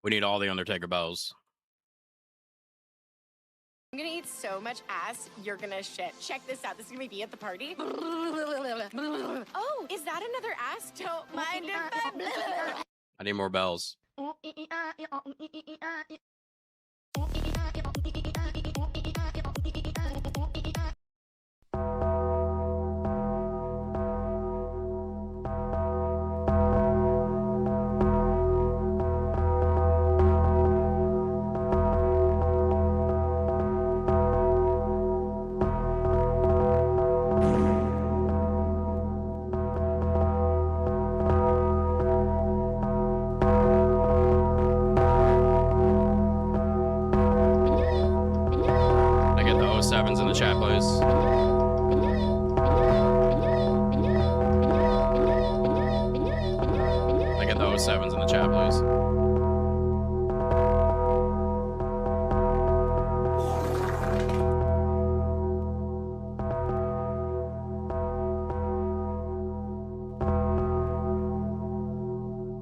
We need all the Undertaker bells. I'm gonna eat so much ass, you're gonna shit. Check this out. This is gonna be at the party. Oh, is that another ass? Don't mind if I need more bells. I get the 07s in the chat, please. I get the 07s in the chat, please.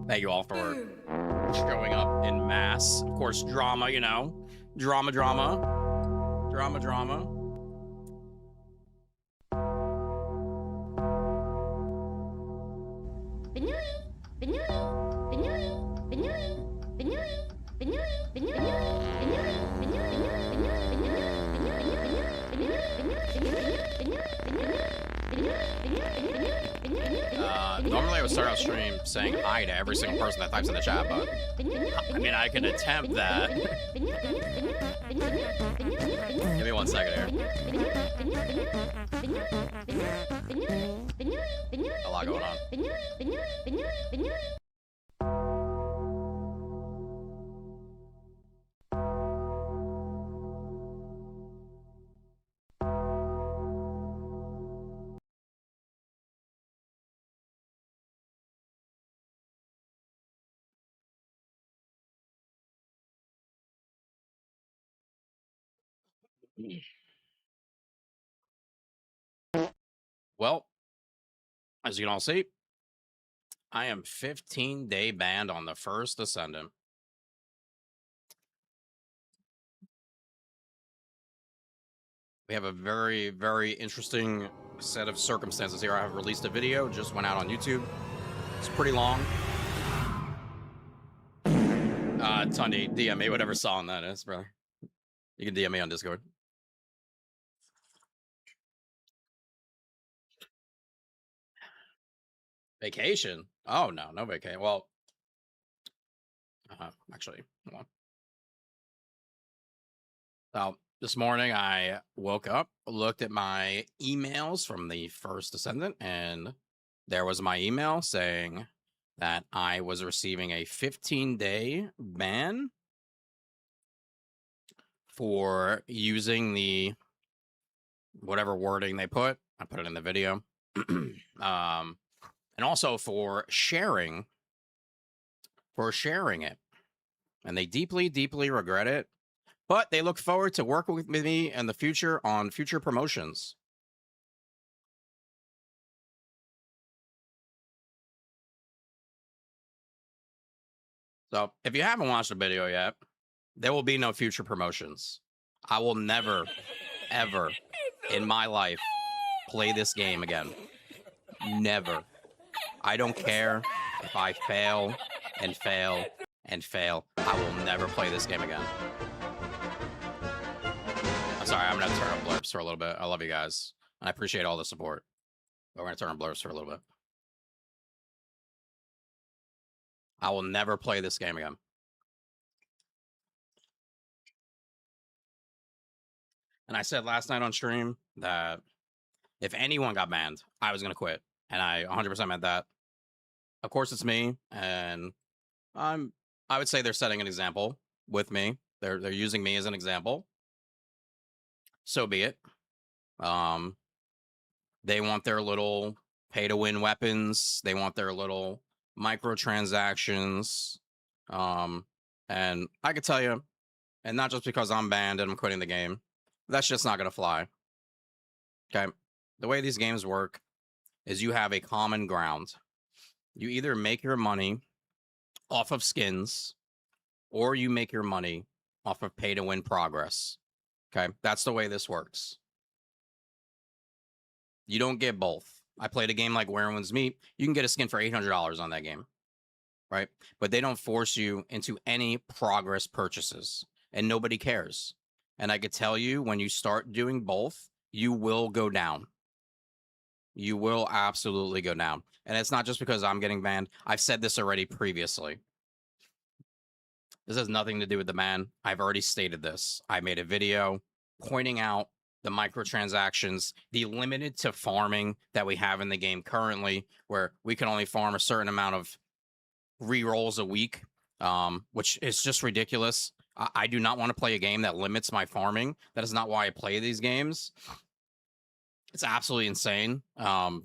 Thank you all for showing up in mass. Of course, drama, you know. Drama. Normally I would start out stream saying hi to every single person that types in the chat, but I mean, I can attempt that. Give me 1 second here. A lot going on. Well, as you can all see, I am 15-day banned on the first Descendant. We have a very, very interesting set of circumstances here. I have released a video, just went out on YouTube. It's pretty long. Tundi, DM me whatever song that is, brother. You can DM me on Discord. Vacation? Oh, no vacation. Well, actually, hold on. So, this morning I woke up, looked at my emails from the first Descendant, and there was my email saying that I was receiving a 15-day ban for using the whatever wording they put. I put it in the video. And also for sharing it. And they deeply, deeply regret it. But they look forward to working with me in the future on future promotions. So if you haven't watched the video yet, there will be no future promotions. I will never, ever in my life play this game again. Never. I don't care if I fail and fail and fail. I will never play this game again. I'm sorry, I'm gonna turn on blurps for a little bit. I love you guys. And I appreciate all the support. But we're gonna turn on blurps for a little bit. I will never play this game again. And I said last night on stream that if anyone got banned, I was gonna quit. And I 100% meant that. Of course, it's me, and I would say they're setting an example with me. They're using me as an example. So be it. They want their little pay-to-win weapons. They want their little microtransactions. And I could tell you, and not just because I'm banned and I'm quitting the game, that's just not gonna fly. Okay, the way these games work is you have a common ground. You either make your money off of skins or you make your money off of pay to win progress. Okay, that's the way this works. You don't get both. I played a game like Where Winds Meet. You can get a skin for $800 on that game, right? But they don't force you into any progress purchases, and nobody cares. And I could tell you, when you start doing both, you will go down. You will absolutely go down. And it's not just because I'm getting banned. I've said this already previously. This has nothing to do with the ban. I've already stated this. I made a video pointing out the microtransactions, the limited to farming that we have in the game currently, where we can only farm a certain amount of re-rolls a week, which is just ridiculous. I do not want to play a game that limits my farming. That is not why I play these games. It's absolutely insane. I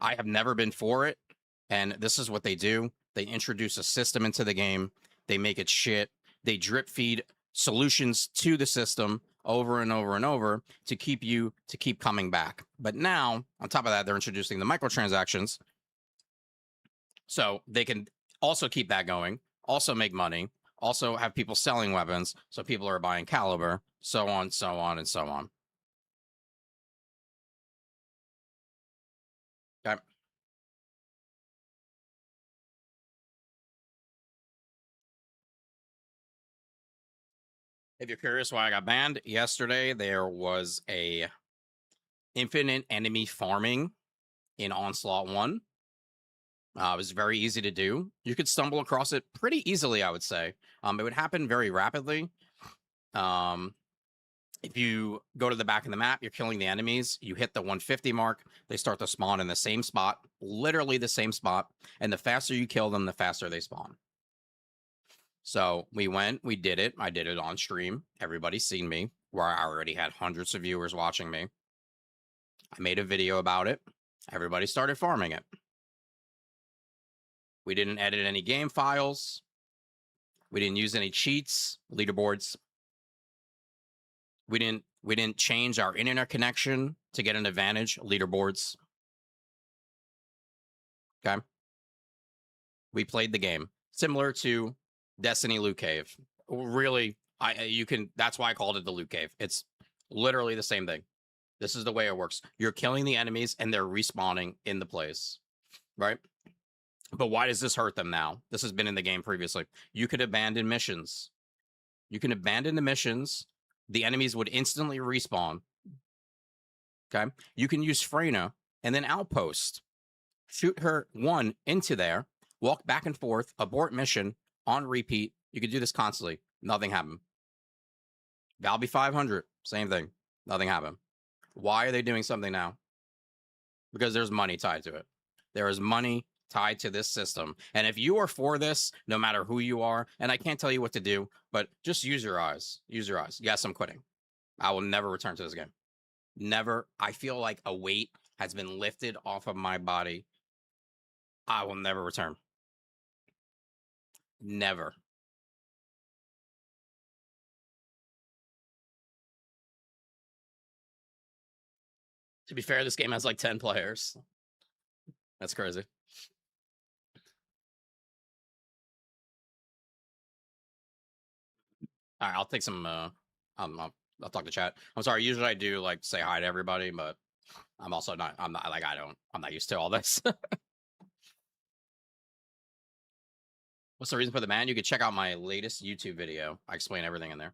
have never been for it, and this is what they do. They introduce a system into the game. They make it shit. They drip feed solutions to the system over and over and over to keep coming back. But now, on top of that, they're introducing the microtransactions, so they can also keep that going, also make money, also have people selling weapons, so people are buying caliber, so on, so on, and so on. Okay. If you're curious why I got banned, yesterday there was a infinite enemy farming in Onslaught 1. It was very easy to do. You could stumble across it pretty easily, I would say. It would happen very rapidly. If you go to the back of the map, you're killing the enemies, you hit the 150 mark, they start to spawn in the same spot, literally the same spot. And the faster you kill them, the faster they spawn. So we went, we did it. I did it on stream. Everybody's seen me, where I already had hundreds of viewers watching me. I made a video about it. Everybody started farming it. We didn't edit any game files. We didn't use any cheats, leaderboards. We didn't change our internet connection to get an advantage, leaderboards. Okay. We played the game similar to Destiny Loot Cave. Really, that's why I called it the Loot Cave. It's literally the same thing. This is the way it works. You're killing the enemies and they're respawning in the place, right? But why does this hurt them now? This has been in the game previously. You could abandon missions. You can abandon the missions. The enemies would instantly respawn. Okay. You can use Freyna and then Outpost. Shoot her one into there, walk back and forth, abort mission on repeat. You could do this constantly. Nothing happened. Valby 500, same thing. Nothing happened. Why are they doing something now? Because there's money tied to it. There is money tied to this system. And if you are for this, no matter who you are, and I can't tell you what to do, but just use your eyes. Use your eyes. Yes, I'm quitting. I will never return to this game. Never. I feel like a weight has been lifted off of my body. I will never return. Never. To be fair, this game has like 10 players. That's crazy. All right, I'll take some. I'll talk to chat. I'm sorry. Usually I do like say hi to everybody, but I'm also not. I'm not like I'm not used to all this. What's the reason for the ban? You could check out my latest YouTube video. I explain everything in there.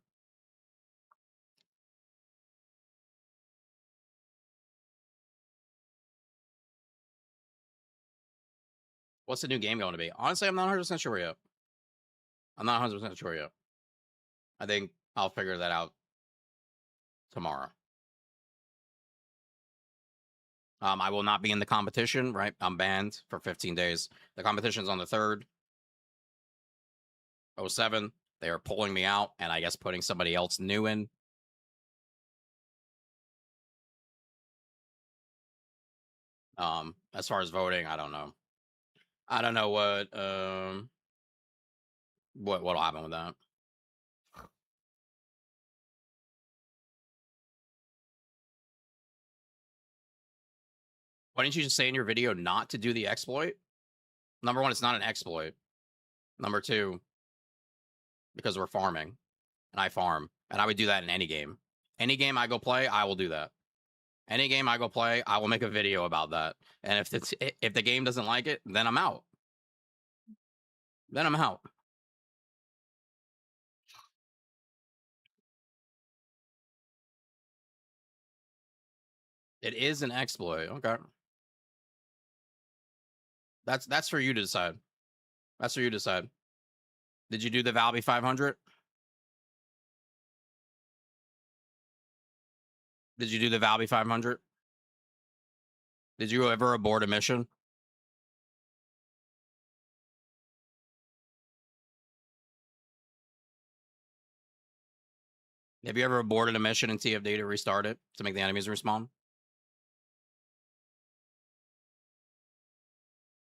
What's the new game going to be? Honestly, I'm not 100% sure yet. I'm not 100% sure yet. I think I'll figure that out tomorrow. I will not be in the competition, right? I'm banned for 15 days. The competition's on the 3rd. 07. They are pulling me out and I guess putting somebody else new in. As far as voting, I don't know. I don't know what'll happen with that. Why didn't you just say in your video not to do the exploit? Number one, it's not an exploit. Number two, because we're farming, and I farm, and I would do that in any game. Any game I go play, I will do that. Any game I go play, I will make a video about that. And if the game doesn't like it, then I'm out. Then I'm out. It is an exploit. Okay. That's for you to decide. That's for you to decide. Did you do the Valby 500? Did you do the Valby 500? Did you ever abort a mission? Have you ever aborted a mission in TFD to restart it to make the enemies respawn?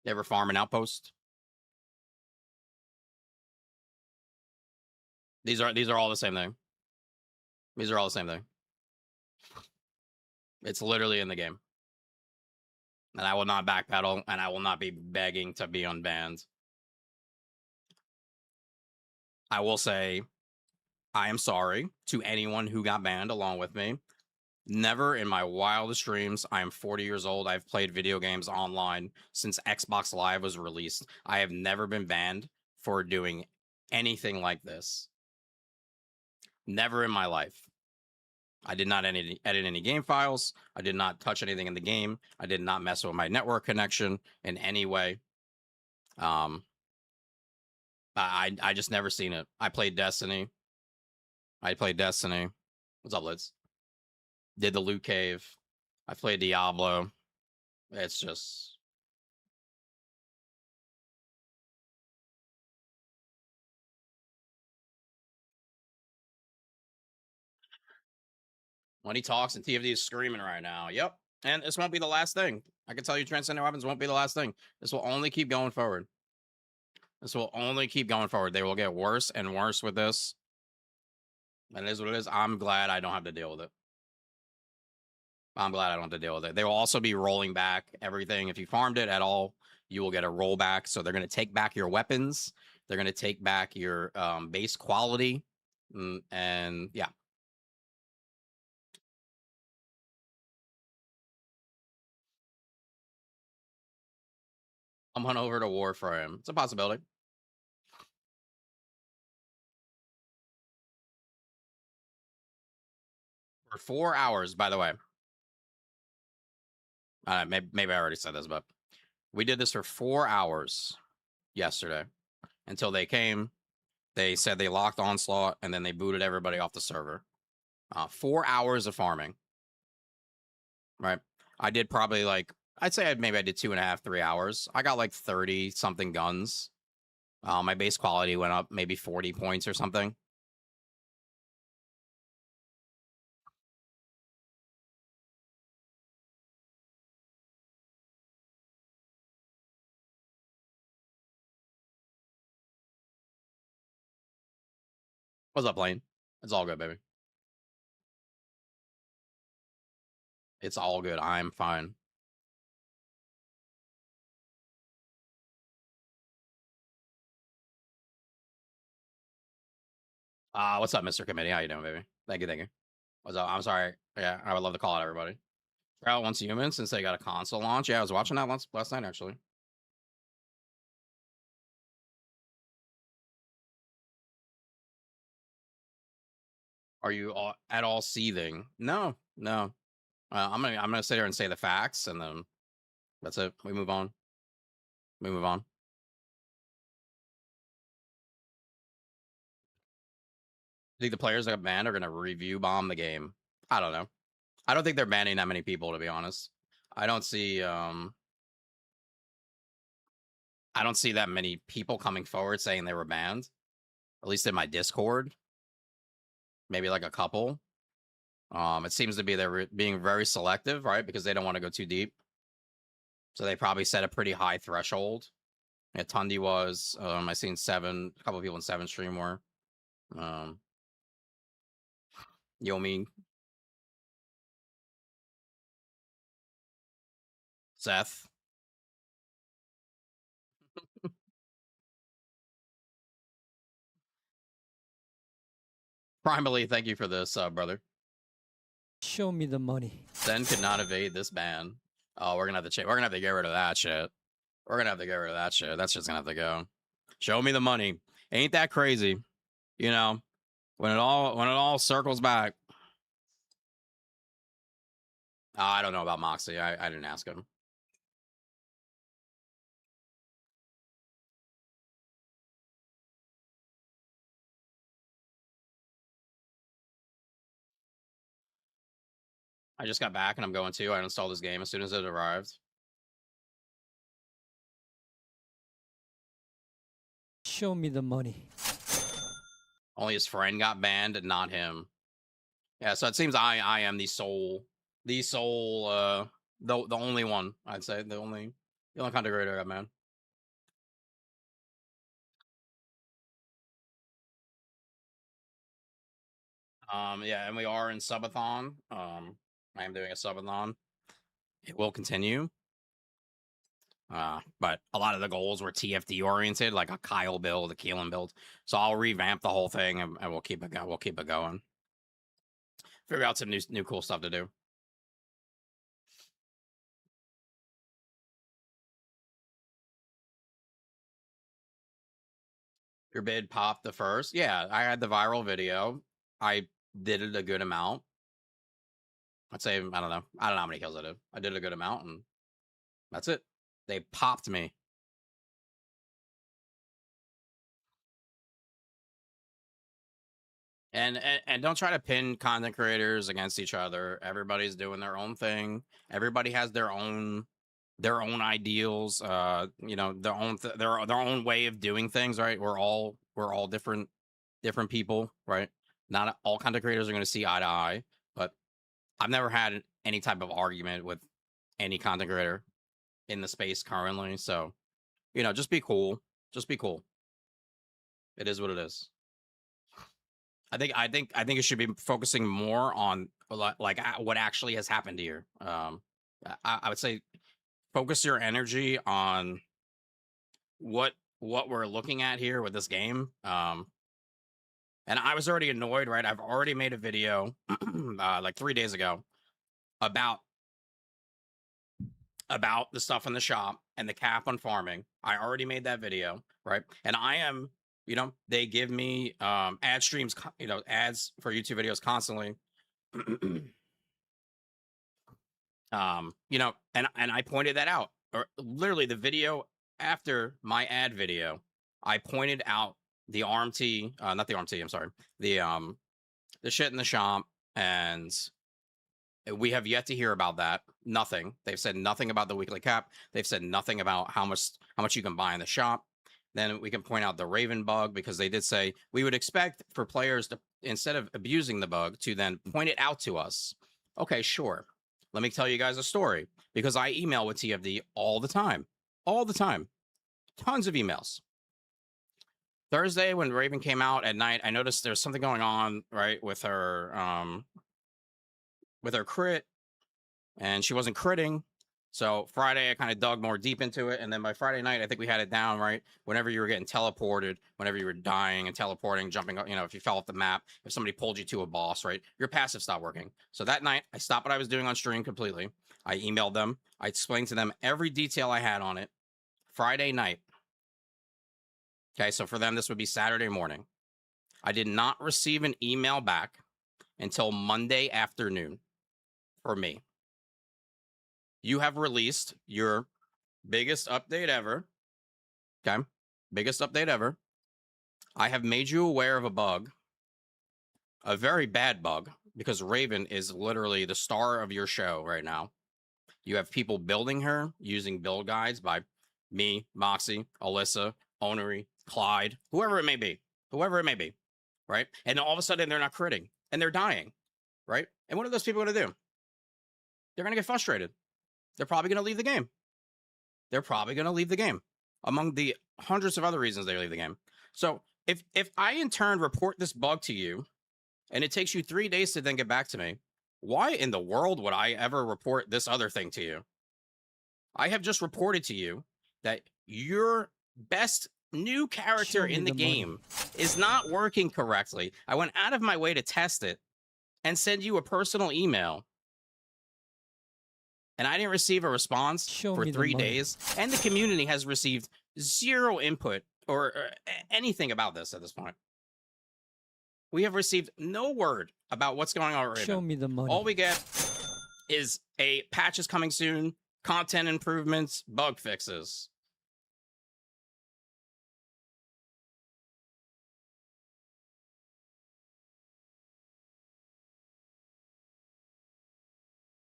You ever farm an outpost? These are all the same thing. These are all the same thing. It's literally in the game. And I will not backpedal, and I will not be begging to be unbanned. I will say I am sorry to anyone who got banned along with me. Never in my wildest dreams. I am 40 years old. I've played video games online since Xbox Live was released. I have never been banned for doing anything like this. Never in my life. I did not edit any game files. I did not touch anything in the game. I did not mess with my network connection in any way. I just never seen it. I played Destiny. What's up, Liz? Did the loot cave. I played Diablo. It's just when he talks and TFD is screaming right now. Yep. And this won't be the last thing. I can tell you Transcendent Weapons won't be the last thing. This will only keep going forward. This will only keep going forward. They will get worse and worse with this. And it is what it is. I'm glad I don't have to deal with it. I'm glad I don't have to deal with it. They will also be rolling back everything. If you farmed it at all, you will get a rollback. So they're going to take back your weapons. They're going to take back your base quality. And yeah. I'm on over to Warframe. It's a possibility. For 4 hours, by the way. Maybe I already said this, but we did this for 4 hours yesterday until they came. They said they locked Onslaught and then they booted everybody off the server. 4 hours of farming. Right. I did probably like, I'd say maybe I did 2.5, 3 hours. I got like 30 something guns. My base quality went up maybe 40 points or something. What's up, Lane? It's all good, baby. It's all good. I'm fine. What's up, Mr. Committee? How you doing, baby? Thank you, thank you. What's up? I'm sorry. Yeah, I would love to call out everybody. Sprout wants humans since they got a console launch. Yeah, I was watching that last night, actually. Are you at all seething? No, no. I'm gonna sit here and say the facts, and then that's it. We move on. We move on. I think the players that got banned are gonna review bomb the game. I don't know. I don't think they're banning that many people, to be honest. I don't see that many people coming forward saying they were banned. At least in my Discord. Maybe like a couple. It seems to be they're being very selective, right? Because they don't want to go too deep. So they probably set a pretty high threshold. Yeah, Tundi was. I seen a couple of people in 7 stream were. Yomi, Seth. Primarily, thank you for this, brother. Show me the money. Zen could not evade this ban. Oh, we're gonna have to we're gonna have to get rid of that shit. We're gonna have to get rid of that shit. That's just gonna have to go. Show me the money. Ain't that crazy? You know, when it all circles back. I don't know about Moxie. I didn't ask him. I just got back and I'm going to. I installed this game as soon as it arrived. Show me the money. Only his friend got banned and not him. Yeah, so it seems I am the only one, I'd say. The only content creator I got banned. Yeah, and we are in subathon. I am doing a subathon. It will continue. But a lot of the goals were TFD oriented, like a Kyle build, a Keelan build. So I'll revamp the whole thing and we'll keep it going. We'll keep it going. Figure out some new cool stuff to do. Your bid popped the first. Yeah, I had the viral video. I did it a good amount. I'd say, I don't know how many kills I did. I did a good amount and that's it. They popped me. And don't try to pin content creators against each other. Everybody's doing their own thing. Everybody has their own ideals, you know, their own way of doing things, right? We're all different people, right? Not all content creators are going to see eye to eye, but I've never had any type of argument with any content creator in the space currently. So, you know, just be cool. Just be cool. It is what it is. I think it should be focusing more on like what actually has happened here. I would say focus your energy on what we're looking at here with this game. And I was already annoyed, right? I've already made a video like 3 days ago about the stuff in the shop and the cap on farming. I already made that video, right? And I am, you know, they give me ad streams, you know, ads for YouTube videos constantly. You know, and I pointed that out. Or literally the video after my ad video, I pointed out the RMT, not the RMT, I'm sorry. The shit in the shop, and we have yet to hear about that. Nothing. They've said nothing about the weekly cap. They've said nothing about how much you can buy in the shop. Then we can point out the Raven bug, because they did say we would expect for players to, instead of abusing the bug, to then point it out to us. Okay, sure. Let me tell you guys a story, because I email with TFD all the time. All the time. Tons of emails. Thursday, when Raven came out at night, I noticed there's something going on, right, with her crit, and she wasn't critting. So Friday, I kind of dug more deep into it, and then by Friday night, I think we had it down, right? Whenever you were getting teleported, whenever you were dying and teleporting, jumping, you know, if you fell off the map, if somebody pulled you to a boss, right? Your passive stopped working. So that night, I stopped what I was doing on stream completely. I emailed them. I explained to them every detail I had on it. Friday night. Okay, so for them, this would be Saturday morning. I did not receive an email back until Monday afternoon for me. You have released your biggest update ever. Okay, biggest update ever. I have made you aware of a bug, a very bad bug, because Raven is literally the star of your show right now. You have people building her using build guides by me, Moxie, Alyssa, Onery, Clyde, whoever it may be, right? And all of a sudden they're not critting and they're dying, right? And what are those people going to do? They're going to get frustrated. They're probably going to leave the game. They're probably going to leave the game, among the hundreds of other reasons they leave the game. So if I in turn report this bug to you, and it takes you 3 days to then get back to me, why in the world would I ever report this other thing to you? I have just reported to you that your best new character Show me in the the money. game is not working correctly. I went out of my way to test it and send you a personal email. And I didn't receive a response Show for me the 3 money. days. And the community has received zero input or anything about this at this point. We have received no word about what's going on with Raven. Show me the money. All we get is a patch is coming soon, content improvements, bug fixes.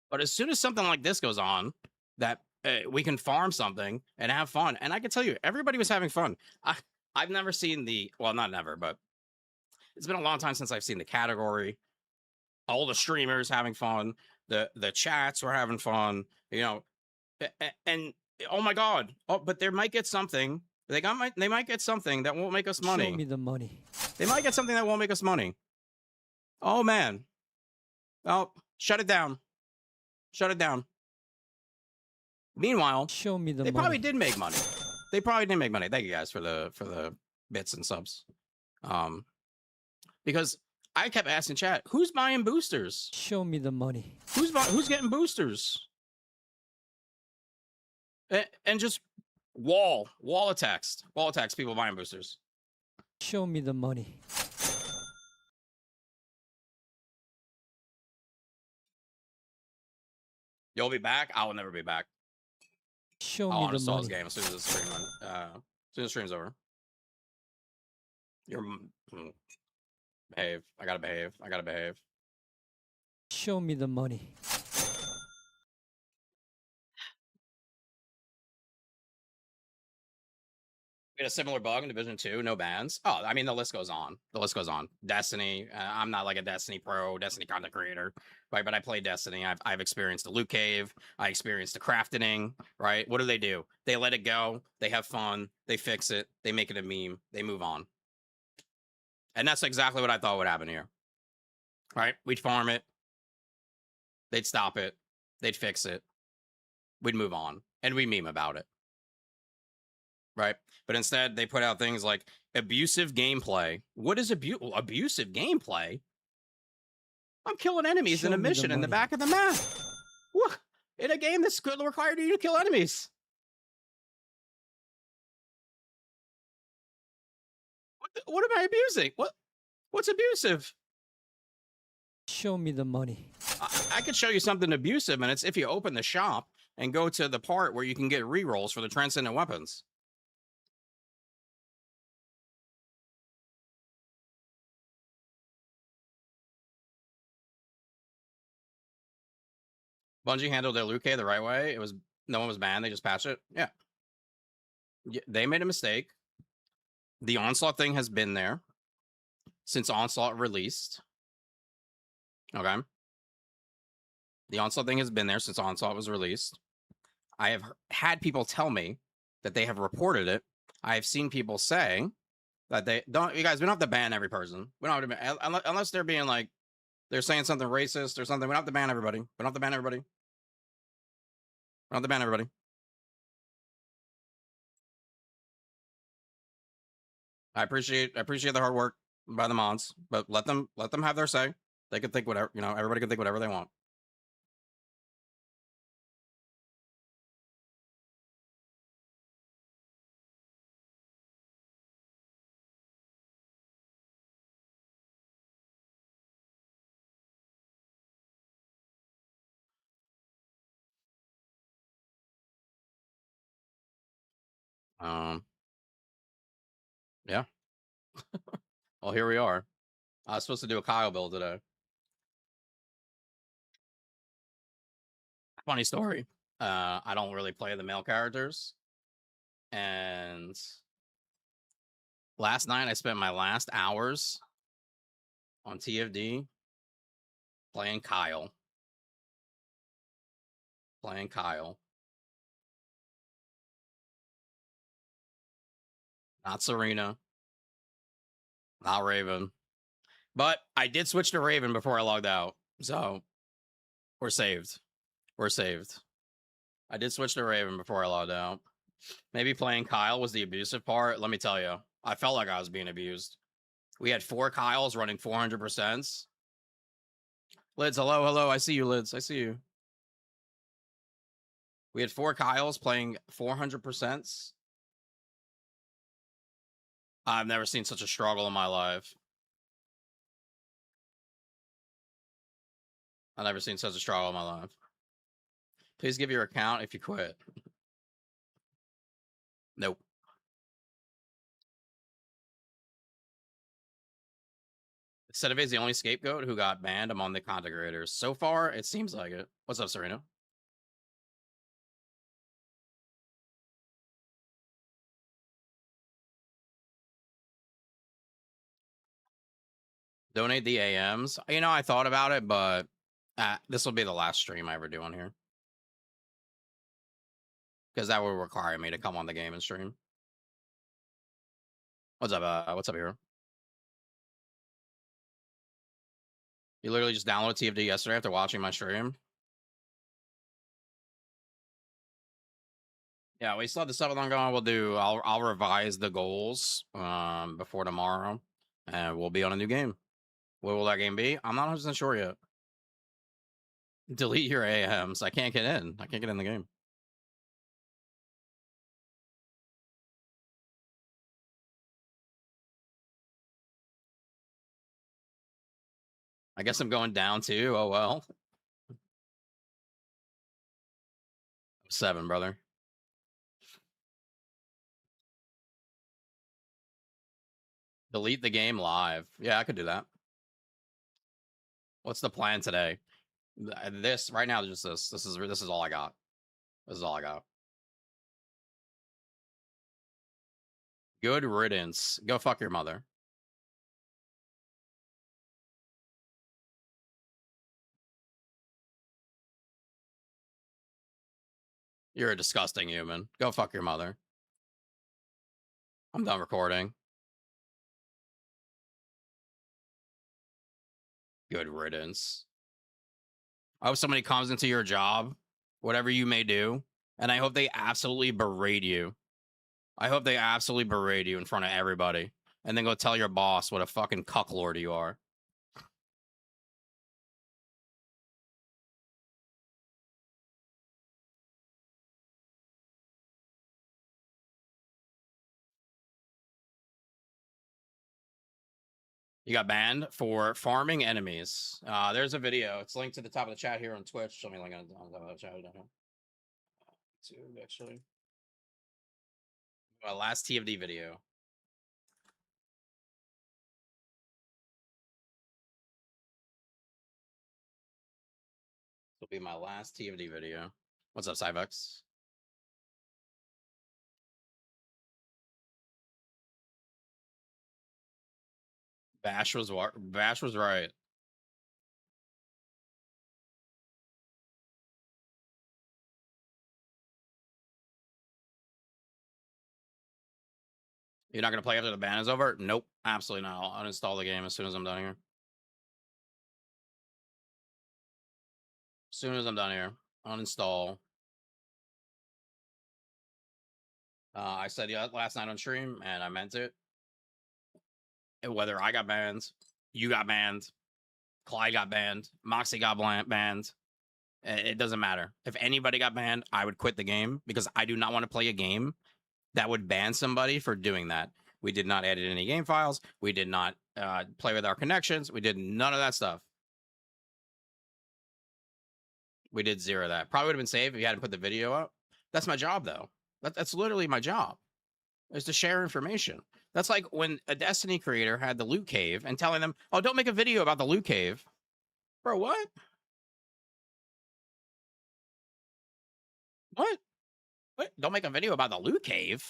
But as soon as something like this goes on, that we can farm something and have fun. And I can tell you, everybody was having fun. I've never seen the, well, not never, but it's been a long time since I've seen the category. All the streamers having fun. The chats were having fun. You know, and oh my God. Oh, but they might get something. They might get something that won't make us money. Show me the money. They might get something that won't make us money. Oh man. Oh, shut it down. Shut it down. Meanwhile, Show me the they money. probably did make money. They probably did make money. Thank you guys for the bits and subs. Because I kept asking chat, who's buying boosters? Show me the money. Who's getting boosters? And just wall of text. Wall of text, people buying boosters. Show me the money. You'll be back? I will never be back. Show I'll me the uninstall this money. game as soon as the stream as soon as the stream's over. You're behave. I gotta behave. I gotta behave. Show me the money. We had a similar bug in Division 2, no bans. Oh, I mean, the list goes on. The list goes on. Destiny. I'm not like a Destiny pro, Destiny content creator, right? But I play Destiny. I've experienced the loot cave. I experienced the crafting, right? What do? They let it go. They have fun. They fix it. They make it a meme. They move on. And that's exactly what I thought would happen here. Right? We'd farm it. They'd stop it. They'd fix it. We'd move on. And we meme about it. Right? But instead, they put out things like abusive gameplay. What is abusive gameplay? I'm killing enemies Show in a me the mission in the money. back of the map. What? In a game that's required you to kill enemies. What am I abusing? What's abusive? Show me the money. I could show you something abusive, and it's if you open the shop and go to the part where you can get rerolls for the transcendent weapons. Bungie handled their Luke the right way. No one was banned. They just patched it. Yeah. They made a mistake. The Onslaught thing has been there since Onslaught released. Okay. The Onslaught thing has been there since Onslaught was released. I have had people tell me that they have reported it. I have seen people say that they don't. You guys, we don't have to ban every person. We don't have to ban, unless they're being like, they're saying something racist or something. We don't have to ban everybody. We don't have to ban everybody. We don't have to ban everybody. I appreciate the hard work by the mods, but let them have their say. They can think whatever, everybody can think whatever they want. Yeah. Well, here we are. I was supposed to do a Kyle build today. Funny story. I don't really play the male characters. And last night I spent my last hours on TFD playing Kyle. Not Serena. Not Raven. But I did switch to Raven before I logged out. So we're saved. I did switch to Raven before I logged out. Maybe playing Kyle was the abusive part. Let me tell you, I felt like I was being abused. We had 4 Kyles running 400%. Lids, hello, hello. I see you, Lids. I see you. We had 4 Kyles playing 400%. I've never seen such a struggle in my life. I've never seen such a struggle in my life. Please give your account if you quit. Nope. Sedeve is the only scapegoat who got banned among the content creators. So far, it seems like it. What's up, Serena? Donate the AMs. You know, I thought about it, but this will be the last stream I ever do on here. Because that would require me to come on the game and stream. What's up here? You literally just downloaded TFD yesterday after watching my stream. Yeah, we still have the stuff on going. I'll revise the goals before tomorrow, and we'll be on a new game. What will that game be? I'm not 100% sure yet. Delete your AMs. I can't get in. I can't get in the game. I guess I'm going down too. Oh well. 7, brother. Delete the game live. Yeah, I could do that. What's the plan today? This right now, just this. This is all I got. This is all I got. Good riddance. Go fuck your mother. You're a disgusting human. Go fuck your mother. I'm done recording. Good riddance. I hope somebody comes into your job, whatever you may do, and I hope they absolutely berate you. I hope they absolutely berate you in front of everybody, and then go tell your boss what a fucking cucklord you are. You got banned for farming enemies. There's a video. It's linked to the top of the chat here on Twitch. Show me link on the top of the chat. Actually, last TFD video. This will be my last TFD video. What's up, Cyvex? Bash was right. You're not gonna play after the ban is over? Nope, absolutely not. I'll uninstall the game as soon as I'm done here. As soon as I'm done here, uninstall. I said last night on stream, and I meant it. And whether I got banned, you got banned, Clyde got banned, Moxie got banned, it doesn't matter. If anybody got banned, I would quit the game because I do not want to play a game that would ban somebody for doing that. We did not edit any game files. We did not play with our connections. We did none of that stuff. We did zero of that. Probably would have been safe if you hadn't put the video up. That's my job, though. That's literally my job, is to share information. That's like when a Destiny creator had the loot cave and telling them, oh, don't make a video about the loot cave. Bro, what? What? What? Don't make a video about the loot cave?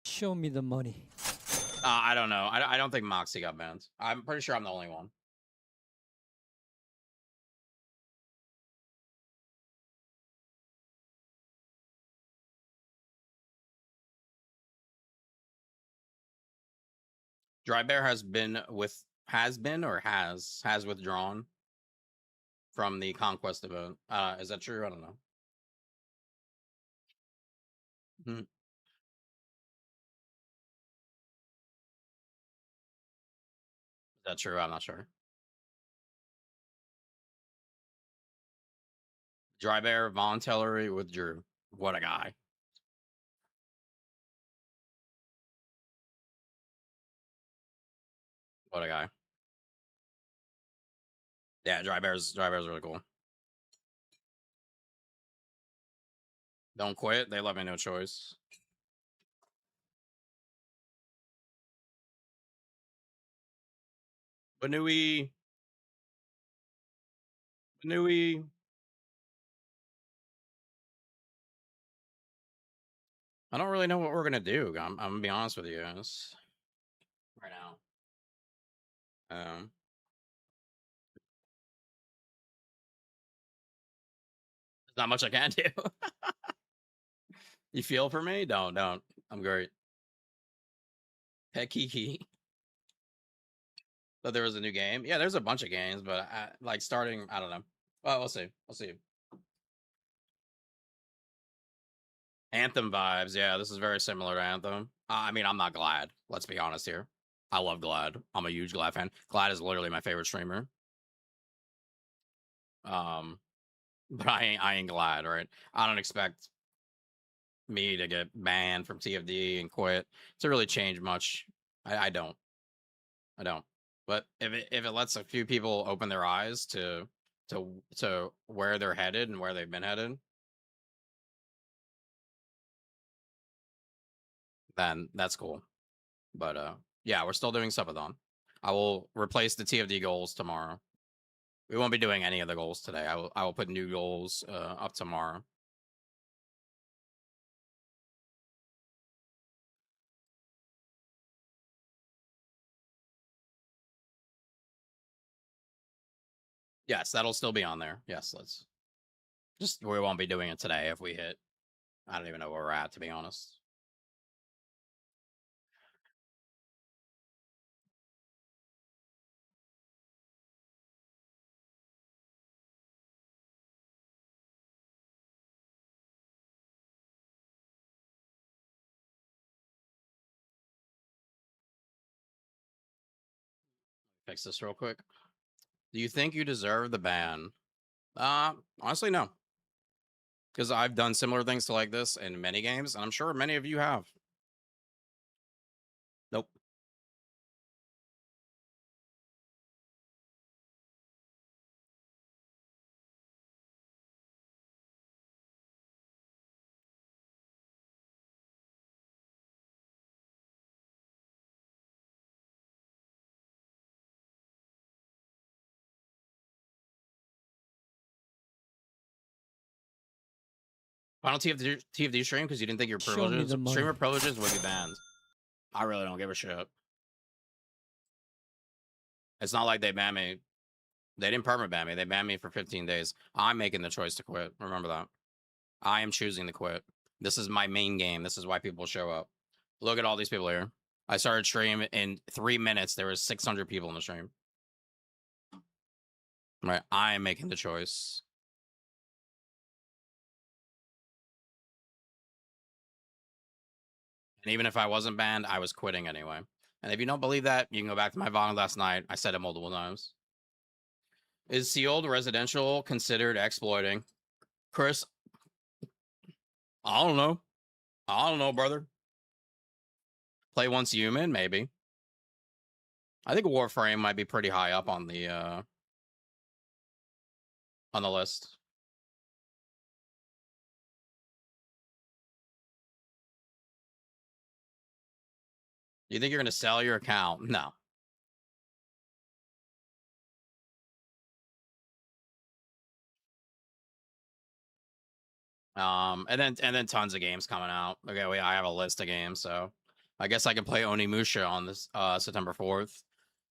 Show me the money. I don't know. I don't think Moxie got banned. I'm pretty sure I'm the only one. Dry Bear has been withdrawn from the conquest event. Is that true? I don't know. Hmm. Is that true? I'm not sure. Dry Bear voluntarily withdrew. What a guy. What a guy. Yeah, Dry Bear's really cool. Don't quit. They left me no choice. Banui. Banui. I don't really know what we're gonna do. I'm gonna be honest with you guys right now. There's not much I can do. You feel for me? Don't. I'm great. Pet Kiki. But there was a new game. Yeah, there's a bunch of games, but like starting, I don't know. Well, we'll see. We'll see. Anthem vibes. Yeah, this is very similar to Anthem. I mean, I'm not Glad. Let's be honest here. I love Glad. I'm a huge Glad fan. Glad is literally my favorite streamer. But I ain't Glad, right? I don't expect me to get banned from TFD and quit to really change much. I don't. I don't. But if it lets a few people open their eyes to where they're headed and where they've been headed, then that's cool. But yeah, we're still doing subathon. I will replace the TFD goals tomorrow. We won't be doing any of the goals today. I will put new goals up tomorrow. Yes, that'll still be on there. Yes, let's just we won't be doing it today if we hit. I don't even know where we're at, to be honest. Fix this real quick. Do you think you deserve the ban? Honestly, no. Because I've done similar things to like this in many games, and I'm sure many of you have. Nope. Final TFD stream because you didn't think your Show me privileges, the money. streamer privileges would be banned. I really don't give a shit. It's not like they banned me. They didn't perma ban me. They banned me for 15 days. I'm making the choice to quit. Remember that. I am choosing to quit. This is my main game. This is why people show up. Look at all these people here. I started stream in 3 minutes. There was 600 people in the stream. Right. I am making the choice. And even if I wasn't banned, I was quitting anyway. And if you don't believe that, you can go back to my VOD last night. I said it multiple times. Is sealed residential considered exploiting? Chris, I don't know. I don't know, brother. Play once human, maybe. I think Warframe might be pretty high up on the list. You think you're gonna sell your account? No. And then tons of games coming out. Okay, I have a list of games, so I guess I can play Onimusha on this September 4th.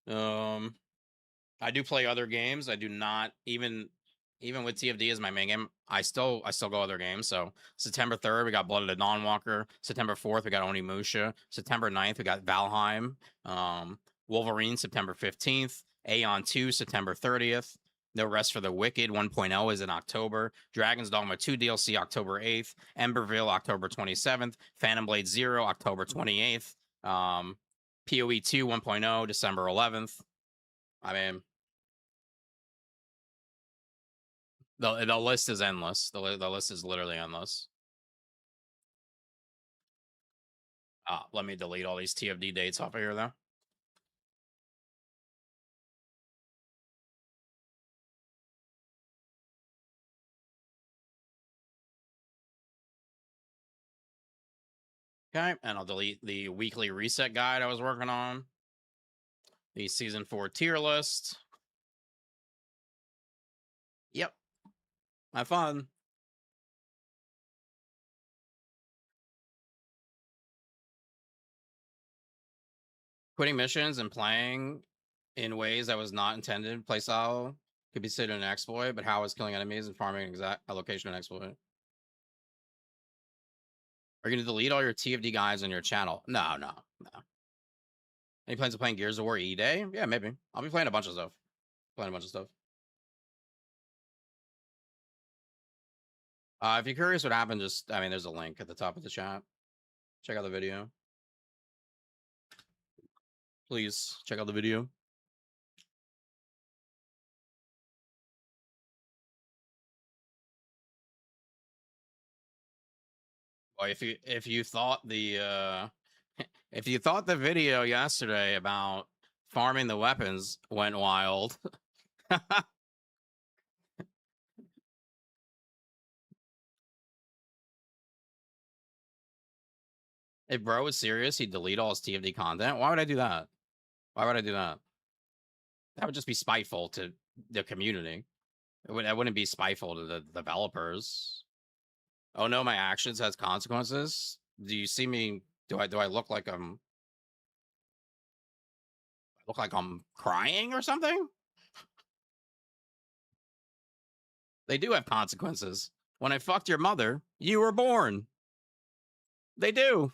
I do play other games. I do not even even with TFD as my main game, I still go other games. So September 3rd, we got Blood of the Dawnwalker. September 4th, we got Onimusha. September 9th, we got Valheim. Wolverine, September 15th. Aeon 2, September 30th. No Rest for the Wicked 1.0 is in October. Dragon's Dogma 2 DLC, October 8th. Emberville, October 27th. Phantom Blade 0, October 28th. PoE 2 1.0, December 11th. I mean, the list is endless. The list is literally endless. Let me delete all these TFD dates off of here, though. Okay, and I'll delete the weekly reset guide I was working on. The season 4 tier list. Yep. Have fun. Quitting missions and playing in ways that was not intended playstyle could be considered an exploit, but how is killing enemies and farming exact allocation an exploit? Are you going to delete all your TFD guys on your channel? No. Any plans of playing Gears of War E-Day? Yeah, maybe. I'll be playing a bunch of stuff. If you're curious what happened, there's a link at the top of the chat. Check out the video. Please check out the video. Well, if you thought the if you thought the video yesterday about farming the weapons went wild, if bro was serious, he'd delete all his TFD content. Why would I do that? Why would I do that? That would just be spiteful to the community. That wouldn't be spiteful to the developers. Oh no, my actions has consequences. Do you see me? Do I look like I'm crying or something? They do have consequences. When I fucked your mother, you were born. They do.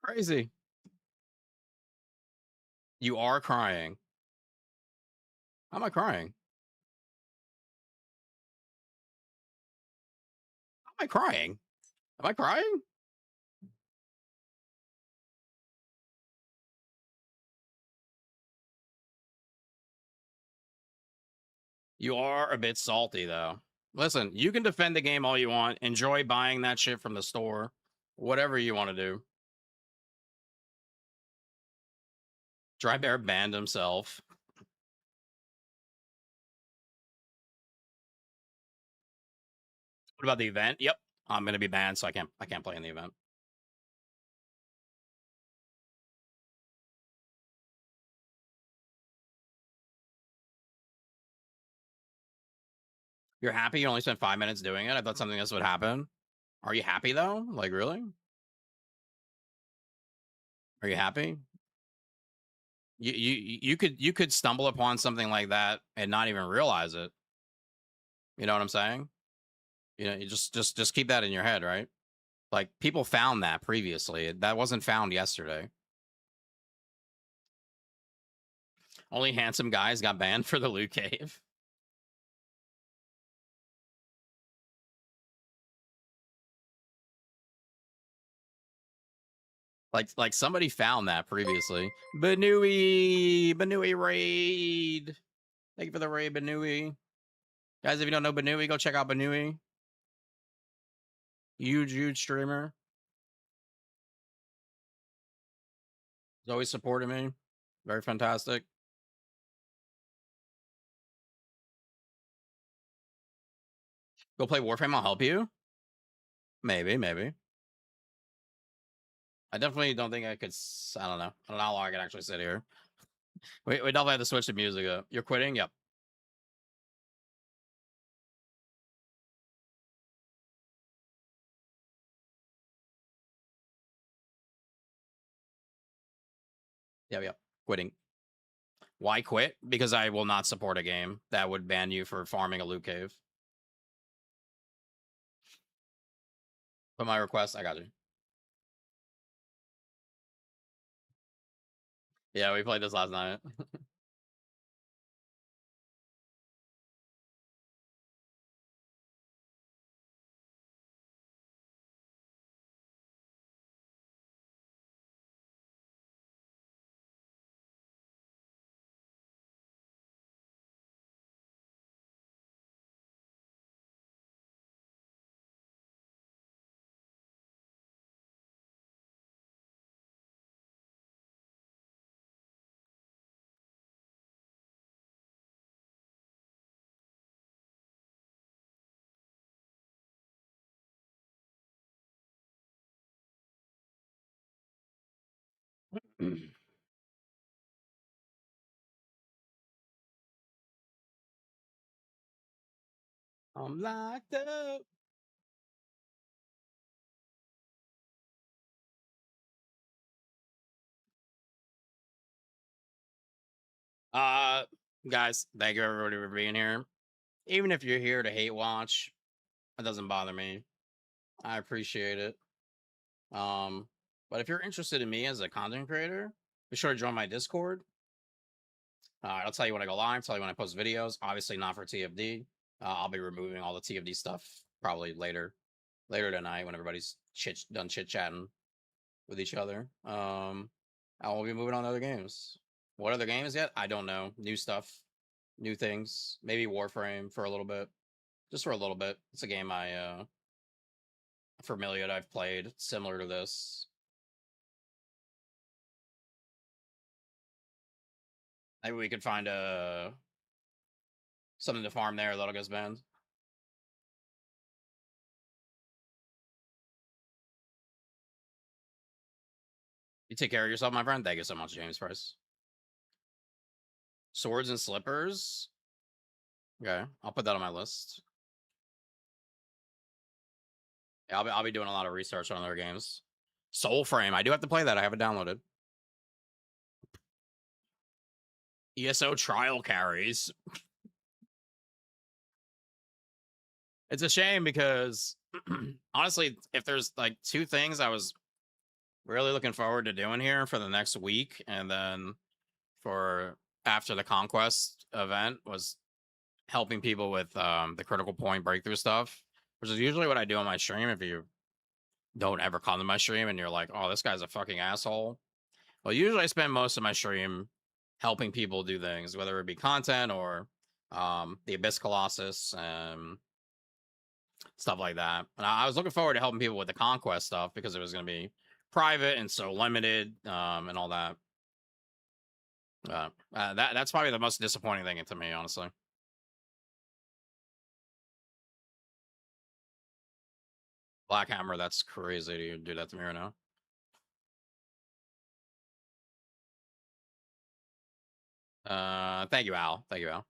Crazy. You are crying. How am I crying? How am I crying? Am I crying? You are a bit salty, though. Listen, you can defend the game all you want. Enjoy buying that shit from the store. Whatever you want to do. Dry Bear banned himself. What about the event? Yep. I'm gonna be banned, so I can't play in the event. You're happy you only spent 5 minutes doing it? I thought something else would happen. Are you happy though? Like really? Are you happy? You could stumble upon something like that and not even realize it. You know what I'm saying? You know, you just keep that in your head, right? Like people found that previously. That wasn't found yesterday. Only handsome guys got banned for the loot cave. Like somebody found that previously. Banui raid. Thank you for the raid, Banui. Guys, if you don't know Banui, go check out Banui. Huge streamer. He's always supporting me. Very fantastic. Go play Warframe, I'll help you. Maybe. I definitely don't think I could. I don't know. I don't know how long I can actually sit here. We definitely have to switch the music up. You're quitting? Yep. Yep. Quitting. Why quit? Because I will not support a game that would ban you for farming a loot cave. Put my request. I got you. Yeah, we played this last night. I'm locked up. Uh, guys, thank you everybody for being here. Even if you're here to hate watch, it doesn't bother me. I appreciate it. But if you're interested in me as a content creator, be sure to join my Discord. I'll tell you when I go live, tell you when I post videos. Obviously not for TFD. I'll be removing all the TFD stuff probably later tonight when everybody's done chit chatting with each other. I will be moving on to other games. What other games yet? I don't know. New stuff, new things. Maybe Warframe for a little bit, just for a little bit. It's a game I familiar that I've played similar to this. Maybe we could find something to farm there that'll get us banned. You take care of yourself, my friend. Thank you so much, James Price. Swords and slippers. Okay, I'll put that on my list. Yeah, I'll be doing a lot of research on other games. Soul Frame. I do have to play that. I have it downloaded. ESO trial carries. It's a shame because honestly, if there's like two things I was really looking forward to doing here for the next week, and then for after the conquest event was helping people with the critical point breakthrough stuff, which is usually what I do on my stream. If you don't ever come to my stream and you're like, oh, this guy's a fucking asshole. Well, usually I spend most of my stream helping people do things, whether it be content or the Abyss Colossus and stuff like that. And I was looking forward to helping people with the conquest stuff because it was going to be private and so limited and all that. That's probably the most disappointing thing to me, honestly. Black Hammer, that's crazy to do that to me right now. Thank you, Al. Thank you, Al.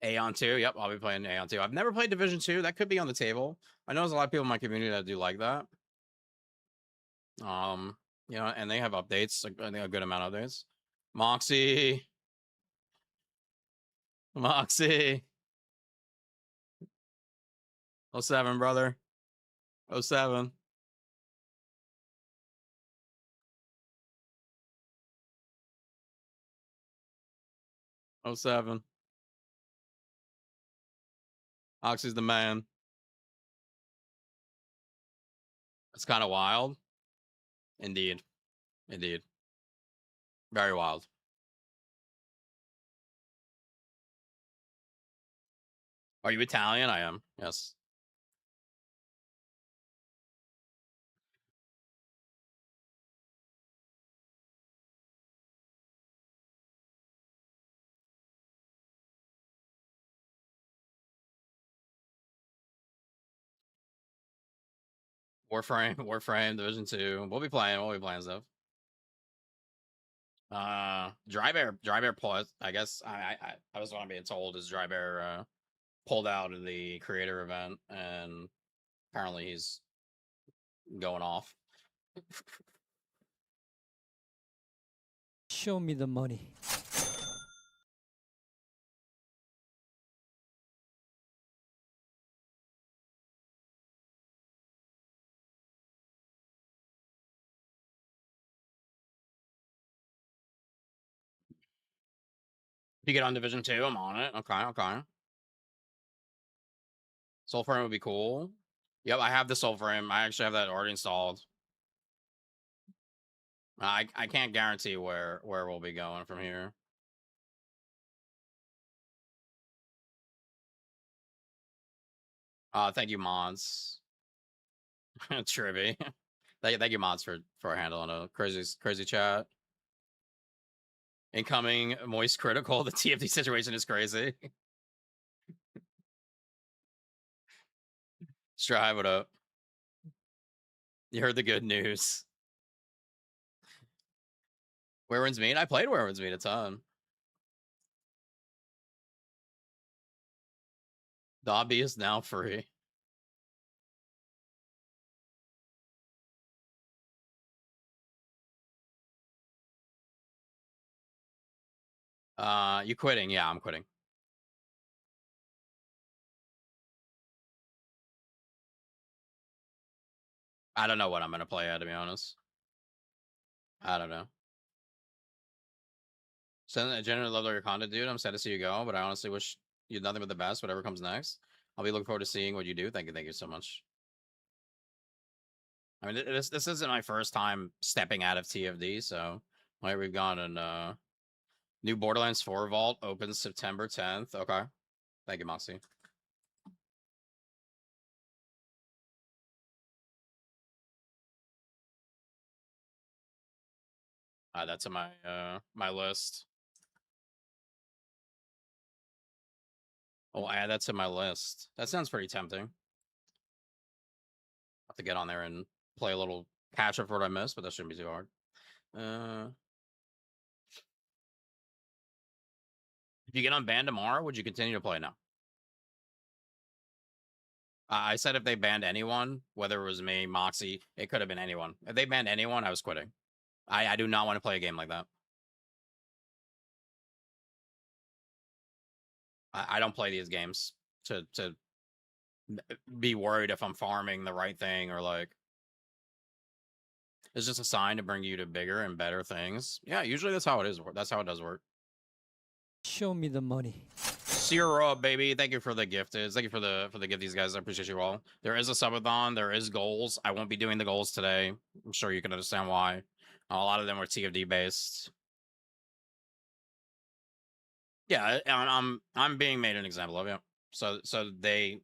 Aeon 2. Yep, I'll be playing Aeon 2. I've never played Division 2. That could be on the table. I know there's a lot of people in my community that do like that. You know, and they have updates, like, I think a good amount of updates. Moxie. Moxie. 07, brother. 07. Oh 07. Moxie's the man. It's kind of wild. Indeed. Indeed. Very wild. Are you Italian? I am. Yes. Warframe, Division 2. We'll be playing stuff. Dry Bear Plus. I guess I was what I'm being told is Dry Bear pulled out of the creator event, and apparently he's going off. Show me the money. If you get on Division 2, I'm on it. Okay, okay. Soul Frame would be cool. Yep, I have the Soul Frame. I actually have that already installed. I can't guarantee where we'll be going from here. Thank you, mods. Trivy. Thank you, mods, for handling a crazy chat. Incoming moist critical. The TFD situation is crazy. Strive, what up? You heard the good news. Werewin's Meat? I played Werewin's Meat a ton. Dobby is now free. You quitting? Yeah, I'm quitting. I don't know what I'm gonna play at, to be honest. I don't know. Send I genuinely love your content, dude. I'm sad to see you go, but I honestly wish you nothing but the best, whatever comes next. I'll be looking forward to seeing what you do. Thank you so much. I mean, this isn't my first time stepping out of TFD, so like we've gone and new Borderlands 4 vault opens September 10th. Okay. Thank you, Moxie. That's in my my list. I'll add that to my list. That sounds pretty tempting. I'll have to get on there and play a little catch up for what I missed, but that shouldn't be too hard. If you get unbanned tomorrow, would you continue to play now? I said if they banned anyone, whether it was me, Moxie, it could have been anyone. If they banned anyone, I was quitting. I do not want to play a game like that. I don't play these games to be worried if I'm farming the right thing or like it's just a sign to bring you to bigger and better things. Yeah, usually that's how it is. That's how it does work. Show me the money. Sierra, baby, thank you for the gifted. Thank you for the gifties, guys. I appreciate you all. There is a subathon. There is goals. I won't be doing the goals today. I'm sure you can understand why. A lot of them were TFD based. Yeah, I'm being made an example of. Yeah. So they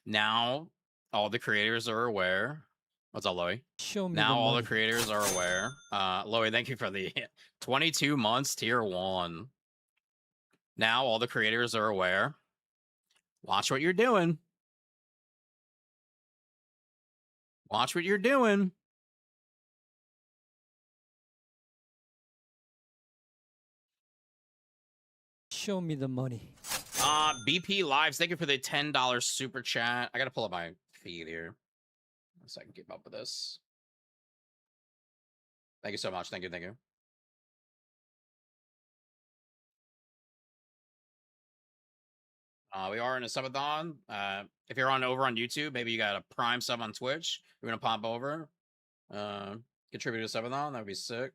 now all the creators are aware. What's up, Loey? Show me Now the all money. the creators are aware. Loey, thank you for the 22 months tier 1. Now all the creators are aware. Watch what you're doing. Watch what you're doing. Show me the money. BP Lives, thank you for the $10 super chat. I gotta pull up my feed here so I can keep up with this. Thank you so much. Thank you. We are in a subathon. If you're over on YouTube, maybe you got a Prime sub on Twitch. We're gonna pop over. Contribute to subathon. That would be sick.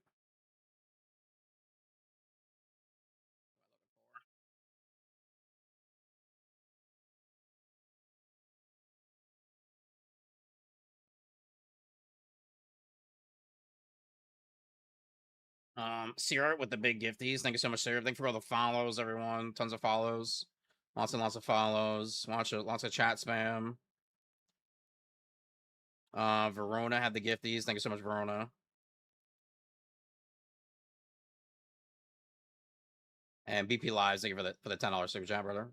Sierra with the big gifties. Thank you so much, Sierra. Thank you for all the follows, everyone. Tons of follows. Lots and lots of follows. Lots of chat spam. Verona had the gifties. Thank you so much, Verona. And BP Lives, thank you for the $10 super chat, brother.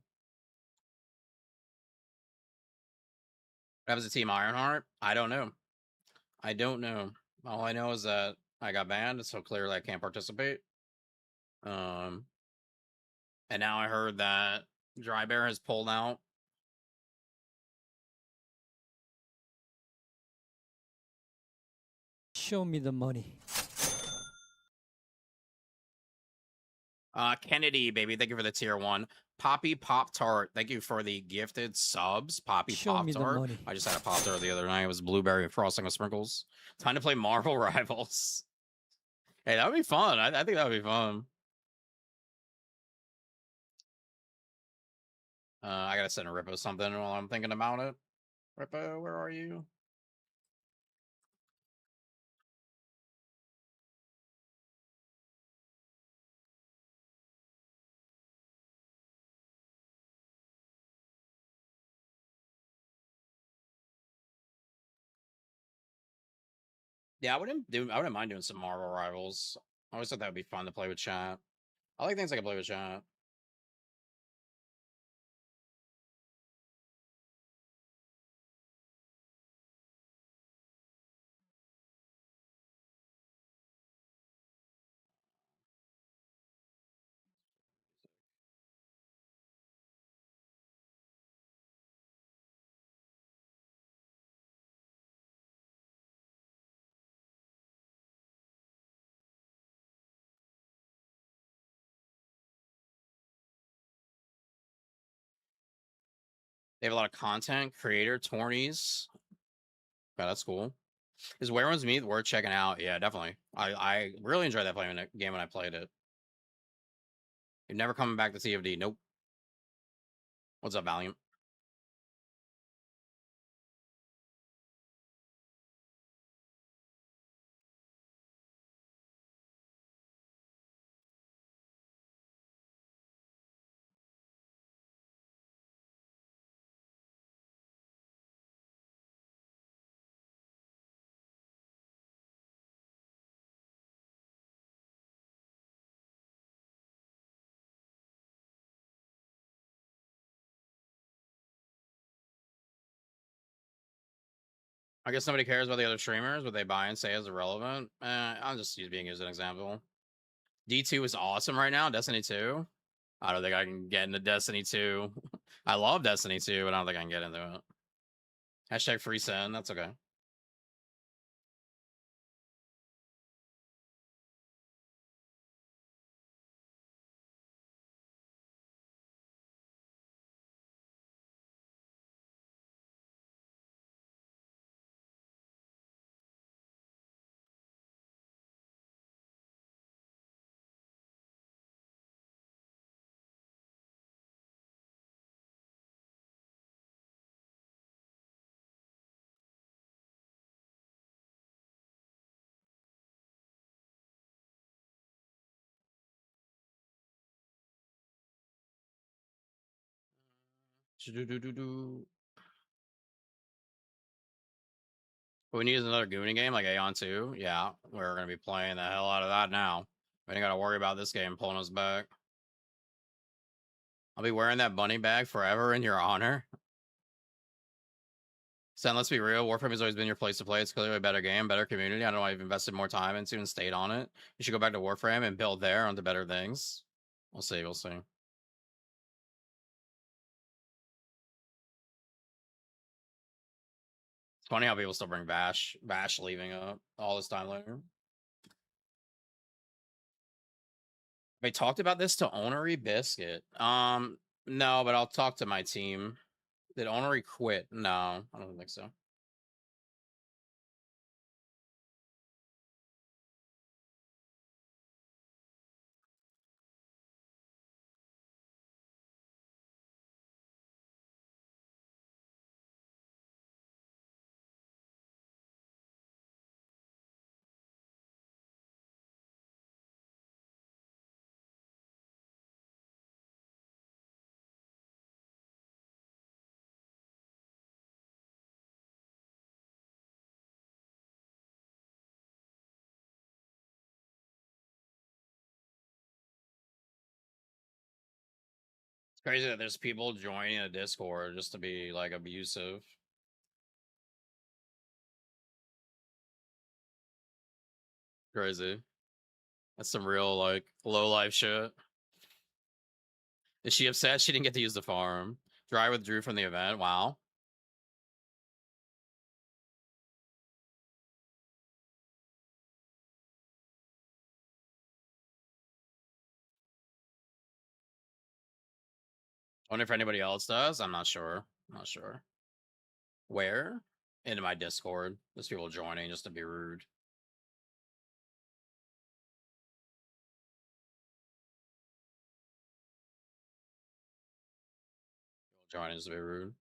What happens to Team Ironheart? I don't know. All I know is that I got banned, so clearly I can't participate. And now I heard that Dry Bear has pulled out Show me the money. Kennedy, baby, thank you for the tier 1. Poppy Pop Tart, thank you for the gifted subs. Poppy Show Pop me the Tart. money. I just had a Pop Tart the other night. It was blueberry frosting with sprinkles. Time to play Marvel Rivals. Hey, that would be fun. I think that would be fun. I gotta send a Rippo something while I'm thinking about it. Rippo, where are you? Yeah, I wouldn't mind doing some Marvel Rivals. I always thought that would be fun to play with chat. I like things I can play with chat. They have a lot of content, creator, tourneys. Yeah, that's cool. Is Where One's Meat worth checking out? Yeah, definitely. I really enjoyed that playing game when I played it. You're never coming back to CFD. Nope. What's up, Valiant? I guess nobody cares about the other streamers. What they buy and say is irrelevant. I'll just use being used as an example. D2 is awesome right now. Destiny 2. I don't think I can get into Destiny 2. I love Destiny 2, but I don't think I can get into it. Hashtag free send. That's okay. But we need another Goonie game like Aeon 2. Yeah, we're going to be playing the hell out of that now. We ain't got to worry about this game pulling us back. I'll be wearing that bunny bag forever in your honor. So let's be real. Warframe has always been your place to play. It's clearly a better game, better community. I don't know why you've invested more time into and stayed on it. You should go back to Warframe and build there onto better things. We'll see. We'll see. It's funny how people still bring Bash leaving up all this time later. I talked about this to Onery Biscuit. No, but I'll talk to my team. Did Onery quit? No, I don't think so. It's crazy that there's people joining a Discord just to be like abusive. Crazy. That's some real like low life shit. Is she upset she didn't get to use the farm? Dry withdrew from the event. Wow. Wonder if anybody else does. I'm not sure. Not sure. Where? Into my Discord. There's people joining just to be rude. People joining just to be rude.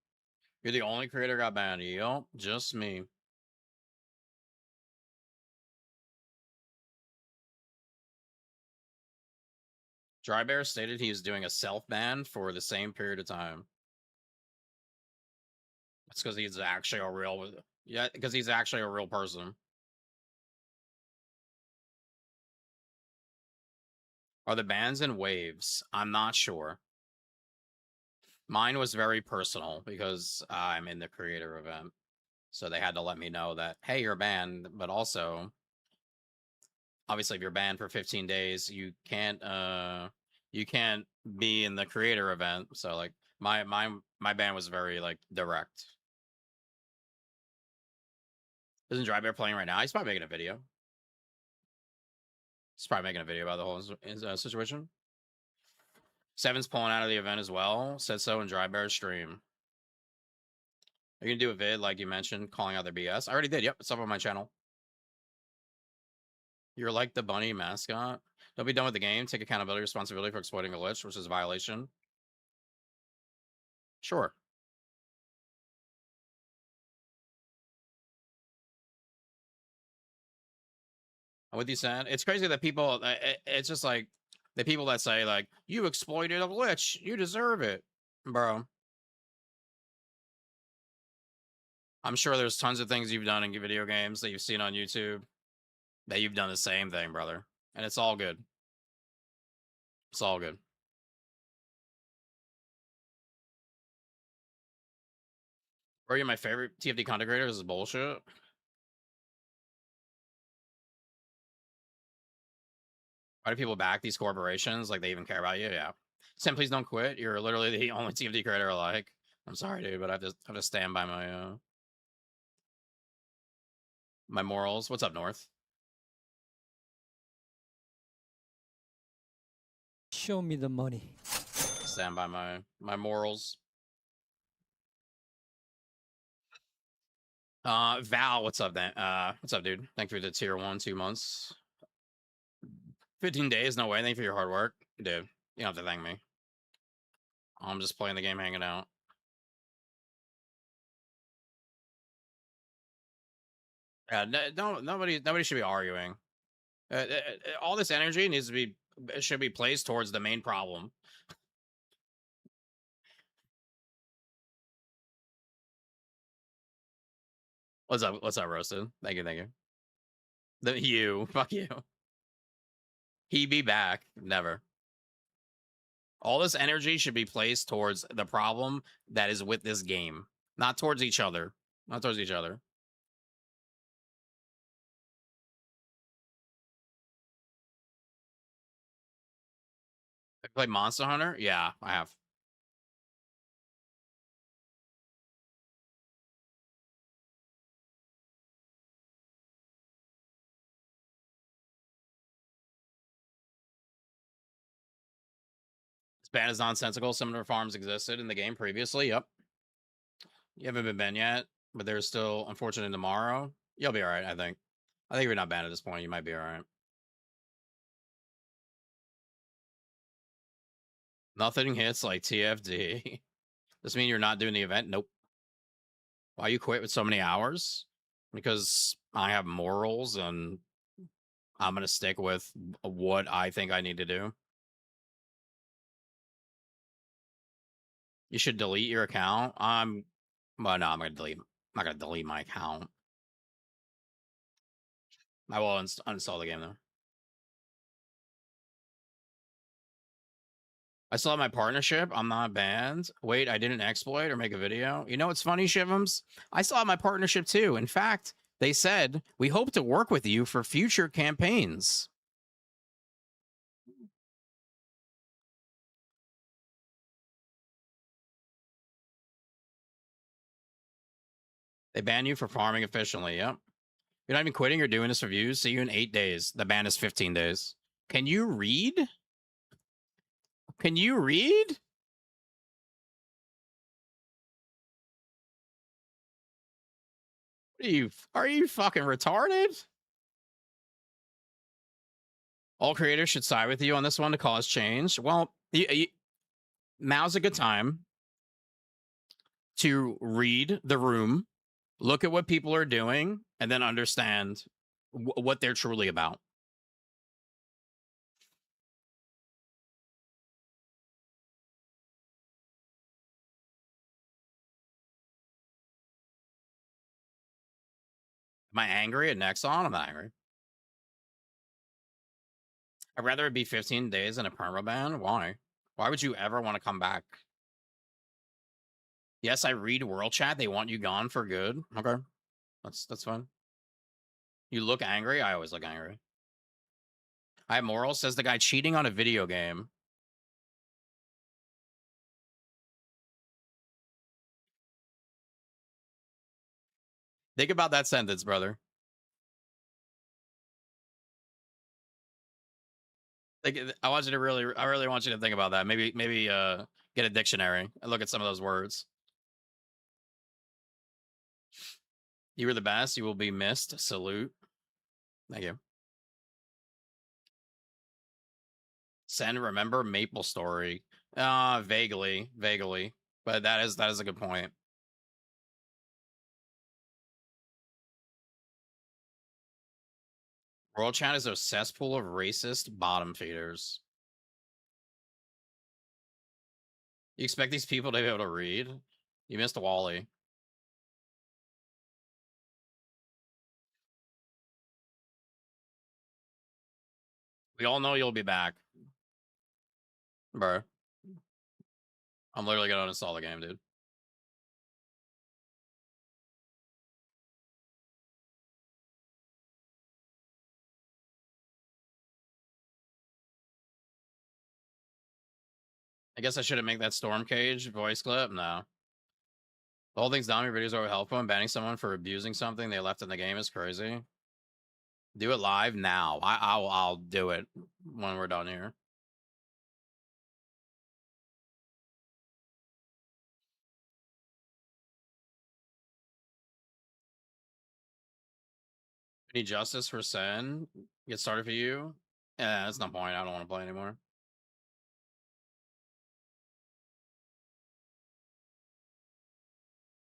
You're the only creator got banned. Yup, just me. Dry Bear stated he is doing a self ban for the same period of time. It's because he's actually a real, yeah, because he's actually a real person. Are the bans in waves? I'm not sure. Mine was very personal because I'm in the creator event. So they had to let me know that, hey, you're banned, but also, obviously, if you're banned for 15 days, you can't be in the creator event. So like my ban was very like direct. Isn't Dry Bear playing right now? He's probably making a video. He's probably making a video about the whole situation. Seven's pulling out of the event as well. Said so in Dry Bear's stream. Are you gonna do a vid like you mentioned, calling out their BS? I already did. Yep, it's up on my channel. You're like the bunny mascot. Don't be done with the game. Take accountability, responsibility for exploiting a glitch, which is a violation. Sure. I'm with you, Sam. It's crazy that people. It's just like the people that say like you exploited a glitch, you deserve it, bro. I'm sure there's tons of things you've done in video games that you've seen on YouTube that you've done the same thing, brother, and it's all good. It's all good. Are you my favorite TFD content creator? This is bullshit. Why do people back these corporations? Like they even care about you? Yeah. Sam, please don't quit. You're literally the only TFD creator I like. I'm sorry, dude, but I have to stand by my morals. What's up, North? Show me the money. Stand by my morals. Val, what's up, then? What's up, dude? Thank you for the tier 1, 2 months. 15 days, no way. Thank you for your hard work. Dude, you don't have to thank me. I'm just playing the game, hanging out. Yeah, nobody should be arguing. All this energy needs to be should be placed towards the main problem. What's up? What's up, Roasted? Thank you, thank you. Fuck you. He be back. Never. All this energy should be placed towards the problem that is with this game, not towards each other. Not towards each other. I played Monster Hunter? Yeah, I have. This ban is nonsensical. Similar farms existed in the game previously. Yep. You haven't been banned yet, but there's still unfortunate tomorrow. You'll be all right, I think. I think if you're not banned at this point, you might be all right. Nothing hits like TFD. Does mean you're not doing the event? Nope. Why you quit with so many hours? Because I have morals and I'm gonna stick with what I think I need to do. You should delete your account. Well, no, I'm not gonna delete my account. I will uninstall the game though. I still have my partnership. I'm not banned. Wait, I didn't exploit or make a video. You know what's funny, Shivums? I still have my partnership too. In fact, they said we hope to work with you for future campaigns. They ban you for farming efficiently. Yep. You're not even quitting. You're doing this for views. See you in 8 days. The ban is 15 days. Can you read? Can you read? Are you fucking retarded? All creators should side with you on this one to cause change. Well, now's a good time to read the room, look at what people are doing, and then understand what they're truly about. Am I angry at Nexon? I'm not angry. I'd rather it be 15 days in a permaban. Why? Why would you ever want to come back? Yes, I read world chat. They want you gone for good. Okay, that's fine. You look angry. I always look angry. I have morals. Says the guy cheating on a video game. Think about that sentence, brother. I want you to I really want you to think about that. Maybe get a dictionary and look at some of those words. You were the best. You will be missed. Salute. Thank you. Send. Remember Maple Story. Vaguely, but that is a good point. World chat is a cesspool of racist bottom feeders. You expect these people to be able to read? You missed Wally. We all know you'll be back. Bro. I'm literally gonna uninstall the game, dude. I guess I shouldn't make that Storm Cage voice clip. No. The whole thing's dumb. Your videos are helpful, and banning someone for abusing something they left in the game is crazy. Do it live now. I'll do it when we're done here. Need justice for Sen? Get started for you? Yeah, that's no point. I don't want to play anymore.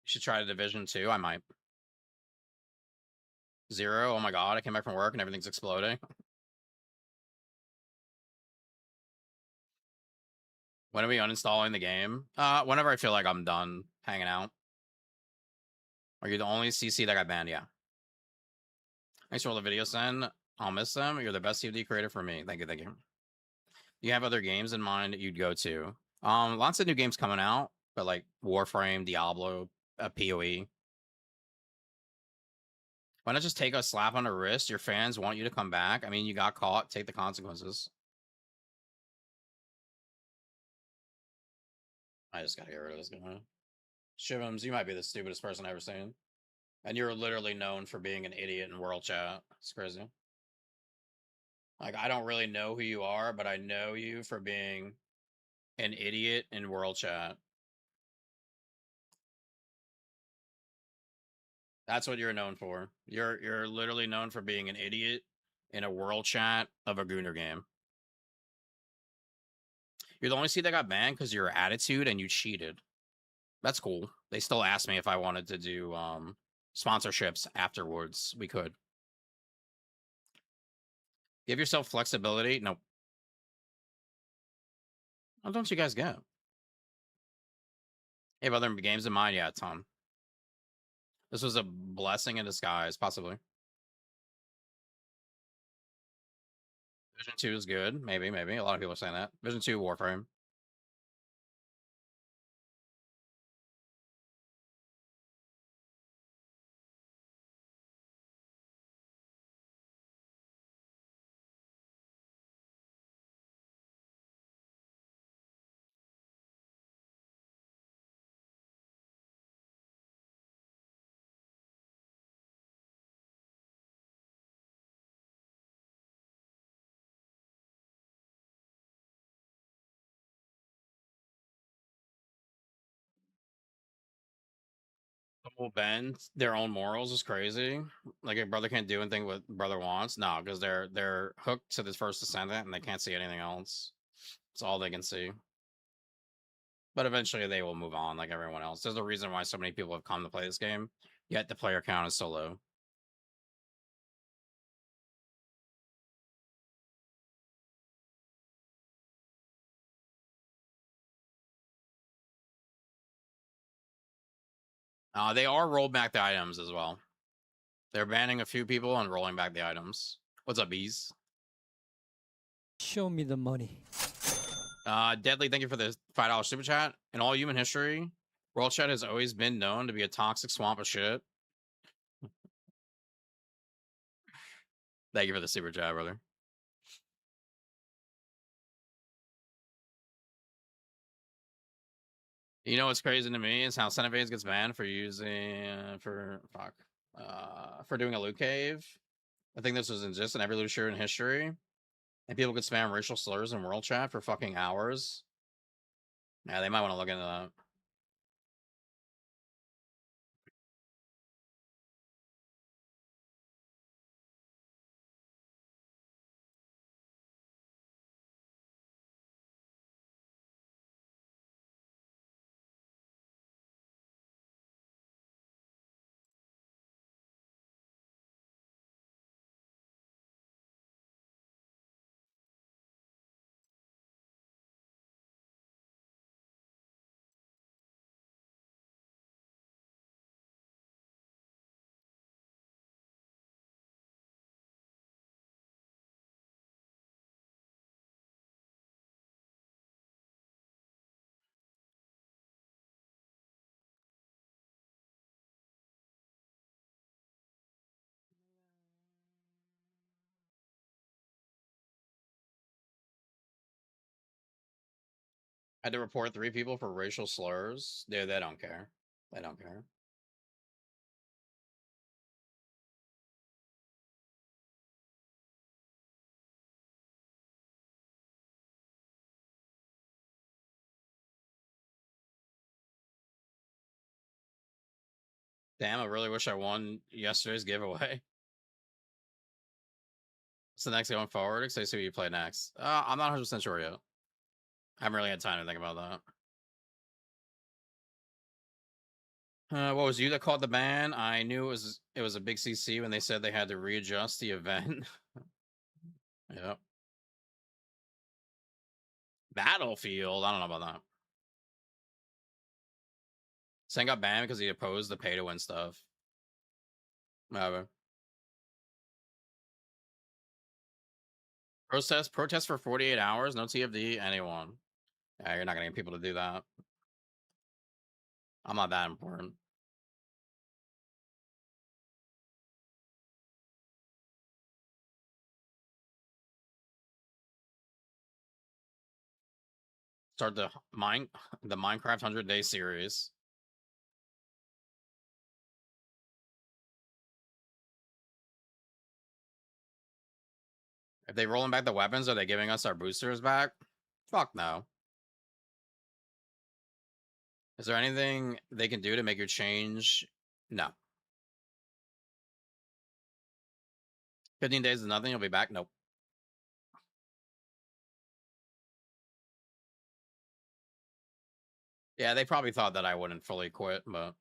You should try the Division 2. I might. 0. Oh my god, I came back from work and everything's exploding. When are we uninstalling the game? Whenever I feel like I'm done hanging out. Are you the only CC that got banned? Yeah. Thanks for all the videos, Sen. I'll miss them. You're the best CFD creator for me. Thank you, thank you. You have other games in mind that you'd go to? Lots of new games coming out, but like Warframe, Diablo, PoE. Why not just take a slap on the wrist? Your fans want you to come back. I mean, you got caught. Take the consequences. I just gotta get rid of this guy. Shivums, you might be the stupidest person I've ever seen. And you're literally known for being an idiot in world chat. It's crazy. Like, I don't really know who you are, but I know you for being an idiot in world chat. That's what you're known for. You're literally known for being an idiot in a world chat of a Gooner game. You're the only seed that got banned because your attitude and you cheated. That's cool. They still asked me if I wanted to do sponsorships afterwards. We could. Give yourself flexibility. Nope. What don't you guys get? Hey, have other games in mind? Yeah, Tom. This was a blessing in disguise, possibly. Vision 2 is good. Maybe. A lot of people are saying that. Vision 2, Warframe. Will bend their own morals is crazy. Like a brother can't do anything what brother wants. No, because they're hooked to this first Descendant and they can't see anything else. It's all they can see. But eventually they will move on like everyone else. There's a reason why so many people have come to play this game, yet the player count is so low. They are rolled back the items as well. They're banning a few people and rolling back the items. What's up, bees? Show me the money. Deadly, thank you for the $5 super chat. In all human history, world chat has always been known to be a toxic swamp of shit. Thank you for the super chat, brother. You know what's crazy to me is how Centivades gets banned for using for doing a loot cave. I think this was just in every loot shooter in history, and people could spam racial slurs in world chat for fucking hours. Yeah, they might want to look into that. I had to report 3 people for racial slurs. Dude, they don't care. They don't care. Damn, I really wish I won yesterday's giveaway. What's the next going forward? Say, see what you play next. I'm not 100% sure yet. I haven't really had time to think about that. What was you that called the ban? I knew it was a big CC when they said they had to readjust the event. Yep. Battlefield. I don't know about that. Sen got banned because he opposed the pay to win stuff. Whatever. Protest for 48 hours, no TFD, anyone. Yeah, you're not gonna get people to do that. I'm not that important. Start the Minecraft 100-day series. If they rolling back the weapons, are they giving us our boosters back? Fuck no. Is there anything they can do to make you change? No. 15 days is nothing. You'll be back. Nope. Yeah, they probably thought that I wouldn't fully quit, but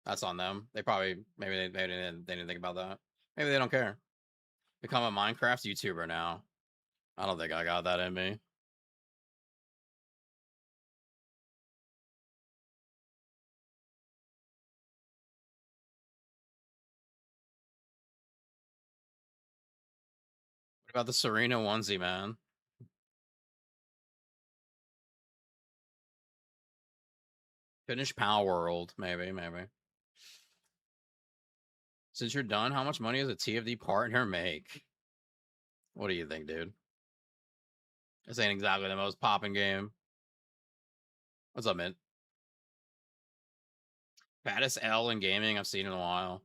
that's on them. They probably maybe they didn't think about that. Maybe they don't care. Become a Minecraft YouTuber now. I don't think I got that in me. What about the Serena onesie, man? Finish Power World, maybe. Since you're done, how much money does a TFD partner make? What do you think, dude? This ain't exactly the most popping game. What's up, Mint? Fattest L in gaming I've seen in a while.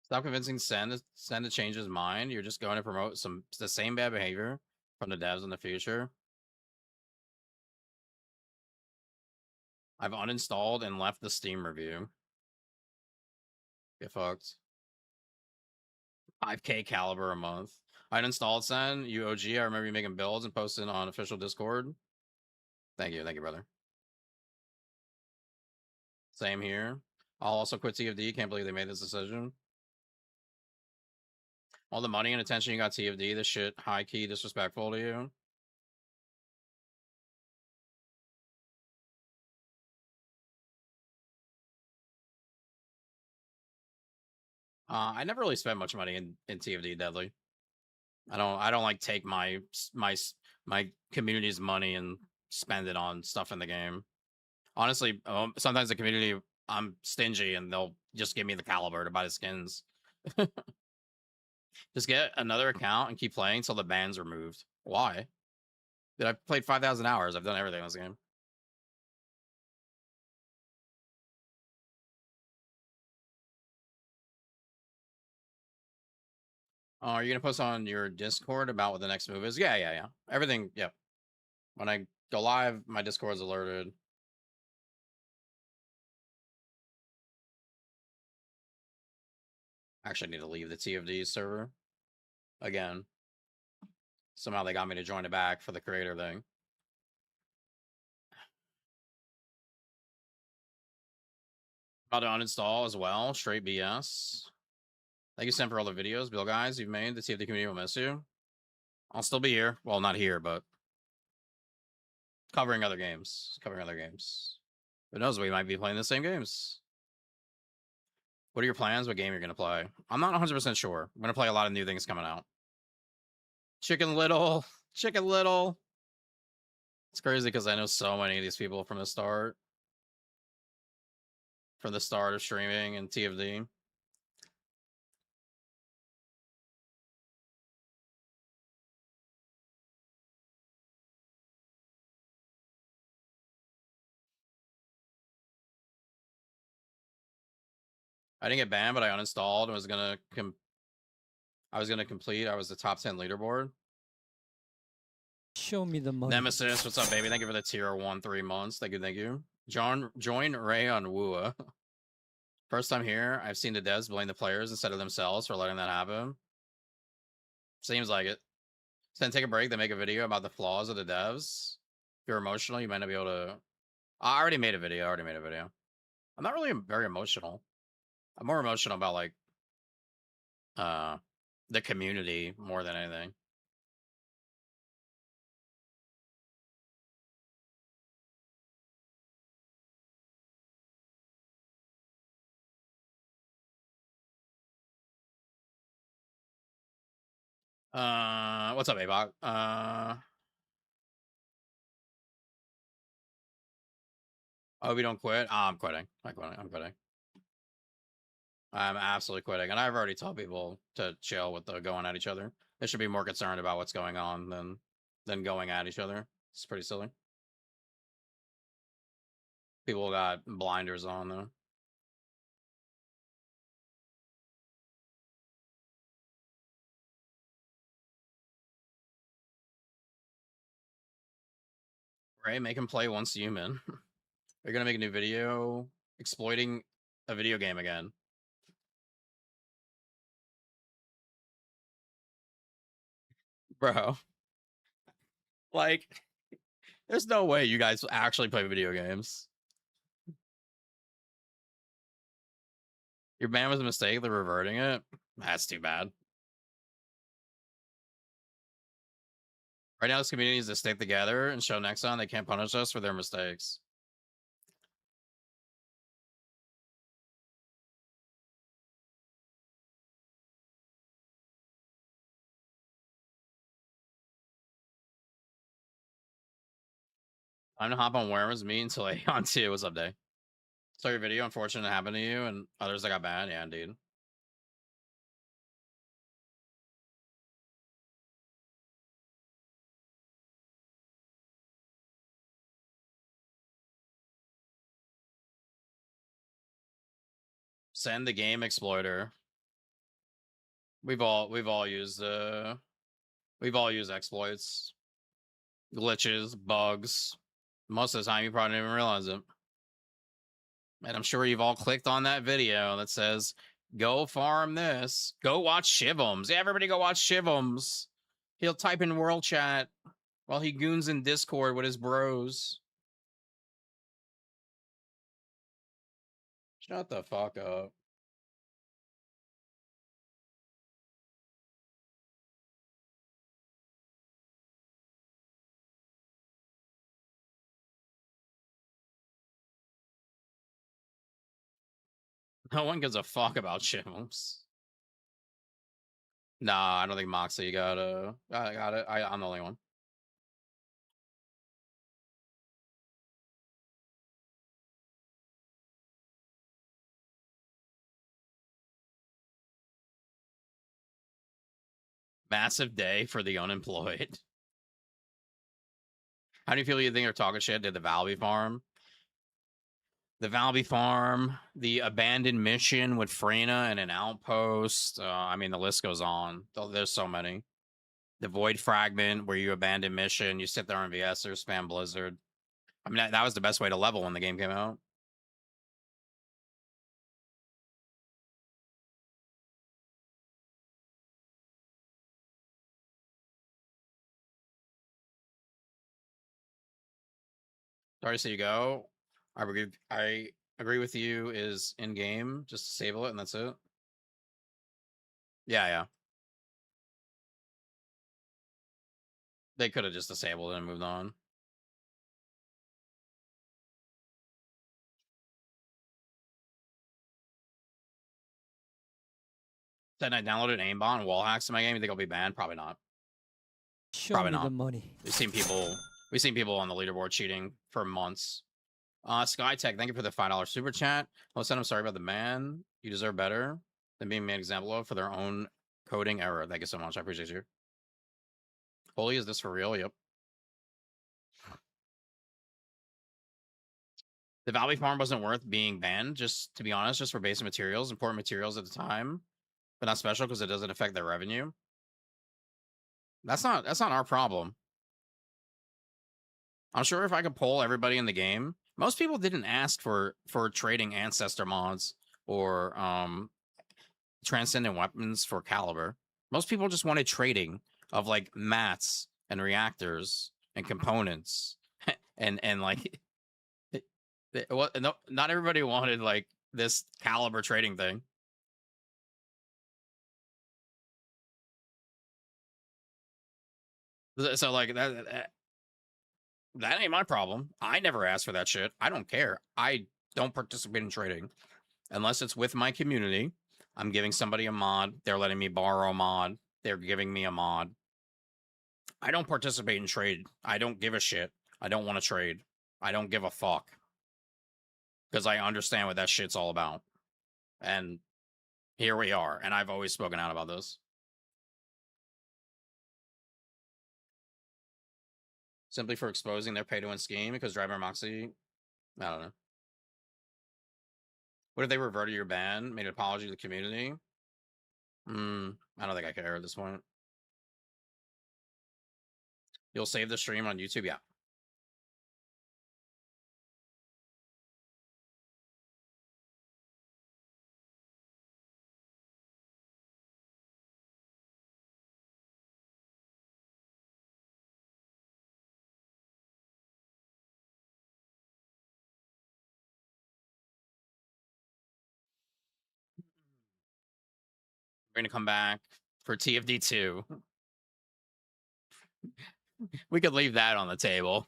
Stop convincing Sen to change his mind. You're just going to promote the same bad behavior from the devs in the future. I've uninstalled and left the Steam review. Get fucked. 5K caliber a month. I uninstalled Sen. You OG. I remember you making builds and posting on official Discord. Thank you, brother. Same here. I'll also quit TFD. Can't believe they made this decision. All the money and attention you got TFD. This shit high key disrespectful to you. I never really spent much money in TFD, Deadly. I don't like take my community's money and spend it on stuff in the game. Honestly, sometimes the community, I'm stingy and they'll just give me the caliber to buy the skins. Just get another account and keep playing until the ban's removed. Why? Dude, I've played 5,000 hours. I've done everything in this game. Are you gonna post on your Discord about what the next move is? Yeah. Everything, yep. When I go live, my Discord's alerted. Actually, I need to leave the TFD server again. Somehow they got me to join it back for the creator thing. About to uninstall as well. Straight BS. Thank you, Sam, for all the videos, Bill guys, you've made. The TFD community will miss you. I'll still be here. Well, not here, but covering other games. Who knows? We might be playing the same games. What are your plans? What game you're going to play? I'm not 100% sure. I'm going to play a lot of new things coming out. Chicken Little. It's crazy because I know so many of these people from the start. From the start of streaming and TFD. I didn't get banned, but I uninstalled and was gonna complete. I was the top 10 leaderboard. Show me the money. Nemesis, what's up, baby? Thank you for the tier 1 3 months. Thank you. Join Ray on Wua. First time here, I've seen the devs blame the players instead of themselves for letting that happen. Seems like it. Then take a break, then make a video about the flaws of the devs. If you're emotional, you might not be able to. I already made a video. I'm not really very emotional. I'm more emotional about like the community more than anything. What's up, Abok? Oh, we don't quit? I'm quitting. I'm quitting. I'm absolutely quitting. And I've already told people to chill with the going at each other. They should be more concerned about what's going on than going at each other. It's pretty silly. People got blinders on though. Right? Make him play once human. They're gonna make a new video exploiting a video game again. Bro. Like, there's no way you guys actually play video games. Your ban was a mistake, they're reverting it. That's too bad. Right now, this community needs to stick together and show next time they can't punish us for their mistakes. I'm gonna hop on Worms, me until on 2. What's up, Day? Saw your video, unfortunate it happened to you and others that got banned. Yeah, indeed. Send the game exploiter. We've all used exploits, glitches, bugs. Most of the time, you probably didn't even realize it. And I'm sure you've all clicked on that video that says, go farm this. Go watch Shivums. Yeah, everybody go watch Shivums. He'll type in world chat while he goons in Discord with his bros. Shut the fuck up. No one gives a fuck about Shivums. Nah, I don't think Moxie got it. I'm the only one. Massive day for the unemployed. How do you feel? You think they're talking shit? Did the Valby farm? The Valby farm, the abandoned mission with Freyna and an outpost. I mean, the list goes on. There's so many. The Void Fragment, where you abandon mission, you sit there on VS or spam Blizzard. I mean, that was the best way to level when the game came out. Sorry to see you go. I agree with you. Is in game, just disable it and that's it. Yeah. They could have just disabled it and moved on. Then I downloaded aimbot and wall hacks in my game. You think I'll be banned? Probably not. Show Probably me not. the money. We've seen people on the leaderboard cheating for months. Skytech, thank you for the $5 super chat. Listen, I'm sorry about the man. You deserve better than being made an example of for their own coding error. Thank you so much. I appreciate you. Holy, is this for real? Yep. The Valby farm wasn't worth being banned, just to be honest, just for basic materials, important materials at the time, but not special because it doesn't affect their revenue. That's not our problem. I'm sure if I could poll everybody in the game, most people didn't ask for trading ancestor mods or transcendent weapons for caliber. Most people just wanted trading of like mats and reactors and components and like no, not everybody wanted like this caliber trading thing. So like that ain't my problem. I never asked for that shit. I don't care. I don't participate in trading unless it's with my community. I'm giving somebody a mod. They're letting me borrow a mod. They're giving me a mod. I don't participate in trade. I don't give a shit. I don't want to trade. I don't give a fuck. Because I understand what that shit's all about. And here we are. And I've always spoken out about this. Simply for exposing their pay-to-win scheme because Driver Moxie, I don't know. What if they reverted your ban, made an apology to the community? I don't think I care at this point. You'll save the stream on YouTube? Yeah. We're going to come back for TFD 2. We could leave that on the table.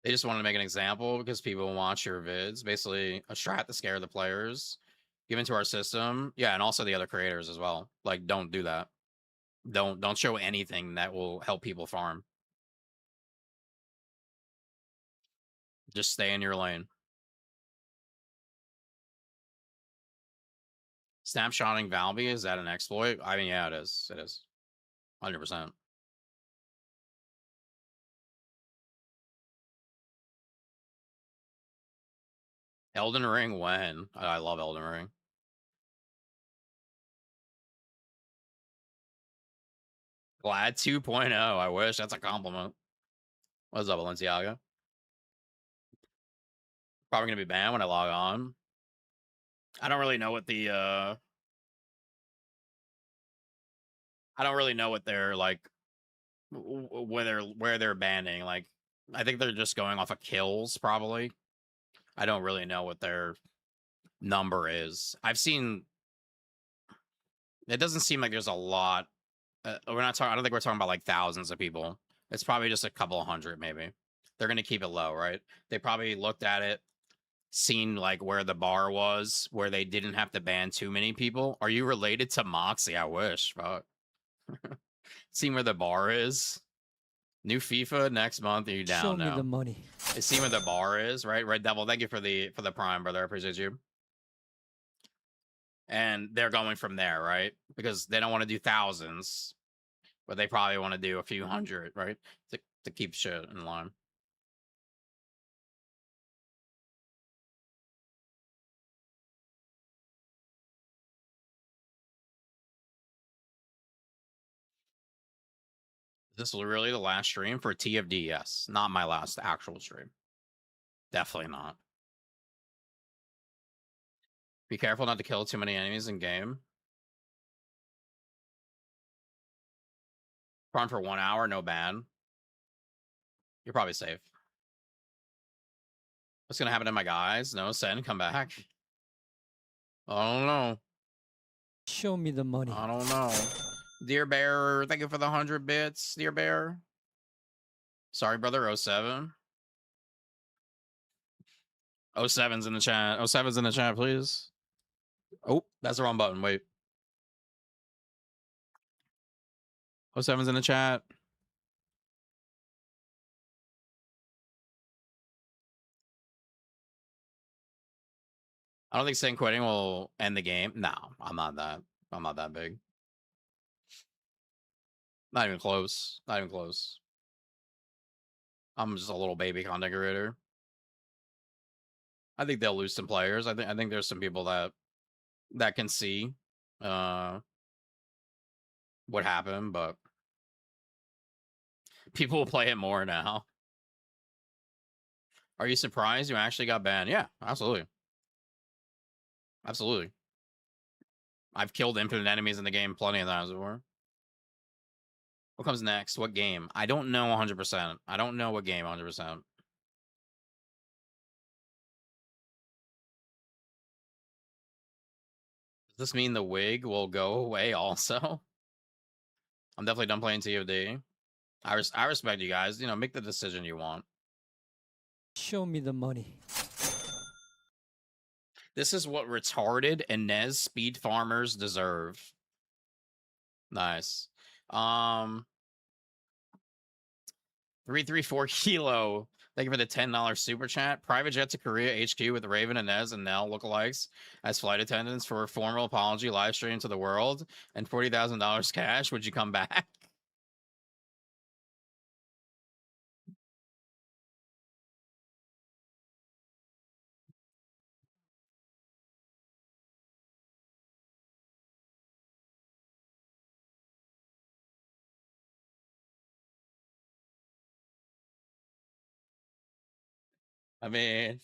They just wanted to make an example because people watch your vids. Basically, a strat to scare the players given to our system. Yeah, and also the other creators as well. Like, don't do that. Don't show anything that will help people farm. Just stay in your lane. Snapshotting Valby, is that an exploit? I mean, yeah, it is. It is. 100%. Elden Ring when? I love Elden Ring. Glad 2.0. I wish. That's a compliment. What's up, Balenciaga? Probably gonna be banned when I log on. I don't really know what the I don't really know what they're like where they're banning. Like I think they're just going off of kills probably. I don't really know what their number is. I've seen it doesn't seem like there's a lot. We're not talking I don't think we're talking about like thousands of people. It's probably just a couple of hundred maybe. They're going to keep it low, right? They probably looked at it, seen like where the bar was, where they didn't have to ban too many people. Are you related to Moxie? I wish. Fuck. Seeing where the bar is. New FIFA next month. Are you down Show me now? the money. See where the bar is, right? Red Devil, thank you for the prime, brother. I appreciate you. And they're going from there, right? Because they don't want to do thousands, but they probably want to do a few hundred, right? To keep shit in line. This was really the last stream for TFD, yes. Not my last actual stream. Definitely not. Be careful not to kill too many enemies in game. Farm for 1 hour, no ban. You're probably safe. What's gonna happen to my guys? No, send, come back. I don't know. Show me the money. I don't know. Dear Bear, thank you for the 100 bits, Dear Bear. Sorry, brother, 07. 07's in the chat. 07's in the chat, please. Oh, that's the wrong button. Wait. 07's in the chat. I don't think Saint quitting will end the game. No, I'm not that big. Not even close. Not even close. I'm just a little baby content creator. I think they'll lose some players. I think there's some people that can see what happened, but people will play it more now. Are you surprised you actually got banned? Yeah, absolutely. Absolutely. I've killed infinite enemies in the game plenty of times before. What comes next? What game? I don't know 100%. I don't know what game 100%. Does this mean the wig will go away also? I'm definitely done playing TOD. I respect you guys. You know, make the decision you want. Show me the money. This is what retarded Inez speed farmers deserve. Nice. 334 kilo. Thank you for the $10 super chat. Private jet to Korea HQ with Raven, Inez, and Nell lookalikes as flight attendants for a formal apology live stream to the world and $40,000 cash. Would you come back? I mean,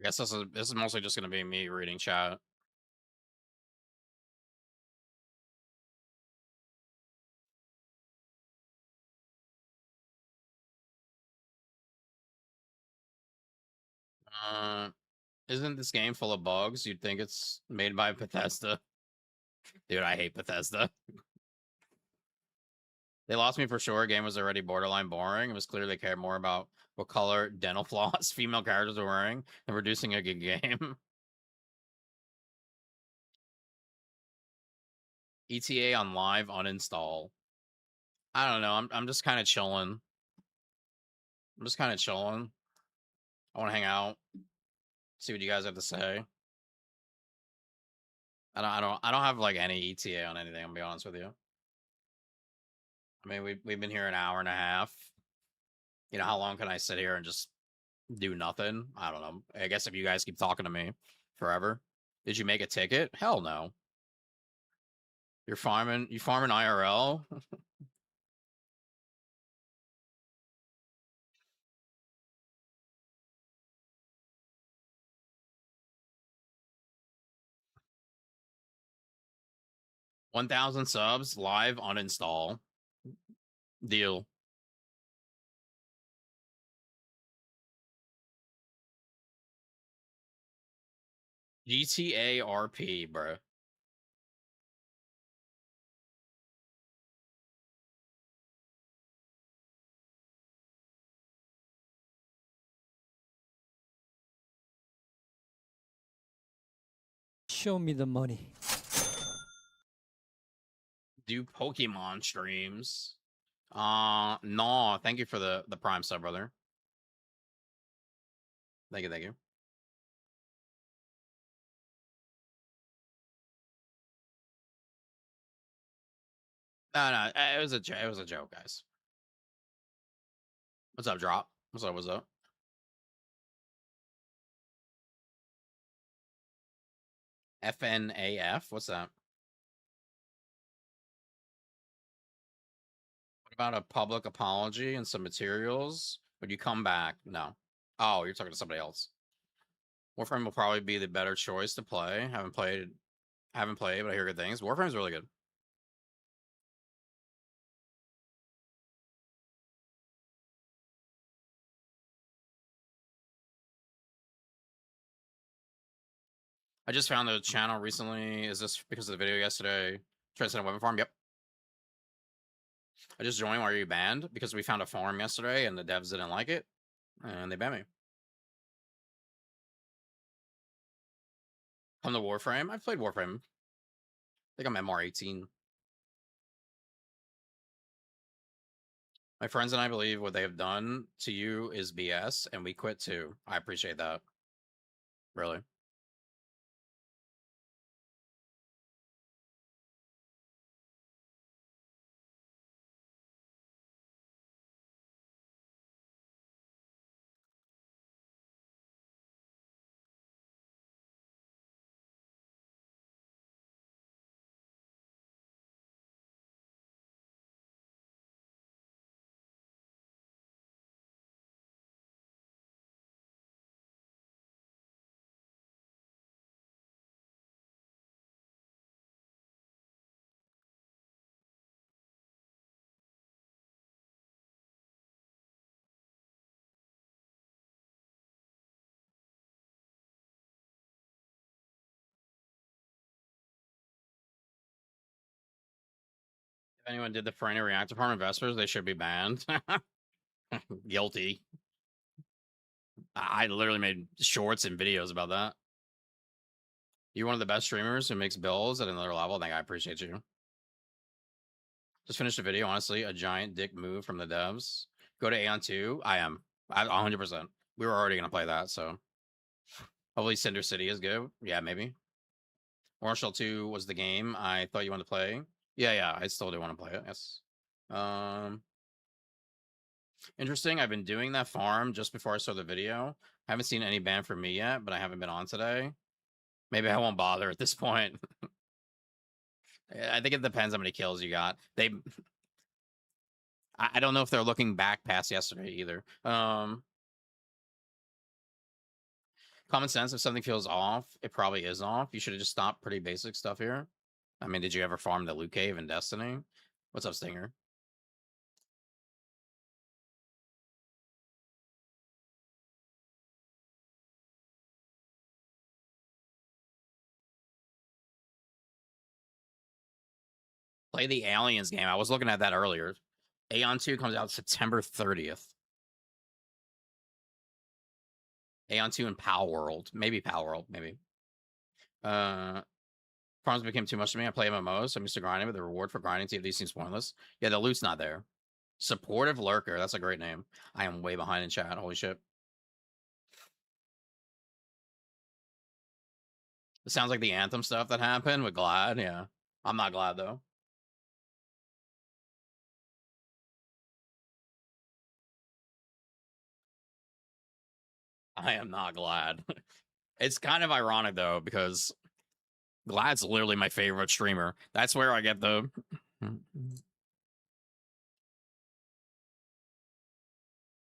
I guess this is mostly just gonna be me reading chat. Uh, isn't this game full of bugs? You'd think it's made by Bethesda. Dude, I hate Bethesda. They lost me for sure. Game was already borderline boring. It was clear they cared more about what color dental floss female characters were wearing than producing a good game. ETA on live uninstall. I don't know. I'm just kind of chilling. I'm just kind of chilling. I want to hang out, see what you guys have to say. I don't have like any ETA on anything. I'll be honest with you. I mean, we've been here an hour and a half. You know, how long can I sit here and just do nothing? I don't know. I guess if you guys keep talking to me forever. Did you make a ticket? Hell no. You farming IRL? 1,000 subs live uninstall. Deal. GTA RP, bro. Show me the money. Do Pokemon streams. No, thank you for the Prime sub, brother. Thank you, thank you. No, it was a joke, guys. What's up, Drop? What's up? What's up? FNAF? What's that? What about a public apology and some materials? Would you come back? No. Oh, you're talking to somebody else. Warframe will probably be the better choice to play. Haven't played, but I hear good things. Warframe's really good. I just found the channel recently. Is this because of the video yesterday? Transcendent Weapon Farm? Yep. I just joined. Why are you banned? Because we found a farm yesterday and the devs didn't like it, and they banned me. Come to Warframe. I've played Warframe. I think I'm MR18. My friends and I believe what they have done to you is BS, and we quit too. I appreciate that. Really. If anyone did the for any reactor farm investors, they should be banned. Guilty. I literally made shorts and videos about that. You're one of the best streamers who makes bills at another level. I think I appreciate you. Just finished a video, honestly, a giant dick move from the devs. Go to Aeon 2. I am. 100%. We were already going to play that, so. Hopefully Cinder City is good. Yeah, maybe. Orange Shell 2 was the game I thought you wanted to play. Yeah, I still do want to play it, yes. Interesting. I've been doing that farm just before I saw the video. I haven't seen any ban for me yet, but I haven't been on today. Maybe I won't bother at this point. I think it depends how many kills you got. I don't know if they're looking back past yesterday either. Common sense, if something feels off, it probably is off. You should have just stopped pretty basic stuff here. I mean, did you ever farm the loot cave in Destiny? What's up, Stinger? Play the Aliens game. I was looking at that earlier. Aeon 2 comes out September 30th. Aeon 2 and Power World. Maybe Power World, maybe. Farms became too much to me. I play MMOs. I'm used to grinding, but the reward for grinding TFD seems pointless. Yeah, the loot's not there. Supportive Lurker. That's a great name. I am way behind in chat. Holy shit. It sounds like the Anthem stuff that happened with Glad. Yeah. I'm not glad, though. I am not glad. It's kind of ironic, though, because Glad's literally my favorite streamer. That's where I get the...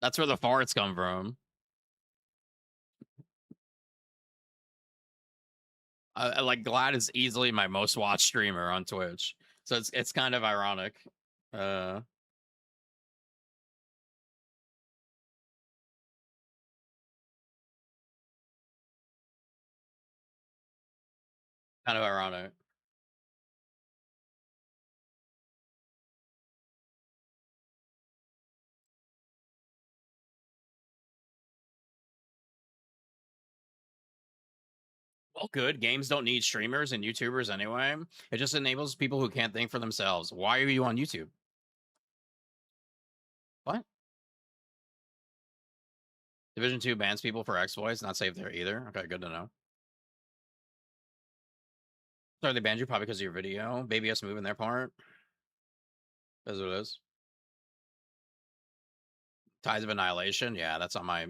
That's where the farts come from. Like Glad is easily my most watched streamer on Twitch, so it's kind of ironic. Kind of ironic. Well, good. Games don't need streamers and YouTubers anyway. It just enables people who can't think for themselves. Why are you on YouTube? What? Division 2 bans people for exploits. Not safe there either. Okay, good to know. Sorry, they banned you probably because of your video. Baby us moving their part. That's what it is. Ties of Annihilation. Yeah, that's on my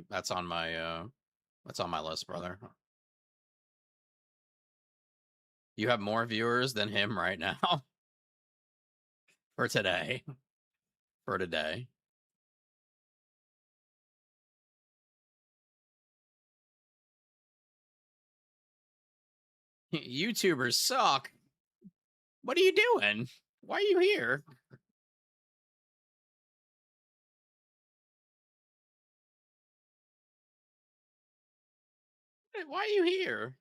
list, brother. You have more viewers than him right now. For today. For today. YouTubers suck. What are you doing? Why are you here? Why are you here?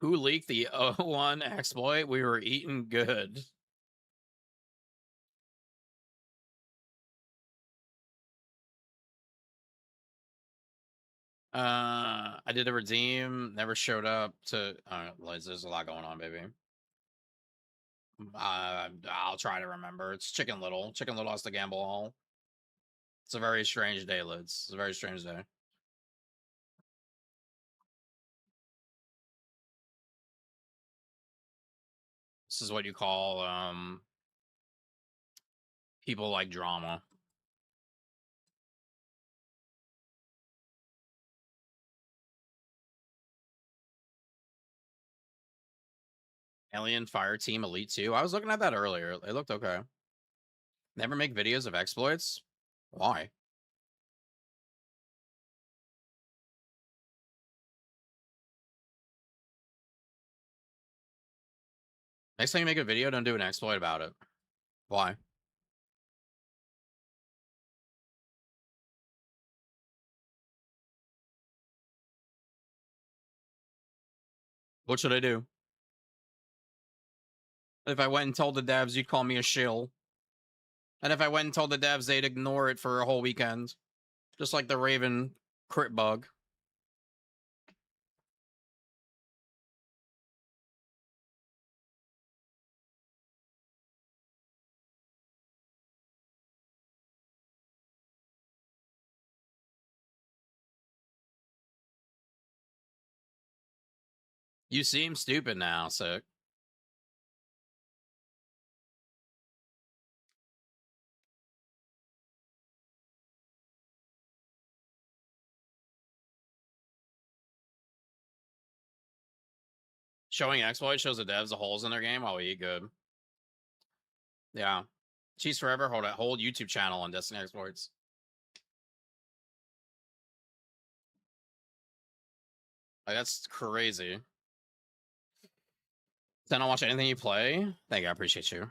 Who leaked the 01 exploit? We were eating good. I did a redeem, never showed up to there's a lot going on, baby. I'll try to remember. It's Chicken Little. Chicken Little has to gamble all. It's a very strange day, Lids. It's a very strange day. This is what you call people like drama. Alien Fire Team Elite 2. I was looking at that earlier. It looked okay. Never make videos of exploits? Why? Next time you make a video, don't do an exploit about it. Why? What should I do? If I went and told the devs, you'd call me a shill. And if I went and told the devs, they'd ignore it for a whole weekend. Just like the Raven crit bug. You seem stupid now, Sick. Showing exploit shows the devs the holes in their game. Oh, we eat good. Yeah. Cheese Forever, hold a whole YouTube channel on Destiny exploits. Like, that's crazy. Then I'll watch anything you play. Thank you, I appreciate you.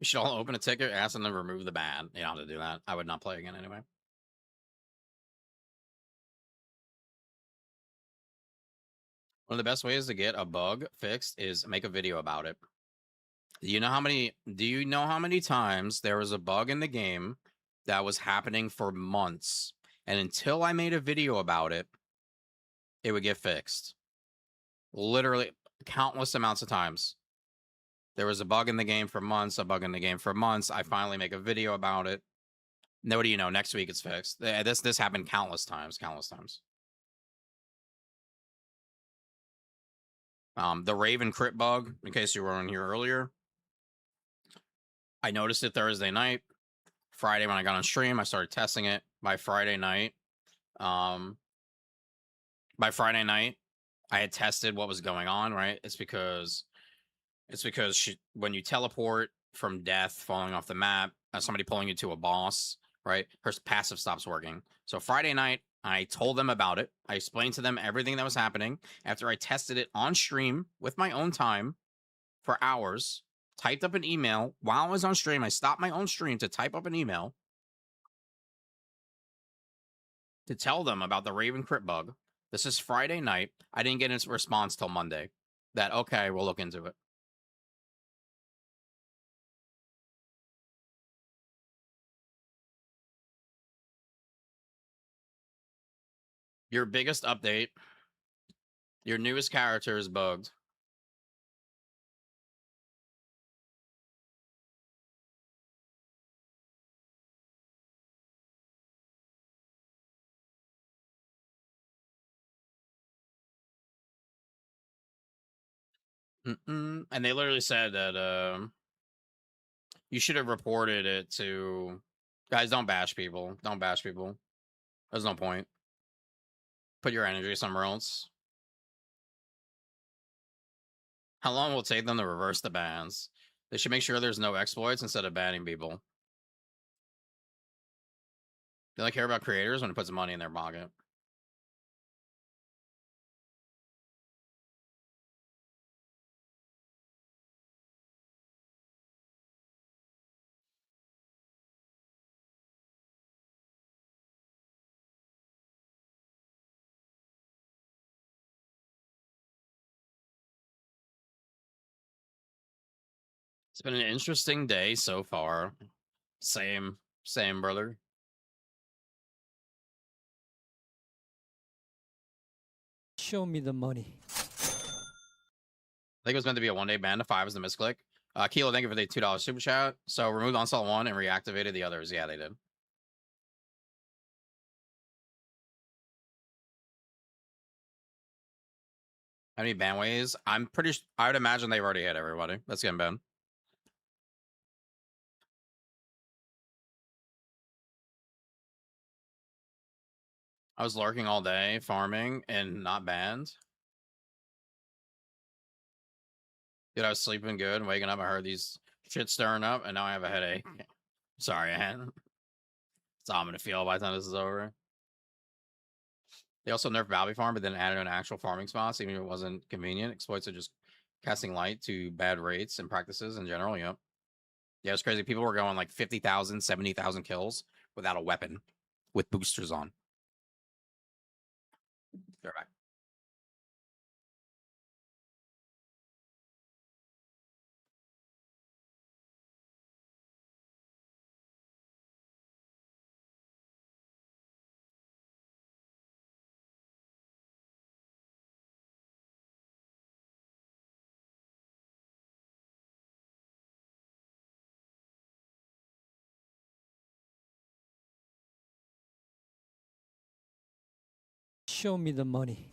We should all open a ticket, ask them to remove the ban. You don't have to do that. I would not play again anyway. One of the best ways to get a bug fixed is make a video about it. Do you know how many times there was a bug in the game that was happening for months, and until I made a video about it, it would get fixed? Literally countless amounts of times. There was a bug in the game for months, a bug in the game for months. I finally make a video about it. What do you know? Next week it's fixed. This happened countless times, countless times. The Raven crit bug, in case you were on here earlier, I noticed it Thursday night. Friday when I got on stream, I started testing it. By Friday night, I had tested what was going on. Right, it's because when you teleport from death, falling off the map, somebody pulling you to a boss, right, her passive stops working. So Friday night, I told them about it. I explained to them everything that was happening after I tested it on stream with my own time for hours. Typed up an email while I was on stream. I stopped my own stream to type up an email to tell them about the Raven crit bug. This is Friday night. I didn't get a response till Monday that, okay, we'll look into it. Your biggest update, your newest character is bugged. And they literally said that you should have reported it to guys. Don't bash people. Don't bash people. There's no point. Put your energy somewhere else. How long will it take them to reverse the bans? They should make sure there's no exploits instead of banning people. They only care about creators when it puts money in their pocket. It's been an interesting day so far. Same, brother. Show me the money. I think it was meant to be a 1-day ban. To 5 is the misclick. Kilo, thank you for the $2 super chat. So removed onslaught 1 and reactivated the others. Yeah, they did. How many ban ways? I would imagine they've already hit everybody. Let's get banned. I was lurking all day, farming, and not banned. Dude, I was sleeping good and waking up. I heard these shit stirring up, and now I have a headache. Sorry, I had. That's how I'm gonna feel by the time this is over. They also nerfed Valby Farm, but then added an actual farming spots, even if it wasn't convenient. Exploits are just casting light to bad rates and practices in general. Yep. Yeah, it's crazy. People were going like 50,000, 70,000 kills without a weapon, with boosters on. They're back. Show me the money.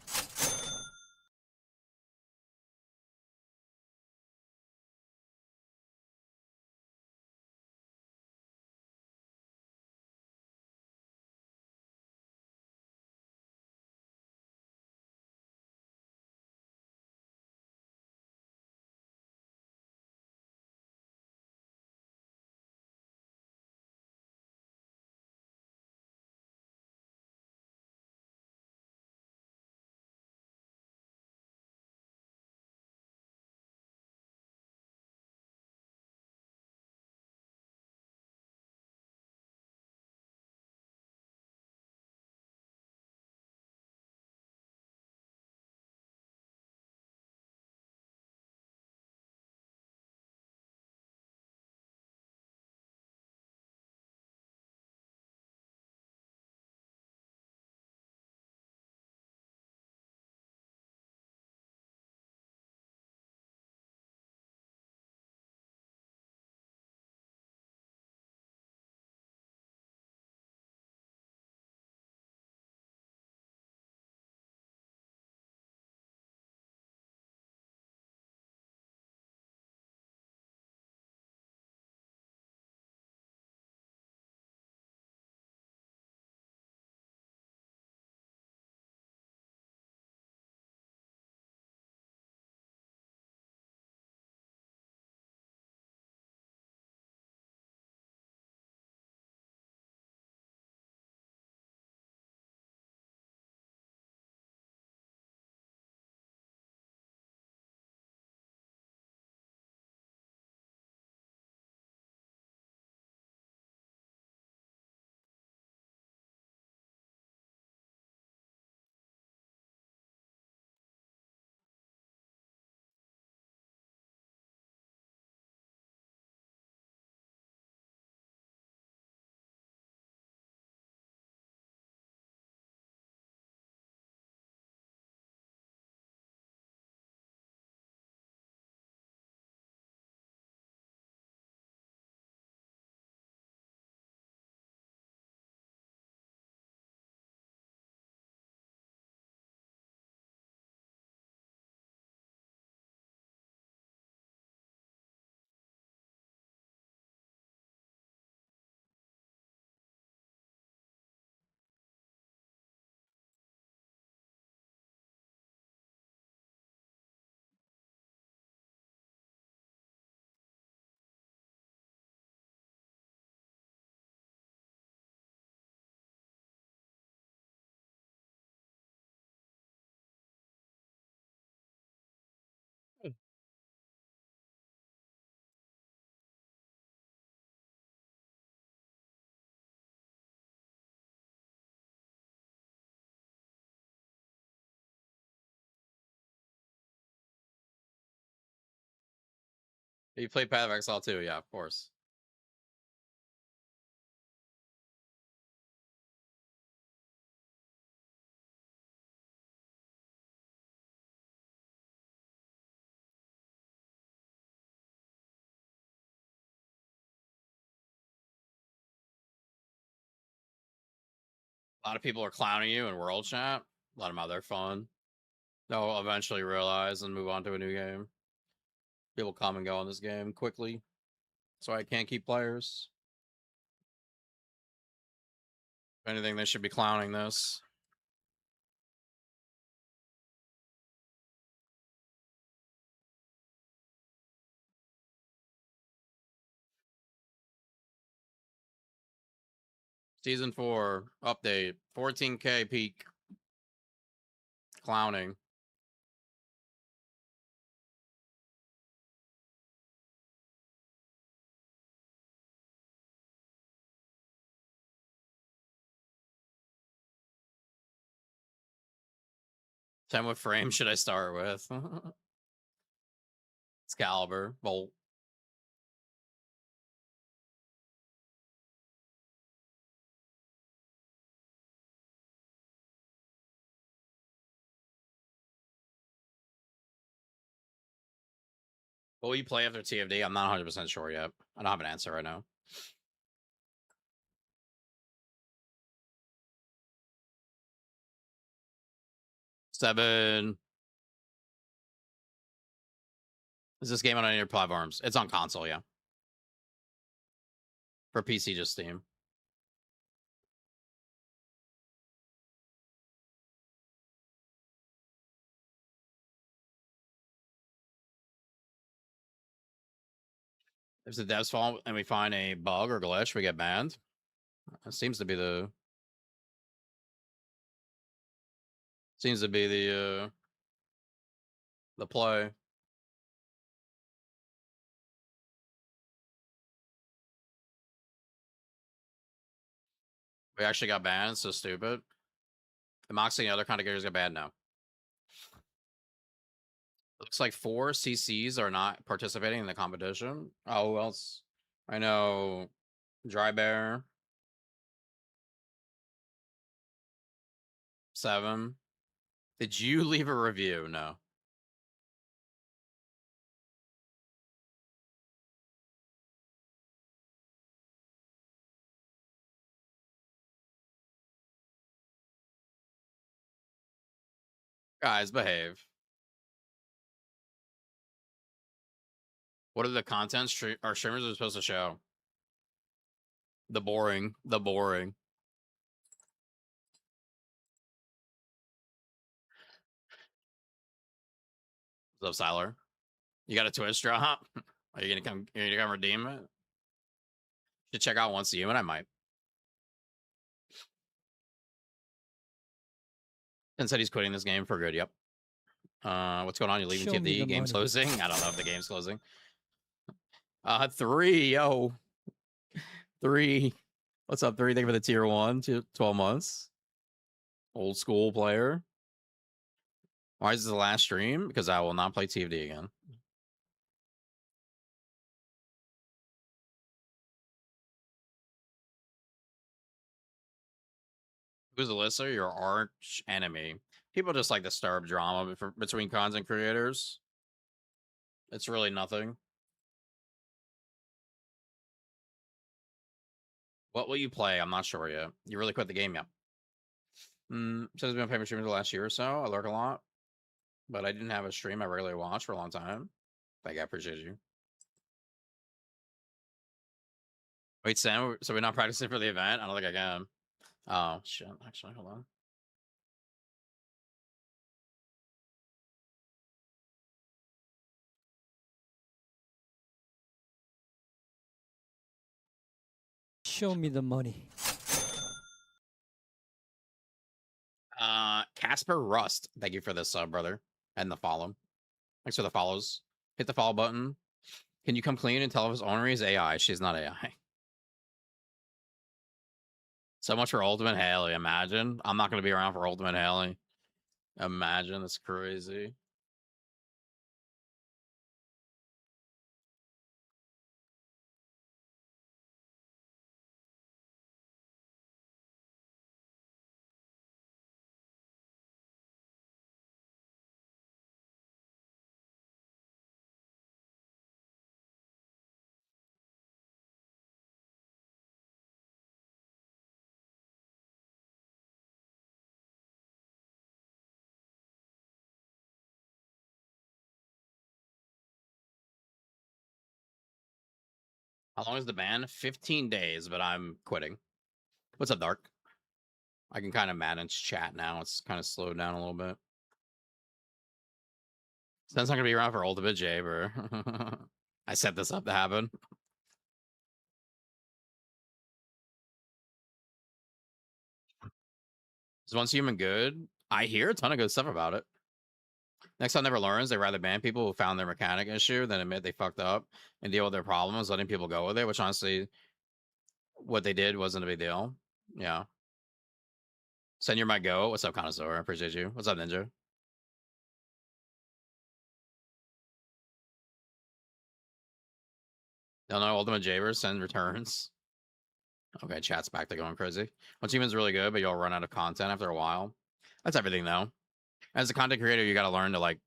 You play Path of Exile too? Yeah, of course. A lot of people are clowning you in World Chat. Let them have their fun. They'll eventually realize and move on to a new game. People come and go in this game quickly, so I can't keep players. If anything, they should be clowning this. Season 4 update, 14K peak. Clowning. Tell me what frame should I start with? Excalibur, Bolt. What will you play after TFD? I'm not 100% sure yet. I don't have an answer right now. Seven. Is this game on any of your platforms? It's on console, yeah. For PC, just Steam. If the devs fall and we find a bug or glitch, we get banned. That seems to be the the play. We actually got banned. It's so stupid. The Moxie and other kind of characters got banned now. Looks like 4 CCs are not participating in the competition. Oh, who else? I know Dry Bear. 7. Did you leave a review? No. Guys, behave. What are the contents our streamers are supposed to show? The boring. The boring. What's up, Siler? You got a Twitch drop? Are you gonna come redeem it? Should check out Once a Human, I might. And said he's quitting this game for good. Yep. What's going on? You leaving Show me TFD? the Game's money. closing? I don't know if the game's closing. 3, yo. 3. What's up, 3? Thank you for the tier 1 to 12 months. Old school player. Why is this the last stream? Because I will not play TFD again. Who's Alyssa? Your arch enemy. People just like to stir up drama between content creators. It's really nothing. What will you play? I'm not sure yet. You really quit the game yet? Says been my favorite streamer the last year or so. I lurk a lot, but I didn't have a stream I regularly watched for a long time. Like, I appreciate you. Wait, Sam, so we're not practicing for the event? I don't think I can. Oh, shit. Actually, hold on. Show me the money. Casper Rust. Thank you for this sub, brother. And the follow. Thanks for the follows. Hit the follow button. Can you come clean and tell if his owner is AI? She's not AI. So much for Ultimate Haley. Imagine. I'm not going to be around for Ultimate Haley. Imagine. That's crazy. How long is the ban? 15 days, but I'm quitting. What's up, Dark? I can kind of manage chat now. It's kind of slowed down a little bit. That's not gonna be around for Ultimate J, bro. I set this up to happen. Is Once Human good? I hear a ton of good stuff about it. Next Time Never Learns, they rather ban people who found their mechanic issue than admit they fucked up and deal with their problems, letting people go with it, which honestly, what they did wasn't a big deal. Yeah. Send your my go. What's up, Connoisseur? I appreciate you. What's up, Ninja? Don't know. Ultimate Jaber send returns. Okay, chat's back to going crazy. Once Human's really good, but you'll run out of content after a while. That's everything, though. As a content creator, you got to learn to like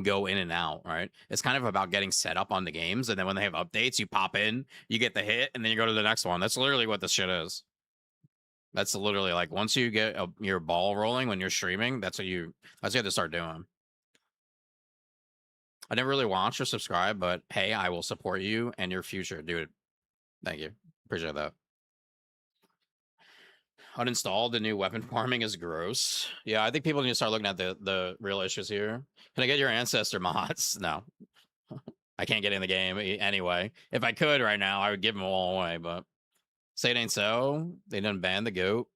go in and out, right? It's kind of about getting set up on the games, and then when they have updates, you pop in, you get the hit, and then you go to the next one. That's literally what this shit is. That's literally like once you get your ball rolling when you're streaming, that's what you have to start doing. I never really watch or subscribe, but hey, I will support you and your future, dude. Thank you. Appreciate that. Uninstalled the new weapon farming is gross. Yeah, I think people need to start looking at the real issues here. Can I get your ancestor mods? No. I can't get in the game anyway. If I could right now, I would give them all away, but say it ain't so. They didn't ban the goat.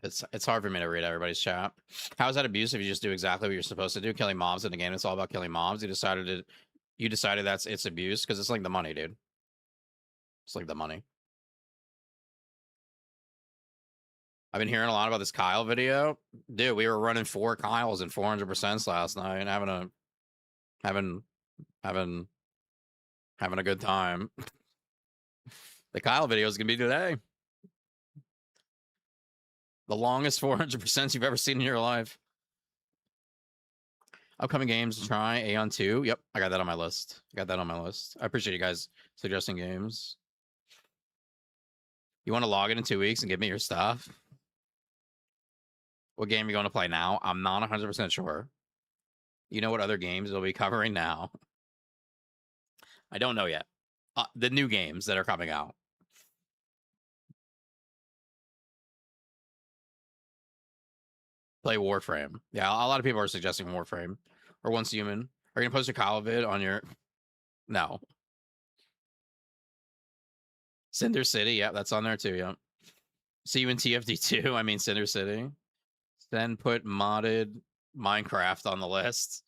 It's hard for me to read everybody's chat. How is that abuse if you just do exactly what you're supposed to do? Killing mobs in the game, it's all about killing mobs. You decided it's abuse because it's like the money, dude. It's like the money. I've been hearing a lot about this Kyle video. Dude, we were running 4 Kyles and 400% last night and having a good time. The Kyle video is gonna be today. The longest 400% you've ever seen in your life. Upcoming games to try Aeon 2. Yep, I got that on my list. I appreciate you guys suggesting games. You want to log in 2 weeks and give me your stuff? What game are you going to play now? I'm not 100% sure. You know what other games we'll be covering now? I don't know yet. The new games that are coming out. Play Warframe. Yeah, a lot of people are suggesting Warframe or Once Human. Are you gonna post a Kyle vid on your? No. Cinder City. Yeah, that's on there too. Yeah. See you in TFD2. I mean Cinder City. Then put modded Minecraft on the list.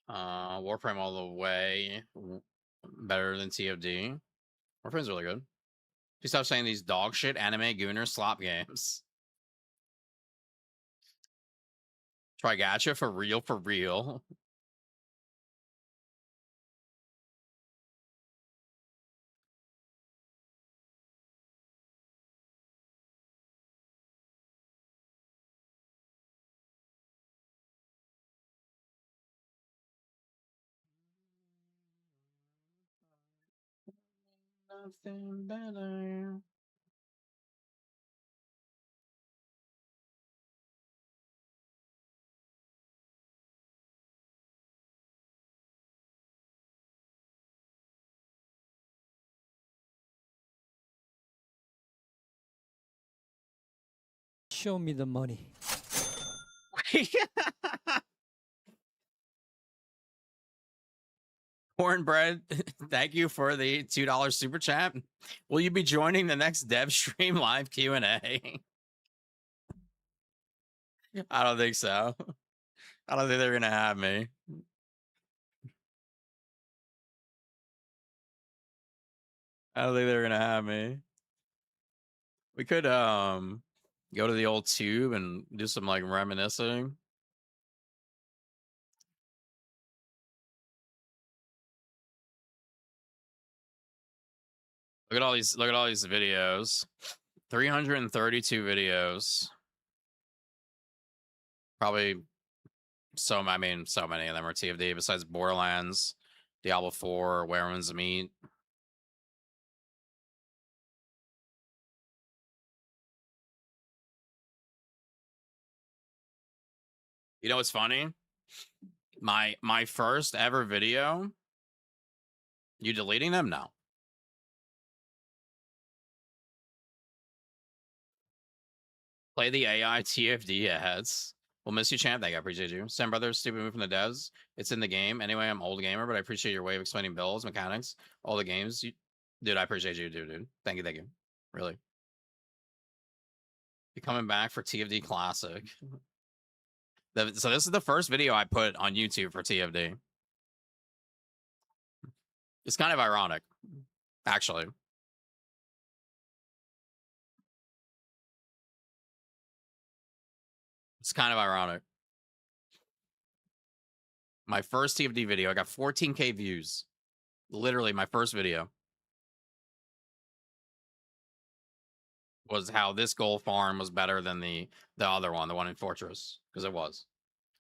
Warframe all the way. Better than TFD. Warframe's really good. You stop saying these dog shit anime gooner slop games. Try gacha for real, for real. Nothing better. Show me the money. Cornbread, thank you for the $2 super chat. Will you be joining the next dev stream live Q&A? I don't think so. I don't think they're gonna have me. I don't think they're gonna have me. We could go to the old tube and do some like reminiscing. Look at all these videos. 332 videos. Probably I mean, so many of them are TFD besides Borderlands, Diablo 4, Werewolves Meat. You know what's funny? My first ever video. You deleting them? No. Play the AI TFD ads. We'll miss you, champ. Thank you. I appreciate you. Sam Brothers, stupid move from the devs. It's in the game. Anyway, I'm old gamer, but I appreciate your way of explaining builds, mechanics, all the games. Dude, I appreciate you, dude. Thank you, thank you. Really. You coming back for TFD Classic. So this is the first video I put on YouTube for TFD. It's kind of ironic, actually. It's kind of ironic. My first TFD video, I got 14K views. Literally, my first video was how this gold farm was better than the other one, the one in Fortress, because it was.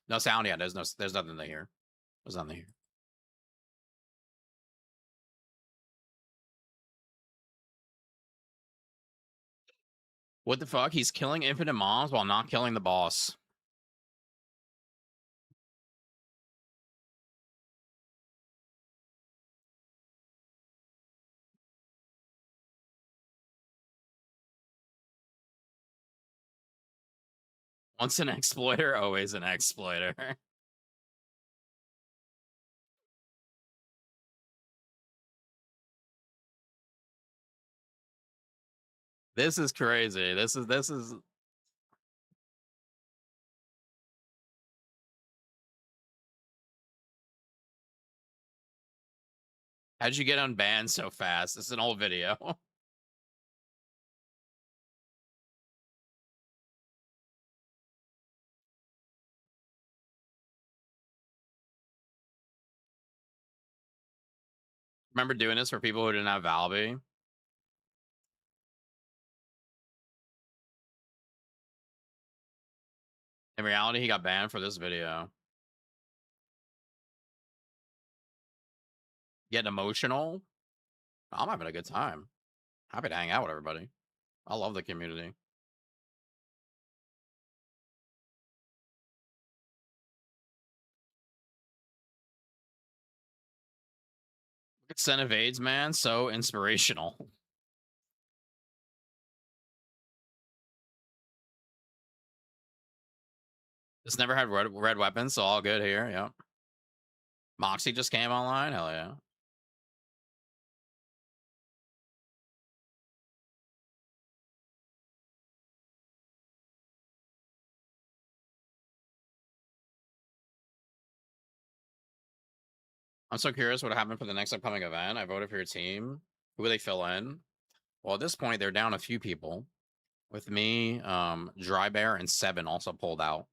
No sound yet. There's nothing to hear. There's nothing here. What the fuck? He's killing infinite mobs while not killing the boss. Once an exploiter, always an exploiter. This is crazy. This is how'd you get unbanned so fast? It's an old video. Remember doing this for people who didn't have Valby? In reality, he got banned for this video. Getting emotional. I'm having a good time. Happy to hang out with everybody. I love the community. Look at Sen of AIDS, man. So inspirational. This never had red weapons, so all good here. Yep. Moxie just came online. Hell yeah. I'm so curious what happened for the next upcoming event. I voted for your team. Who will they fill in? Well, at this point, they're down a few people. With me, Dry Bear, and Seven also pulled out.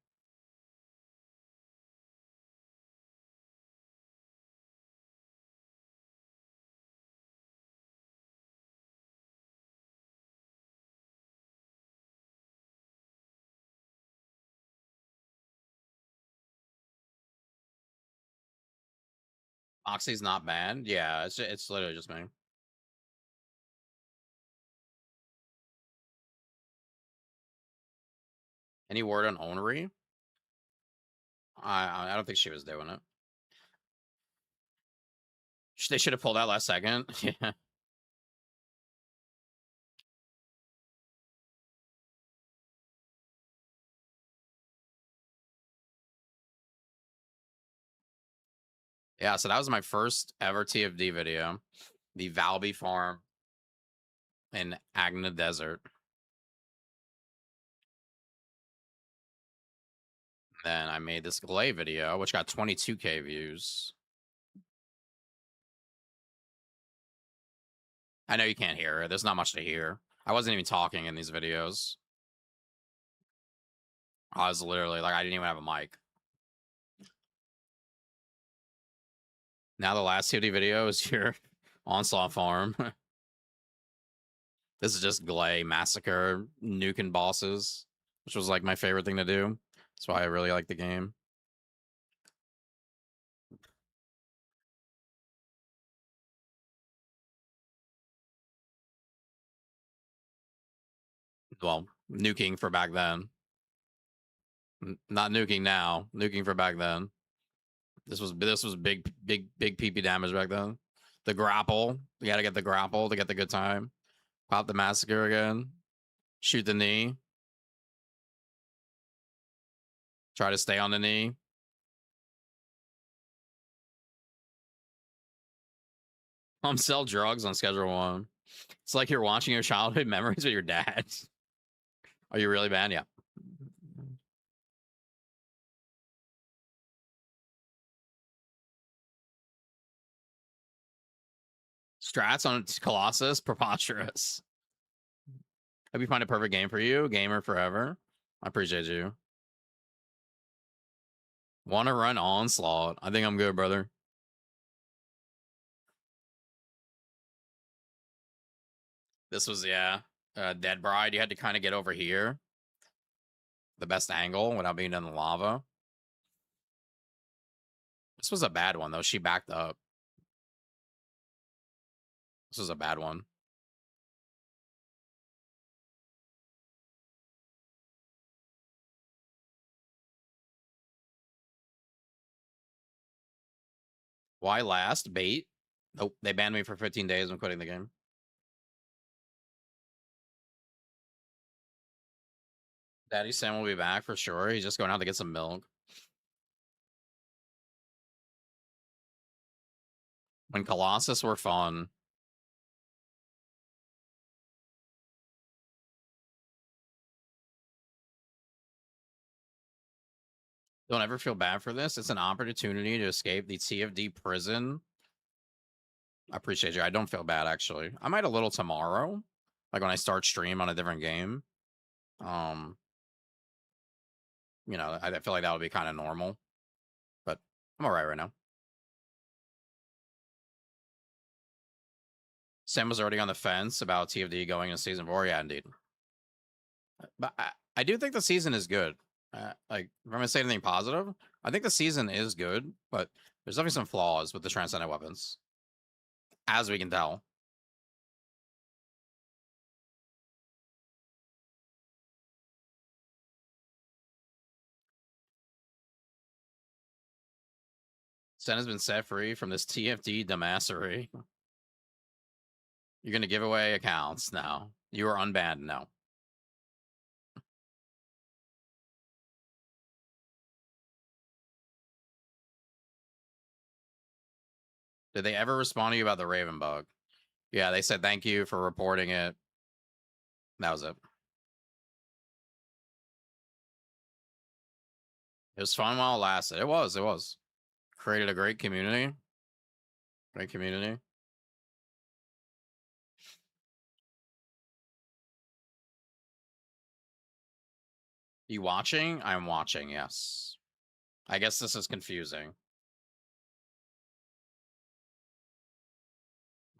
Moxie's not banned. Yeah, it's literally just me. Any word on Onery? I don't think she was doing it. They should have pulled out last second. Yeah. Yeah, so that was my first ever TFD video. The Valby farm in Agna Desert. Then I made this Glay video, which got 22K views. I know you can't hear it. There's not much to hear. I wasn't even talking in these videos. I was literally like, I didn't even have a mic. Now the last TFD video is your Onslaught farm. This is just Glay Massacre, nuking bosses, which was like my favorite thing to do. That's why I really like the game. Well, nuking for back then. Not nuking now. Nuking for back then. This was big PP damage back then. The grapple. You got to get the grapple to get the good time. Pop the massacre again. Shoot the knee. Try to stay on the knee. Sell drugs on schedule 1. It's like you're watching your childhood memories with your dad. Are you really bad? Yeah. Strats on Colossus, preposterous. Hope you find a perfect game for you, gamer forever. I appreciate you. Want to run Onslaught? I think I'm good, brother. This was, yeah, Dead Bride. You had to kind of get over here. The best angle without being in the lava. This was a bad one, though. She backed up. This was a bad one. Why last? Bait? Nope. They banned me for 15 days. I'm quitting the game. Daddy Sam will be back for sure. He's just going out to get some milk. When Colossus were fun. Don't ever feel bad for this. It's an opportunity to escape the TFD prison. I appreciate you. I don't feel bad, actually. I might a little tomorrow. Like when I start stream on a different game. You know, I feel like that would be kind of normal. But I'm all right now. Sam was already on the fence about TFD going into season 4. Yeah, indeed. But I do think the season is good. Like, if I'm going to say anything positive, I think the season is good, but there's definitely some flaws with the transcendent weapons, as we can tell. Sen has been set free from this TFD dumbassery. You're going to give away accounts now. You are unbanned now. Did they ever respond to you about the Raven bug? Yeah, they said thank you for reporting it. That was it. It was fun while it lasted. It was. Created a great community. Great community. You watching? I'm watching, yes. I guess this is confusing.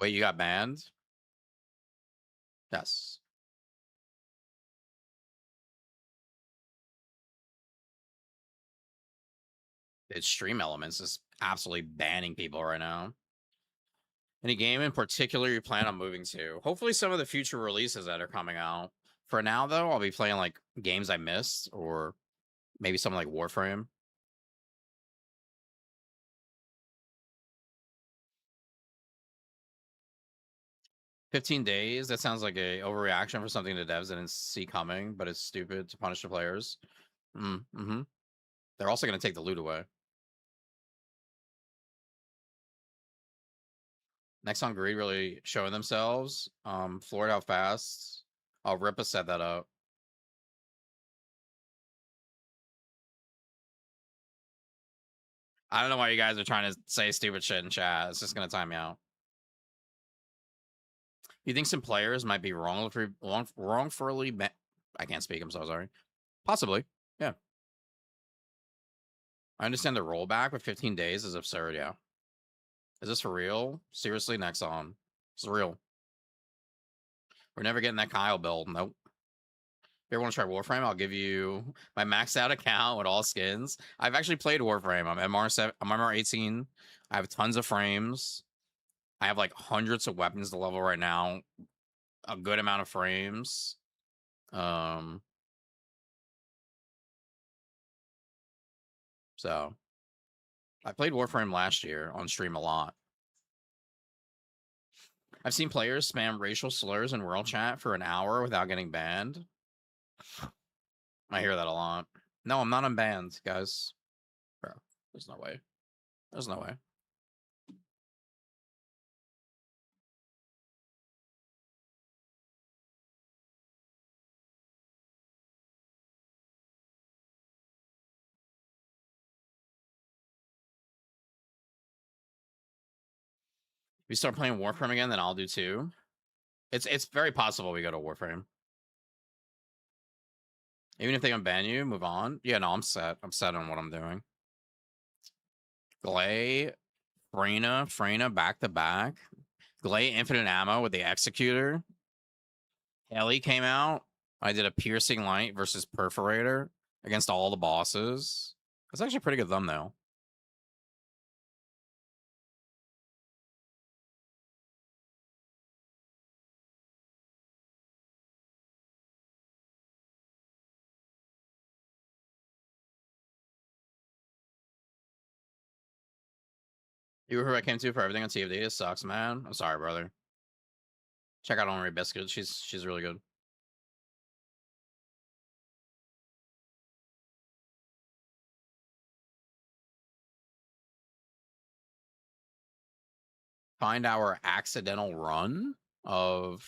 Wait, you got banned? Yes. It's Stream Elements is absolutely banning people right now. Any game in particular you plan on moving to? Hopefully some of the future releases that are coming out. For now, though, I'll be playing like games I missed or maybe something like Warframe. $15. That sounds like a overreaction for something the devs didn't see coming, but it's stupid to punish the players. Mm-hmm. They're also going to take the loot away. Next on Greed really showing themselves. Floored out fast. Oh, Ripa set that up. I don't know why you guys are trying to say stupid shit in chat. It's just gonna time me out. You think some players might be wrongfully I can't speak. I'm so sorry. Possibly. Yeah. I understand the rollback, but 15 days is absurd. Yeah. Is this for real? Seriously, next on. It's real. We're never getting that Kyle build. Nope. If you ever want to try Warframe, I'll give you my maxed out account with all skins. I've actually played Warframe. I'm MR7. I'm MR18. I have tons of frames. I have like hundreds of weapons to level right now. A good amount of frames. So I played Warframe last year on stream a lot. I've seen players spam racial slurs in world chat for an hour without getting banned. I hear that a lot. No, I'm not unbanned, guys. Bro, there's no way. There's no way. If we start playing Warframe again, then I'll do too. It's very possible we go to Warframe. Even if they unban you, move on. Yeah, no, I'm set. I'm set on what I'm doing. Glay, Freyna back to back. Glay infinite ammo with the Executor. Ellie came out. I did a Piercing Light versus Perforator against all the bosses. That's actually a pretty good thumbnail. You were who I came to for everything on TFD. It sucks, man. I'm sorry, brother. Check out Honorary Biscuit. She's really good. Find our accidental run of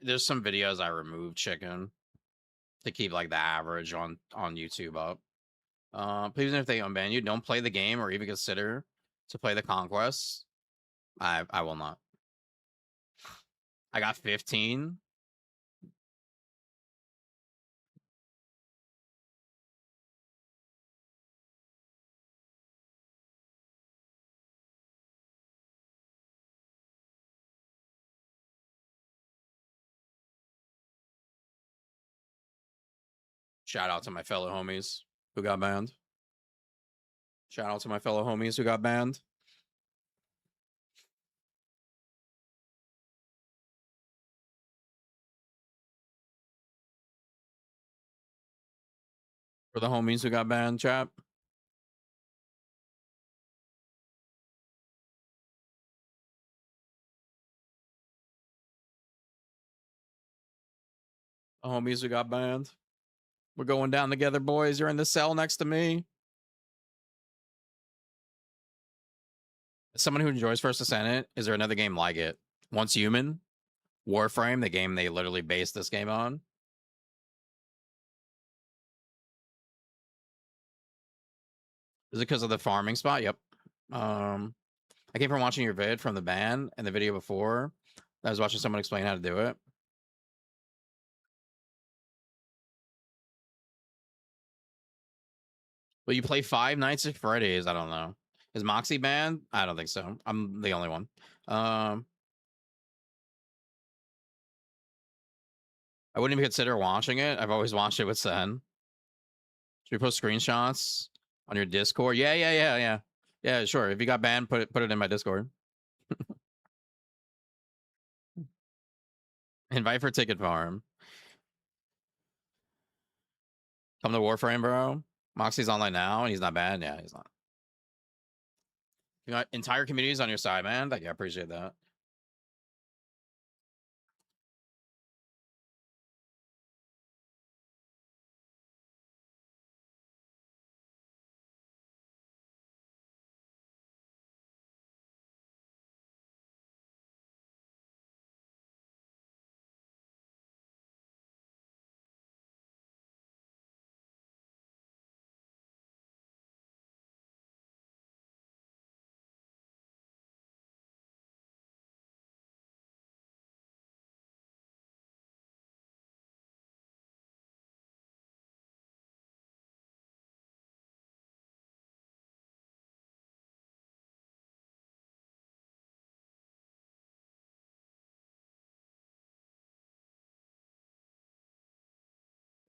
there's some videos I removed chicken to keep like the average on YouTube up. Please, if they unban you, don't play the game or even consider to play the conquest. I will not. I got 15. Shout out to my fellow homies who got banned. Shout out to my fellow homies who got banned. For the homies who got banned, chat. The homies who got banned. We're going down together, boys. You're in the cell next to me. As someone who enjoys First Descendant, is there another game like it? Once Human, Warframe, the game they literally based this game on. Is it because of the farming spot? Yep. I came from watching your vid from the ban and the video before. I was watching someone explain how to do it. But you play Five Nights at Freddy's. I don't know. Is Moxie banned? I don't think so. I'm the only one. I wouldn't even consider watching it. I've always watched it with Sen. Should we post screenshots on your Discord? Yeah. Yeah, sure. If you got banned, put it in my Discord. Invite for Ticket Farm. Come to Warframe, bro. Moxie's online now, and he's not banned. Yeah, he's not. You got entire communities on your side, man. Like, I appreciate that.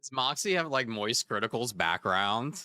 Does Moxie have like Moist Critical's background?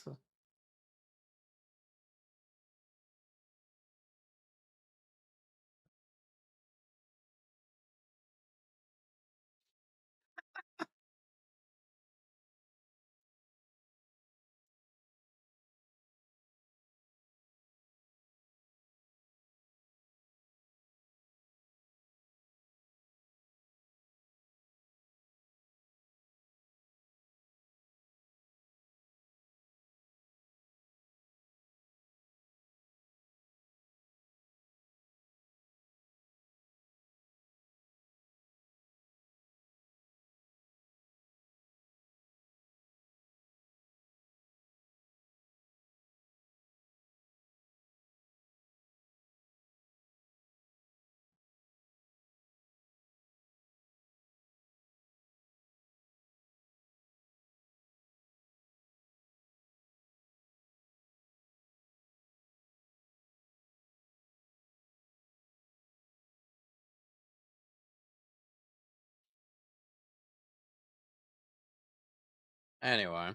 Anyway.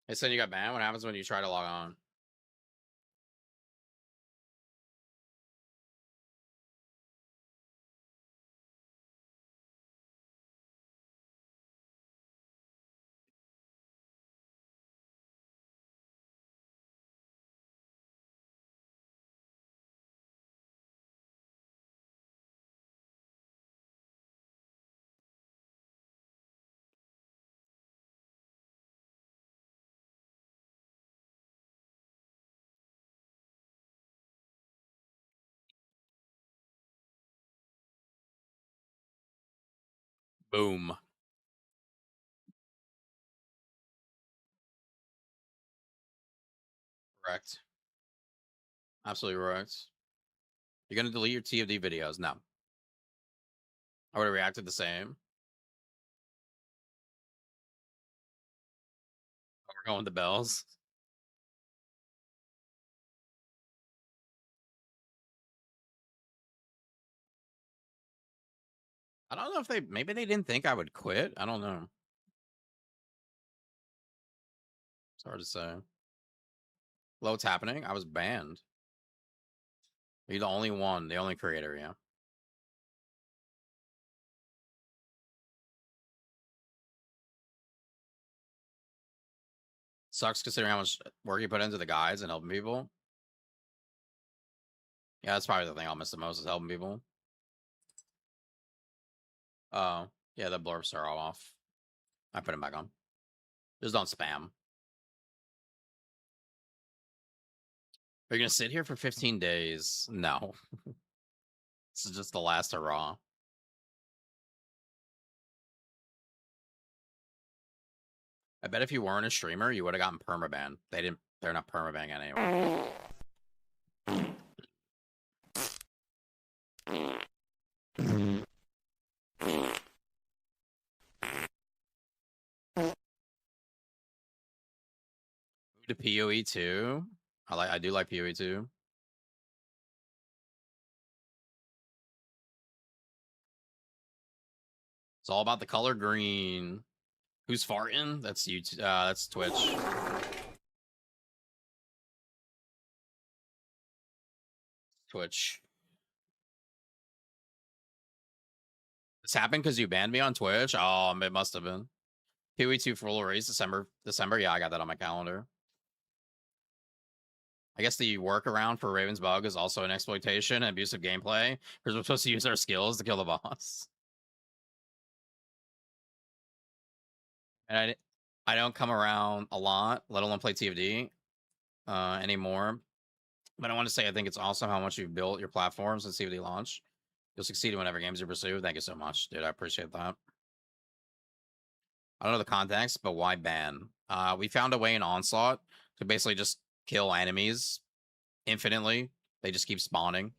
They said you got banned. What happens when you try to log on? Boom. Correct. Absolutely correct. You're gonna delete your TFD videos? No. I would have reacted the same. Oh, we're going with the bells. I don't know if maybe they didn't think I would quit. I don't know. It's hard to say. What's happening? I was banned. You're the only one, the only creator, yeah. Sucks considering how much work you put into the guides and helping people. Yeah, that's probably the thing I'll miss the most is helping people. Oh, yeah, the blurbs are all off. I put them back on. Just don't spam. Are you gonna sit here for 15 days? No. This is just the last hurrah. I bet if you weren't a streamer, you would have gotten permaban. They're not permabanning anyway. Move to PoE 2. I do like PoE 2. It's all about the color green. Who's farting? That's YouTube. That's Twitch. Twitch. This happened because you banned me on Twitch. Oh, it must have been. PoE 2 full release December. Yeah, I got that on my calendar. I guess the workaround for Raven's bug is also an exploitation and abusive gameplay because we're supposed to use our skills to kill the boss. And I don't come around a lot, let alone play TFD anymore. But I want to say I think it's awesome how much you've built your platform since TFD launch. You'll succeed in whatever games you pursue. Thank you so much, dude. I appreciate that. I don't know the context, but why ban? We found a way in Onslaught to basically just kill enemies infinitely. They just keep spawning.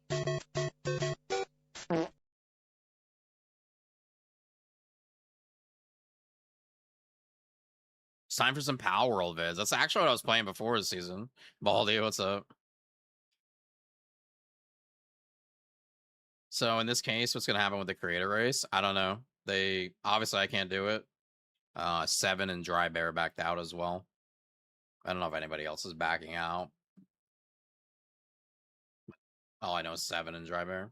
It's time for some Power World vids. That's actually what I was playing before this season. Baldy, what's up? So in this case, what's gonna happen with the creator race? I don't know. They obviously I can't do it. Seven and Dry Bear backed out as well. I don't know if anybody else is backing out. All I know is Seven and Dry Bear.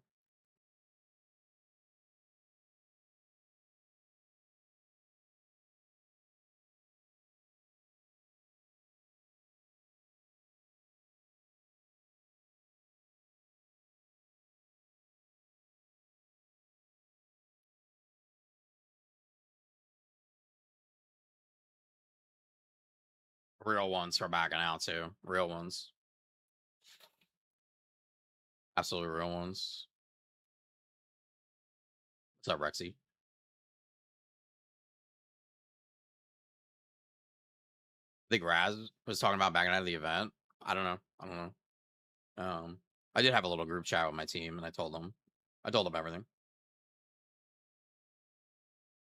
Real ones are backing out too. Real ones. Absolutely real ones. What's up, Rexy? I think Raz was talking about backing out of the event. I don't know. I did have a little group chat with my team, and I told them everything.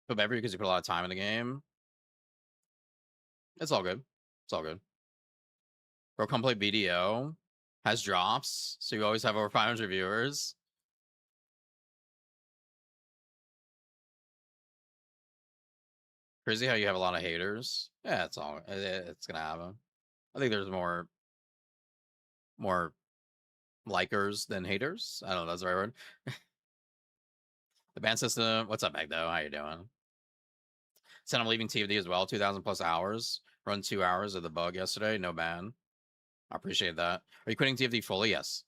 But every because you put a lot of time in the game. It's all good. It's all good. Bro, come play BDO. Has drops, so you always have over 500 viewers. Crazy how you have a lot of haters. Yeah, it's gonna happen. I think there's more likers than haters. I don't know if that's the right word. The ban system. What's up, Magdo? How you doing? Said I'm leaving TFD as well. 2,000 plus hours. Run 2 hours of the bug yesterday. No ban. I appreciate that. Are you quitting TFD fully? Yes.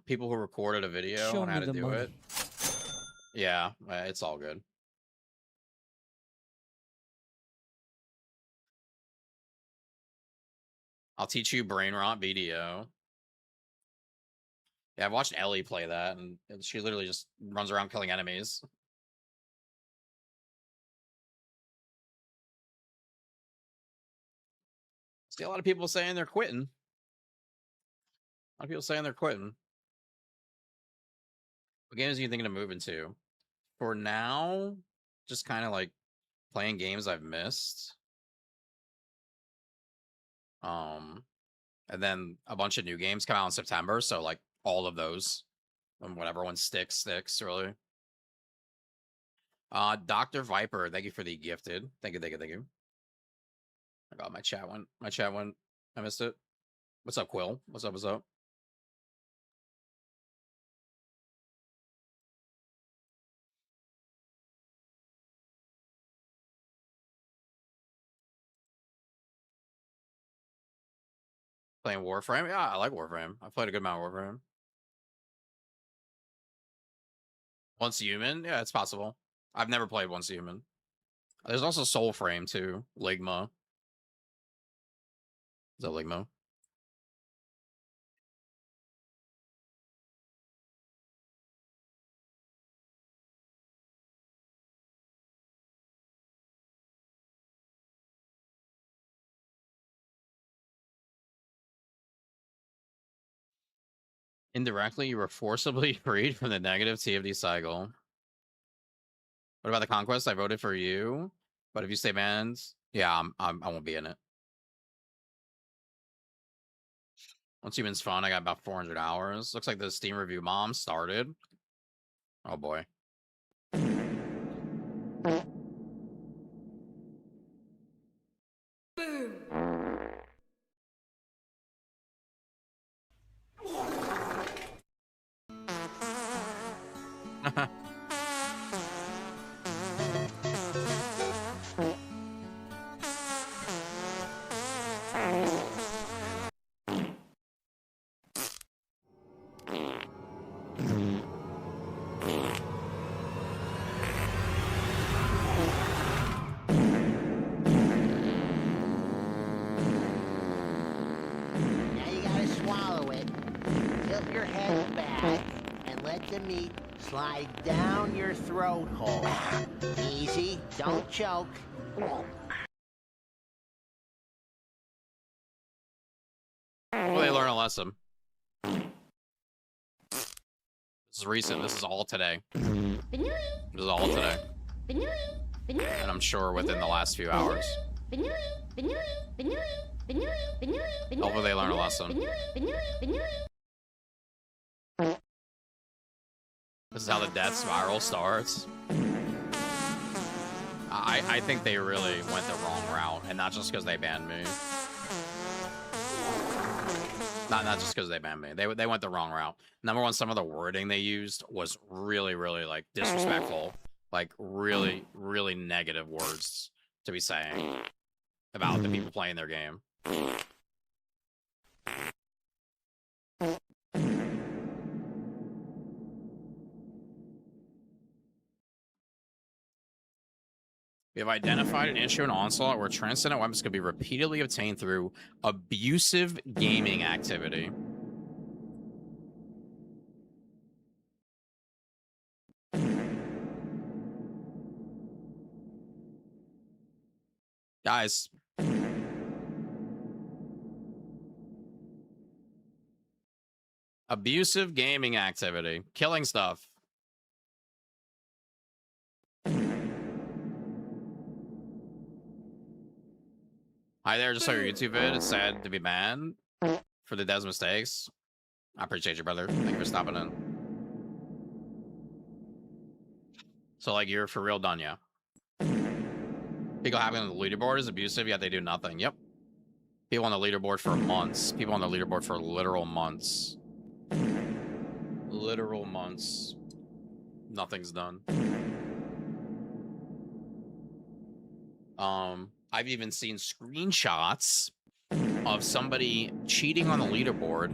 People who recorded a video Show on how me to the do money. it. Yeah, it's all good. I'll teach you brain rot video. Yeah, I've watched Ellie play that, and she literally just runs around killing enemies. See a lot of people saying they're quitting. A lot of people saying they're quitting. What games are you thinking of moving to? For now, just kind of like playing games I've missed. And then a bunch of new games come out in September, so like all of those. And whatever one sticks, really. Dr. Viper, thank you for the gifted. Thank you. I got my chat one. I missed it. What's up, Quill? What's up? Playing Warframe? Yeah, I like Warframe. I played a good amount of Warframe. Once Human? Yeah, it's possible. I've never played Once Human. There's also Soulframe too. Ligma. Is that Ligma? Indirectly, you were forcibly freed from the negative TFD cycle. What about the conquest? I voted for you, but if you stay banned, yeah, I won't be in it. Once Human's fun, I got about 400 hours. Looks like the Steam review mom started. Oh boy. Now you gotta swallow it. Tilt your head back and let the meat slide down your throat hole. Easy, don't choke. Well, they learn a lesson. This is recent. This is all today. This is all today. And I'm sure within the last few hours. Hopefully they learn a lesson. This is how the death spiral starts. I think they really went the wrong route, and not just because they banned me. Not just because they banned me. They went the wrong route. Number one, some of the wording they used was really, really like disrespectful. Like really, really negative words to be saying about the people playing their game. We have identified an issue in Onslaught where transcendent weapons could be repeatedly obtained through abusive gaming activity. Guys. Abusive gaming activity. Killing stuff. Hi there, just saw your YouTube vid. It's sad to be banned for the Dev's mistakes. I appreciate you, brother. Thank you for stopping in. So, like, you're for real done, yeah? People having on the leaderboard is abusive, yet they do nothing. Yep. People on the leaderboard for months. People on the leaderboard for literal months. Literal months. Nothing's done. I've even seen screenshots of somebody cheating on the leaderboard,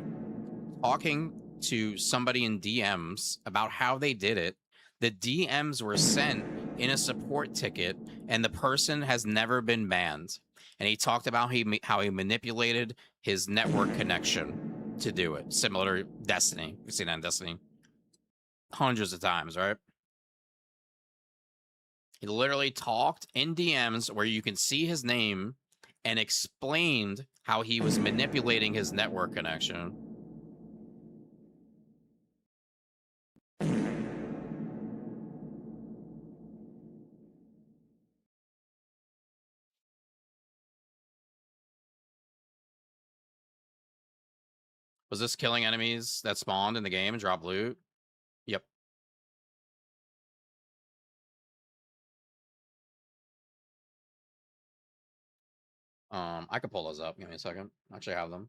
talking to somebody in DMs about how they did it. The DMs were sent in a support ticket, and the person has never been banned. And he talked about how he manipulated his network connection to do it. Similar to Destiny. We've seen that in Destiny hundreds of times, right? He literally talked in DMs where you can see his name and explained how he was manipulating his network connection. Was this killing enemies that spawned in the game and drop loot? Yep. I could pull those up. Give me a second. I actually have them.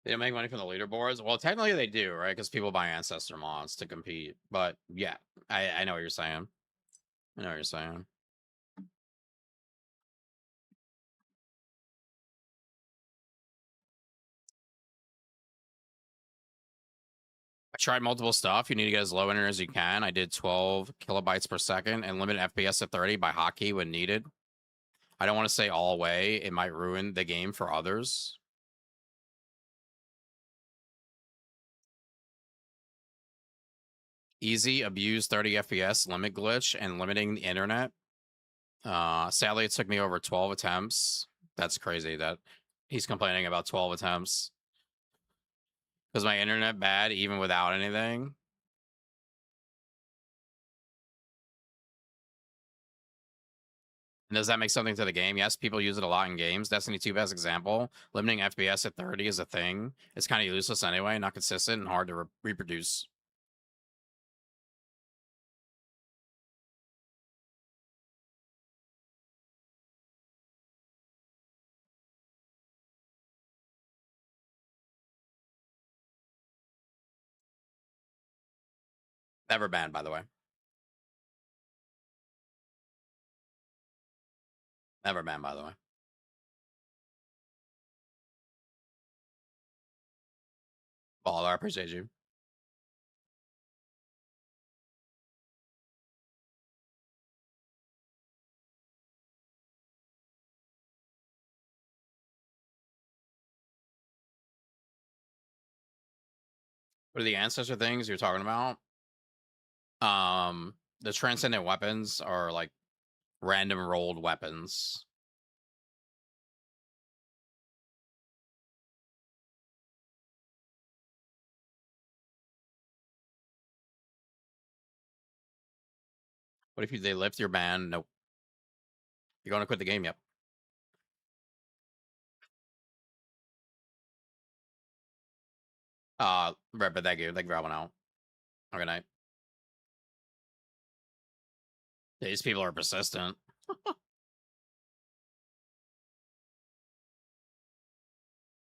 They don't make money from the leaderboards. Well, technically they do, right? Because people buy ancestor mods to compete. But yeah, I know what you're saying. I know what you're saying. I tried multiple stuff. You need to get as low internet as you can. I did 12 kilobytes per second and limit FPS at 30 by hotkey when needed. I don't want to say all way. It might ruin the game for others. Easy abuse 30 FPS limit glitch and limiting the internet. Sadly, it took me over 12 attempts. That's crazy that he's complaining about 12 attempts. Because my internet bad even without anything. And does that make something to the game? Yes, people use it a lot in games. Destiny 2 best example. Limiting FPS at 30 is a thing. It's kind of useless anyway, not consistent and hard to reproduce. Never banned, by the way. Never banned, by the way. Baller, I appreciate you. What are the ancestor things you're talking about? The transcendent weapons are like random rolled weapons. What if they lift your ban? Nope. You're gonna quit the game? Yep. Right, but thank you. Thank you for helping out. Okay, night. These people are persistent.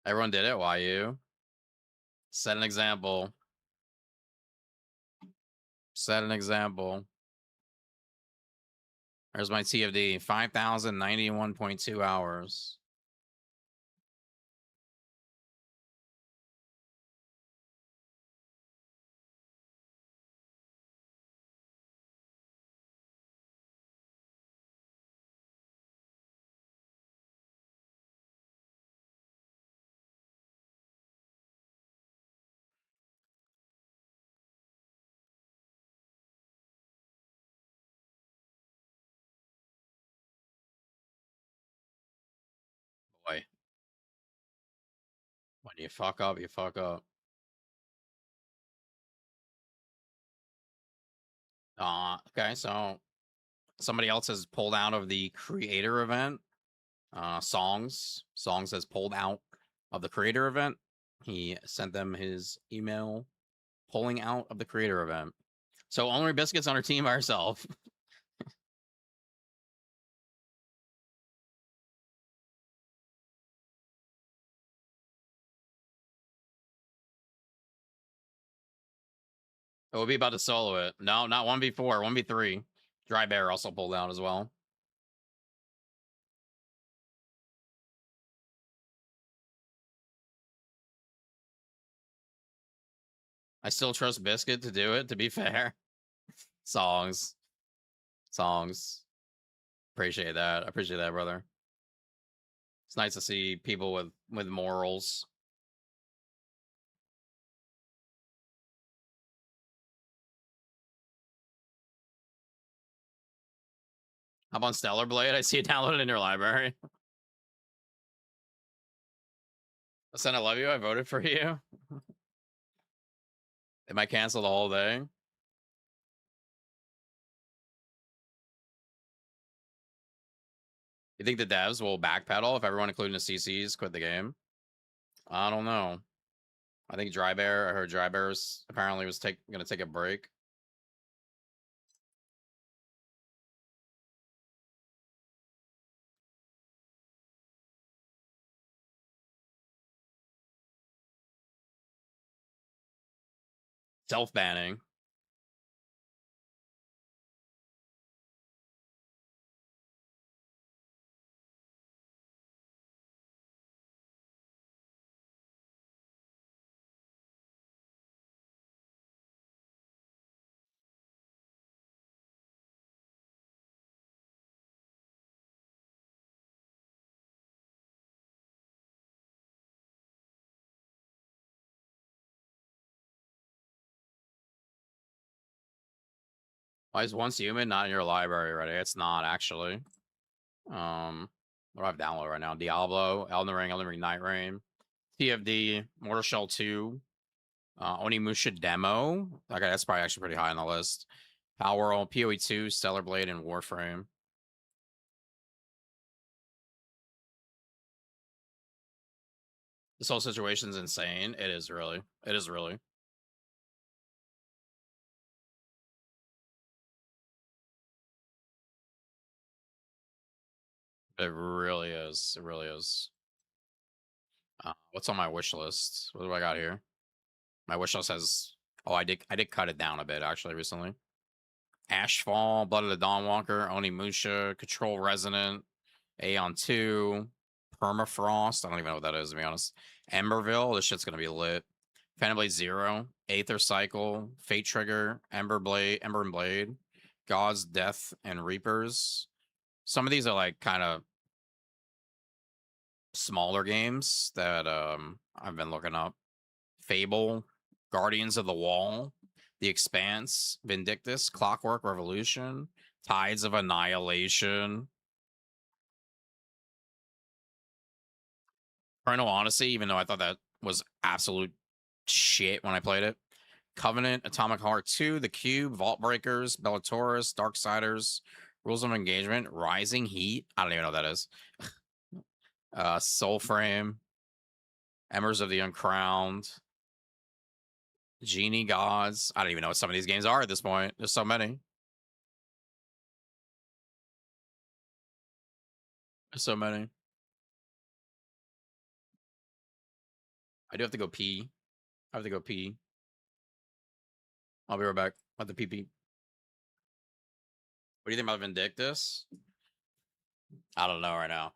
Everyone did it. Why you? Set an example. Set an example. There's my TFD. 5,091.2 hours. Boy. When you fuck up, you fuck up. Okay, so somebody else has pulled out of the creator event. Songs has pulled out of the creator event. He sent them his email pulling out of the creator event. So only Biscuit's on her team by herself. We'll be about to solo it. No, not 1v4, 1v3. Dry Bear also pulled out as well. I still trust Biscuit to do it, to be fair. Songs. Appreciate that. I appreciate that, brother. It's nice to see people with morals. How about Stellar Blade? I see it downloaded in your library. Listen, I love you. I voted for you. They might cancel the whole thing. You think the devs will backpedal if everyone, including the CCs, quit the game? I don't know. I think Dry Bear, I heard Dry Bear's apparently was gonna take a break. Self-banning. Why is Once Human not in your library already? It's not actually. What do I have downloaded right now? Diablo, Elden Ring, Night Rain, TFD, Mortal Shell 2, Onimusha demo. Okay, that's probably actually pretty high on the list. Power World, PoE 2, Stellar Blade, and Warframe. This whole situation's insane. It is really. It is really. It really is. It really is. What's on my wish list? What do I got here? My wish list has. Oh, I did cut it down a bit actually recently. Ashfall, Blood of the Dawnwalker, Onimusha, Control Resonant, Aeon 2, Permafrost. I don't even know what that is, to be honest. Emberville. This shit's gonna be lit. Phantom Blade Zero, Aether Cycle, Fate Trigger, Ember and Blade, God's Death and Reapers. Some of these are like kind of smaller games that I've been looking up. Fable, Guardians of the Wall, The Expanse, Vindictus, Clockwork Revolution, Tides of Annihilation, Eternal Odyssey, even though I thought that was absolute shit when I played it. Covenant, Atomic Heart 2, The Cube, Vault Breakers, Bellatorus, Darksiders, Rules of Engagement, Rising Heat. I don't even know what that is. Soulframe, Embers of the Uncrowned, Genie Gods. I don't even know what some of these games are at this point. There's so many. There's so many. I do have to go pee. I have to go pee. I'll be right back. At the pee pee. What do you think about Vindictus? I don't know right now.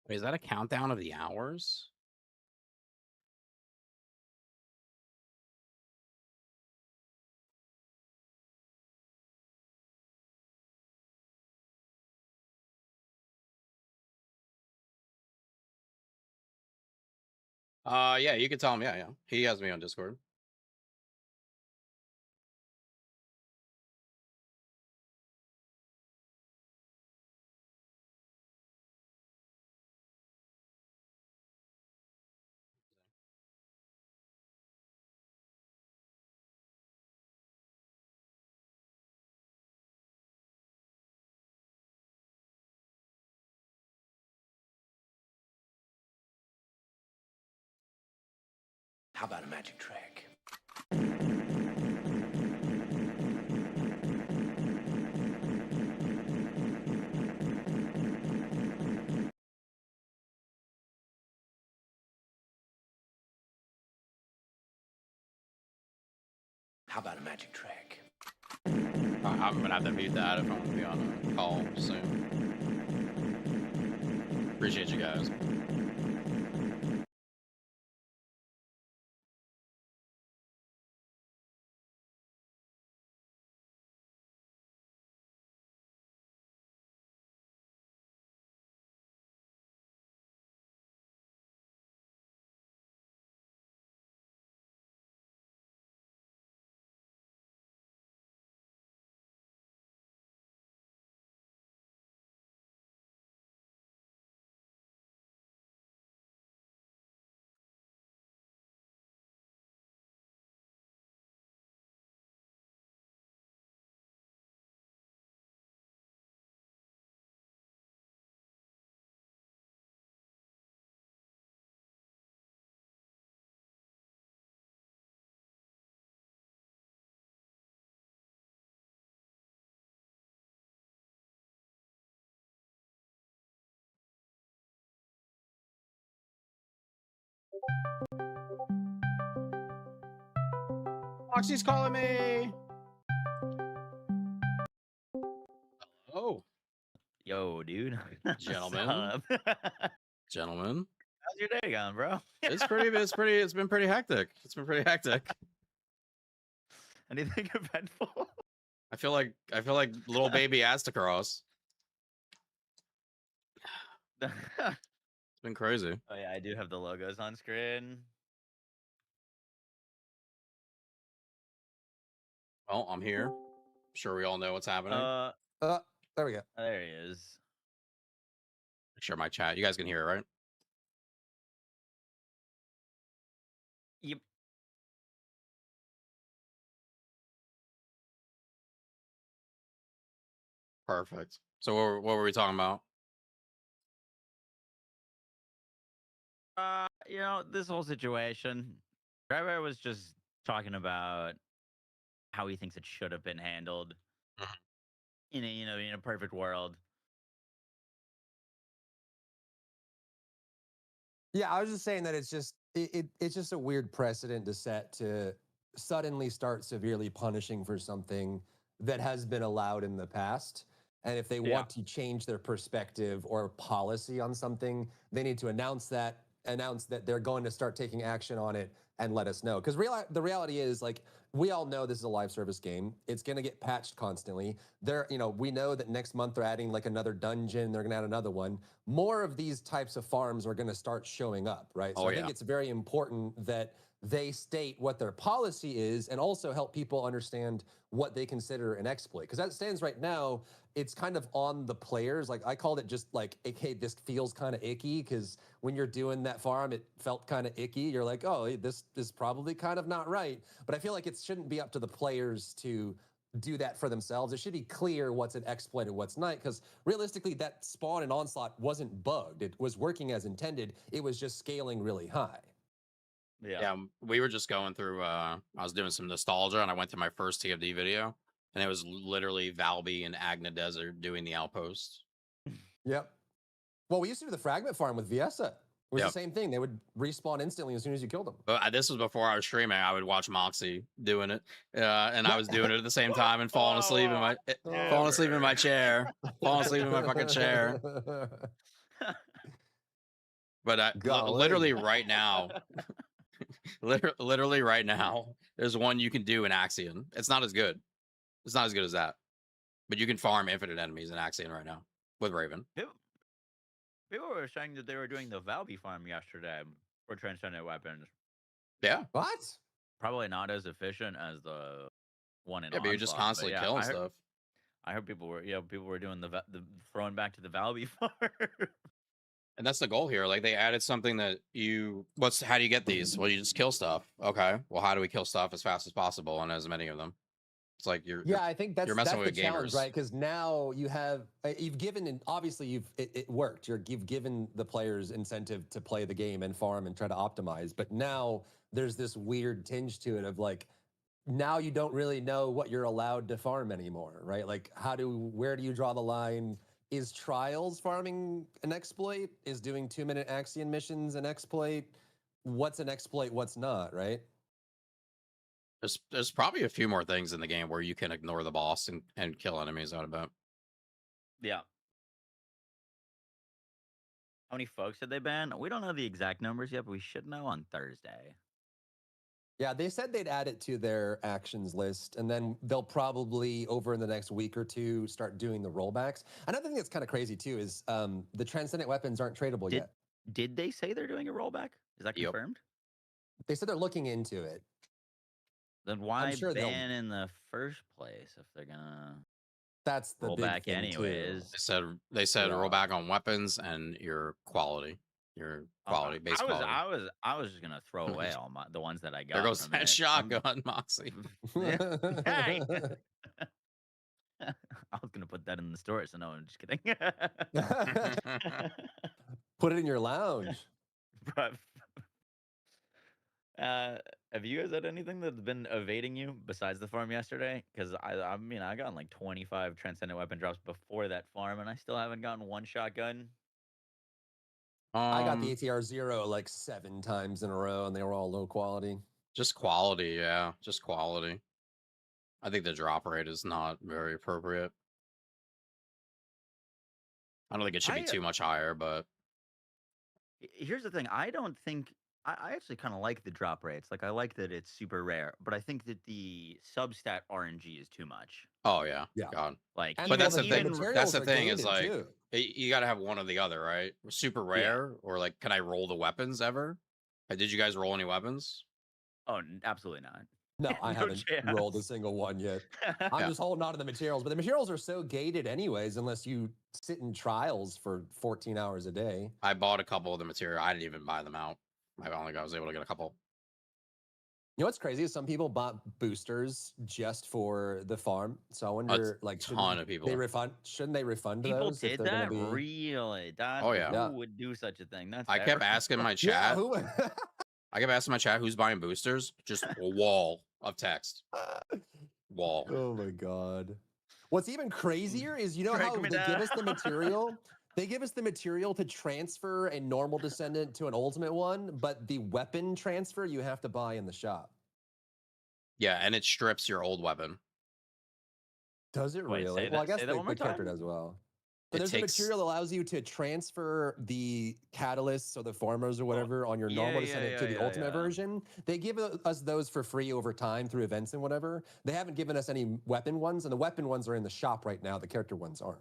Wait, is that a countdown of the hours? Yeah, you can tell him. Yeah, yeah. He has me on Discord. How about a magic trick? How about a magic trick? I'm gonna have to mute that if I want to be on a call soon. Appreciate you guys. Foxy's calling me. Oh, Yo, dude. Gentlemen. Gentlemen, How's your day going, bro? it's been pretty hectic. It's been pretty hectic. Anything eventful? I feel like little baby Astacross. It's been crazy. Oh yeah, I do have the logos on screen. Well, I'm here. I'm sure we all know what's happening. There we go. There he is. Share my chat. You guys can hear it, right? Yep. Perfect. So what were we talking about? You know, this whole situation. Driver was just talking about how he thinks it should have been handled. Mhm. In a perfect world. Yeah, I was just saying that it's just a weird precedent to set to suddenly start severely punishing for something that has been allowed in the past. And if they want to change their perspective or policy on something, they need to announce that they're going to start taking action on it and let us know. Because the reality is, like, we all know this is a live service game. It's going to get patched constantly. We know that next month they're adding like another dungeon. They're going to add another one. More of these types of farms are going to start showing up, right? So I think it's very important that they state what their policy is and also help people understand what they consider an exploit. Because as it stands right now, it's kind of on the players. Like, I called it just like, hey, this feels kind of icky, because when you're doing that farm, it felt kind of icky. You're like, oh, this is probably kind of not right. But I feel like it shouldn't be up to the players to do that for themselves. It should be clear what's an exploit and what's not, because realistically, that spawn and onslaught wasn't bugged. It was working as intended. It was just scaling really high. Yeah, we were just going through, I was doing some nostalgia, and I went to my first TFD video, and it was literally Valby and Agna Desert doing the outpost. Yep. Well, we used to do the fragment farm with Viesa. It was the same thing. They would respawn instantly as soon as you killed them. But this was before I was streaming. I would watch Moxie doing it, and I was doing it at the same time and falling asleep in my chair, falling asleep in my fucking chair. But literally right now, literally right now, there's one you can do in Axion. It's not as good. It's not as good as that, but you can farm infinite enemies in Axion right now with Raven. People were saying that they were doing the Valby farm yesterday for transcendent weapons. Yeah. What? Probably not as efficient as the one in. Yeah, but you're just constantly killing stuff. I heard people were doing the throwing back to the Valby farm. And that's the goal here. Like, they added something that how do you get these? Well, you just kill stuff. Okay. Well, how do we kill stuff as fast as possible and as many of them? It's like you're Yeah, I think that's messing the with challenge, gamers. right? Because now you have you've given, and obviously it worked. You've given the players incentive to play the game and farm and try to optimize. But now there's this weird tinge to it of like, now you don't really know what you're allowed to farm anymore, right? Like, where do you draw the line? Is trials farming an exploit? Is doing 2-minute Axion missions an exploit? What's an exploit? What's not, right? There's probably a few more things in the game where you can ignore the boss and kill enemies out of it. Yeah. How many folks did they ban? We don't know the exact numbers yet, but we should know on Thursday. Yeah, they said they'd add it to their actions list, and then they'll probably, over in the next week or two, start doing the rollbacks. Another thing that's kind of crazy, too, is the Transcendent weapons aren't tradable yet. Did they say they're doing a rollback? Is that Yep. confirmed? They said they're looking into it. Then why sure they'll- ban in the first place if they're gonna That's the roll big back thing, anyways? They said Yeah. roll back on weapons and your quality, base quality. I was just gonna throw away all the ones that I got. There goes from that it. shotgun, Moxie. Hey! I was gonna put that in the store, so no, I'm just kidding. Put it in your lounge. But, have you guys had anything that's been evading you besides the farm yesterday? Because I mean, I got like 25 transcendent weapon drops before that farm, and I still haven't gotten one shotgun. I got the ATR 0 like 7 times in a row, and they were all low quality. Just quality, yeah, just quality. I think the drop rate is not very appropriate. I don't think it should be too much higher, but Here's the thing. I don't think I actually kind of like the drop rates. Like I like that it's super rare, but I think that the substat RNG is too much. oh yeah, Yeah. God. Like, And But that's the even thing. materials That's the are thing is gated, like too. you got to have one or the other, right? Super rare or like, can I roll the weapons ever? Did you guys roll any weapons? Oh, absolutely not. No, I No haven't rolled a chance. single one yet. I'm Yeah. just holding on to the materials, but the materials are so gated anyways, unless you sit in trials for 14 hours a day. I bought a couple of the material. I didn't even buy them out. I was able to get a couple. You know what's crazy is some people bought boosters just for the farm. So I wonder, like, ton of people. shouldn't they refund People those? if did they're that? gonna be... Really? That, Oh, yeah. Yeah. Who would do such a thing? That's I kept terrible. asking my Yeah, chat. who... I kept asking my chat who's buying boosters. Just a wall of text. Wall. Oh my god. What's even crazier is, you know Drag how me they give us the down. material? They give us the material to transfer a normal Descendant to an ultimate one, but the weapon transfer you have to buy in the shop. Yeah, and it strips your old weapon. Does it Wait, really? say Well, I that- guess say that the, one more the character time? does well. It So there's takes- a material that allows you to transfer the catalysts or the formers or whatever on your normal Descendant to the ultimate version. They give us those for free over time through events and whatever. They haven't given us any weapon ones, and the weapon ones are in the shop right now. The character ones aren't.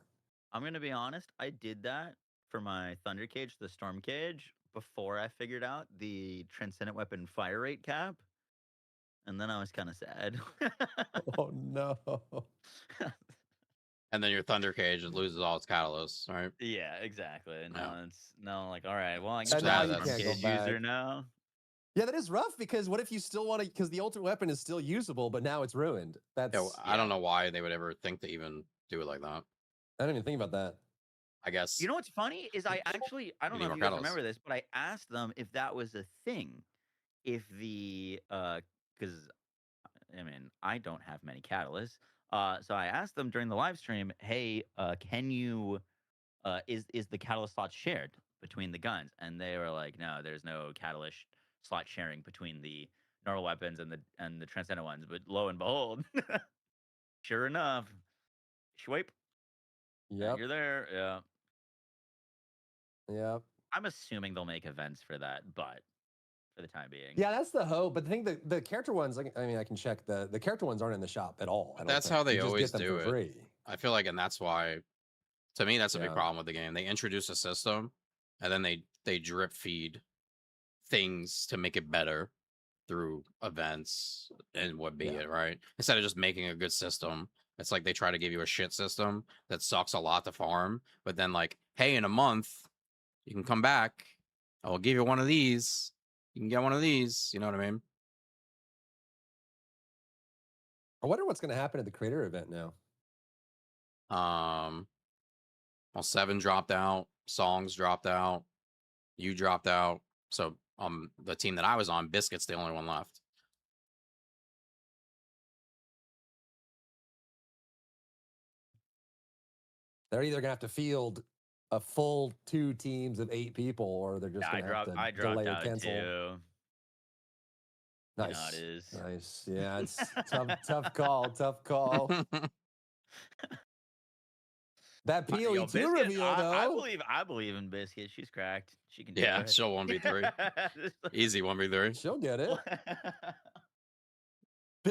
I'm gonna be honest. I did that for my Thunder Cage, the Storm Cage, before I figured out the Transcendent Weapon fire rate cap, and then I was kind of sad. Oh no. And then your Thunder Cage it loses all its catalysts, right? Yeah, exactly. And Yeah. now it's like, all right, well, I So guess now I'm you a can't go Cage back. user now. Yeah, that is rough, because what if you still want to, because the ultimate weapon is still usable, but now it's ruined. That's, Yeah, I don't know why they would ever think to even do it like that. I didn't even think about that. I guess. You know what's funny is I don't You know need if more you guys catalysts. remember this, but I asked them if that was a thing. If the because I mean I don't have many catalysts, so I asked them during the live stream, hey, can you is the catalyst slot shared between the guns? And they were like, no, there's no catalyst slot sharing between the normal weapons and the transcendent ones. But lo and behold, sure enough, Schwape, Yep. you're there. Yeah. Yep. I'm assuming they'll make events for that, but for the time being. Yeah, that's the hope. But the thing, the character ones, like, I mean, I can check the character ones aren't in the shop at all. I don't That's think. how they You just always get them do for it. free. I feel like, and that's why, to me, that's a big Yeah. problem with the game. They introduce a system, and then they drip feed things to make it better through events and what be Yeah. it, right? Instead of just making a good system, it's like they try to give you a shit system that sucks a lot to farm, but then like, hey, in a month, you can come back. I'll give you one of these. You can get one of these. You know what I mean? I wonder what's going to happen at the creator event now. Well, 7 dropped out, Songs dropped out, you dropped out. So the team that I was on, Biscuit's the only one left. They're either going to have to field a full 2 teams of 8 people, or they're just going to have to I dropped delay or out cancel. too. Nice. You know how it is. Nice. Yeah, it's tough call. Tough call. That Yo, PoE2 Biscuit, reveal, though. I believe in Biscuit. She's cracked. She can do Yeah, it. she'll 1v3. Easy 1v3. She'll get it.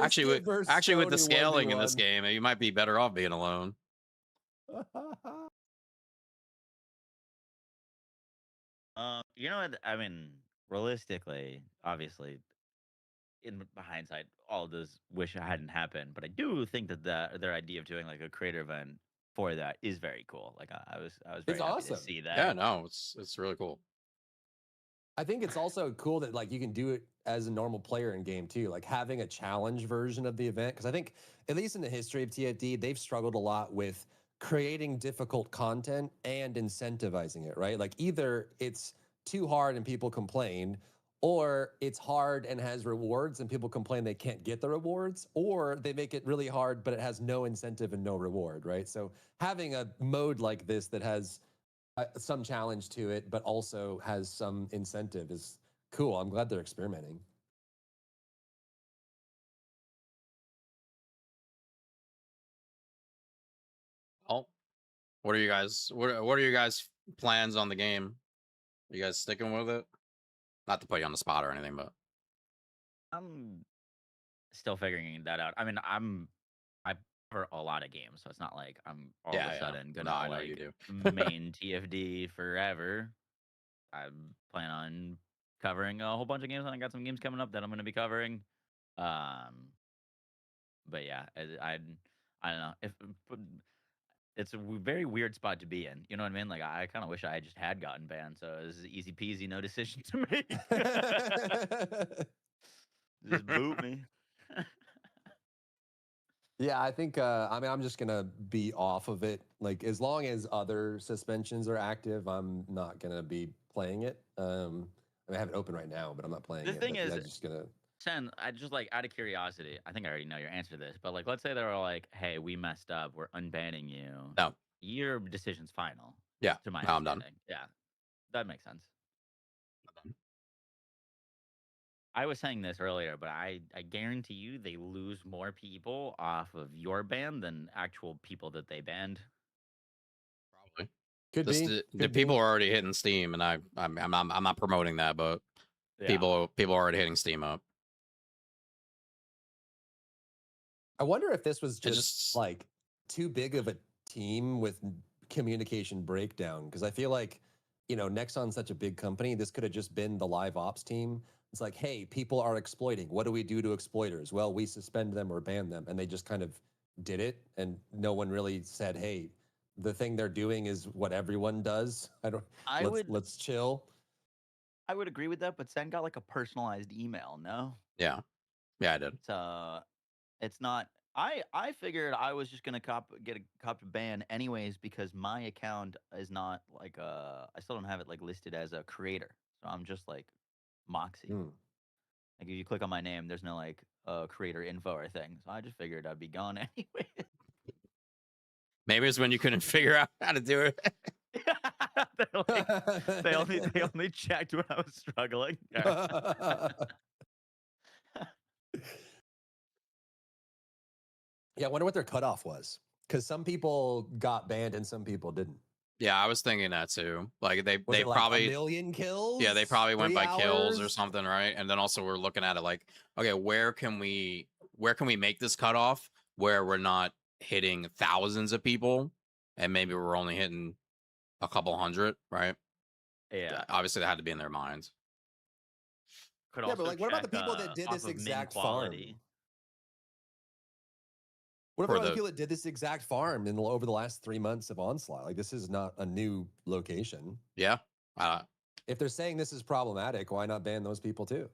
Actually, with the Sony scaling in this 1v1. game, you might be better off being alone. You know what? I mean, realistically, obviously, in hindsight, all of those wish it hadn't happened. But I do think that their idea of doing like a creator event for that is very cool. Like I was very It's happy awesome. to see that. Yeah, no, it's really cool. I think it's also cool that like you can do it as a normal player in game too, like having a challenge version of the event. Because I think, at least in the history of TFT, they've struggled a lot with creating difficult content and incentivizing it, right? Like either it's too hard and people complain, or it's hard and has rewards and people complain they can't get the rewards, or they make it really hard but it has no incentive and no reward, right? So having a mode like this that has some challenge to it, but also has some incentive is cool. I'm glad they're experimenting. Oh, what are you guys? What are your guys' plans on the game? Are you guys sticking with it? Not to put you on the spot or anything, but I'm still figuring that out. I mean, I cover a lot of games, so it's not like I'm all of a sudden No, gonna I know you like main TFD forever. I plan on covering a whole bunch of games, and I got some games coming up that I'm gonna be covering. But yeah, I don't know if it's a very weird spot to be in. You know what I mean? Like I kind of wish I just had gotten banned, so it was easy peasy, no decision to make. Just boot me. Yeah, I think, I mean, I'm just going to be off of it. Like, as long as other suspensions are active, I'm not going to be playing it. I mean, I have it open right now, but I'm not playing The it. thing But is, I'm just going to. Sen, I just like out of curiosity, I think I already know your answer to this, but like, let's say they were like, "Hey, we messed up. We're unbanning you." No. Your decision's final. Yeah, To my no, I'm done. understanding. Yeah, that makes sense. I was saying this earlier, but I guarantee you they lose more people off of your ban than actual people that they banned. Probably. Could Just be. the people are already hitting Steam, and I'm not promoting that, but Yeah. people are already hitting Steam up. I wonder if this was It just like too big of a team with communication breakdown. Because I feel like, you know, Nexon's such a big company. This could have just been the live ops team. It's like, hey, people are exploiting. What do we do to exploiters? Well, we suspend them or ban them. And they just kind of did it. And no one really said, hey, the thing they're doing is what everyone does. Let's chill. I would agree with that, but Sen got like a personalized email, no? Yeah, I did. So it's not. I figured I was just gonna get a cop to ban anyways because my account is not like I still don't have it like listed as a creator, so I'm just like Moxie. Like if you click on my name, there's no like creator info or thing. So I just figured I'd be gone anyway. Maybe it's when you couldn't figure out how to do it. they only checked when I was struggling. Yeah, I wonder what their cutoff was. Because some people got banned and some people didn't. Yeah, I was thinking that too. Like they Was it like probably 1 million kills. Yeah, they probably went 3 by kills or hours? something, right? And then also we're looking at it like, okay, where can we make this cutoff where we're not hitting thousands of people and maybe we're only hitting a couple hundred, right? Yeah. Obviously that had to be in their minds. Could Yeah, but also like, what about the check, people that did off this of min exact farm? quality. What For about the the- people that did this exact farm over the last 3 months of Onslaught? Like, this is not a new location. Yeah. If they're saying this is problematic, why not ban those people too?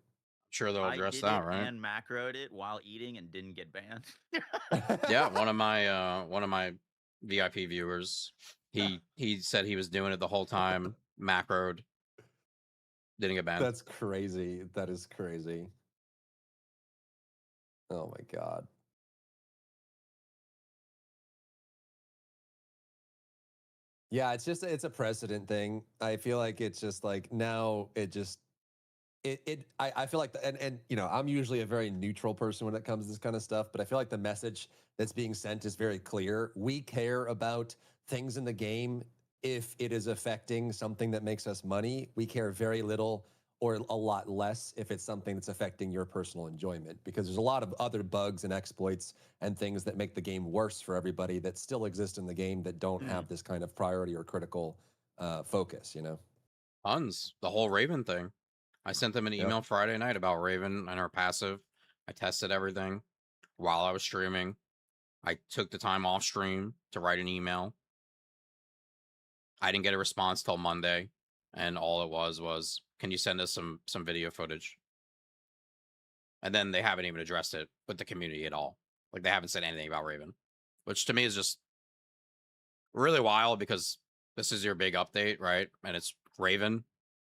sure they'll I address did that, it right? and macroed it while eating and didn't get banned. Yeah, one of my VIP viewers, he said he was doing it the whole time, macroed, didn't get banned. That's crazy. That is crazy. Oh my god. Yeah, it's a precedent thing. I feel like it's just like now it just I feel like and you know, I'm usually a very neutral person when it comes to this kind of stuff, but I feel like the message that's being sent is very clear. We care about things in the game if it is affecting something that makes us money. We care very little or a lot less if it's something that's affecting your personal enjoyment, because there's a lot of other bugs and exploits and things that make the game worse for everybody that still exist in the game that don't have this kind of priority or critical focus, you know? Tons. The whole Raven thing. I sent them an Yep. email Friday night about Raven and her passive. I tested everything while I was streaming. I took the time off stream to write an email. I didn't get a response till Monday, and all it was, can you send us some video footage? And then they haven't even addressed it with the community at all. Like, they haven't said anything about Raven, which to me is just really wild, because this is your big update, right? And it's Raven.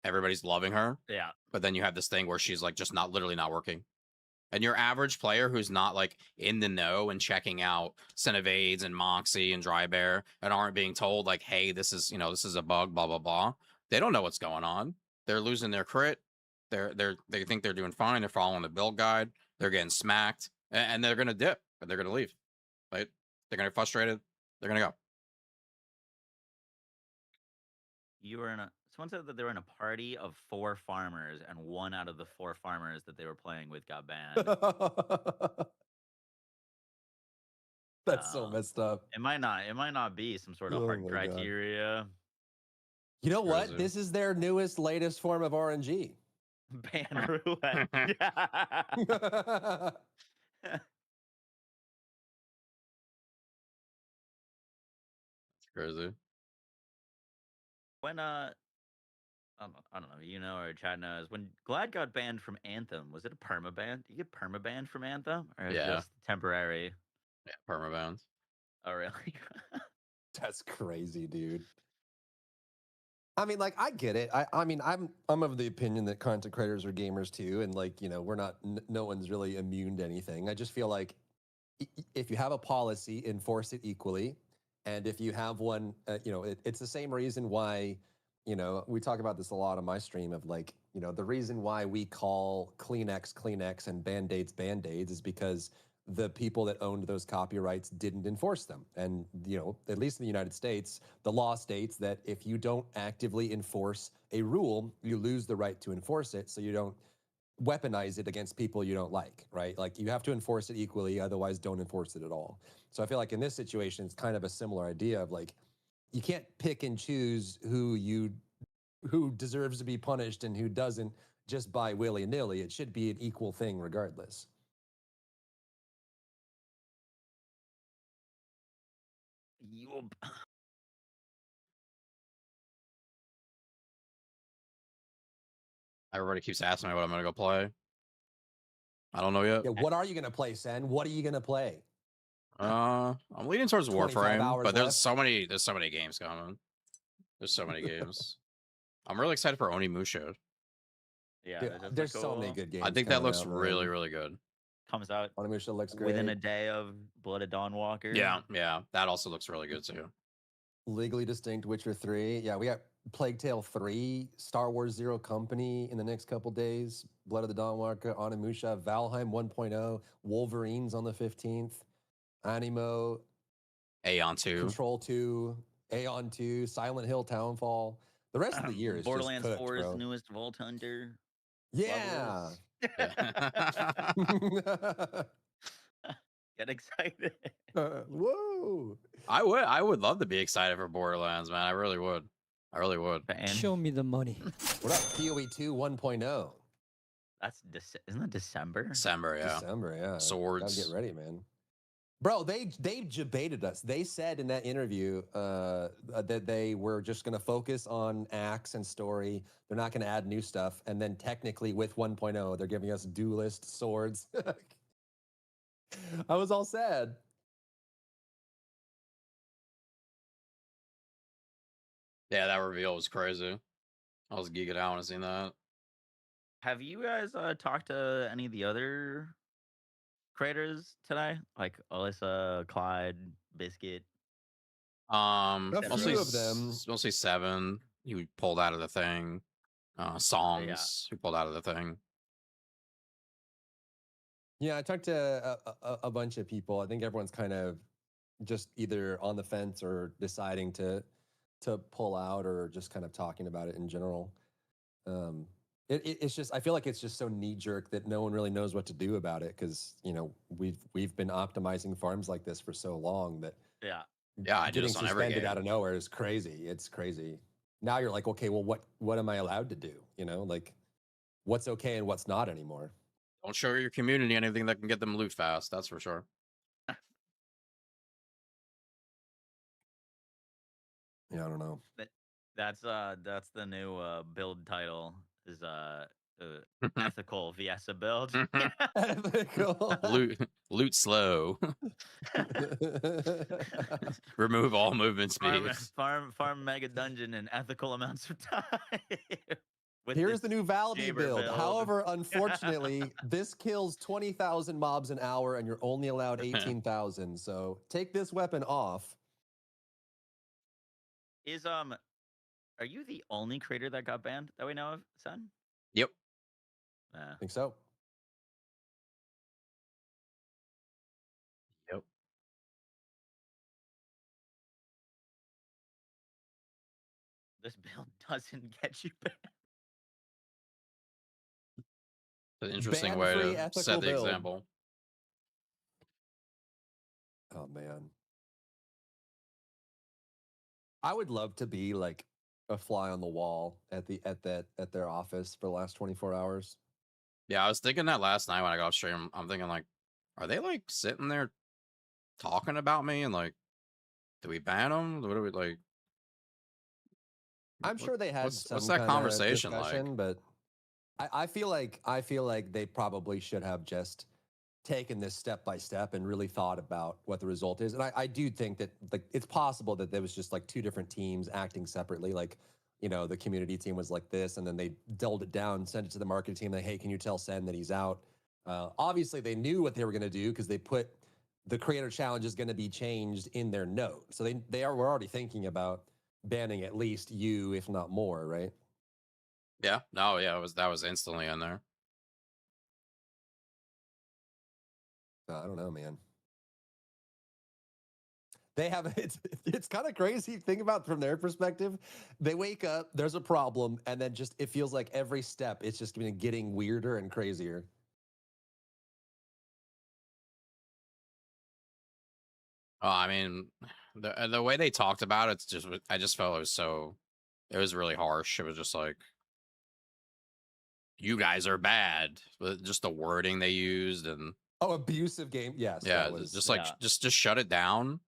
Everybody's loving her. Yeah. But then you have this thing where she's like just literally not working. And your average player who's not like in the know and checking out Cinevades and Moxie and Dry Bear and aren't being told like, hey, this is, this is a bug, blah, blah, blah. They don't know what's going on. They're losing their crit. They think they're doing fine. They're following the build guide. They're getting smacked, and they're gonna dip, but they're gonna leave. Right? They're gonna get frustrated. They're gonna go. You were in a someone said that they were in a party of 4 farmers and 1 out of the 4 farmers that they were playing with got banned. That's so messed up. It might not be some sort of Oh hard my God. criteria. You know what? Crazy. This is their latest form of RNG. Ban roulette. It's crazy. When I don't know, you know, or Chad knows, when Glad got banned from Anthem, was it a permaban? Do you get permaban from Anthem, or is it Yeah. just temporary? Yeah, permabans. Oh, really? That's crazy, dude. I mean, like, I get it. I mean, I'm of the opinion that content creators are gamers too, and like, you know, we're not. No one's really immune to anything. I just feel like if you have a policy, enforce it equally, and if you have one, you know, it's the same reason why, you know, we talk about this a lot on my stream of like, you know, the reason why we call Kleenex and Band-Aids Band-Aids is because the people that owned those copyrights didn't enforce them. And, you know, at least in the United States, the law states that if you don't actively enforce a rule, you lose the right to enforce it. So you don't weaponize it against people you don't like, right? Like, you have to enforce it equally, otherwise don't enforce it at all. So I feel like in this situation, it's kind of a similar idea of like, you can't pick and choose who deserves to be punished and who doesn't just by willy-nilly. It should be an equal thing regardless. Yup. Everybody keeps asking me what I'm gonna go play. I don't know yet. Yeah, what are you gonna play, Sen? What are you gonna play? I'm leaning towards 25 Warframe, hours but there's left. so many games coming. There's so many games. I'm really excited for Onimusha. Yeah, Dude, that does there's look so many cool. good games. I think that coming looks out, man. really, really good. Comes out Onimusha looks great. within a day of Blood of Dawnwalker. Yeah, that also looks really good too. Legally Distinct, Witcher 3. Yeah, we got Plague Tale 3, Star Wars Zero Company in the next couple days, Blood of the Dawnwalker, Onimusha, Valheim 1.0, Wolverines on the 15th, Animo, Aeon 2. Control 2, Aeon 2, Silent Hill Townfall. The rest of the year is Borderlands just cooked, 4's bro. newest Vault Hunter. Yeah. Get excited. Whoa. I would love to be excited for Borderlands, man. I really would. Show me the money. What up, PoE 2 1.0? That's isn't that December? December, yeah. December, yeah. Swords. Gotta get ready, man. Bro, they debated us. They said in that interview that they were just going to focus on acts and story. They're not going to add new stuff. And then technically with 1.0, they're giving us duelist swords. I was all sad. Yeah, that reveal was crazy. I was geeking out when I seen that. Have you guys talked to any of the other creators today? Like Alyssa, Clyde, Biscuit? Mostly few of them. Mostly Seven. He pulled out of the thing. Songs. Who pulled out of the thing. Yeah, I talked to a bunch of people. I think everyone's kind of just either on the fence or deciding to pull out, or just kind of talking about it in general. It's just, I feel like it's just so knee jerk that no one really knows what to do about it, because we've been optimizing farms like this for so long that I do getting this on every suspended game. out of nowhere is crazy. It's crazy. Now you're like, okay, well, what am I allowed to do? Like what's okay and what's not anymore. Don't show your community anything that can get them loot fast. That's for sure. Yeah, I don't know. That's the new build title is ethical Viesa build. Ethical. loot slow. Remove all movement speed. Farm mega dungeon in ethical amounts of time. Here's the new Valby build. However, unfortunately, this kills 20,000 mobs an hour and you're only allowed 18,000. So take this weapon off. Are you the only creator that got banned that we know of, son? Yep. I think so. Yep. This build doesn't get you banned. An interesting way to set the example. Oh man. I would love to be like a fly on the wall at their office for the last 24 hours. Yeah, I was thinking that last night when I got off stream. I'm thinking like, are they like sitting there talking about me and like, do we ban them? What do we like? I'm sure they had what's that conversation like? But I feel like they probably should have just taken this step by step and really thought about what the result is. And I do think that like it's possible that there was just like two different teams acting separately. Like, the community team was like this, and then they dulled it down, sent it to the marketing team. Like, hey, can you tell Sen that he's out? Obviously, they knew what they were going to do because they put the creator challenge is going to be changed in their note. So were already thinking about banning at least you, if not more, right? Yeah. No. Yeah. That was instantly in there. I don't know, man. They have it's kind of crazy. Think about from their perspective. They wake up, there's a problem, and then just it feels like every step it's just been getting weirder and crazier. I mean, the way they talked about it, I just felt it was really harsh. It was just like, you guys are bad. Just the wording they used and abusive game. Yes. Yeah, just shut it down.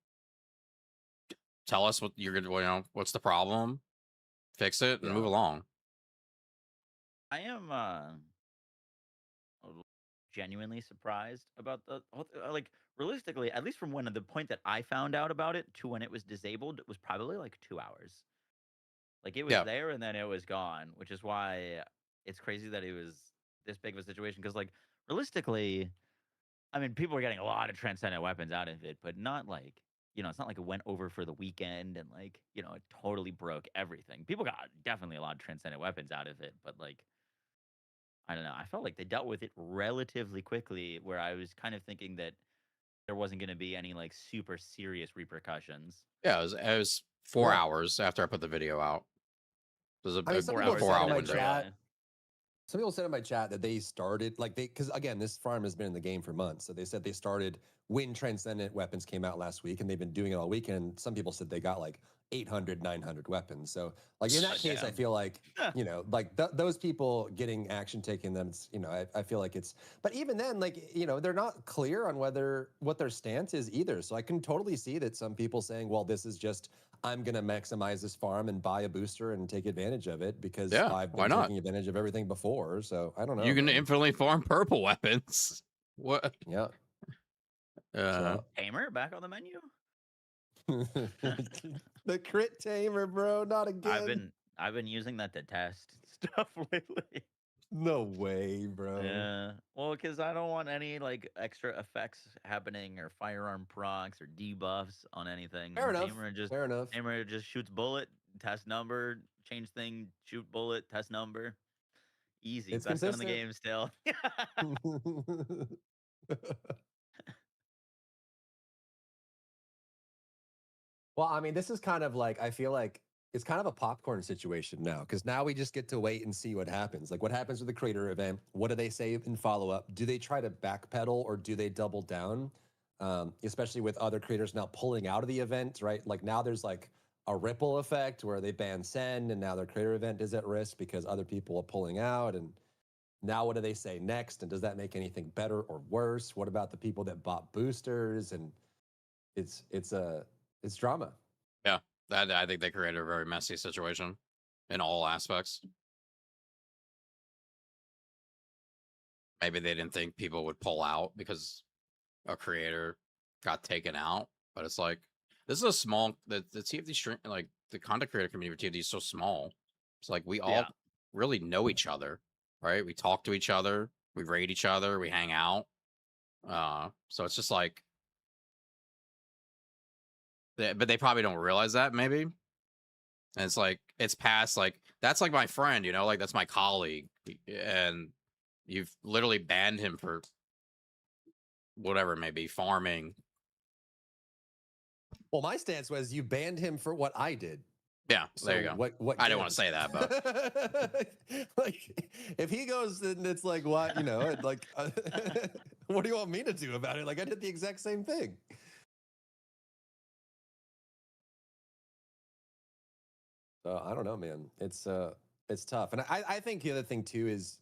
Tell us what you're gonna, what's the problem, fix it, and move along. I am genuinely surprised about the like realistically, at least from when the point that I found out about it to when it was disabled, it was probably like 2 hours. Like it was there and then it was gone, which is why it's crazy that it was this big of a situation. Because like realistically, I mean, people are getting a lot of transcendent weapons out of it, but not like, it's not like it went over for the weekend and like, it totally broke everything. People got definitely a lot of transcendent weapons out of it, but like, I don't know. I felt like they dealt with it relatively quickly, where I was kind of thinking that there wasn't going to be any like super serious repercussions. Yeah, it was 4 hours after I put the video out. It was a 4-hour window. Some people said in my chat that they started because again, this farm has been in the game for months. So they said they started when Transcendent weapons came out last week, and they've been doing it all weekend. Some people said they got like 800, 900 weapons. So like in that case, I feel like, you know, like those people getting action taking them, it's, you know, I feel like it's, but even then, like, you know, they're not clear on what their stance is either. So I can totally see that some people saying, well, this is just, I'm going to maximize this farm and buy a booster and take advantage of it because I've been taking advantage of everything before. So I don't know. You can infinitely farm purple weapons. What? Yeah. Tamer back on the menu. The crit tamer, bro, not again. I've been using that to test stuff lately. No way, bro. Yeah. Well, because I don't want any like extra effects happening or firearm procs or debuffs on anything. Fair enough. Fair enough. Tamer just shoots bullet, test number, change thing, shoot bullet, test number. Easy. It's best gun in the game still. Well, I mean, this is kind of like, I feel like it's kind of a popcorn situation now, because now we just get to wait and see what happens. Like, what happens with the creator event? What do they say in follow-up? Do they try to backpedal or do they double down? Especially with other creators now pulling out of the event, right? Like now there's like a ripple effect where they ban Send and now their creator event is at risk because other people are pulling out. And now what do they say next? And does that make anything better or worse? What about the people that bought boosters? And it's drama. Yeah, I think they created a very messy situation in all aspects. Maybe they didn't think people would pull out because a creator got taken out, but it's like this is a small the TFD stream, like the content creator community of TFD is so small. It's like we all really know each other, right? We talk to each other, we raid each other, we hang out. So it's just like, but they probably don't realize that maybe. And it's like it's past like that's like my friend, you know, like that's my colleague, and you've literally banned him for whatever it may be, farming. Well, my stance was you banned him for what I did. Yeah, so there you go. What I didn't want to say that, but like, if he goes, then it's like, what, you know, like, what do you want me to do about it? Like, I did the exact same thing. I don't know, man. It's tough, and I think the other thing too is,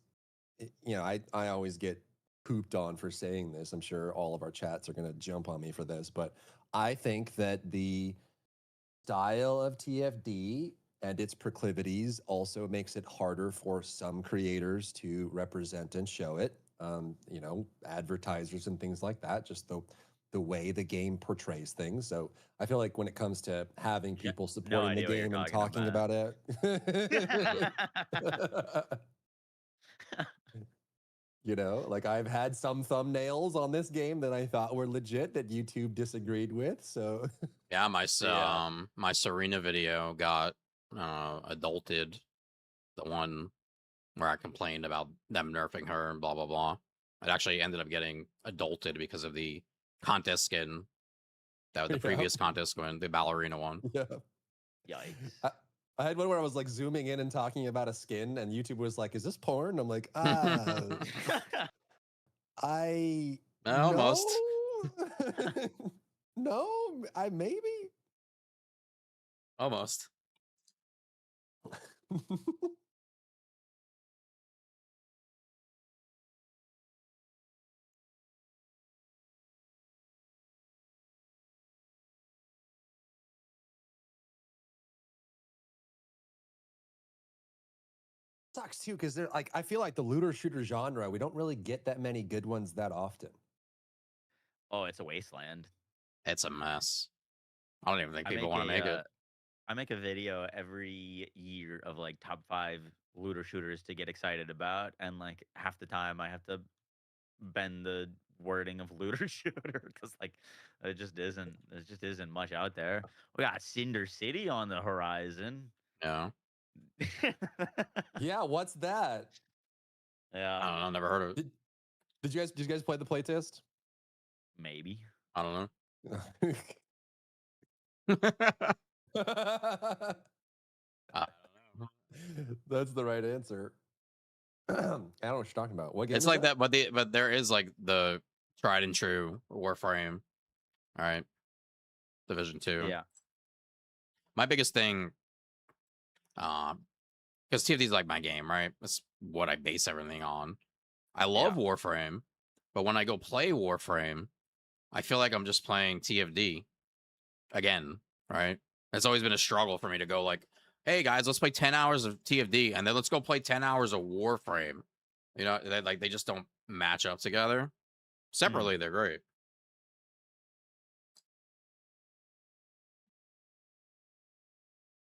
you know, I always get pooped on for saying this. I'm sure all of our chats are going to jump on me for this, but I think that the style of TFD and its proclivities also makes it harder for some creators to represent and show it. You know, advertisers and things like that, just the way the game portrays things. So I feel like when it comes to having people supporting the game and talking about it, you know, like I've had some thumbnails on this game that I thought were legit that YouTube disagreed with. So yeah, my Serena video got adulted. The one where I complained about them nerfing her and blah blah blah. It actually ended up getting adulted because of the contest skin. That was the previous contest skin, the ballerina one. Yeah. Yikes. I had one where I was like zooming in and talking about a skin, and YouTube was like, "Is this porn?" I'm like, almost. No, I maybe. Almost. Sucks too, because they're like, I feel like the looter shooter genre, we don't really get that many good ones that often. Oh, it's a wasteland. It's a mess. I don't even think people want to make it. I make a video every year of like top 5 looter shooters to get excited about, and like half the time I have to bend the wording of looter shooter because like there just isn't much out there. We got Cinder City on the horizon. Yeah. Yeah, what's that? Yeah, I don't know. Never heard of it. Did you guys play the playtest? Maybe. I don't know. That's the right answer. I don't know what you're talking about. What game it's like that, but there is like the tried and true Warframe. All right, Division 2. Yeah. My biggest thing, because TFT is like my game, right? That's what I base everything on. I love Warframe, but when I go play Warframe, I feel like I'm just playing TFD again, right? It's always been a struggle for me to go like, hey guys, let's play 10 hours of TFD and then let's go play 10 hours of Warframe. You know, they just don't match up together. Separately, they're great.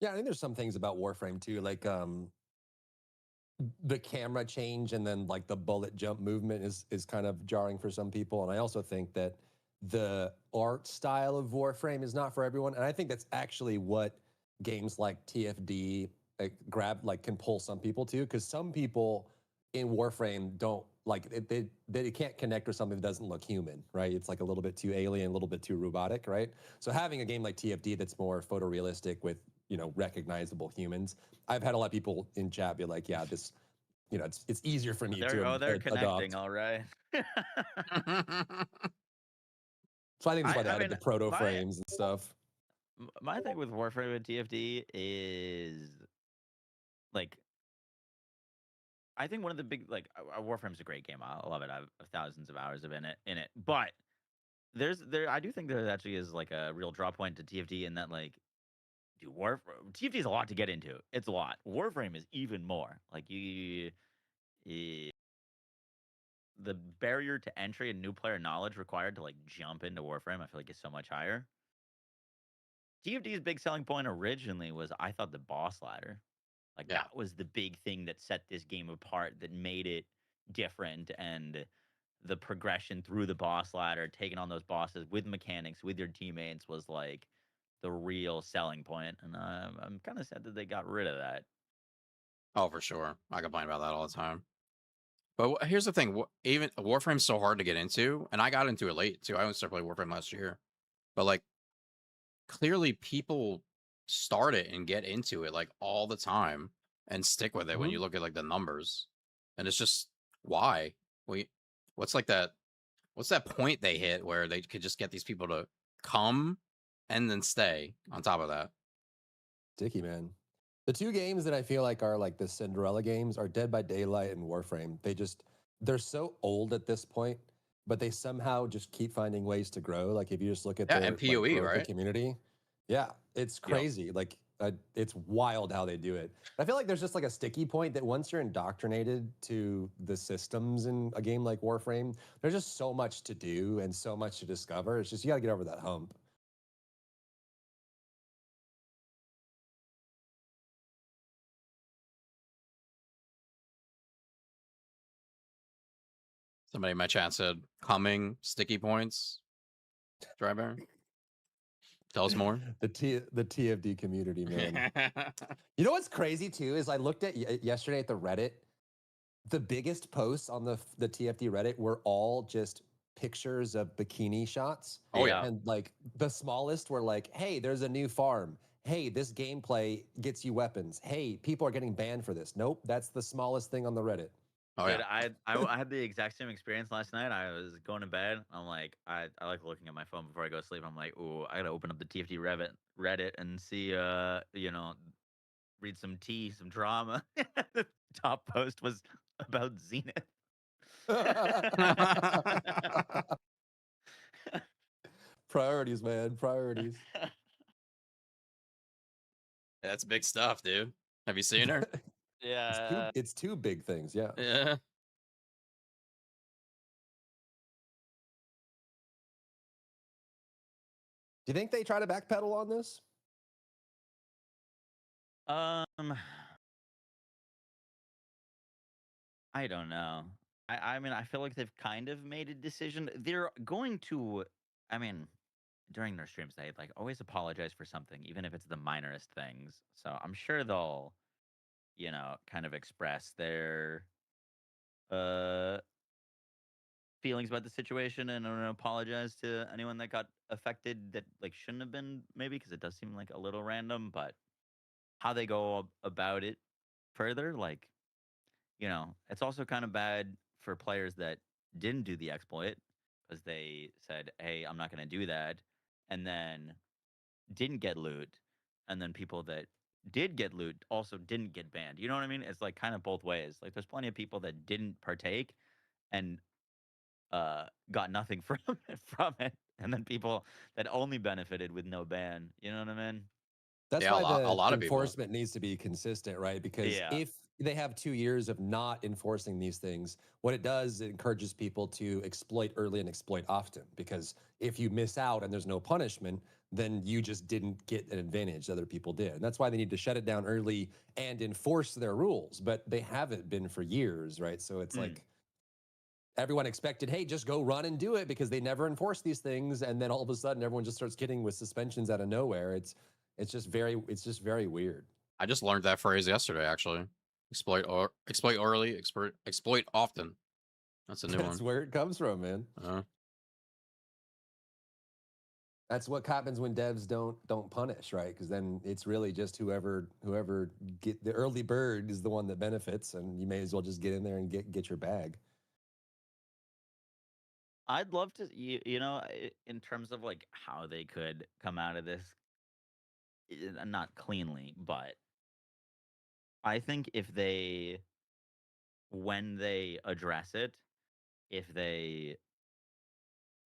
Yeah, I think there's some things about Warframe too, like the camera change and then like the bullet jump movement is kind of jarring for some people. And I also think that the art style of Warframe is not for everyone. And I think that's actually what games like TFD can pull some people to, because some people in Warframe don't like they can't connect with something that doesn't look human, right? It's like a little bit too alien, a little bit too robotic, right? So having a game like TFD that's more photorealistic with, you know, recognizable humans. I've had a lot of people in chat be like, yeah, this, you know, it's easier for me to They're connecting, adopt. all right. So I think that's why they I added mean, the proto my frames and stuff. my thing with Warframe and TFD is like I think one of the big like Warframe's a great game. I love it. I have thousands of hours of in it. But there I do think there actually is like a real draw point to TFD in that like dude, TFT is a lot to get into. It's a lot. Warframe is even more. Like the barrier to entry and new player knowledge required to like jump into Warframe, I feel like is so much higher. TFD's big selling point originally was I thought the boss ladder. Like Yeah. that was the big thing that set this game apart, that made it different, and the progression through the boss ladder, taking on those bosses with mechanics, with your teammates was like the real selling point. And I'm kind of sad that they got rid of that. Oh, for sure. I complain about that all the time. But here's the thing: even Warframe's so hard to get into, and I got into it late too. I only started playing Warframe last year, but like clearly people start it and get into it like all the time and stick with it when you look at like the numbers, and it's just why we what's like that what's that point they hit where they could just get these people to come and then stay on top of that. Sticky, man. The two games that I feel like are like the Cinderella games are Dead by Daylight and Warframe. They're so old at this point, but they somehow just keep finding ways to grow. Like if you just look at Yeah, their and like, PoE, growth of right? community, yeah, it's crazy. Like it's wild how they do it. I feel like there's just like a sticky point that once you're indoctrinated to the systems in a game like Warframe, there's just so much to do and so much to discover. It's just you got to get over that hump. Somebody in my chat said coming sticky points. Drybear. Tell us more. The TFD community, man. You know what's crazy too is I looked at yesterday at the Reddit. The biggest posts on the TFD Reddit were all just pictures of bikini shots. Oh yeah. And like the smallest were like, hey, there's a new farm. Hey, this gameplay gets you weapons. Hey, people are getting banned for this. Nope, that's the smallest thing on the Reddit. Oh Dude, yeah. I had the exact same experience last night. I was going to bed. I'm like, I like looking at my phone before I go to sleep. I'm like, ooh, I gotta open up the TFT Reddit and see, you know, read some tea, some drama. The top post was about Zenith. Priorities, man. Priorities. That's big stuff, dude. Have you seen her? Yeah. It's two big things, yeah. Yeah. Do you think they try to backpedal on this? I don't know. I mean, I feel like they've kind of made a decision. They're going to, I mean, during their streams, they like always apologize for something, even if it's the minorest things. So I'm sure they'll, you know, kind of express their uh feelings about the situation and apologize to anyone that got affected that like shouldn't have been, maybe, because it does seem like a little random. But how they go about it further, like, you know, it's also kind of bad for players that didn't do the exploit, was they said, "Hey, I'm not going to do that," and then didn't get loot, and then people that did get loot also didn't get banned. You know what I mean? It's like kind of both ways. Like there's plenty of people that didn't partake and got nothing from it, and then people that only benefited with no ban. You know what I mean? That's Yeah, why a the lot of people. enforcement needs to be consistent, right? Because Yeah. if they have 2 years of not enforcing these things, what it does, it encourages people to exploit early and exploit often. Because if you miss out and there's no punishment, then you just didn't get an advantage other people did. And that's why they need to shut it down early and enforce their rules. But they haven't been for years, right? So it's like everyone expected, hey, just go run and do it because they never enforce these things. And then all of a sudden everyone just starts getting with suspensions out of nowhere. It's just very weird. I just learned that phrase yesterday, actually. Exploit early, exploit often. That's a new That's one. where it comes from, man. That's what happens when devs don't punish, right? Because then it's really just whoever get the early bird is the one that benefits, and you may as well just get in there and get your bag. I'd love to, in terms of like how they could come out of this, not cleanly, but I think when they address it, if they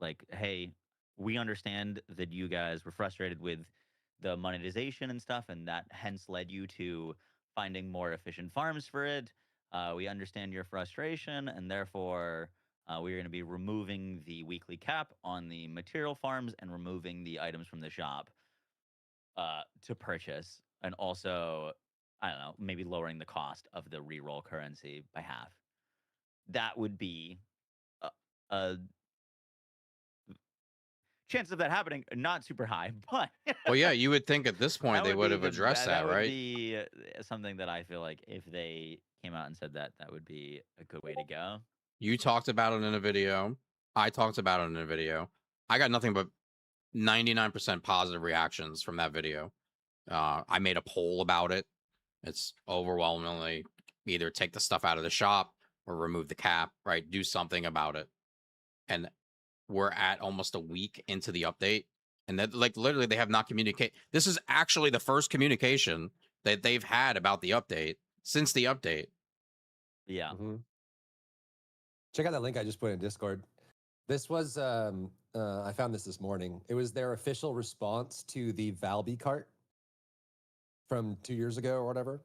like, hey, we understand that you guys were frustrated with the monetization and stuff, and that hence led you to finding more efficient farms for it. We understand your frustration, and therefore, we're going to be removing the weekly cap on the material farms and removing the items from the shop to purchase, and also, I don't know, maybe lowering the cost of the reroll currency by half. That would be a chance of that happening not super high, but Well, yeah, you would think at this point that they would would be have addressed that, would right? be something that I feel like if they came out and said that, that would be a good way to go. You talked about it in a video. I talked about it in a video. I got nothing but 99% positive reactions from that video. I made a poll about it. It's overwhelmingly either take the stuff out of the shop or remove the cap, right? Do something about it. And we're at almost a week into the update. And that, like, literally, they have not communicated. This is actually the first communication that they've had about the update since the update. Yeah. Check out that link I just put in Discord. This was I found this morning. It was their official response to the Valby cart from 2 years ago or whatever.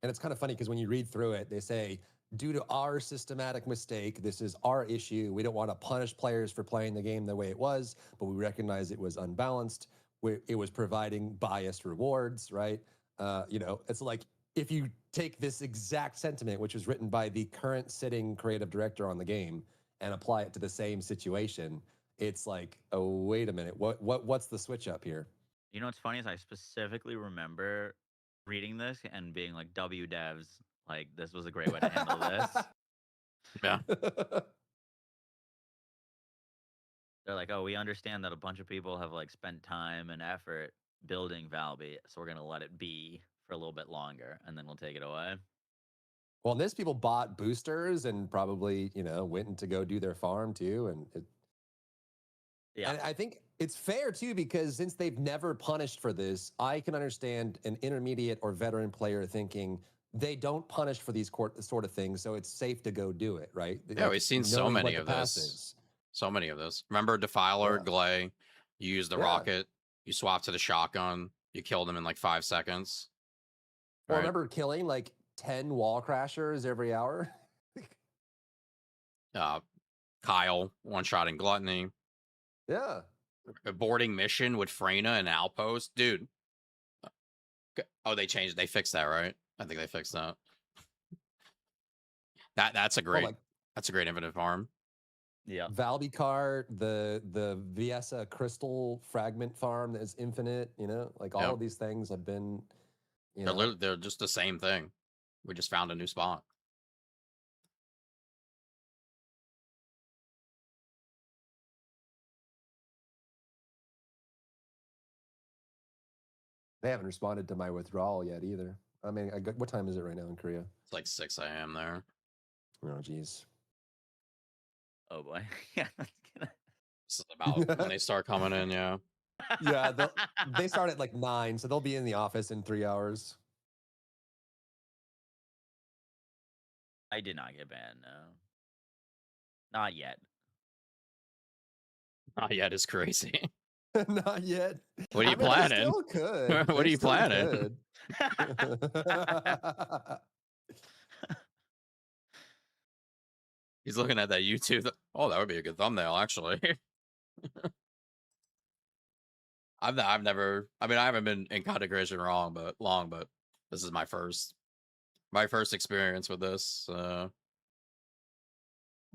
And it's kind of funny because when you read through it, they say, due to our systematic mistake, this is our issue. We don't want to punish players for playing the game the way it was, but we recognize it was unbalanced. It was providing biased rewards, right? It's like if you take this exact sentiment, which was written by the current sitting creative director on the game, and apply it to the same situation, it's like, oh, wait a minute, what's the switch up here? You know what's funny is I specifically remember reading this and being like, W devs, like this was a great way to handle this. Yeah. They're like, oh, we understand that a bunch of people have like spent time and effort building Valby, so we're gonna let it be for a little bit longer, and then we'll take it away. Well, and this people bought boosters and probably, went to go do their farm too. And I think it's fair too, because since they've never punished for this, I can understand an intermediate or veteran player thinking they don't punish for these sort of things, so it's safe to go do it, right? Yeah, Like, we've seen so knowing many what of the pass this. is. So many of this. Remember Defiler, Glay? You use the rocket, you swap to the shotgun, you kill them in like 5 seconds. Well, remember killing like 10 wall crashers every hour? Kyle, one-shotting Gluttony. Yeah. Aborting mission with Freyna and Outpost. Dude. Oh, they fixed that, right? I think they fixed that. That's a great infinite farm. Yeah. Valby cart, the Viesa crystal fragment farm that is infinite, like all of these things have been, They're just the same thing. We just found a new spot. They haven't responded to my withdrawal yet either. I mean, what time is it right now in Korea? It's like 6 a.m. there. Oh, geez. Oh boy. Yeah, that's gonna This is about when they start coming in. Yeah. Yeah, they start at like 9, so they'll be in the office in 3 hours. I did not get banned. No, not yet. Not yet is crazy. Not yet. What are you I mean, planning? They still could. What are you planning? Could. He's looking at that YouTube. Oh, that would be a good thumbnail, actually. I've never. I mean, I haven't been in content creation long, but this is my first experience with this.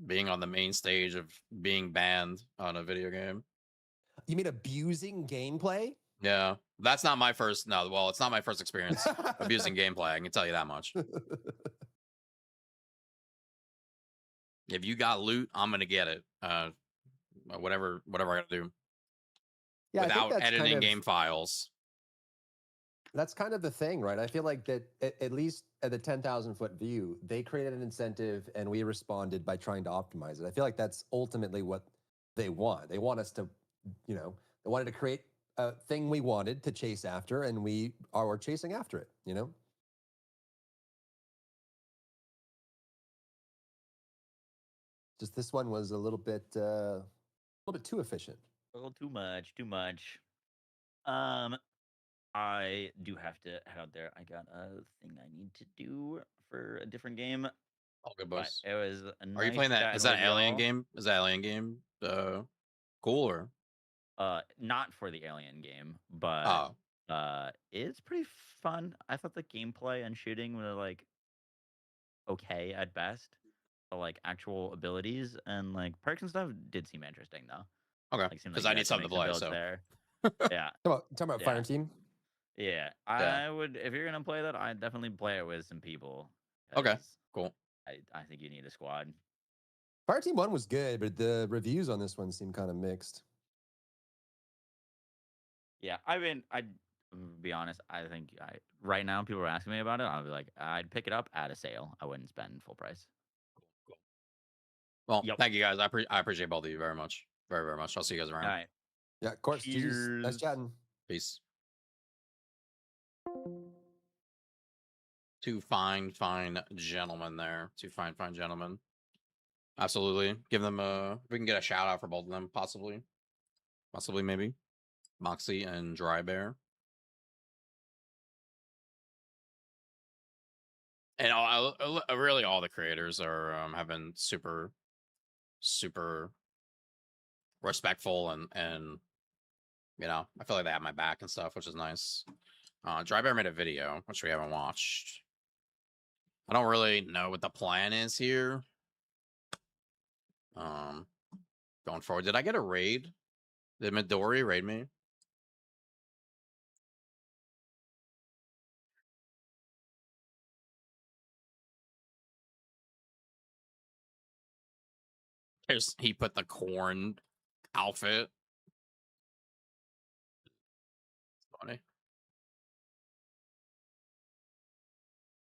Being on the main stage of being banned on a video game. You mean abusing gameplay? Yeah, that's not my first. No, well, it's not my first experience abusing gameplay. I can tell you that much. If you got loot, I'm gonna get it. Whatever I gotta do. Yeah, without editing kind of, game files. That's kind of the thing, right? I feel like that at least at the 10,000-foot view, they created an incentive and we responded by trying to optimize it. I feel like that's ultimately what they want. They want us to, they wanted to create a thing we wanted to chase after, and we are chasing after it, Just this one was a little bit too efficient. A little too much. I do have to head out there. I got a thing I need to do for a different game. Oh, good boys. It was a nice. Are you playing that? Is that Alien game? Is that Alien game cool or? Not for the Alien game, but it's pretty fun. I thought the gameplay and shooting were like okay at best. But, like actual abilities and like perks and stuff did seem interesting though. Okay, because I need something to play. So there. Yeah. Talking about Fire Team. Yeah, I would. If you're gonna play that, I'd definitely play it with some people. Okay, cool. I think you need a squad. Fire Team 1 was good, but the reviews on this one seem kind of mixed. Yeah, I mean, I'd be honest. I think right now people are asking me about it. I'll be like, I'd pick it up at a sale. I wouldn't spend full price. Cool. Well, thank you guys. I appreciate both of you very much, very very much. I'll see you guys around. All right. Yeah, of course. Cheers. Nice chatting. Peace. Two fine gentlemen there. Two fine gentlemen. Absolutely. Give them we can get a shout out for both of them, possibly. Maybe. Moxie and Dry Bear. And really all the creators are have been super respectful and I feel like they have my back and stuff, which is nice. Dry Bear made a video, which we haven't watched. I don't really know what the plan is here. Going forward. Did I get a raid? Did Midori raid me? He put the corn outfit. Funny.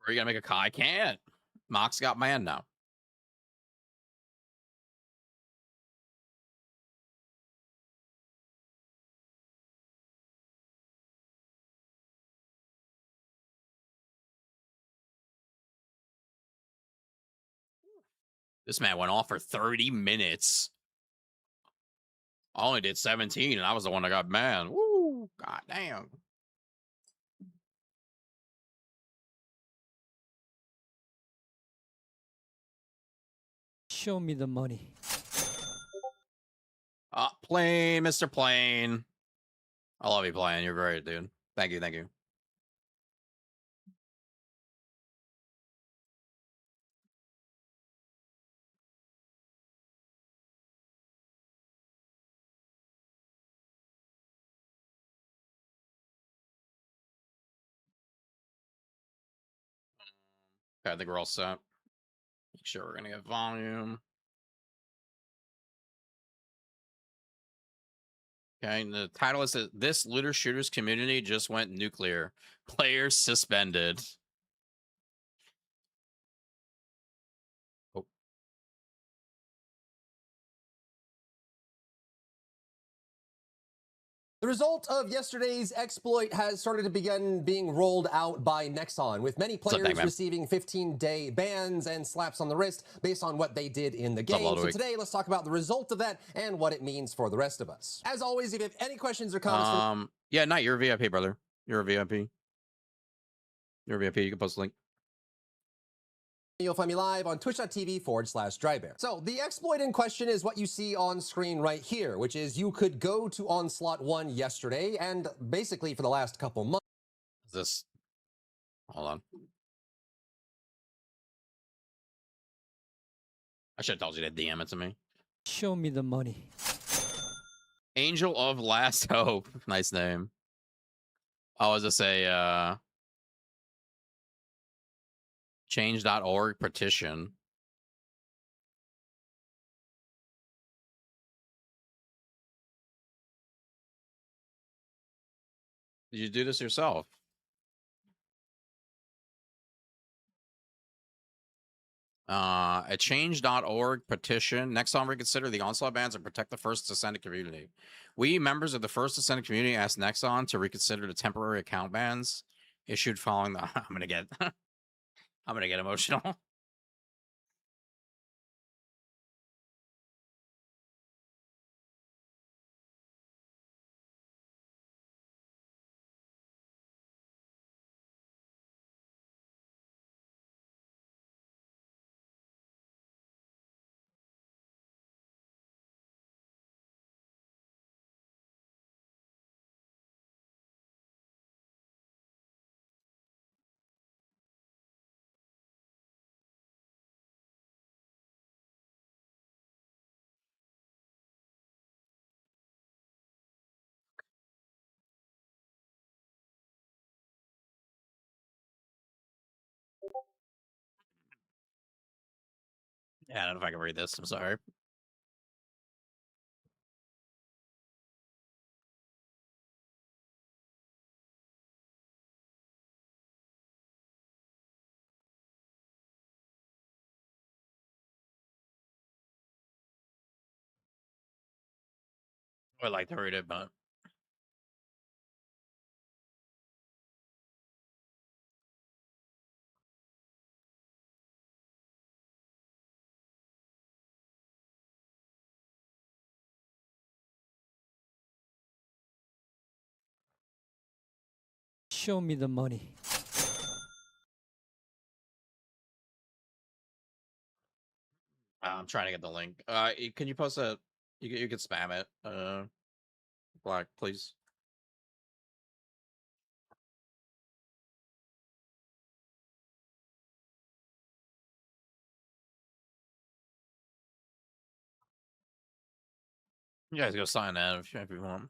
Are you gonna make a call? I can't. Mox got man now. This man went off for 30 minutes. I only did 17, and I was the one that got banned. Woo! God damn. Show me the money. Plane, Mr. Plane. I love you, Plane. You're great, dude. Thank you, thank you. Okay, I think we're all set. Make sure we're gonna get volume. Okay, and the title is "This Looter Shooters Community Just Went Nuclear. Players Suspended." The result of yesterday's exploit has started to begin being rolled out by Nexon, with many players receiving 15-day bans and slaps on the wrist based on what they did in the game. So today, let's talk about the result of that and what it means for the rest of us. As always, if you have any questions or comments... Yeah, Knight, you're a VIP, brother. You're a VIP. You're a VIP. You can post a link. You'll find me live on twitch.tv/drybear. So the exploit in question is what you see on screen right here, which is you could go to Onslaught 1 yesterday and basically for the last couple months. Is this? Hold on. I should have told you to DM it to me. Show me the money. Angel of Last Hope. Nice name. I was to say, change.org petition. Did you do this yourself? A change.org petition. Nexon reconsider the Onslaught bans and protect the First Descendant community. We, members of the First Descendant community, ask Nexon to reconsider the temporary account bans issued following the... I'm gonna get emotional. Yeah, I don't know if I can read this. I'm sorry. I would like to read it, but Show me the money. I'm trying to get the link. Can you post a? You can spam it. Black, please. You guys go sign in if you want.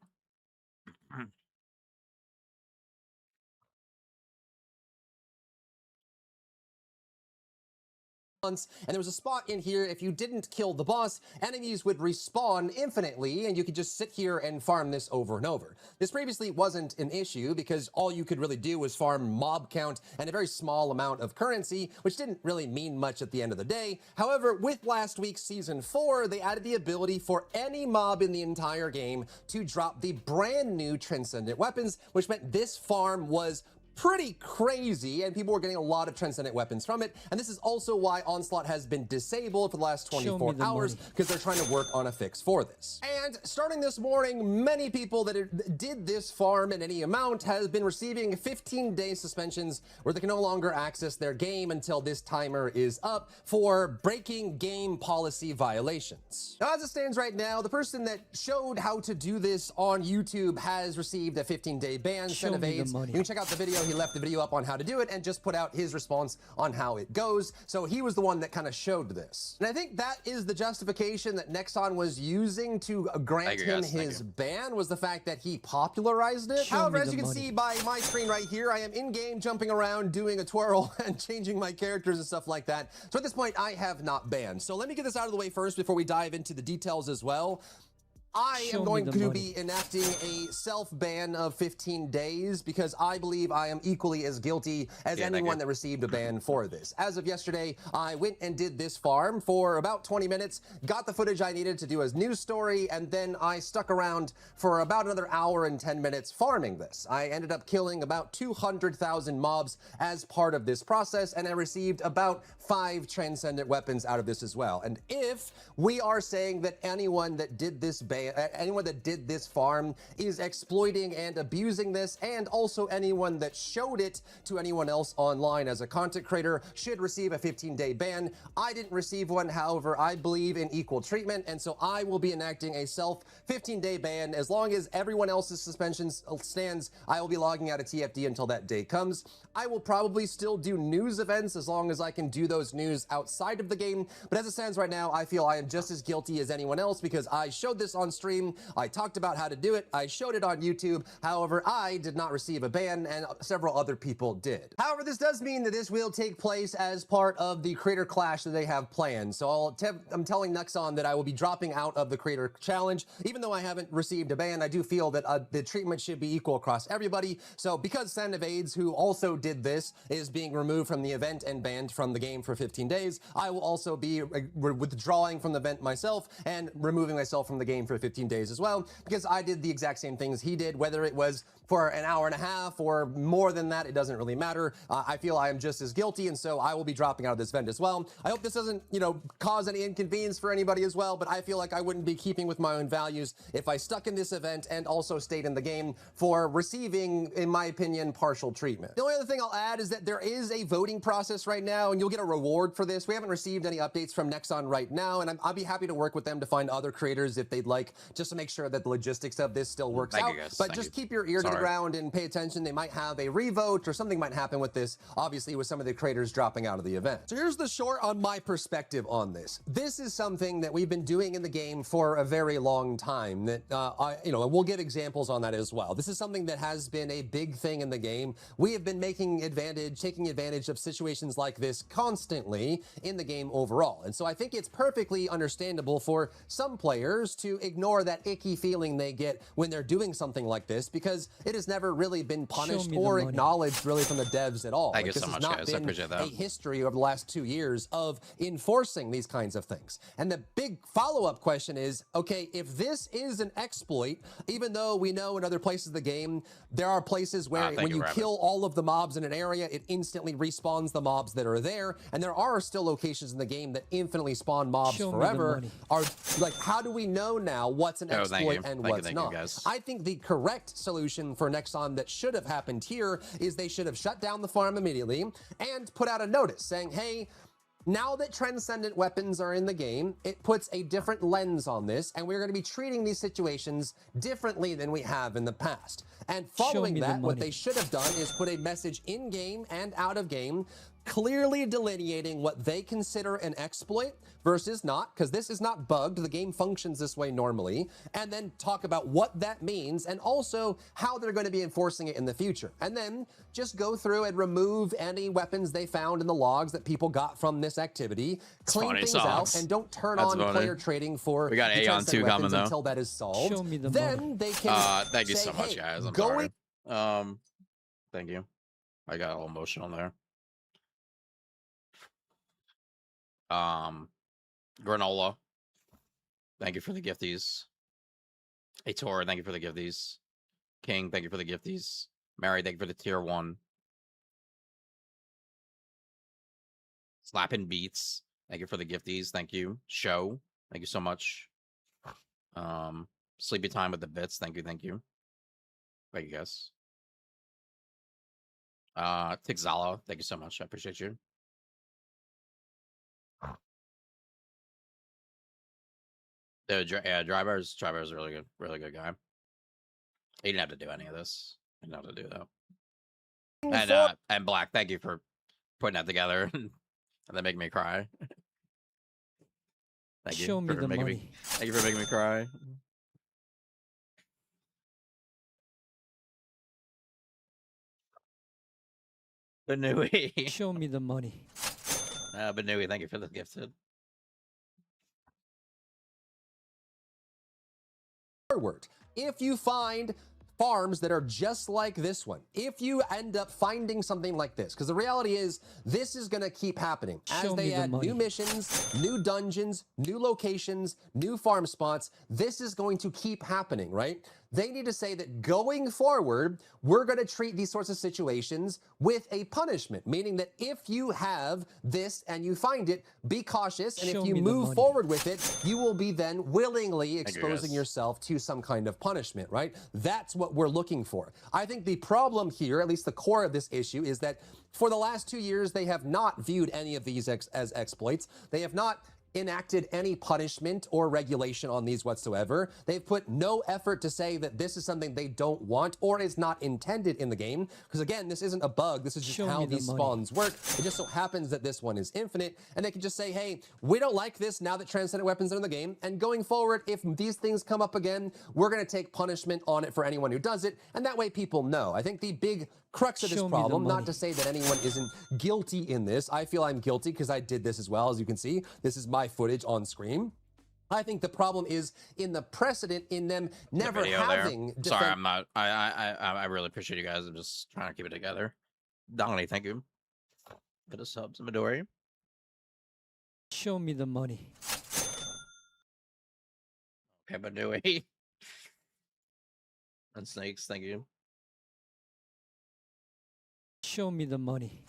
And there was a spot in here, if you didn't kill the boss, enemies would respawn infinitely, and you could just sit here and farm this over and over. This previously wasn't an issue because all you could really do was farm mob count and a very small amount of currency, which didn't really mean much at the end of the day. However, with last week's Season 4, they added the ability for any mob in the entire game to drop the brand new Transcendent weapons, which meant this farm was pretty crazy, and people were getting a lot of Transcendent weapons from it. And this is also why Onslaught has been disabled for the last 24 hours, because they're trying to work on a fix for this. And starting this morning, many people that did this farm in any amount have been receiving 15-day suspensions where they can no longer access their game until this timer is up for breaking game policy violations. Now, as it stands right now, the person that showed how to do this on YouTube has received a 15-day ban, Sen of AIDS. You can check out the video. He left the video up on how to do it and just put out his response on how it goes. So he was the one that kind of showed this. And I think that is the justification that Nexon was using to grant him his ban, was the fact that he popularized it. However, as you can see by my screen right here, I am in-game jumping around, doing a twirl and changing my characters and stuff like that. So at this point, I have not banned. So let me get this out of the way first before we dive into the details as well. I Show am me going the to money. be enacting a self-ban of 15 days because I believe I am equally as guilty as Yeah, thank anyone you. that received a ban for this. As of yesterday, I went and did this farm for about 20 minutes, got the footage I needed to do a news story, and then I stuck around for about another hour and 10 minutes farming this. I ended up killing about 200,000 mobs as part of this process, and I received about 5 transcendent weapons out of this as well. And if we are saying that anyone that did this anyone that did this farm is exploiting and abusing this, and also anyone that showed it to anyone else online as a content creator should receive a 15-day ban. I didn't receive one, however, I believe in equal treatment, and so I will be enacting a self 15-day ban. As long as everyone else's suspension stands, I will be logging out of TFD until that day comes. I will probably still do news events as long as I can do those news outside of the game, but as it stands right now, I feel I am just as guilty as anyone else because I showed this on stream, I talked about how to do it, I showed it on YouTube. However, I did not receive a ban and several other people did. However, this does mean that this will take place as part of the creator clash that they have planned. So I'm telling Nexon that I will be dropping out of the creator challenge. Even though I haven't received a ban, I do feel that the treatment should be equal across everybody. So because Sand of AIDS, who also did this, is being removed from the event and banned from the game for 15 days, I will also be withdrawing from the event myself and removing myself from the game for 15 days as well, because I did the exact same things he did, whether it was for an hour and a half or more than that, it doesn't really matter. I feel I am just as guilty, and so I will be dropping out of this event as well. I hope this doesn't, cause any inconvenience for anybody as well, but I feel like I wouldn't be keeping with my own values if I stuck in this event and also stayed in the game for receiving, in my opinion, partial treatment. The only other thing I'll add is that there is a voting process right now, and you'll get a reward for this. We haven't received any updates from Nexon right now, and I'll be happy to work with them to find other creators if they'd like, just to make sure that the logistics of this still works Thank out. you, guys. But Thank just you. keep your ear to the Sorry. ground and pay attention. They might have a revote or something might happen with this, obviously with some of the creators dropping out of the event. So here's the short on my perspective on this. This is something that we've been doing in the game for a very long time that, we'll give examples on that as well. This is something that has been a big thing in the game. We have been taking advantage of situations like this constantly in the game overall. And so I think it's perfectly understandable for some players to ignore that icky feeling they get when they're doing something like this, because it has never really been punished me the or money. acknowledged really from the devs at all. Thank you This so has much, not guys. I been appreciate that. a history over the last 2 years of enforcing these kinds of things. And the big follow-up question is, okay, if this is an exploit, even though we know in other places of the game, there are places where thank when you, you Rabbit. kill all of the mobs in an area, it instantly respawns the mobs that are there. And there are still locations in the game that infinitely spawn mobs Show me the forever. money. Are like, how do we know now what's an Oh, thank exploit you. and Thank you, what's thank you, not? guys. I think the correct solution for Nexon that should have happened here is they should have shut down the farm immediately and put out a notice saying, hey, now that transcendent weapons are in the game, it puts a different lens on this, and we're going to be treating these situations differently than we have in the past. And following me the that, what money. they should have done is put a message in-game and out of game, clearly delineating what they consider an exploit versus not, because this is not bugged. The game functions this way normally, and then talk about what that means and also how they're going to be enforcing it in the future. And then just go through and remove any weapons they found in the logs that people got from this activity, clean funny things songs. out, and don't turn That's on funny. player trading for We got the Aeon transcendent 2 coming, weapons though. until that is solved. Show me the then money. they can Thank you say, so much, hey, guys. I'm going sorry. Thank you. I got a little emotional there. Granola, thank you for the gifties. Hey, Tor, thank you for the gifties. King, thank you for the gifties. Mary, thank you for the tier 1. Slapping Beats, thank you for the gifties. Thank you. Show, thank you so much. Sleepy Time with the bits, thank you, thank you. Thank you, guys. Tixala, thank you so much. I appreciate you. Drybar's a really good guy. He didn't have to do any of this. He didn't have to do that. And Black, thank you for putting that together and then making me cry. Thank you. Show me for the making money. Thank you for making me cry. Benui. Show me the money. Benui, thank you for the gifted. forward. If you find farms that are just like this one, if you end up finding something like this, because the reality is this is going to keep happening as they add new missions, new dungeons, new locations, new farm spots. This is going to keep happening, right? They need to say that going forward, we're going to treat these sorts of situations with a punishment, meaning that if you have this and you find it, be cautious. And if you move forward with it, you will be then willingly exposing yourself to some kind of punishment, right? That's what we're looking for. I think the problem here, at least the core of this issue, is that for the last 2 years, they have not viewed any of these as exploits. They have not enacted any punishment or regulation on these whatsoever. They've put no effort to say that this is something they don't want or is not intended in the game. Because again, this isn't a bug. This is just how these spawns work. It just so happens that this one is infinite. And they can just say, hey, we don't like this now that transcendent weapons are in the game. And going forward, if these things come up again, we're going to take punishment on it for anyone who does it. And that way people know. I think the big crux of this problem, not to say that anyone isn't guilty in this. I feel I'm guilty because I did this as well. As you can see, this is my footage on screen. I think the problem is in the precedent in them never having. Sorry, I'm not. I really appreciate you guys. I'm just trying to keep it together. Donnie, thank you. Bit of subs, Midori. Show me the money. Okay, Midori. And Snakes, thank you. Show me the money.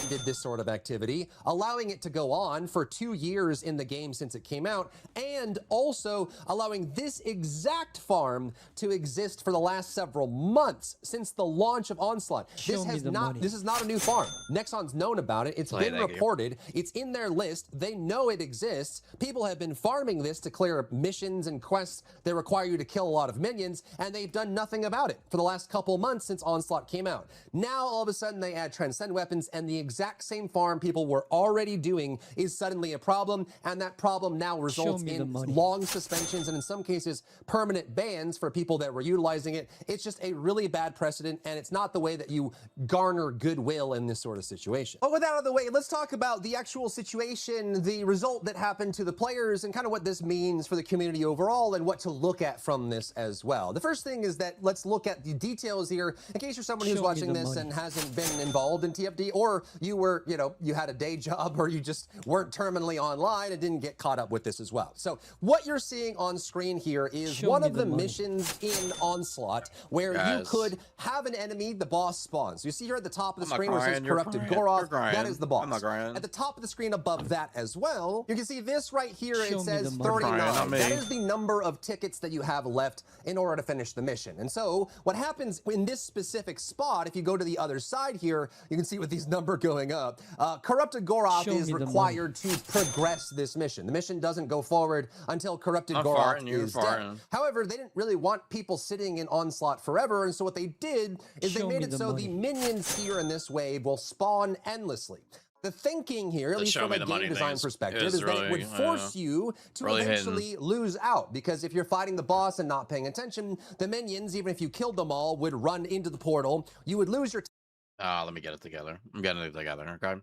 Did this sort of activity, allowing it to go on for 2 years in the game since it came out, and also allowing this exact farm to exist for the last several months since the launch of Onslaught. This is not a new farm. Nexon's known about it. It's been reported. It's in their list. They know it exists. People have been farming this to clear missions and quests that require you to kill a lot of minions, and they've done nothing about it for the last couple months since Onslaught came out. Now, all of a sudden, they add transcend weapons, and the exact same farm people were already doing is suddenly a problem, and that problem now results in long suspensions and in some cases permanent bans for people that were utilizing it. It's just a really bad precedent, and it's not the way that you garner goodwill in this sort of situation. But with that out of the way, let's talk about the actual situation, the result that happened to the players, and kind of what this means for the community overall and what to look at from this as well. The first thing is that let's look at the details here in case you're someone who's watching this and hasn't been involved in TFD, or you were, you had a day job, or you just weren't terminally online and didn't get caught up with this as well. So what you're seeing on screen here is one of the missions in Onslaught where you could have an enemy, the boss spawns. You see here at the top of the screen where it says Corrupted Goroth, that is the boss. At the top of the screen above that as well, you can see this right here, it says 39. That is the number of tickets that you have left in order to finish the mission. And so what happens in this specific spot, if you go to the other side here, you can see with these numbers going up, Corrupted Goroth is required to progress this mission. The mission doesn't go forward until Corrupted Goroth is dead. However, they didn't really want people sitting in Onslaught forever, and so what they did is they made it so the minions here in this wave will spawn endlessly. The thinking here, at least from a game design perspective, is that it would force you to eventually lose out, because if you're fighting the boss and not paying attention, the minions, even if you killed them all, would run into the portal. You would lose your let me get it together. I'm getting it together, okay?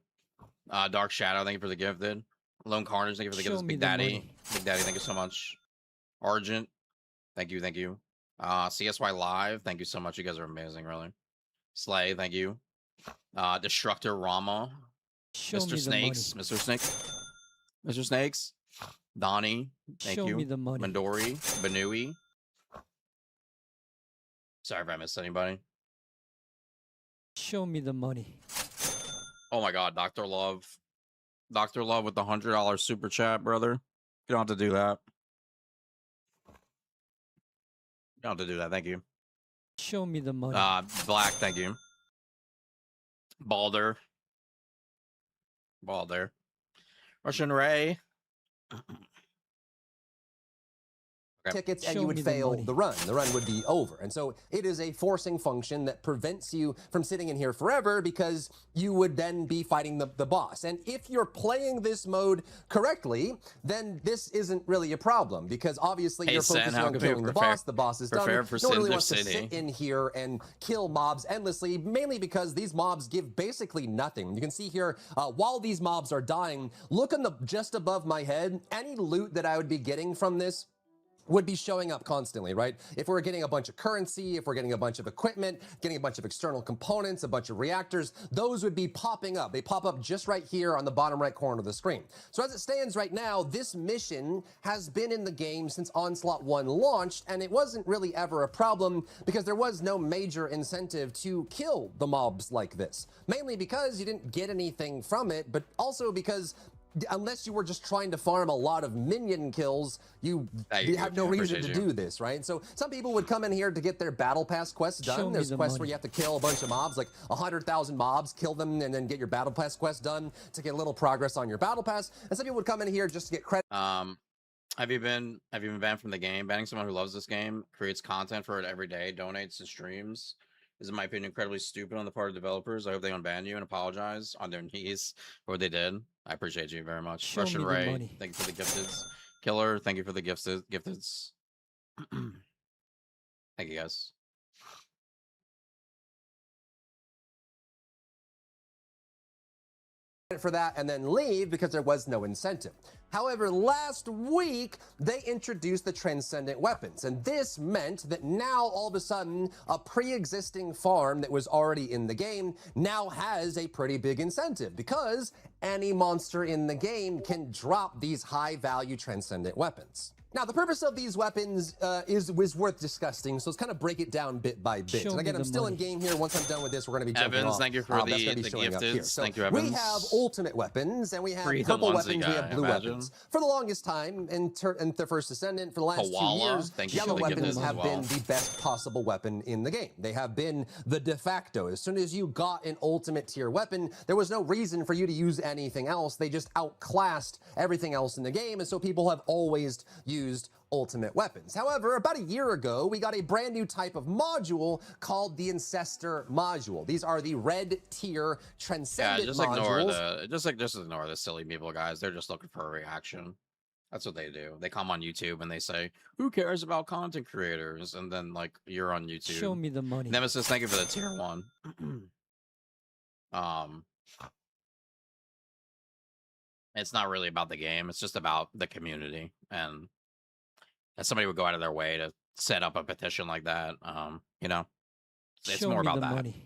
Dark Shadow, thank you for the gift, dude. Lone Carnage, thank you for the gift. Big Daddy. Big Daddy, thank you so much. Argent, thank you, thank you. CSY Live, thank you so much. You guys are amazing, really. Slay, thank you. Destructor Rama. Mr. Snakes. Mr. Snakes. Mr. Snakes. Donnie, thank you. Mandori, Banui. Sorry if I missed anybody. Show me the money. Oh my God, Dr. Love. Dr. Love with the $100 super chat, brother. You don't have to do that. You don't have to do that. Thank you. Show me the money. Black, thank you. Balder. Balder. Russian Ray. tickets and you would fail the run. The run would be over. And so it is a forcing function that prevents you from sitting in here forever because you would then be fighting the boss. And if you're playing this mode correctly, then this isn't really a problem because obviously you're focusing on killing the boss. The boss is done. No one really wants to sit in here and kill mobs endlessly, mainly because these mobs give basically nothing. You can see here, while these mobs are dying, look on the just above my head, any loot that I would be getting from this would be showing up constantly, right? If we're getting a bunch of currency, if we're getting a bunch of equipment, getting a bunch of external components, a bunch of reactors, those would be popping up. They pop up just right here on the bottom right corner of the screen. So as it stands right now, this mission has been in the game since Onslaught 1 launched, and it wasn't really ever a problem because there was no major incentive to kill the mobs like this. Mainly because you didn't get anything from it, but also because unless you were just trying to farm a lot of minion kills, you have no reason to do this, right? So some people would come in here to get their battle pass quests done. There's quests where you have to kill a bunch of mobs, like 100,000 mobs, kill them, and then get your battle pass quest done to get a little progress on your battle pass. And some people would come in here just to get credit. Have you been banned from the game? Banning someone who loves this game, creates content for it every day, donates and streams is, in my opinion, incredibly stupid on the part of developers. I hope they unban you and apologize on their knees for what they did. I appreciate you very much. Show Russian me the Ray, money. thank you for the gifteds. Killer, thank you for the gifteds. Thank you, guys. For that and then leave because there was no incentive. However, last week they introduced the Transcendent weapons, and this meant that now all of a sudden a pre-existing farm that was already in the game now has a pretty big incentive because any monster in the game can drop these high-value Transcendent weapons. Now, the purpose of these weapons was worth discussing, so let's kind of break it down bit by bit. And again, I'm still in game here. Once I'm done with this, we're going to be jumping Evans, off. thank you for the gifteds. So thank you, Evans. we have ultimate weapons, and we have Free purple the weapons, onesie we have guy, blue imagine. weapons. For the longest time, in the first Descendant, for the last Koala, 2 years, thank you yellow for the weapons gifteds have as well. been the best possible weapon in the game. They have been the de facto. As soon as you got an ultimate tier weapon, there was no reason for you to use anything else. They just outclassed everything else in the game, and so people have always used ultimate weapons. However, about a year ago, we got a brand new type of module called the Ancestor module. These are the red tier Transcendent just modules. just ignore the silly people, guys. They're just looking for a reaction. That's what they do. They come on YouTube and they say, "Who cares about content creators?" And then like you're on YouTube. Show me the money. Nemesis, thank you for the tier 1. It's not really about the game. It's just about the community, and somebody would go out of their way to set up a petition like that. You know, it's Show more me about the that. money.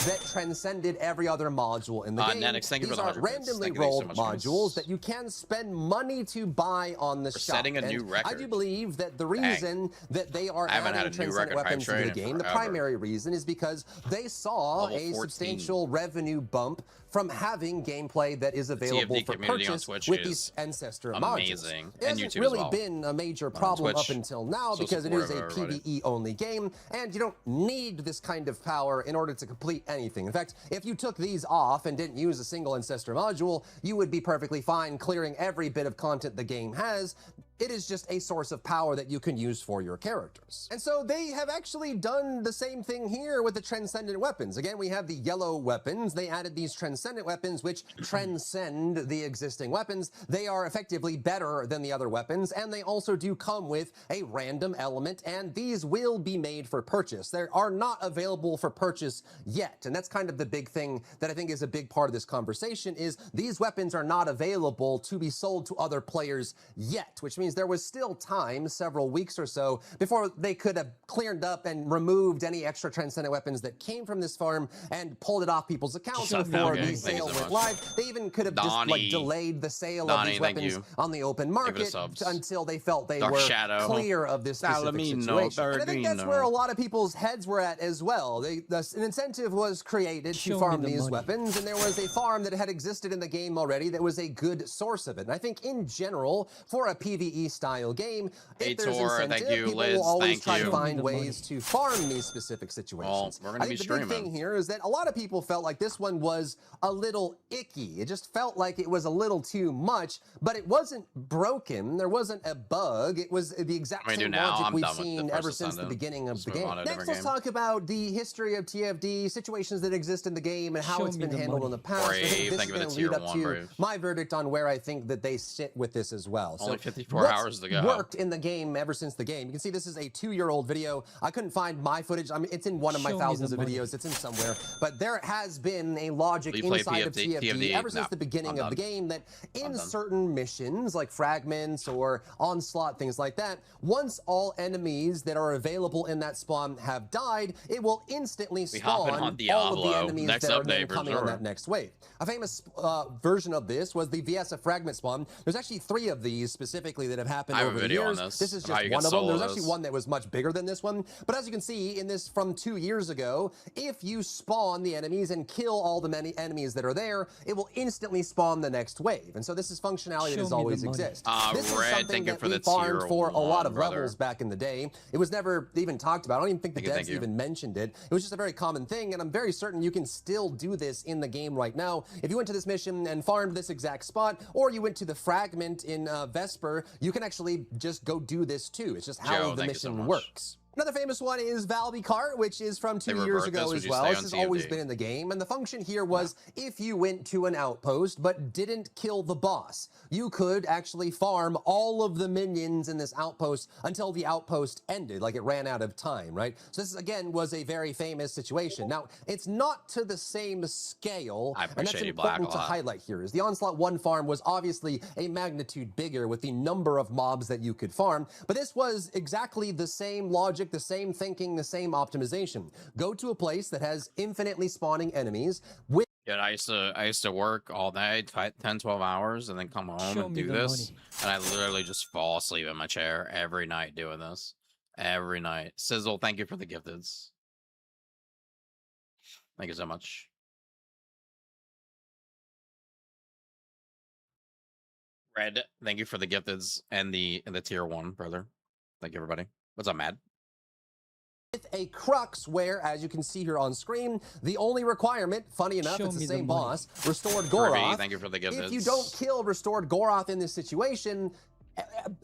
That transcended every other module in the game. Netix, thank you These for the are 100 bits. randomly Thank you so rolled much, guys. modules that you can spend money to buy on the We're shop. setting a new And I record. do believe that the reason that they are I haven't adding had a new Transcendent record hype weapons into the train in game, the forever. primary reason is because they saw Level a 14. substantial revenue bump from having gameplay that is available TFD for community on purchase Twitch with is these Ancestor amazing. modules. It And hasn't YouTube as really well. been a major problem up Twitch. until now So because it is a supportive of everybody. PvE only game, and you don't need this kind of power in order to complete anything. In fact, if you took these off and didn't use a single Ancestor module, you would be perfectly fine clearing every bit of content the game has. It is just a source of power that you can use for your characters. And so they have actually done the same thing here with the Transcendent weapons. Again, we have the yellow weapons. They added these Transcendent weapons, which transcend the existing weapons. They are effectively better than the other weapons, and they also do come with a random element, and these will be made for purchase. They are not available for purchase yet, and that's kind of the big thing that I think is a big part of this conversation is these weapons are not available to be sold to other players yet, which means there was still time, several weeks or so, before they could have cleared up and removed any extra Transcendent weapons that came from this farm and pulled it off people's accounts Show me before the the money. sale Thank you so went much. live. They even could have just like Donnie. delayed the sale of Donnie, these thank weapons you. on the open Give it a market subs. until they felt they Dark were Shadow. clear of this specific Salamino, situation. And I think that's where a Bergino. lot of people's heads were at as well. An incentive was created Show to me farm the these money. weapons, and there was a farm that had existed in the game already that was a good source of it. And I think in general, for a PvE style game, if there's Aitor, incentive, thank you. people Liz, will always thank try you. to Show me find the ways to farm these specific situations. we're gonna I be think the big streaming. thing here is that a lot of people felt like this one was a little icky. It just felt like it was a little too much, but it wasn't broken. There wasn't a bug. It was the exact What do I same do now? logic I'm we've done with the seen first ever since the Descendant. beginning of Just the move game. on to a Next, different let's game. talk about the history of TFD, situations that exist in the game, and how Show it's me been the handled in money. the past. I Brave, think this thank is you for going the to lead tier up 1, to Brave. my verdict on where I think that they sit with this as well. Only So 54 what what's hours to go. worked in the game ever since the game. You can see this is a 2-year-old video. I couldn't find my footage. I mean, it's in one of my Show me thousands the of money. videos. It's in somewhere. But there has been a logic You play inside of TFD? TFD ever since No, the beginning I'm of the done. game that in done. certain missions, like fragments or onslaught, things like that, once all enemies that are available in that spawn have died, it will instantly We hopping spawn on all of the Diablo. enemies Next that are then update for coming on sure. that next wave. A famous version of this was the VSF fragment spawn. There's actually 3 of these specifically that have happened I have a over the video on years. this, Is of how just you one can of them. solo There's actually this. one that was much bigger than this one. But as you can see in this from 2 years ago, if you spawn the enemies and kill all the many enemies that are there, it will instantly spawn the next wave. And so this is functionality that Show has me the always money. existed. this is Red, something thank you that for we the farmed tier for a lot 1, of brother. levels back in the day. It was never even talked about. I don't even think the Thank devs you. even mentioned it. It was just a very common thing, and I'm very certain you can still do this in the game right now. If you went to this mission and farmed this exact spot, or you went to the fragment in Vesper, you can actually just go do this too. It's just how Joe, the thank you so mission much. works. Another famous one is Valby Cart, which is from 2 They years revert ago this, would as you well. stay This on has always TFD? been in the game, and the function here was if you went to an outpost but didn't kill the boss, you could actually farm all of the minions in this outpost until the outpost ended, like it ran out of time, right? So this, again, was a very famous situation. Now, it's not to the same scale, I and that's appreciate you, Black, important a to lot. highlight here, is the Onslaught 1 farm was obviously a magnitude bigger with the number of mobs that you could farm, but this was exactly the same logic, the same thinking, the same optimization. Go to a place that has infinitely spawning enemies with Yeah, I used to work all day, 10, 12 hours, and then come home Show and me do the this. money. And I literally just fall asleep in my chair every night doing this. Every night. Sizzle, thank you for the gifteds. Thank you so much. Red, thank you for the gifteds and the tier 1, brother. Thank you, everybody. What's up, Mad? a crux where, as you can see here on screen, the only requirement, funny enough, Show it's the me the same money. boss, Restored Kirby, Goroth. thank you for the gifteds. If you don't kill Restored Goroth in this situation,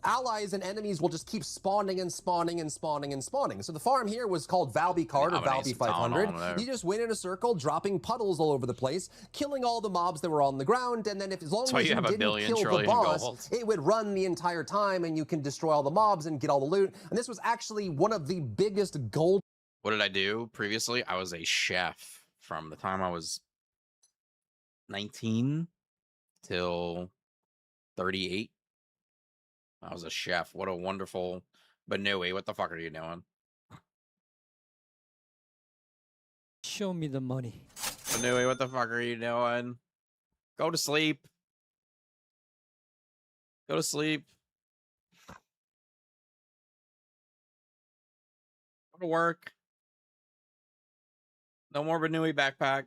allies and enemies will just keep spawning and spawning and spawning and spawning. So the farm here was called Valby Cart or Valby 500. You just went in a circle, dropping puddles all over the place, killing all the mobs that were on the ground, and then as long as you didn't kill the boss, it would run the entire time, and you can destroy all the mobs and get all the loot. And this was actually one of the biggest gold. What did I do previously? I was a chef from the time I was 19 till 38. I was a chef. What a wonderful... But no way, what the fuck are you doing? Show me the money. Banui, what the fuck are you doing? Go to sleep. Go to sleep. Go to work. No more Banui backpack.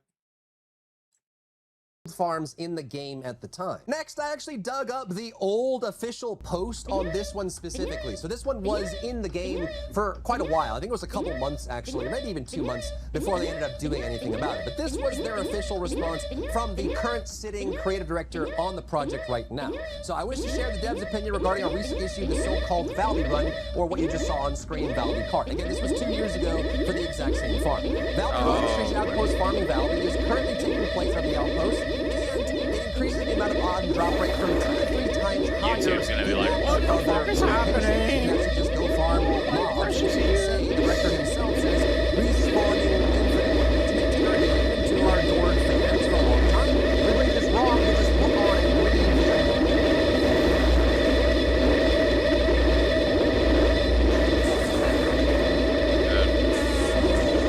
Farms in the game at the time. Next, I actually dug up the old official post on this one specifically. So this one was in the game for quite a while. I think it was a couple months actually, or maybe even 2 months before they ended up doing anything about it. But this was their official response from the current sitting creative director on the project right now. So I wish to share the dev's opinion regarding a recent issue, the so-called Valby Run, or what you just saw on screen, Valby Cart. Again, this was 2 years ago for the exact same farm. Valby Run, Strange Outpost Farming Valby, is currently taking the place of the outpost. It increases the amount of odd drop rate from 2 to 3 times higher. YouTube's gonna be like, what the fuck is happening? You can actually just go farm mobs. The director himself says, respawning infinitely. To make Tinder even to our adored fans for a long time. Everybody that's wrong, they just look on and leave.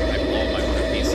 I blow my PC.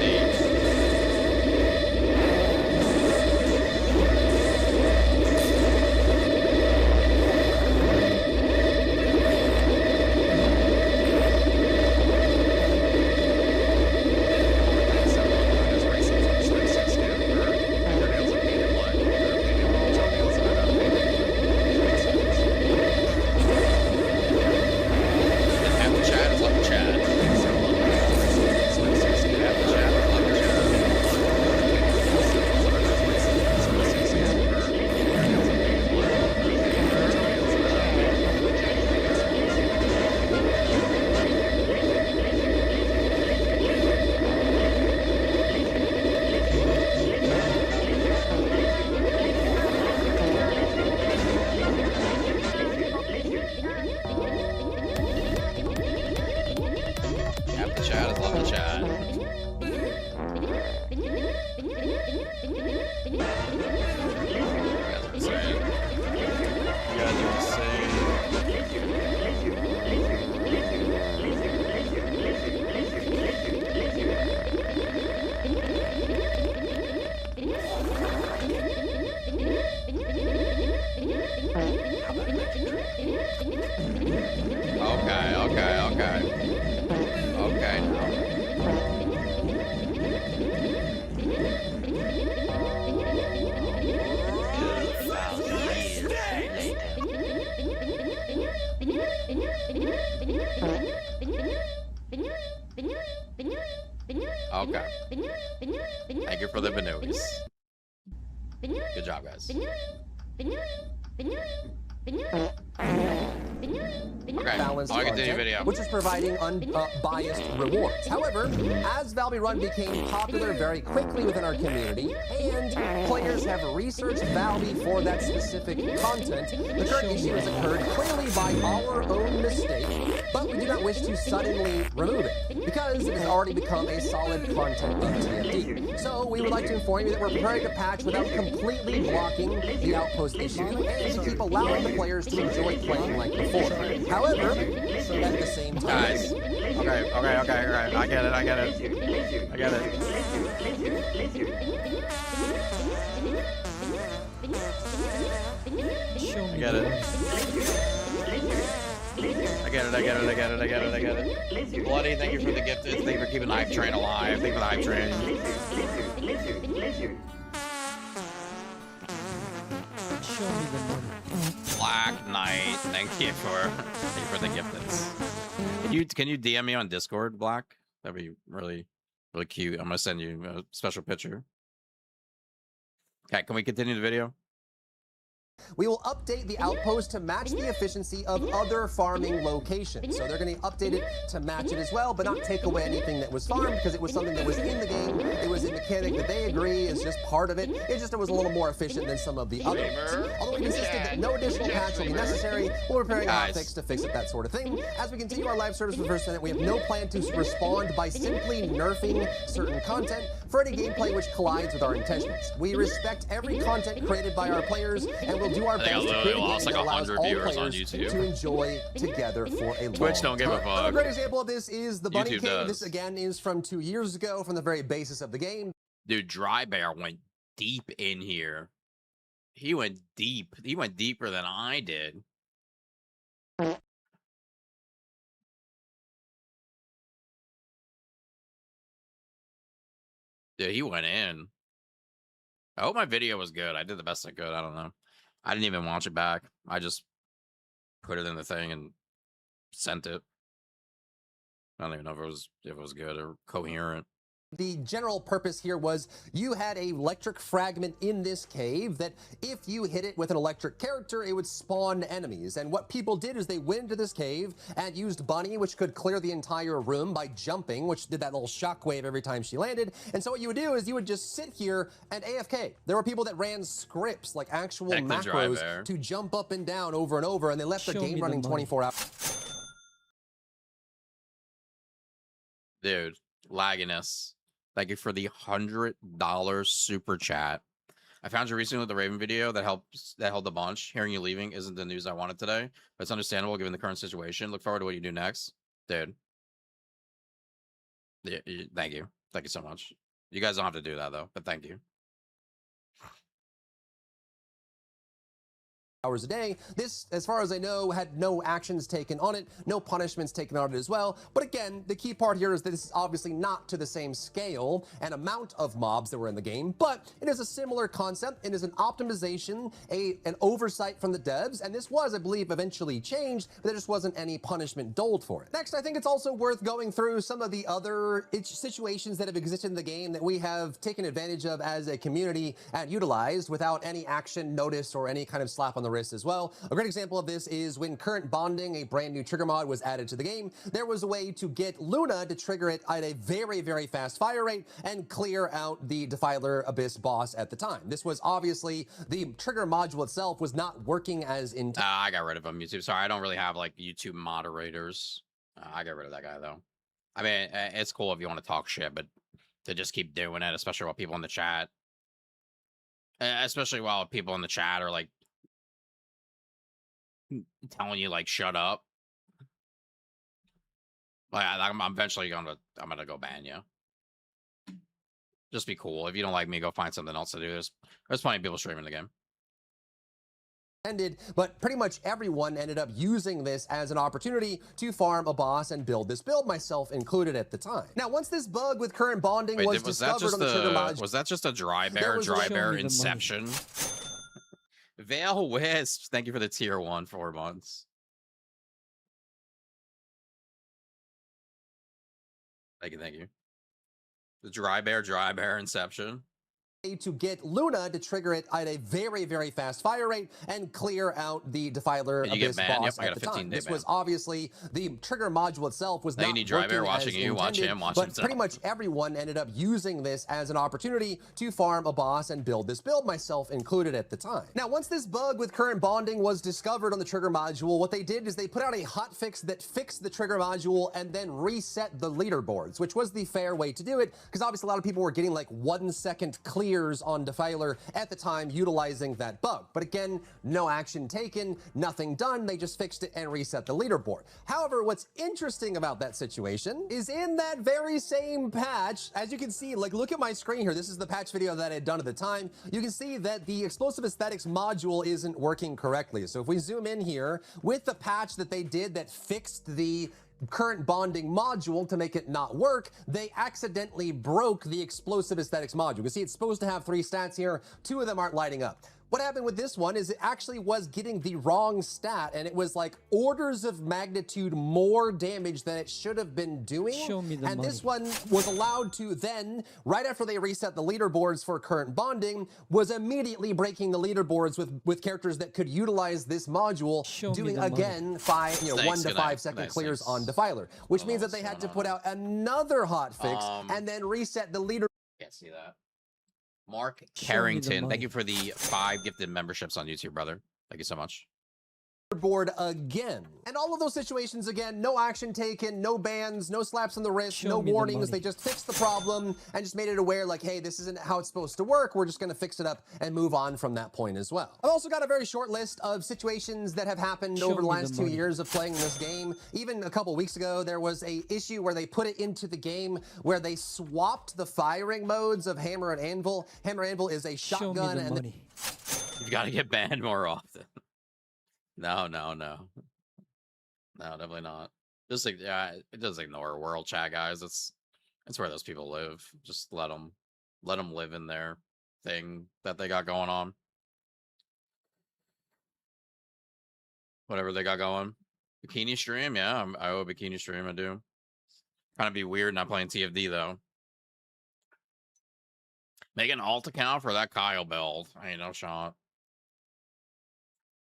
Okay. Okay. Thank you for the Benois. Good job, guys. Okay, Balanced I'll continue content, video. which is providing unbiased rewards. However, as Valby Run became popular very quickly within our community, and players have researched Valby for that specific content, the current issue has occurred clearly by our own mistake, but we do not wish to suddenly remove it, because it has already become a solid content of TFD. So we would like to inform you that we're preparing to patch without completely blocking the Outpost issue, and to keep allowing the players to enjoy playing like before. However, at the same time, Guys. Okay. I get it. I get it. Show me I get the it. money. I get it. Bloody, thank you for the gifted. Thank you for keeping the hype train alive. Thank you for the hype train. Show me the money. Black Knight, thank you for the gifteds. Can you DM me on Discord, Black? That'd be really cute. I'm gonna send you a special picture. Okay, can we continue the video? we will update the outpost to match the efficiency of other farming locations. So they're going to update it to match it as well, but not take away anything that was farmed, because it was something that was in the game. It was a mechanic that they agree is just part of it. It was a little more efficient than some of the others. Although we insisted that no additional patch will be necessary, we're preparing a hotfix to fix it, that sort of thing. As we continue our live service with Descendant, we have no plan to respond by simply nerfing certain content for any gameplay which collides with our intentions. We respect every content created by our players, and we'll do our best to create a game that allows all players to enjoy together for a long Twitch don't give a time. fuck. Another great example of this is the Bunny YouTube King. does. This again is from 2 years ago, from the very basis of the game. Dude, Dry Bear went deep in here. He went deep. He went deeper than I did. Dude, he went in. I hope my video was good. I did the best I could. I don't know. I didn't even watch it back. I just put it in the thing and sent it. I don't even know if it was good or coherent. The general purpose here was you had an electric fragment in this cave that if you hit it with an electric character, it would spawn enemies. And what people did is they went into this cave and used Bunny, which could clear the entire room by jumping, which did that little shockwave every time she landed. And so what you would do is you would just sit here and AFK. There were people that ran scripts, like actual macros, to jump up and down over and over, and they left the game running 24 hours. Dude, lagginess. Thank you for the $100 super chat. I found you recently with the Raven video that helped a bunch. Hearing you leaving isn't the news I wanted today, but it's understandable given the current situation. Look forward to what you do next, dude. Yeah, thank you so much. You guys don't have to do that though, but thank you. Hours a day. This, as far as I know, had no actions taken on it, no punishments taken on it as well. But again, the key part here is that this is obviously not to the same scale and amount of mobs that were in the game, but it is a similar concept. It is an optimization, an oversight from the devs, and this was, I believe, eventually changed, but there just wasn't any punishment doled for it. Next, I think it's also worth going through some of the other situations that have existed in the game that we have taken advantage of as a community and utilized without any action, notice, or any kind of slap on the wrist as well. A great example of this is when current bonding, a brand new trigger mod, was added to the game. There was a way to get Luna to trigger it at a very, very fast fire rate and clear out the Defiler Abyss boss at the time. This was obviously, the trigger module itself was not working as intended. I got rid of him, YouTube. Sorry, I don't really have like YouTube moderators. I got rid of that guy though. I mean, it's cool if you want to talk shit, but to just keep doing it, especially while people in the chat, are like telling you like shut up. Like I'm eventually I'm gonna go ban you. Just be cool. If you don't like me, go find something else to do. There's plenty of people streaming the game. ended, but pretty much everyone ended up using this as an opportunity to farm a boss and build this build, myself included at the time. Now, once this bug with current bonding was discovered on the trigger module, was that just a dry bear inception? Veil Wisps, thank you for the tier 1 4 months. Thank you. The dry bear inception. To get Luna to trigger it at a very, very fast fire rate and clear out the Defiler Abyss boss at the time. This was obviously the trigger module itself was not working as intended, watch him but pretty much everyone ended up using this as an opportunity to farm a boss and build this build, myself included at the time. Now, once this bug with current bonding was discovered on the trigger module, what they did is they put out a hotfix that fixed the trigger module and then reset the leaderboards, which was the fair way to do it, because obviously a lot of people were getting like 1 second clears on Defiler at the time utilizing that bug. But again, no action taken, nothing done. They just fixed it and reset the leaderboard. However, what's interesting about that situation is in that very same patch, as you can see, like look at my screen here. This is the patch video that I had done at the time. You can see that the explosive aesthetics module isn't working correctly. So if we zoom in here with the patch that they did that fixed the current bonding module to make it not work, they accidentally broke the explosive aesthetics module. You can see it's supposed to have 3 stats here. 2 of them aren't lighting up. What happened with this one is it actually was getting the wrong stat, and it was like orders of magnitude more damage than it should have been doing. Show me the and money. This one was allowed to then, right after they reset the leaderboards for current bonding, was immediately breaking the leaderboards with characters that could utilize this module, doing again 1 to 5 second clears on Defiler, which means that they had to put out another hotfix and then reset the leader. Can't see that. Mark Carrington, thank you for the 5 gifted memberships on YouTube, brother. Thank you so much. Board again. And all of those situations again, no action taken, no bans, no slaps on the wrist, no warnings. They just fixed the problem and just made it aware like, hey, this isn't how it's supposed to work. We're just going to fix it up and move on from that point as well. I've also got a very short list of situations that have happened over the last 2 years of playing this game. Even a couple weeks ago, there was a issue where they put it into the game where they swapped the firing modes of Hammer and Anvil. Hammer and Anvil is a shotgun and you've got to get banned more often. No, definitely not. Just like, yeah, just ignore world chat, guys. It's where those people live. Just let them live in their thing that they got going on. Whatever they got going. Bikini stream, yeah, I owe a bikini stream. I do. Kind of be weird not playing TFD though. Make an alt account for that Kyle build. Ain't no shot.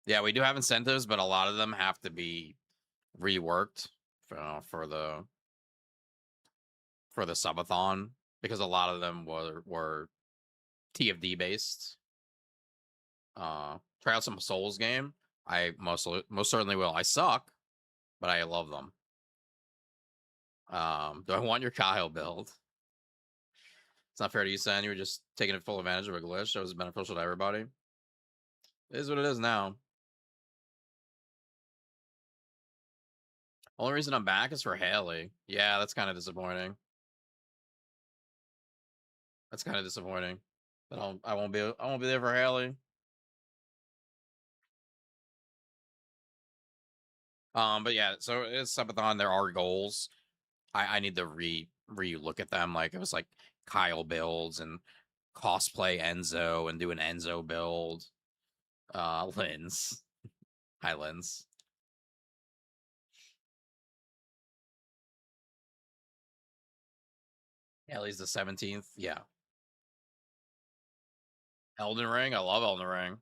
Yeah, we do have incentives, but a lot of them have to be reworked for the subathon because a lot of them were TFD based. Try out some Souls game. I most certainly will. I suck, but I love them. Do I want your Kyle build? It's not fair to you, Sen. You were just taking full advantage of a glitch that was beneficial to everybody. It is what it is now. Only reason I'm back is for Haley. Yeah, that's kind of disappointing. That's kind of disappointing. But I won't be there for Haley. But yeah, so it's subathon. There are goals. I need to re-look at them. Like it was like Kyle builds and cosplay Enzo and do an Enzo build. Lens. Hi, Lens. Haley's the 17th. Yeah. Elden Ring. I love Elden Ring.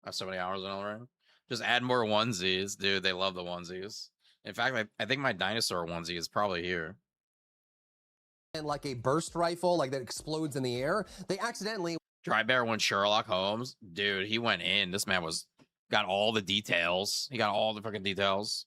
I have so many hours in Elden Ring. Just add more onesies, dude. They love the onesies. In fact, I think my dinosaur onesie is probably here. And like a burst rifle, like that explodes in the air. They accidentally. Dry Bear won Sherlock Holmes. Dude, he went in. This man got all the details. He got all the freaking details.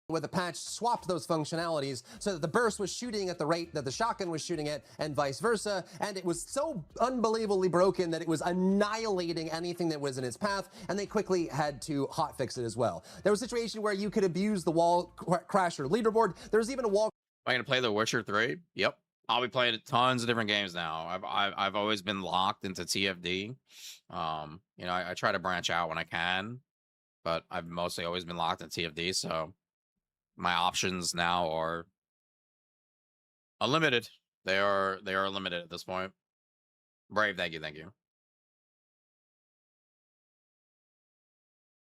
With a patch, swapped those functionalities so that the burst was shooting at the rate that the shotgun was shooting at, and vice versa. And it was so unbelievably broken that it was annihilating anything that was in its path, and they quickly had to hotfix it as well. There was a situation where you could abuse the wall crasher leaderboard. There was even a wall. Am I going to play The Witcher 3? Yep. I'll be playing tons of different games now. I've always been locked into TFD. You know, I try to branch out when I can, but I've mostly always been locked in TFD. So my options now are unlimited. They are limited at this point. Brave, thank you, thank you.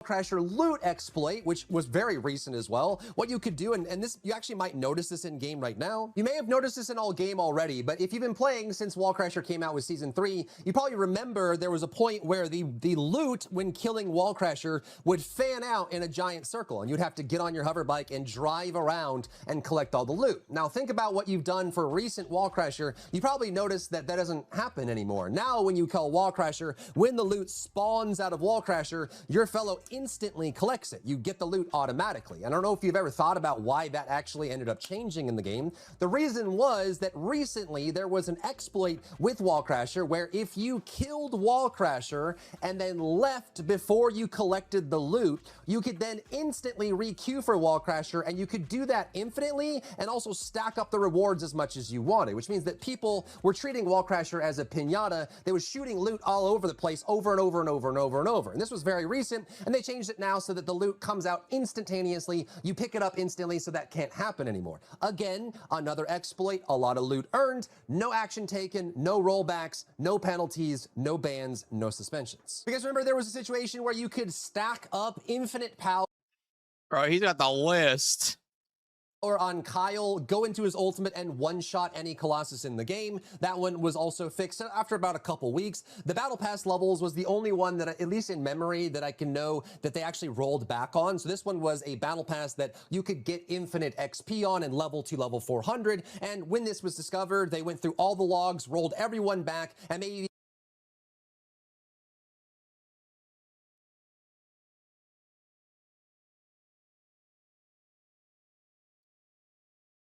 Crasher loot exploit, which was very recent as well. What you could do, and this, you actually might notice this in game right now. You may have noticed this in all game already, but if you've been playing since Wall Crasher came out with Season 3, you probably remember there was a point where the loot when killing Wall Crasher would fan out in a giant circle, and you'd have to get on your hover bike and drive around and collect all the loot. Now think about what you've done for recent Wall Crasher. You probably noticed that that doesn't happen anymore. Now when you kill Wall Crasher, when the loot spawns out of Wall Crasher, your fellow instantly collects it. You get the loot automatically. I don't know if you've ever thought about why that actually ended up changing in the game. The reason was that recently there was an exploit with Wall Crasher where if you killed Wall Crasher and then left before you collected the loot, you could then instantly re-queue for Wall Crasher, and you could do that infinitely and also stack up the rewards as much as you wanted, which means that people were treating Wall Crasher as a pinata. They were shooting loot all over the place over and over and over and over and over. And this was very recent, and they changed it now so that the loot comes out instantaneously. You pick it up instantly, so that can't happen anymore. Again, another exploit, a lot of loot earned, no action taken, no rollbacks, no penalties, no bans, no suspensions. Because remember, there was a situation where you could stack up infinite power. Bro, he's got the list. Or on Kyle, go into his ultimate and one-shot any Colossus in the game. That one was also fixed after about a couple weeks. The Battle Pass levels was the only one that, at least in memory, that I can know that they actually rolled back on. So this one was a Battle Pass that you could get infinite XP on and level to level 400. And when this was discovered, they went through all the logs, rolled everyone back, and maybe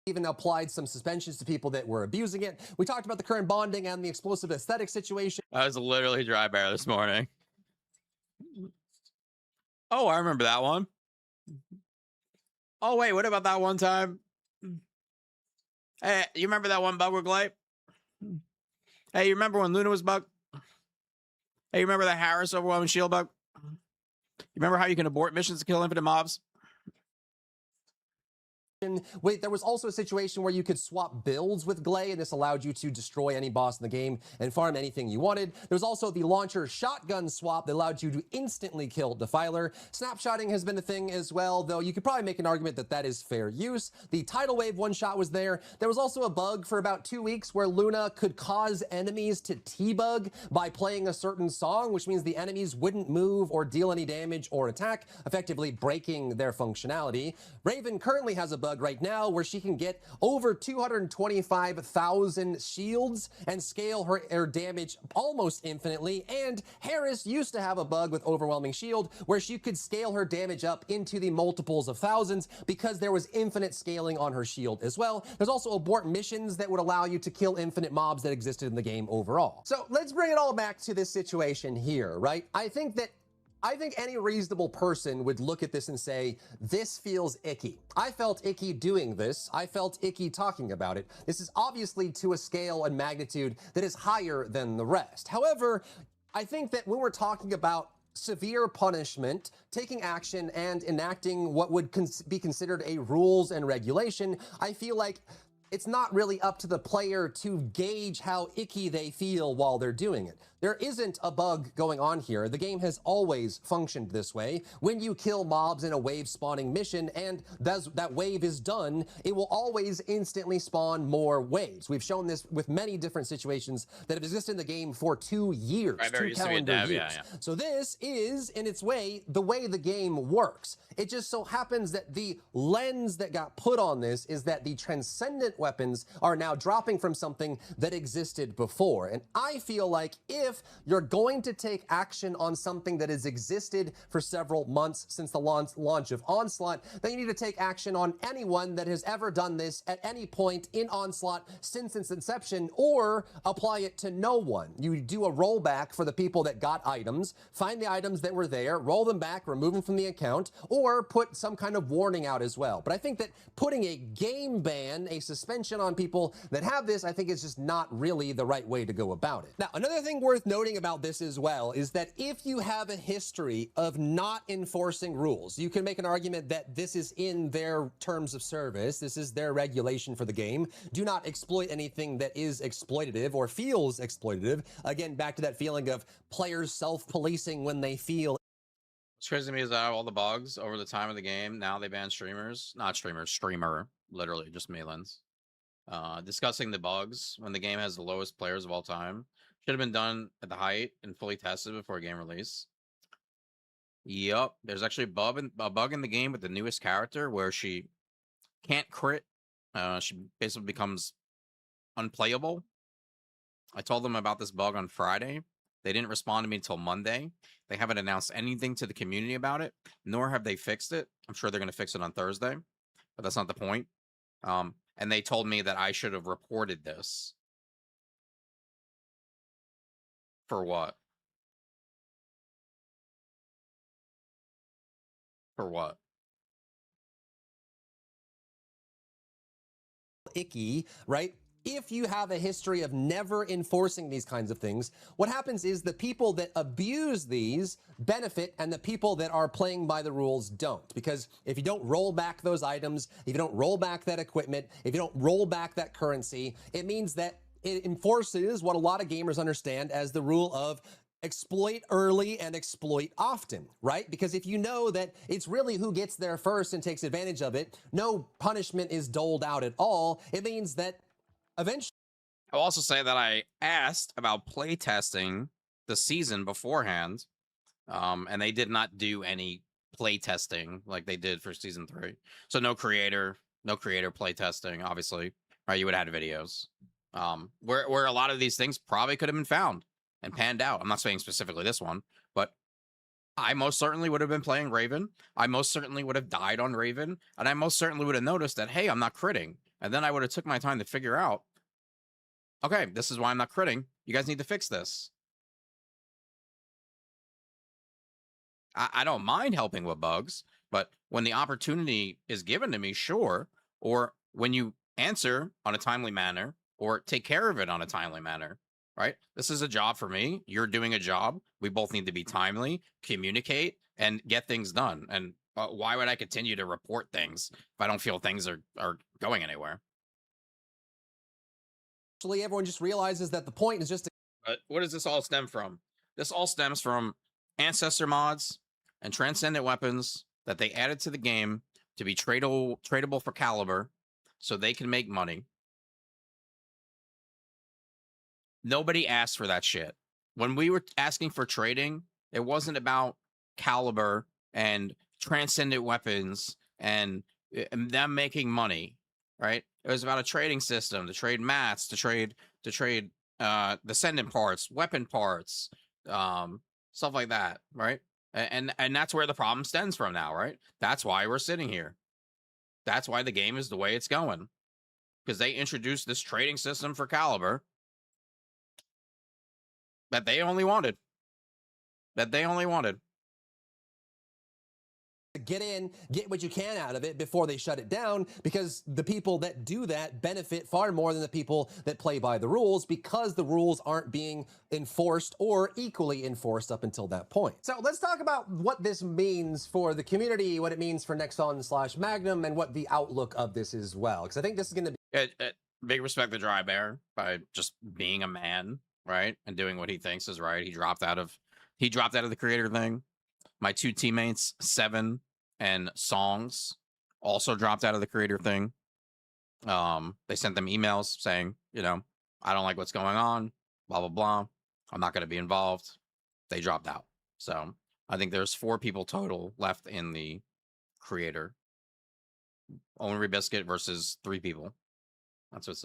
even applied some suspensions to people that were abusing it. We talked about the current bonding and the explosive aesthetic situation. I was literally dry bear this morning. Oh, I remember that one. Oh, wait, what about that one time? Hey, you remember that one bug with Glade? Hey, you remember when Luna was bug? Hey, you remember the Harris overwhelming shield bug? You remember how you can abort missions to kill infinite mobs? Wait, there was also a situation where you could swap builds with Glay, and this allowed you to destroy any boss in the game and farm anything you wanted. There's also the launcher shotgun swap that allowed you to instantly kill Defiler. Snapshotting has been a thing as well, though you could probably make an argument that that is fair use. The tidal wave one-shot was there. There was also a bug for about 2 weeks where Luna could cause enemies to T-bug by playing a certain song, which means the enemies wouldn't move or deal any damage or attack, effectively breaking their functionality. Raven currently has a bug right now where she can get over 225,000 shields and scale her damage almost infinitely. And Harris used to have a bug with overwhelming shield where she could scale her damage up into the multiples of thousands because there was infinite scaling on her shield as well. There's also abort missions that would allow you to kill infinite mobs that existed in the game overall. So let's bring it all back to this situation here, right? I think any reasonable person would look at this and say, this feels icky. I felt icky doing this. I felt icky talking about it. This is obviously to a scale and magnitude that is higher than the rest. However, I think that when we're talking about severe punishment, taking action, and enacting what would be considered a rules and regulation, I feel like it's not really up to the player to gauge how icky they feel while they're doing it. There isn't a bug going on here. The game has always functioned this way. When you kill mobs in a wave spawning mission and that wave is done, it will always instantly spawn more waves. We've shown this with many different situations that have existed in the game for 2 years, Right, 2 calendar years. Yeah. So this is, in its way, the way the game works. It just so happens that the lens that got put on this is that the Transcendent weapons are now dropping from something that existed before. And I feel like if you're going to take action on something that has existed for several months since the launch of Onslaught, then you need to take action on anyone that has ever done this at any point in Onslaught since its inception, or apply it to no one. You do a rollback for the people that got items, find the items that were there, roll them back, remove them from the account, or put some kind of warning out as well. But I think that putting a game ban, a suspension, suspension on people that have this, I think, is just not really the right way to go about it. Now, another thing worth noting about this as well is that if you have a history of not enforcing rules, you can make an argument that this is in their terms of service, this is their regulation for the game. Do not exploit anything that is exploitative or feels exploitative. Again, back to that feeling of players self-policing when they feel. What's crazy to me is that all the bugs over the time of the game, now they ban streamers. Not streamers, streamer. Literally, just Malins. Discussing the bugs when the game has the lowest players of all time. Should have been done at the height and fully tested before game release. Yup. There's actually a bug in the game with the newest character where she can't crit. She basically becomes unplayable. I told them about this bug on Friday. They didn't respond to me until Monday. They haven't announced anything to the community about it, nor have they fixed it. I'm sure they're going to fix it on Thursday, but that's not the point. And they told me that I should have reported this. For what? For what? Icky, right? If you have a history of never enforcing these kinds of things, what happens is the people that abuse these benefit and the people that are playing by the rules don't. Because if you don't roll back those items, if you don't roll back that equipment, if you don't roll back that currency, it means that it enforces what a lot of gamers understand as the rule of exploit early and exploit often, right? Because if you know that it's really who gets there first and takes advantage of it, no punishment is doled out at all. It means that eventually. I'll also say that I asked about play testing the season beforehand, and they did not do any play testing like they did for season 3. So no creator play testing, obviously, right? You would have had videos, where a lot of these things probably could have been found and panned out. I'm not saying specifically this one, but I most certainly would have been playing Raven. I most certainly would have died on Raven, and I most certainly would have noticed that, hey, I'm not critting. And then I would have took my time to figure out, okay, this is why I'm not critting. You guys need to fix this. I don't mind helping with bugs, but when the opportunity is given to me, sure. Or when you answer on a timely manner or take care of it on a timely manner, right? This is a job for me. You're doing a job. We both need to be timely, communicate, and get things done. And why would I continue to report things if I don't feel things are going anywhere? Actually, everyone just realizes that the point is just to. But what does this all stem from? This all stems from ancestor mods and transcendent weapons that they added to the game to be tradable for Caliber so they can make money. Nobody asked for that shit. When we were asking for trading, it wasn't about Caliber and transcendent weapons and them making money, right? It was about a trading system to trade mats, to trade Descendant parts, weapon parts, stuff like that, right? And that's where the problem stems from now, right? That's why we're sitting here. That's why the game is the way it's going, because they introduced this trading system for Caliber that they only wanted. Get in, get what you can out of it before they shut it down, because the people that do that benefit far more than the people that play by the rules, because the rules aren't being enforced or equally enforced up until that point. So let's talk about what this means for the community, what it means for Nexon/Magnum, and what the outlook of this is well, because I think this is going to be big respect to Dry Bear by just being a man, right, and doing what he thinks is right. He dropped out of the creator thing. My 2 teammates, Seven and Songs, also dropped out of the creator thing. They sent them emails saying, I don't like what's going on, blah, blah, blah. I'm not going to be involved. They dropped out. So I think there's 4 people total left in the creator. Only Biscuit versus 3 people. That's what's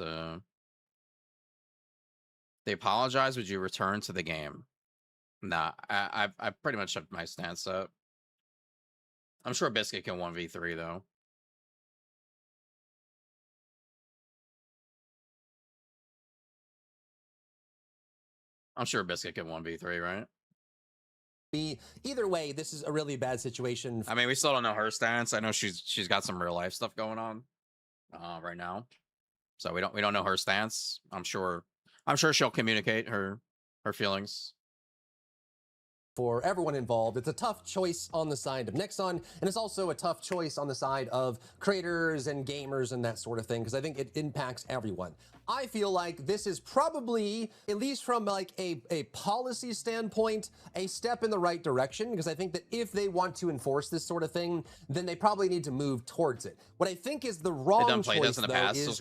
They apologize. Would you return to the game? Nah, I pretty much have my stance up. I'm sure Biscuit can 1v3 though. I'm sure Biscuit can 1v3, right? Either way, this is a really bad situation. I mean, we still don't know her stance. I know she's got some real life stuff going on right now. So we don't know her stance. I'm sure she'll communicate her feelings. For everyone involved, it's a tough choice on the side of Nexon, and it's also a tough choice on the side of creators and gamers and that sort of thing, because I think it impacts everyone. I feel like this is probably, at least from like a policy standpoint, a step in the right direction, because I think that if they want to enforce this sort of thing, then they probably need to move towards it. What I think is the wrong choice, though, is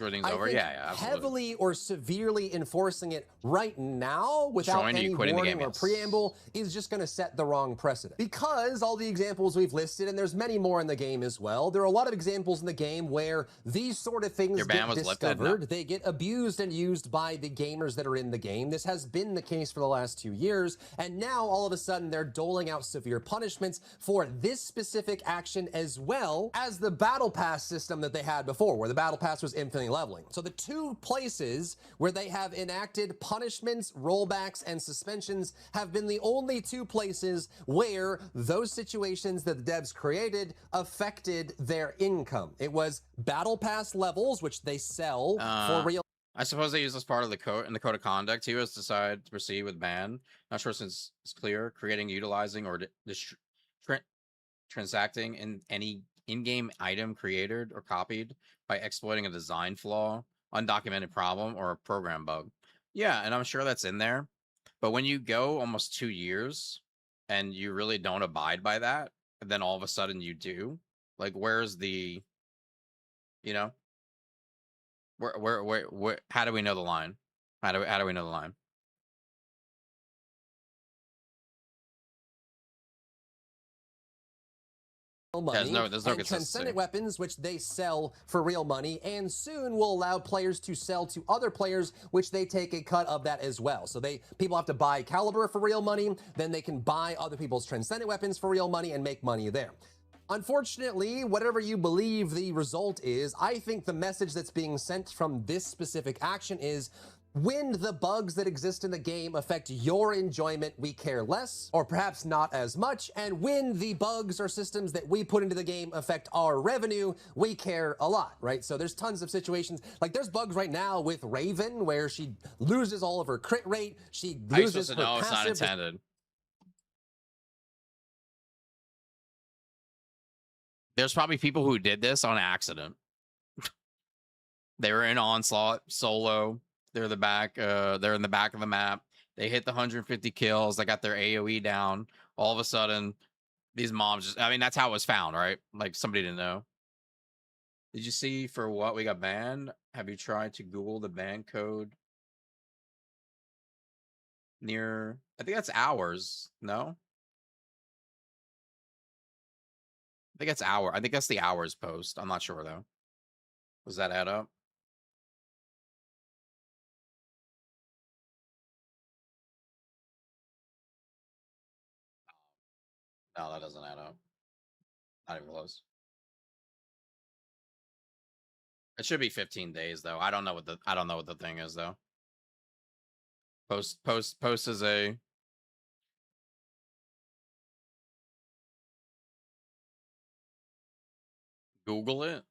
heavily or severely enforcing it right now without any warning or preamble is just going to set the wrong precedent. Because all the examples we've listed, and there's many more in the game as well, there are a lot of examples in the game where these sort of things get discovered. They get abused and used by the gamers that are in the game. This has been the case for the last 2 years, and now all of a sudden they're doling out severe punishments for this specific action, as well as the battle pass system that they had before, where the battle pass was infinitely leveling. So the two places where they have enacted punishments, rollbacks, and suspensions have been the only two places where those situations that the devs created affected their income. It was battle pass levels, which they sell for real. I suppose they use this part of the code in the code of conduct. He was decided to proceed with ban. Not sure since it's clear. Creating, utilizing, or transacting in any in-game item created or copied by exploiting a design flaw, undocumented problem, or a program bug. Yeah, and I'm sure that's in there. But when you go almost 2 years and you really don't abide by that, and then all of a sudden you do, like, where's the, you know? Where how do we know the line? How do we know the line? Money, there's no Descendant weapons, which they sell for real money, and soon will allow players to sell to other players, which they take a cut of that as well. So people have to buy Caliber for real money, then they can buy other people's Transcendent weapons for real money and make money there. Unfortunately, whatever you believe the result is, I think the message that's being sent from this specific action is, when the bugs that exist in the game affect your enjoyment, we care less, or perhaps not as much. And when the bugs or systems that we put into the game affect our revenue, we care a lot, right? So there's tons of situations, like there's bugs right now with Raven where she loses all of her crit rate, she loses her passive. It's not intended. There's probably people who did this on accident. They were in Onslaught solo. They're in the back of the map. They hit the 150 kills. They got their AoE down. All of a sudden, these moms just, I mean, that's how it was found, right? Like, somebody didn't know. Did you see for what we got banned? Have you tried to Google the ban code near, I think that's hours, no? I think that's the hours post. I'm not sure though. Does that add up? No, that doesn't add up. Not even close. It should be 15 days though. I don't know what the thing is though. Post is a Google it.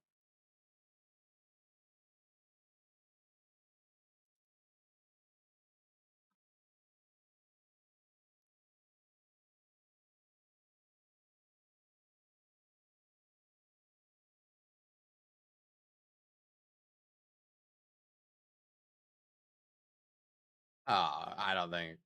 I don't think.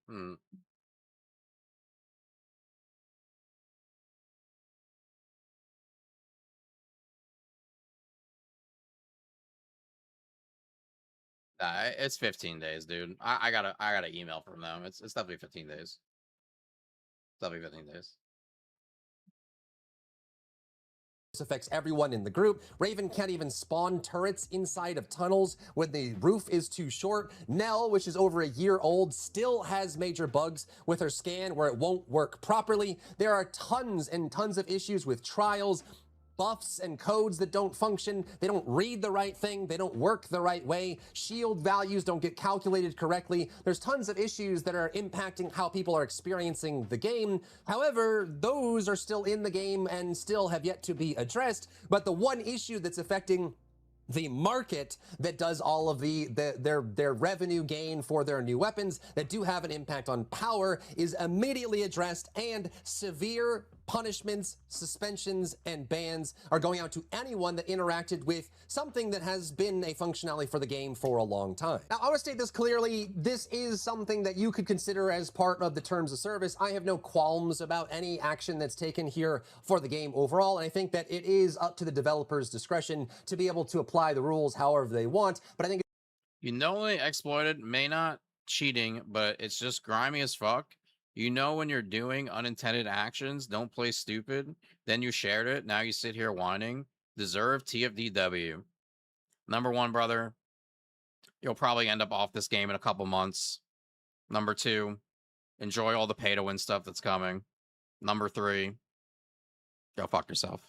It's 15 days, dude. I got an email from them. It's definitely 15 days. It's definitely 15 days. This affects everyone in the group. Raven can't even spawn turrets inside of tunnels when the roof is too short. Nell, which is over a year old, still has major bugs with her scan where it won't work properly. There are tons and tons of issues with trials, buffs and codes that don't function. They don't read the right thing. They don't work the right way. Shield values don't get calculated correctly. There's tons of issues that are impacting how people are experiencing the game. However, those are still in the game and still have yet to be addressed. But the one issue that's affecting the market that does all of their revenue gain for their new weapons that do have an impact on power is immediately addressed, and severe punishments, suspensions, and bans are going out to anyone that interacted with something that has been a functionality for the game for a long time. Now, I want to state this clearly. This is something that you could consider as part of the terms of service. I have no qualms about any action that's taken here for the game overall, and I think that it is up to the developer's discretion to be able to apply the rules however they want. But I think You knowingly exploited, may not cheating, but it's just grimy as fuck. You know when you're doing unintended actions, don't play stupid. Then you shared it. Now you sit here whining. Deserve TFDW. Number one, brother, you'll probably end up off this game in a couple months. Number two, enjoy all the pay to win stuff that's coming. Number three, go fuck yourself.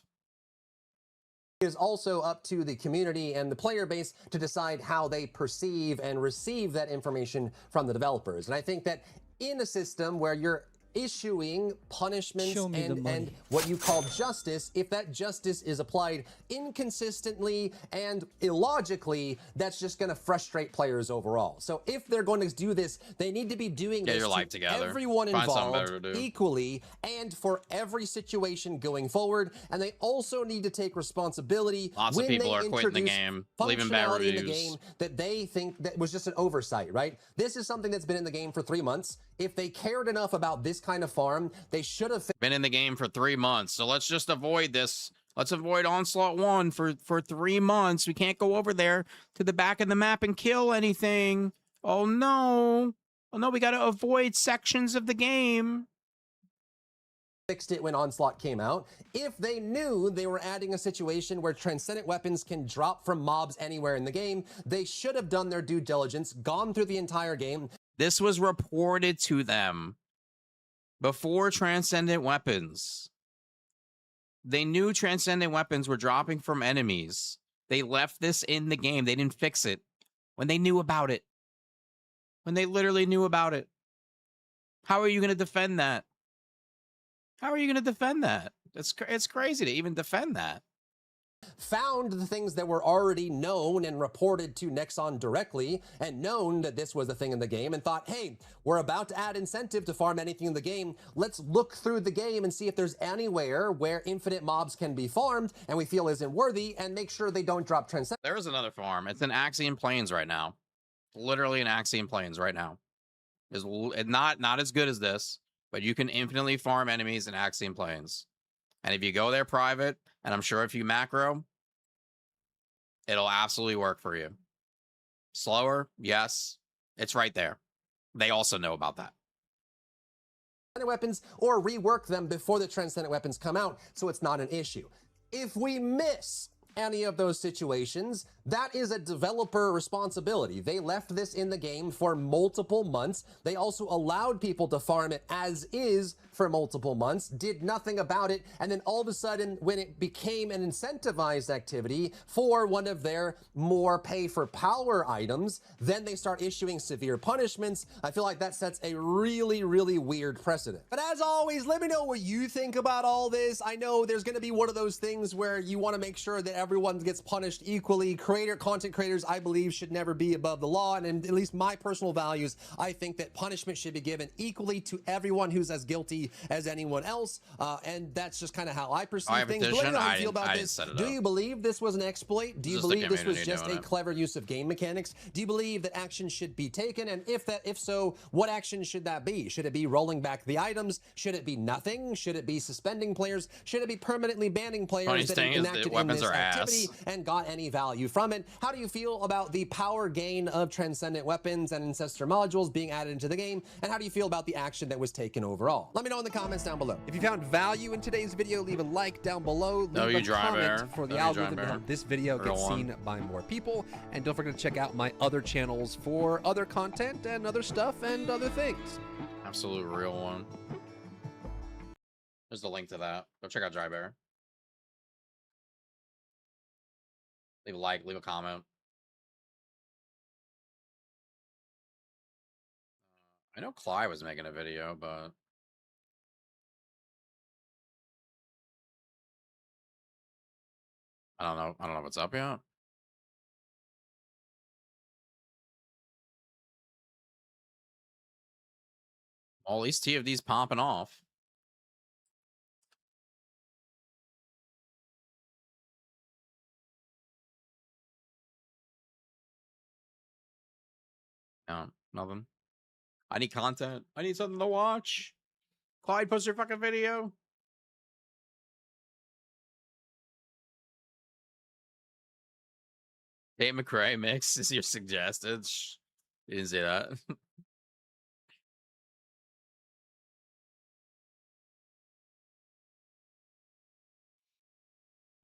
it is also up to the community and the player base to decide how they perceive and receive that information from the developers. And I think that in a system where you're issuing punishments Show me the and money. what you call justice, if that justice is applied inconsistently and illogically, that's just going to frustrate players overall. So if they're going to do this, they need to be doing Get this your life to together. everyone Find something better involved to do. equally and for every situation going forward. And they also need to take responsibility Lots of when people they are quitting the introduce game, leaving bad functionality in the reviews. game that they think that was just an oversight, right? This is something that's been in the game for 3 months. If they cared enough about this kind of farm, they should have Been in the game for 3 months, so let's just avoid this. Let's avoid Onslaught 1 for 3 months. We can't go over there to the back of the map and kill anything. Oh no. Oh no, we got to avoid sections of the game. fixed it when Onslaught came out. If they knew they were adding a situation where transcendent weapons can drop from mobs anywhere in the game, they should have done their due diligence, gone through the entire game. This was reported to them before transcendent weapons. They knew transcendent weapons were dropping from enemies. They left this in the game. They didn't fix it when they knew about it. When they literally knew about it. How are you going to defend that? How are you going to defend that? It's crazy to even defend that. Found the things that were already known and reported to Nexon directly and known that this was a thing in the game and thought, hey, we're about to add incentive to farm anything in the game. Let's look through the game and see if there's anywhere where infinite mobs can be farmed and we feel isn't worthy, and make sure they don't drop transcendent. There is another farm. It's in Axiom Plains right now. Literally in Axiom Plains right now. It's not as good as this, but you can infinitely farm enemies in Axiom Plains. And if you go there private, and I'm sure if you macro, it'll absolutely work for you. Slower, yes. It's right there. They also know about that. Weapons or rework them before the transcendent weapons come out so it's not an issue. If we miss any of those situations, that is a developer responsibility. They left this in the game for multiple months. They also allowed people to farm it as is for multiple months, did nothing about it, and then all of a sudden, when it became an incentivized activity for one of their more pay for power items, then they start issuing severe punishments. I feel like that sets a really, really weird precedent. But as always, let me know what you think about all this. I know there's going to be one of those things where you want to make sure that everyone gets punished equally. Content creators, I believe, should never be above the law, and in at least my personal values, I think that punishment should be given equally to everyone who's as guilty as anyone else, and that's just kind of how I perceive things. But let me know how you feel about this. Do you believe this was an exploit? Do you believe this was just a clever use of game mechanics? Do you believe that action should be taken? And if so, what action should that be? Should it be rolling back the items? Should it be nothing? Should it be suspending players? Should it be permanently banning players that enacted in this activity and got any value from it? How do you feel about the power gain of transcendent weapons and ancestor modules being added into the game? And how do you feel about the action that was taken overall? Let me know in the comments down below. If you found value in today's video, leave a like down below. Leave a comment for the algorithm to help this video get seen by more people. And don't forget to check out my other channels for other content and other stuff and other things. Absolute real one. There's the link to that. Go check out Dry Bear. Leave a like, leave a comment. I know Cly was making a video, but I don't know. I don't know what's up yet. Well, at least TFD's popping off. No, nothing. I need content. I need something to watch. Clyde, post your fucking video. Dave McRae mix is your suggested. You didn't say that.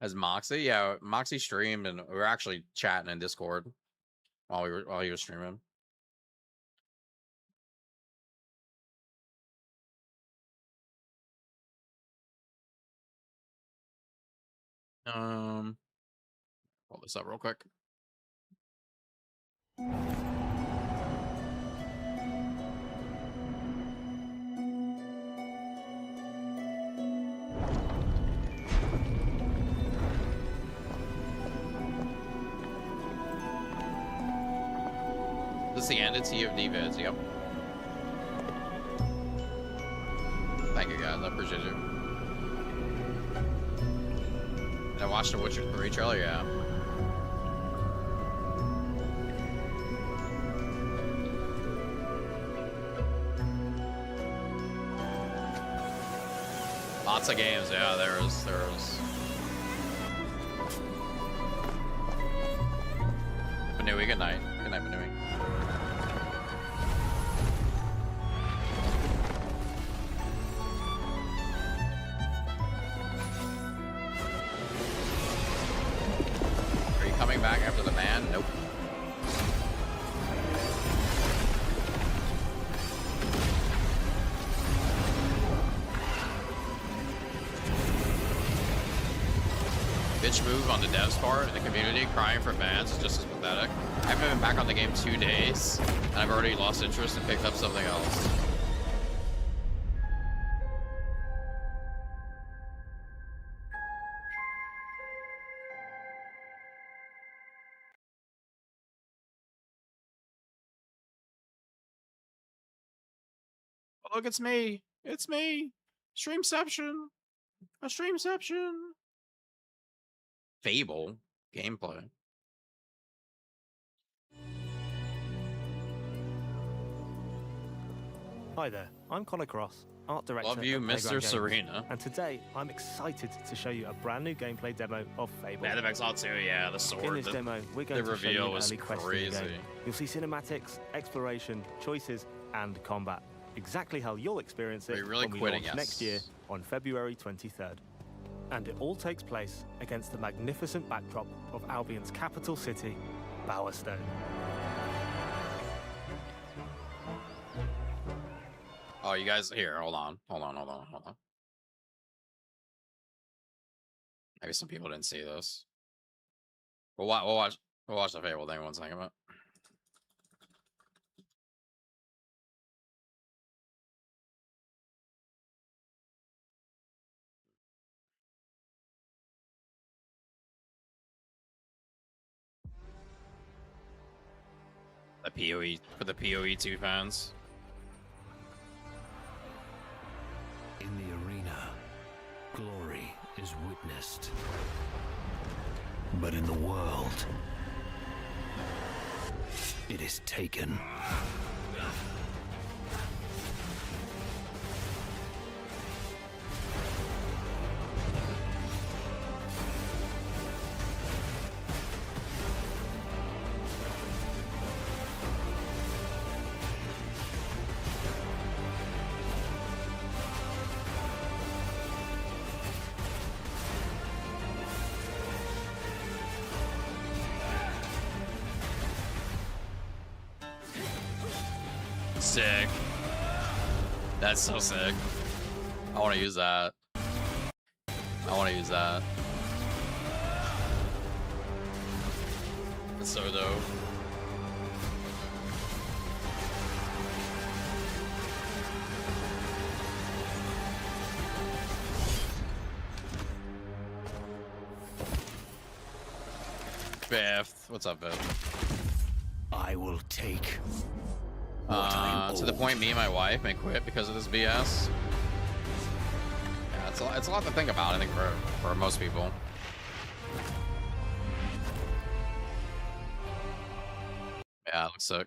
As Moxie, yeah, Moxie streamed and we were actually chatting in Discord while he was streaming. Pull this up real quick. This is the end of TFD vids, yep. Thank you guys, I appreciate you. I watched the Witcher 3 trailer, yeah. Lots of games, yeah, there was. Benui, good night. Good night, Benui. Are you coming back after the ban? Nope. Bitch move on the devs part in the community, crying for bans is just as pathetic. I haven't been back on the game 2 days, and I've already lost interest and picked up something else. Oh, look, it's me. It's me. Streamception. A streamception. Fable gameplay. Hi there, I'm Connor Cross, art director Love you, at Mr. Playground Games, Serena. and today I'm excited to show you a brand new gameplay demo of Fable. Yeah, the Vexal too, yeah, the sword. In this demo, we're going the to show you reveal was early quests in the crazy. game. You'll see cinematics, exploration, choices, and combat. Exactly how you'll experience it really when we quitting launch us. next year on February 23rd. And it all takes place against the magnificent backdrop of Albion's capital city, Bowerstone. Oh, you guys, here, hold on. Maybe some people didn't see this. We'll watch the Fable thing one second. The PoE for the PoE 2 fans. In the arena, glory is witnessed. But in the world, it is taken. Sick. That's so sick. I want to use that. That's so dope. Fifth. What's up, Fifth? I will take To the point me and my wife may quit because of this BS. Yeah, it's a lot to think about, I think, for most people. Yeah, it looks sick.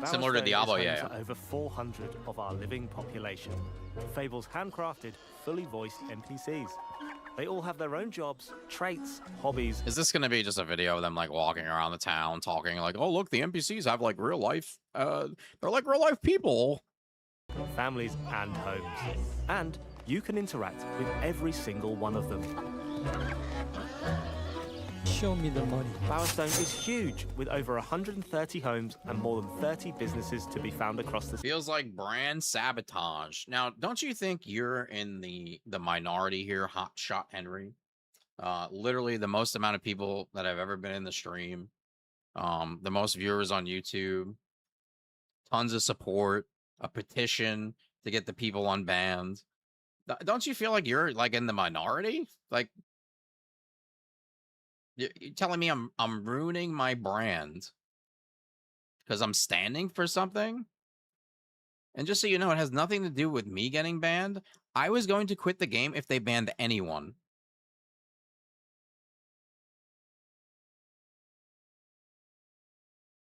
Similar to Bowerstone Diablo, is home yeah. to over 400 of our living population. Fable's handcrafted, fully voiced NPCs. They all have their own jobs, traits, hobbies. Is this gonna be just a video of them like walking around the town talking like, oh look, the NPCs have like real life, they're like real life people. Families and homes. And you can interact with every single one of them. Show me the money. Bowerstone is huge, with over 130 homes and more than 30 businesses to be found across the... Feels like brand sabotage. Now, don't you think you're in the minority here, Hot Shot Henry? Literally the most amount of people that have ever been in the stream, the most viewers on YouTube, tons of support, a petition to get the people unbanned. Don't you feel like you're like in the minority? Like, you're telling me I'm ruining my brand because I'm standing for something? And just so you know, it has nothing to do with me getting banned. I was going to quit the game if they banned anyone.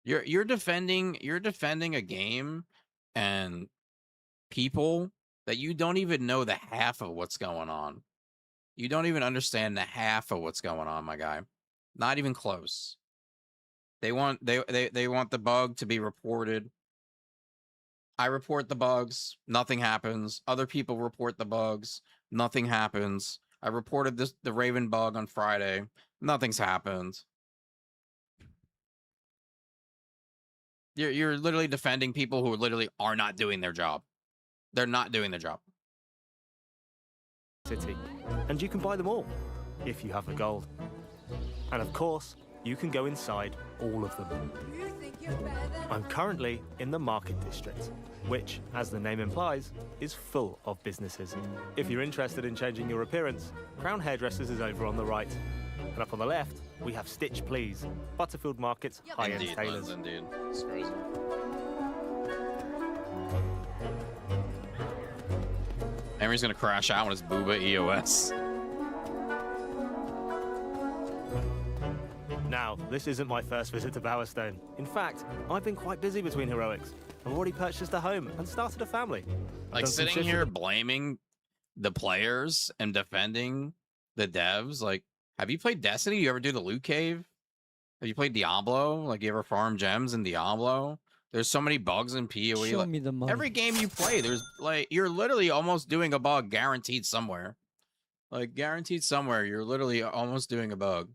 You're defending a game and people that you don't even know the half of what's going on. You don't even understand the half of what's going on, my guy. Not even close. They want the bug to be reported. I report the bugs, nothing happens. Other people report the bugs, nothing happens. I reported the Raven bug on Friday, nothing's happened. You're literally defending people who literally are not doing their job. They're not doing their job. City. And you can buy them all, if you have the gold. And of course, you can go inside all of them. I'm currently in the Market District, which, as the name implies, is full of businesses. If you're interested in changing your appearance, Crown Hairdressers is over on the right. And up on the left, we have Stitch Please, Butterfield Market's high-end Indeed, tailors. indeed. It's crazy. Henry's gonna crash out when his Booba EOS. Now, this isn't my first visit to Bowerstone. In fact, I've been quite busy between heroics. I've already purchased a home and started a family. Like sitting here blaming the players and defending the devs. Like, have you played Destiny? You ever do the loot cave? Have you played Diablo? Like, you ever farm gems in Diablo? There's so many bugs in PoE. Show Like, me the money. every game you play, there's like, you're literally almost doing a bug guaranteed somewhere. Like, guaranteed somewhere, you're literally almost doing a bug.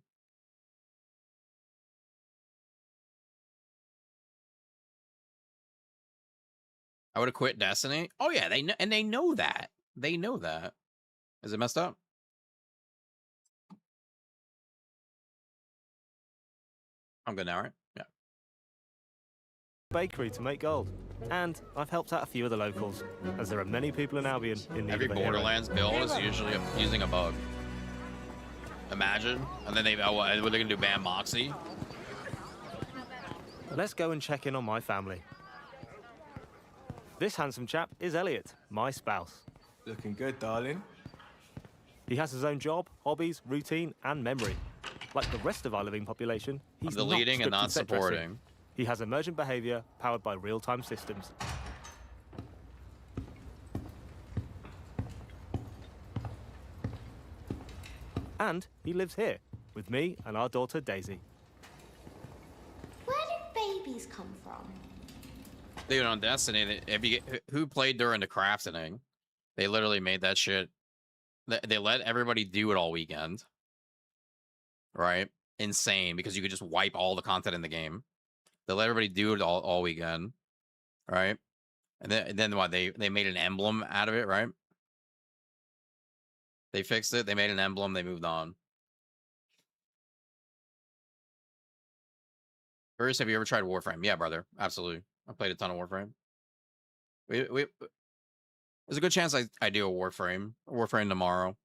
I would have quit Destiny. Oh yeah, they know, and they know that. They know that. Is it messed up? I'm good now, right? Yeah. Bakery to make gold. And I've helped out a few of the locals, as there are many people in Albion in need Every of a hero. Borderlands build is usually using a bug. Imagine. And then what are they gonna do, ban Moxie? Let's go and check in on my family. This handsome chap is Elliot, my spouse. Looking good, darling. He has his own job, hobbies, routine, and memory. Like the rest of our living population, he's I'm deleting and not set dressing. supporting. He has emergent behavior powered by real-time systems. And he lives here with me and our daughter Daisy. Where did babies come from? Dude, on Destiny, who played during the crafting, they literally made that shit. They let everybody do it all weekend. Right? Insane, because you could just wipe all the content in the game. They let everybody do it all weekend. Right? And then what? They made an emblem out of it, right? They fixed it. They made an emblem. They moved on. Bruce, have you ever tried Warframe? Yeah, brother. Absolutely. I played a ton of Warframe. There's a good chance I do a Warframe tomorrow.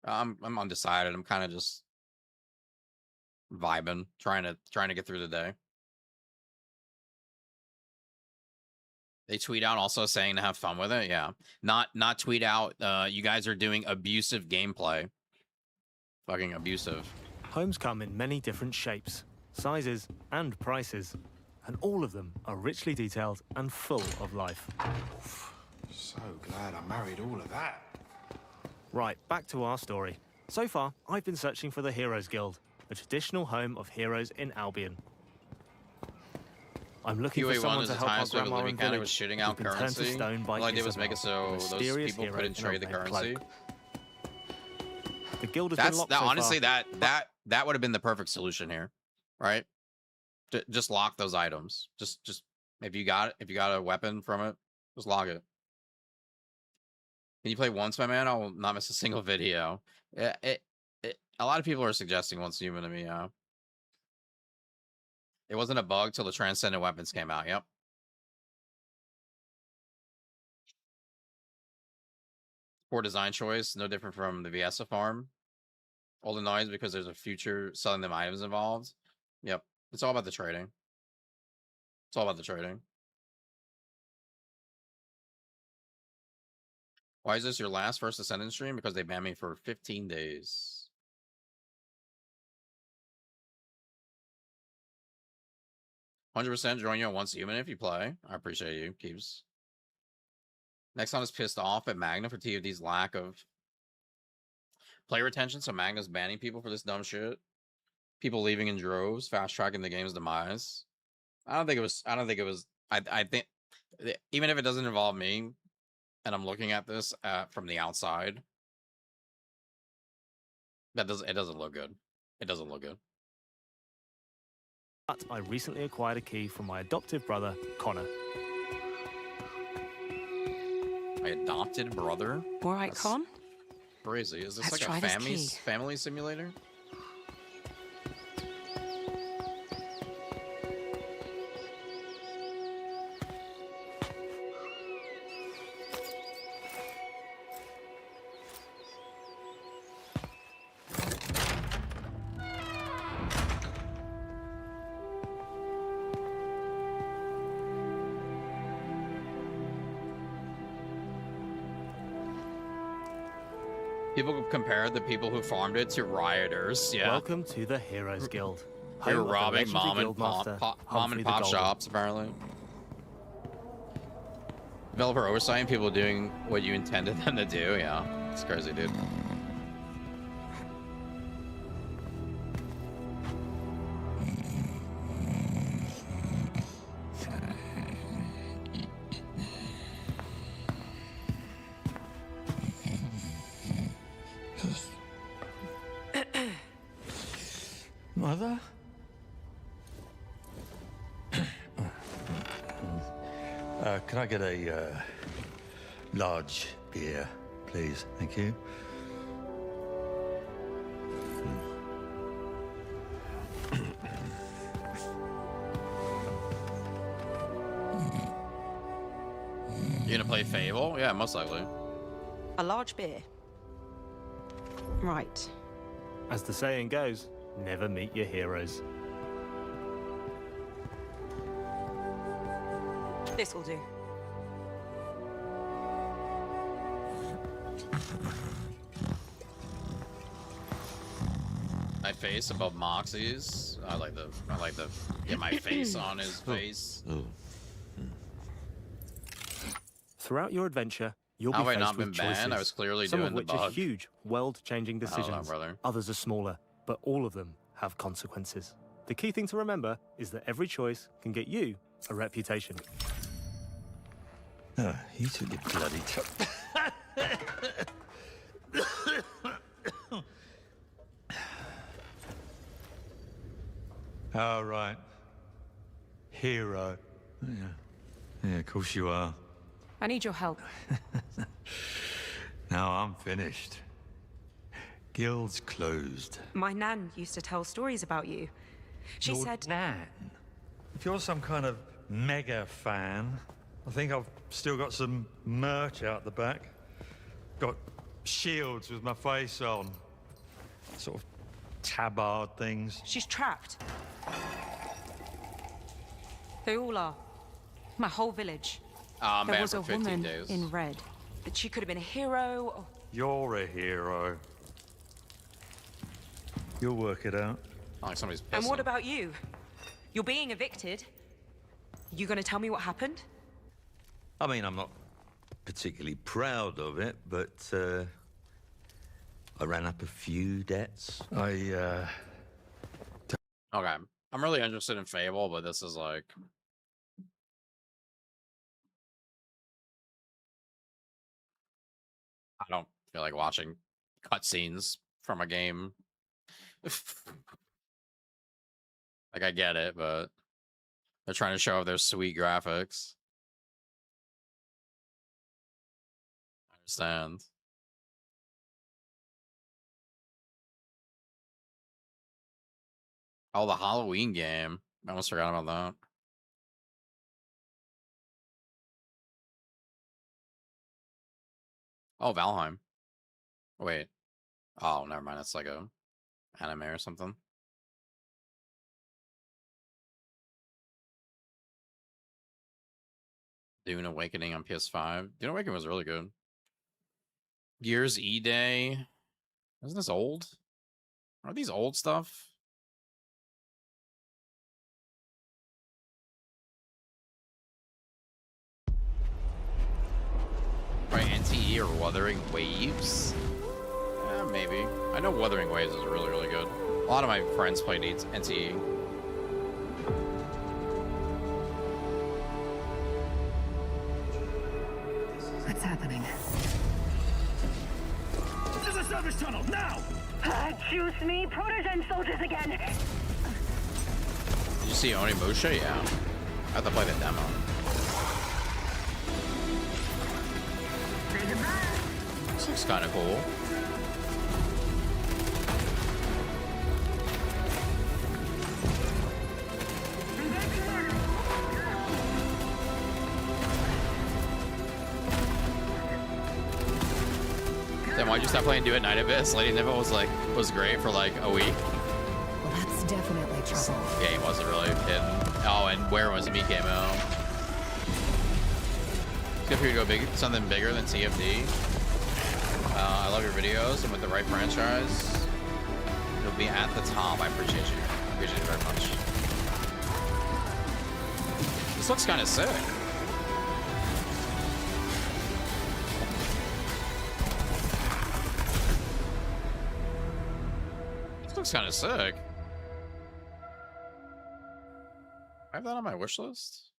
I'm undecided. I'm kind of just vibing, trying to get through the day. They tweet out also saying to have fun with it. Yeah. Not tweet out, you guys are doing abusive gameplay. Fucking abusive. Homes come in many different shapes, sizes, and prices, and all of them are richly detailed and full of life. So glad I married all of that. Right, back to our story. So far, I've been searching for the Heroes Guild, a traditional home of heroes in Albion. I'm looking for someone to help our grandma and village village was shooting out who's been turned to currency. stone by All I did was Isabel, make it so a those mysterious people hero couldn't in a trade the red currency. cloak. The guild has been locked so honestly far. that would have been the perfect solution here, right? Just lock those items. Just if you got a weapon from it, just lock it. Can you play once, my man? I will not miss a single video. A lot of people are suggesting once human to me. It wasn't a bug till the transcendent weapons came out. Yep. Poor design choice, no different from the Viesa farm. All the noise because there's a future selling them items involved. Yep. It's all about the trading. It's all about the trading. Why is this your last first Descendant stream? Because they banned me for 15 days. %, join you on once human if you play. I appreciate you, Keeps. Nexon is pissed off at Magna for TFD's lack of player retention, so Magna's banning people for this dumb shit. People leaving in droves, fast tracking the game's demise. I don't think it was. I think even if it doesn't involve me, and I'm looking at this from the outside, it doesn't look good. It doesn't look good. But I recently acquired a key from my adoptive brother, Connor. My adopted brother? All right, Con. Crazy. Is this Let's like try a this key. family simulator? People compared the people who farmed it to rioters. Yeah. Welcome to the Heroes Guild. They were home of the robbing legendary mom and guildmaster, pop Humphrey the Golden. shops, apparently. Developer oversight and people doing what you intended them to do. Yeah. It's crazy, dude. Mother? Can I get a large beer, please? Thank you. You gonna play Fable? Yeah, most likely. A large beer. Right. As the saying goes, never meet your heroes. This will do. My face above Moxie's. I like the get my face on his face. Throughout your adventure, you'll How be have I faced not been with choices. banned? I was clearly some doing of the which are bug. huge, world-changing I don't know, decisions. brother. Others are smaller, but all of them have consequences. The key thing to remember is that every choice can get you a reputation. Oh, you took your bloody All right. Hero. Yeah. Yeah, of course you are. I need your help. Now I'm finished. Guild's closed. My nan used to tell stories about you. She Your said... Nan? If you're some kind of mega fan, I think I've still got some merch out the back. Got shields with my face on. Sort of tabard things. She's trapped. They all are. My whole village. I'm There banned was for a 15 woman days. in red. That she could have been a hero. Or... You're a hero. You'll work it out. Like somebody's pissing. And what about you? You're being evicted. You gonna tell me what happened? I mean, I'm not particularly proud of it, but I ran up a few debts. Okay. I'm really interested in Fable, but this is like... I don't feel like watching cutscenes from a game. Like, I get it, but they're trying to show off their sweet graphics. I understand. Oh, the Halloween game. I almost forgot about that. Oh, Valheim. Wait. Oh, never mind. That's like a anime or something. Dune Awakening on PS5. Dune Awakening was really good. Gears E-Day. Isn't this old? Are these old stuff? Right, NTE or Wuthering Waves? Maybe. I know Wuthering Waves is really, really good. A lot of my friends played NTE. What's happening? There's a service tunnel, now! Choose me, Protogen soldiers again! Did you see Onimusha? Yeah. I have to play the demo. This looks kind of cool. Then why'd you stop playing Do It Night Abyss? Lady Nipple was great for like a week. Well, that's definitely trouble. Game wasn't really hidden. Oh, and Where Was Me came out. It's good for you to go big, something bigger than TFD. I love your videos, and with the right franchise, you'll be at the top. I appreciate you. I appreciate you very much. This looks kind of sick. This looks kind of sick. I have that on my wish list.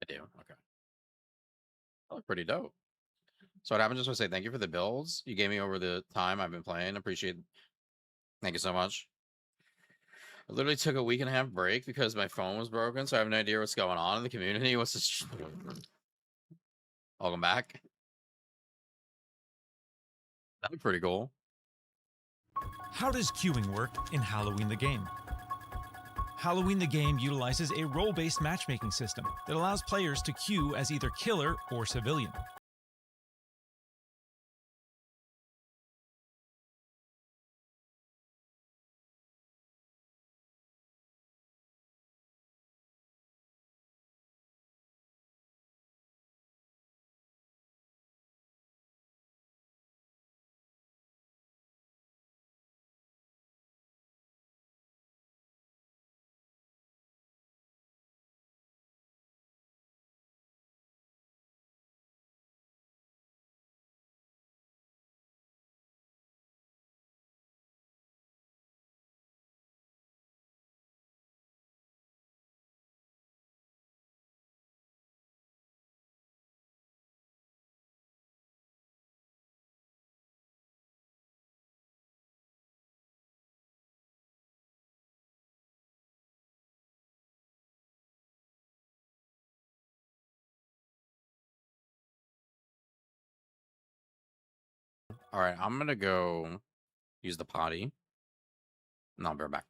I do. Okay. That look pretty dope. So what happened? Just want to say thank you for the builds you gave me over the time I've been playing. Appreciate it. Thank you so much. I literally took a week and a half break because my phone was broken, so I have no idea what's going on in the community. What's this? Welcome back. That'd be pretty cool. How does queuing work in Halloween the Game? Halloween the Game utilizes a role-based matchmaking system that allows players to queue as either killer or civilian. All right, I'm gonna go use the potty, and I'll be right back.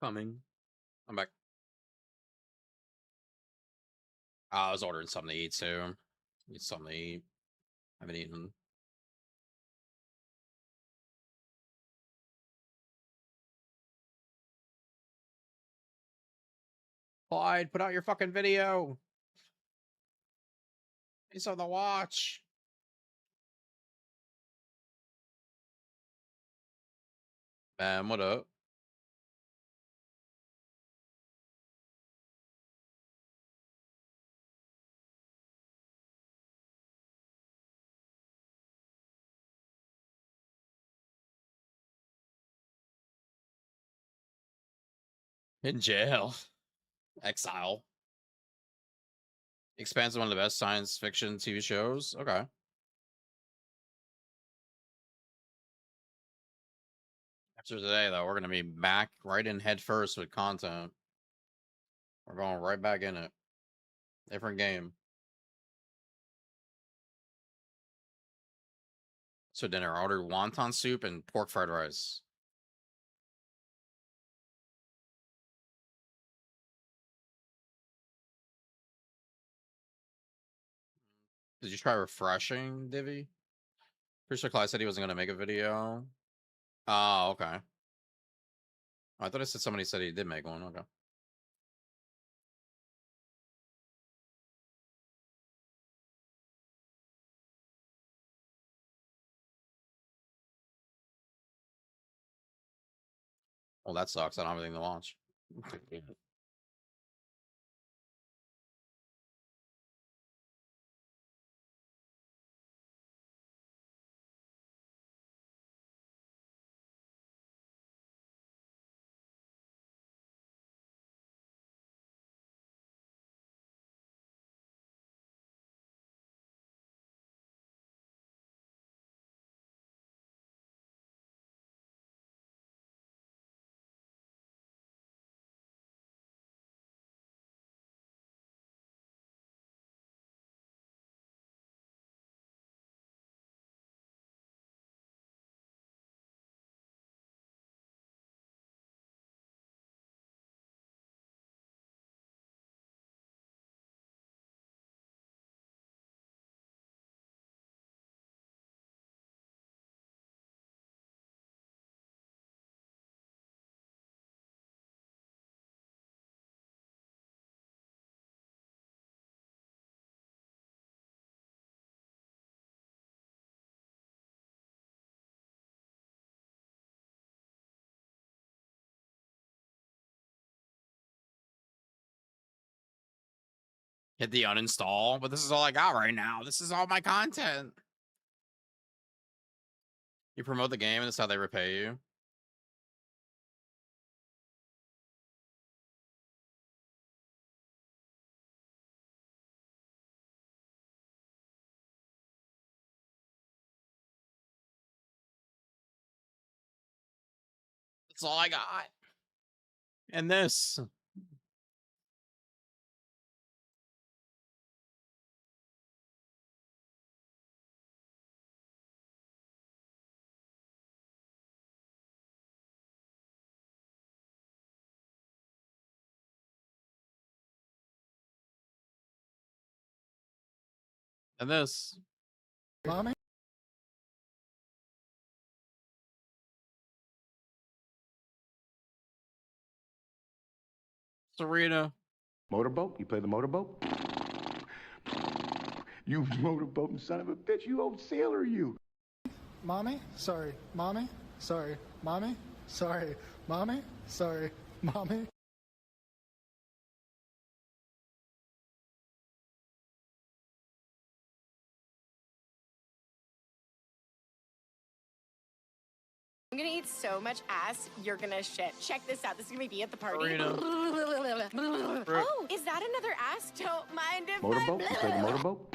Coming. I'm back. I was ordering something to eat too. Need something to eat. Haven't eaten. Clyde, put out your fucking video. It's on the watch. What up? In jail. Exile. Expanse is one of the best science fiction TV shows. Okay. After today, though, we're going to be back right in head first with content. We're going right back in it. Different game. So dinner, I ordered wonton soup and pork fried rice. Did you try refreshing, Divvy? Pretty sure Clyde said he wasn't going to make a video. Oh, okay. I thought I said somebody said he did make one. Okay. Well, that sucks. I don't have anything to watch. Hit the uninstall, but this is all I got right now. This is all my content. You promote the game and that's how they repay you. That's all I got. And this. And this. Mommy? Serena. Motorboat? You play the motorboat? You motorboating son of a bitch. You old sailor, you. Mommy? Sorry. Mommy? Sorry. Mommy? Sorry. Mommy? Sorry. Mommy? I'm gonna eat so much ass, you're gonna shit. Check this out. This is gonna be at the party. Arena. Oh, is that another ass? Don't mind if Motorboat? You play the motorboat?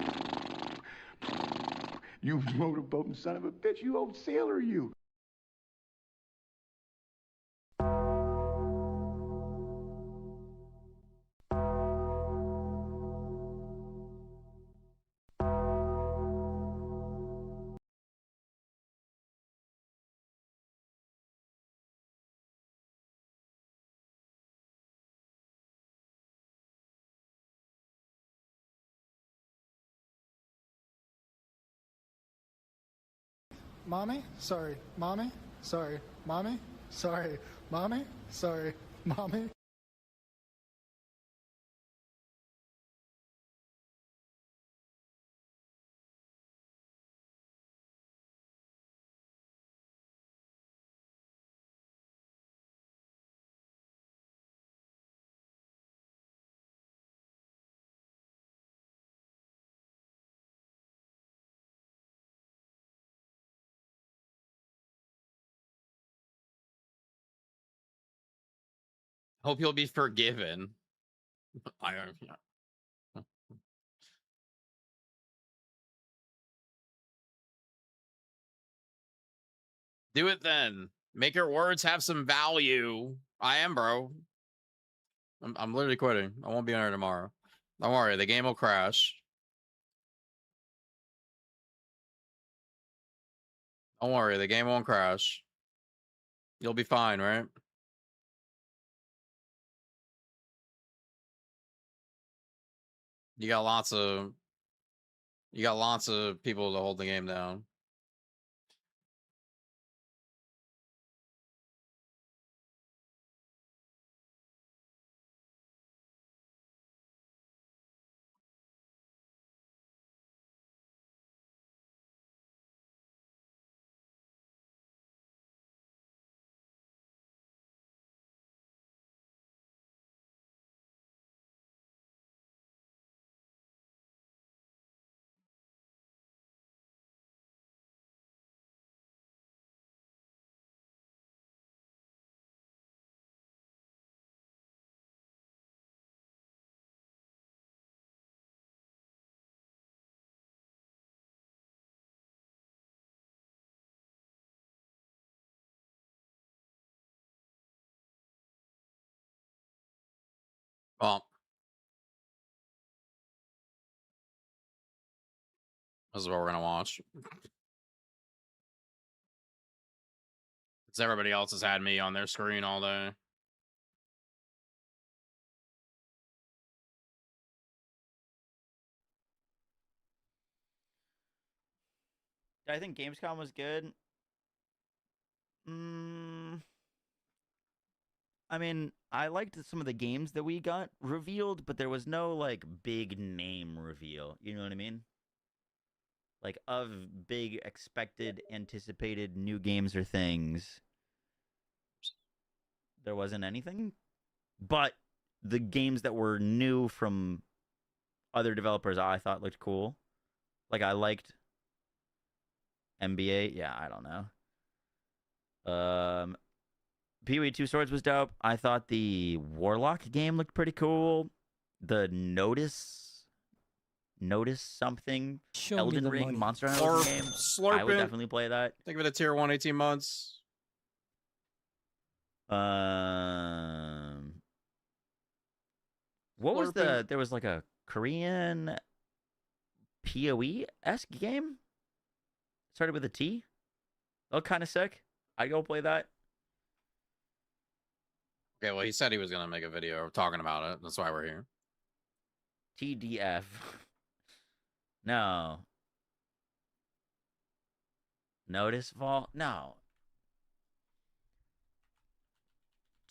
You motorboating son of a bitch. You old sailor, you. Mommy? Sorry. Mommy? Sorry. Mommy? Sorry. Mommy? Sorry. Mommy? Hope you'll be forgiven. I don't. Do it then. Make your words have some value. I am, bro. I'm literally quitting. I won't be on here tomorrow. Don't worry, the game will crash. Don't worry, the game won't crash. You'll be fine, right? You got lots of people to hold the game down. Well, this is what we're gonna watch. Because everybody else has had me on their screen all day. I think Gamescom was good. I mean, I liked some of the games that we got revealed, but there was no like big name reveal. You know what I mean? Like of big expected, anticipated new games or things. There wasn't anything. But the games that were new from other developers I thought looked cool. Like I liked NBA. Yeah, I don't know. Pee-wee Two Swords was dope. I thought the Warlock game looked pretty cool. The Notice something Show me Elden the Ring money. Monster Hunter Or game. Slurping. I would definitely play that. Think of it a tier 1, 18 months. What was Slurping. there was like a Korean PoE-esque game? Started with a T? Oh, kind of sick. I'd go play that. Okay, well, he said he was gonna make a video talking about it. That's why we're here. TDF. No. Notice Vault? No.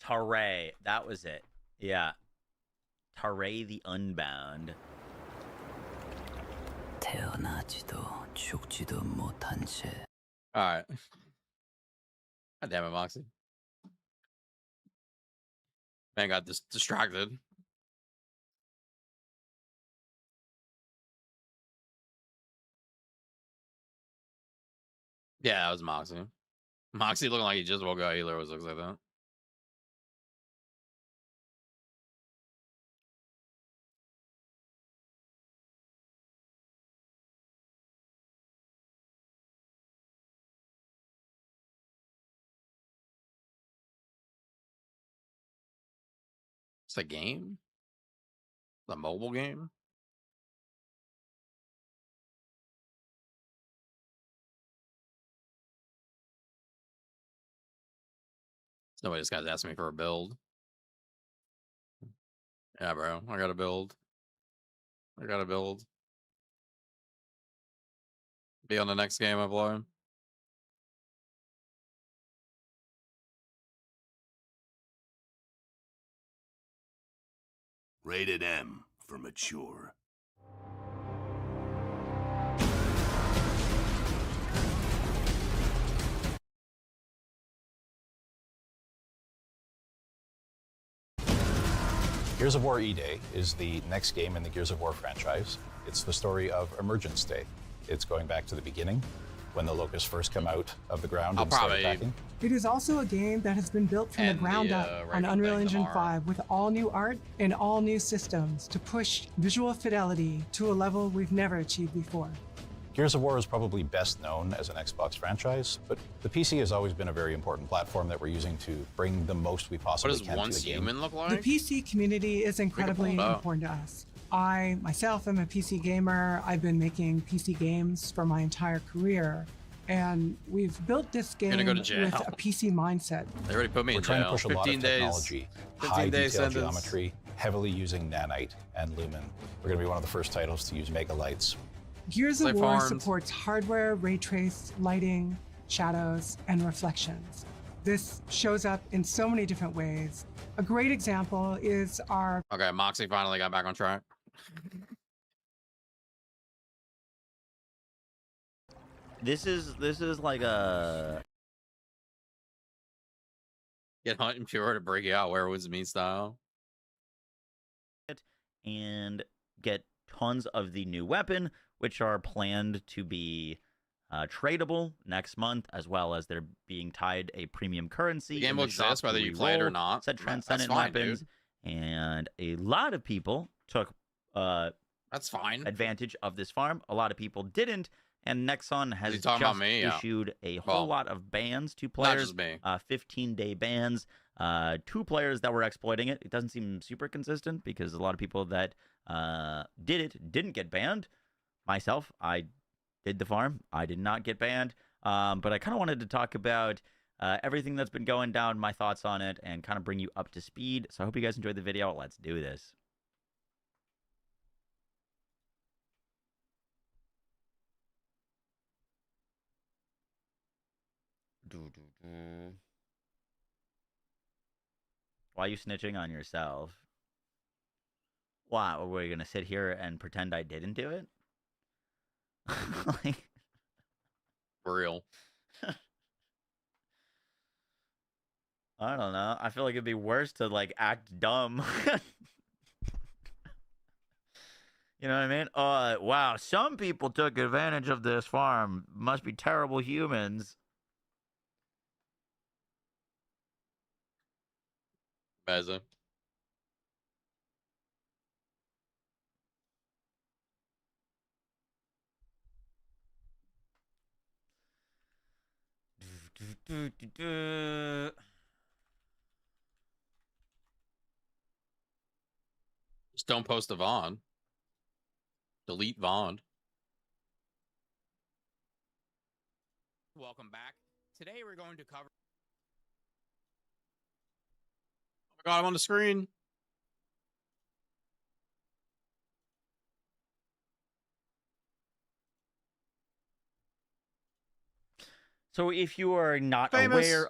Taray. That was it. Yeah. Taray the Unbound. Alright. God damn it, Moxie. Man got distracted. Yeah, that was Moxie. Moxie looking like he just woke up. He literally looks like that. It's a game? The mobile game? Nobody just guys asking me for a build. Yeah, bro. I got to build. Be on the next game I play. Rated M for mature. Gears of War E-Day is the next game in the Gears of War franchise. It's the story of Emergence Day. It's going back to the beginning, when the Locusts first come out of the ground and start attacking. It is also a game that has been built from the ground up on Unreal Engine 5 with all new art and all new systems to push visual fidelity to a level we've never achieved before. Gears of War is probably best known as an Xbox franchise, but the PC has always been a very important platform that we're using to bring the most we possibly can to the game. What does Once Human look like? The PC community is incredibly important to us. I, myself, am a PC gamer. I've been making PC games for my entire career. And we've built this game with a PC mindset. They already put me in jail. We're trying to push a lot of 15 days. technology, 15 high days detail sentence. geometry, heavily using nanite and lumen. We're going to be one of the first titles to use mega lights. Gears of War supports hardware, ray trace, lighting, shadows, and reflections. This shows up in so many different ways. A great example is our... Okay, Moxie finally got back on track. This is like a... Get Hunt and Pure to break you out Werewolves Me style. And get tons of the new weapon, which are planned to be tradable next month, as well as they're being tied a premium currency. The game will exist whether you play it or not. Said Transcendent weapons, and a lot of people took that's fine advantage of this farm. A lot of people didn't, and Nexon has just issued a whole lot of bans to players. 15-day bans. 2 players that were exploiting it. It doesn't seem super consistent because a lot of people that didn't get banned. Myself, I did the farm. I did not get banned. But I kind of wanted to talk about everything that's been going down, my thoughts on it, and kind of bring you up to speed. So I hope you guys enjoyed the video. Let's do this. Why are you snitching on yourself? Wow, we're gonna sit here and pretend I didn't do it? Like, for real. I don't know. I feel like it'd be worse to like act dumb. You know what I mean? Wow, some people took advantage of this farm. Must be terrible humans. Beza. Just don't post a Vaughn. Delete Vaughn. Welcome back. Today we're going to cover... Oh my god, I'm on the screen. So if you are not aware,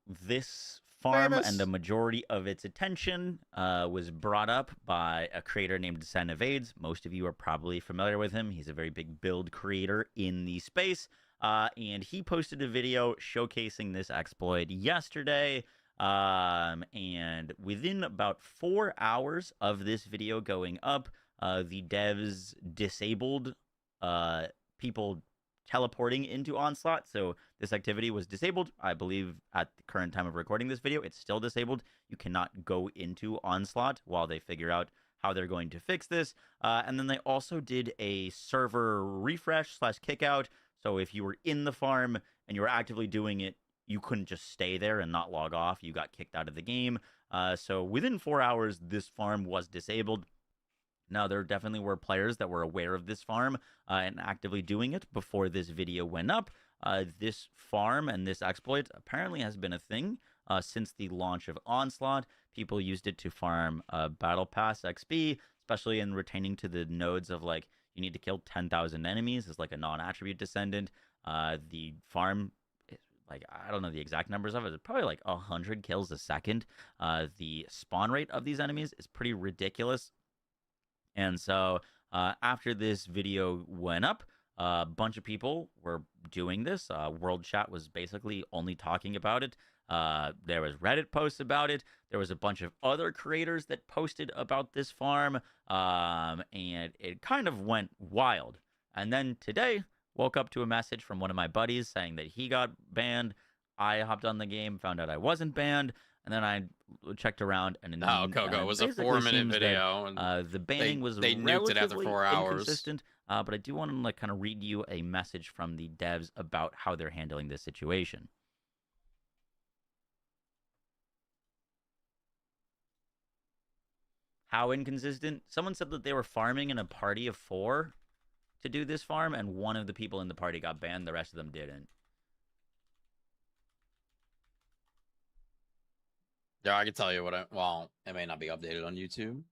this farm and the majority of its attention was brought up by a creator named Descendant. Most of you are probably familiar with him. He's a very big build creator in the space. And he posted a video showcasing this exploit yesterday. And within about 4 hours of this video going up, the devs disabled people teleporting into Onslaught. So this activity was disabled. I believe at the current time of recording this video, it's still disabled. You cannot go into Onslaught while they figure out how they're going to fix this. And then they also did a server refresh / kickout. So if you were in the farm and you were actively doing it, you couldn't just stay there and not log off. You got kicked out of the game. So within 4 hours, this farm was disabled. Now, there definitely were players that were aware of this farm and actively doing it before this video went up. This farm and this exploit apparently has been a thing since the launch of Onslaught. People used it to farm Battle Pass XP, especially in retaining to the nodes of, like, you need to kill 10,000 enemies as, like, a non-attribute descendant. The farm like, I don't know the exact numbers of it. It's probably like 100 kills a second. The spawn rate of these enemies is pretty ridiculous. And so after this video went up, a bunch of people were doing this. World Chat was basically only talking about it. There was Reddit posts about it. There was a bunch of other creators that posted about this farm, and it kind of went wild. And then today, woke up to a message from one of my buddies saying that he got banned. I hopped on the game, found out I wasn't banned, and then I checked around, and Coco, it was a 4-minute video. That, the banning was they nuked it after 4 hours. Inconsistent. But I do want to kind of read you a message from the devs about how they're handling this situation. How inconsistent? Someone said that they were farming in a party of 4 to do this farm, and one of the people in the party got banned. The rest of them didn't. Yeah, I can tell you what well, it may not be updated on YouTube.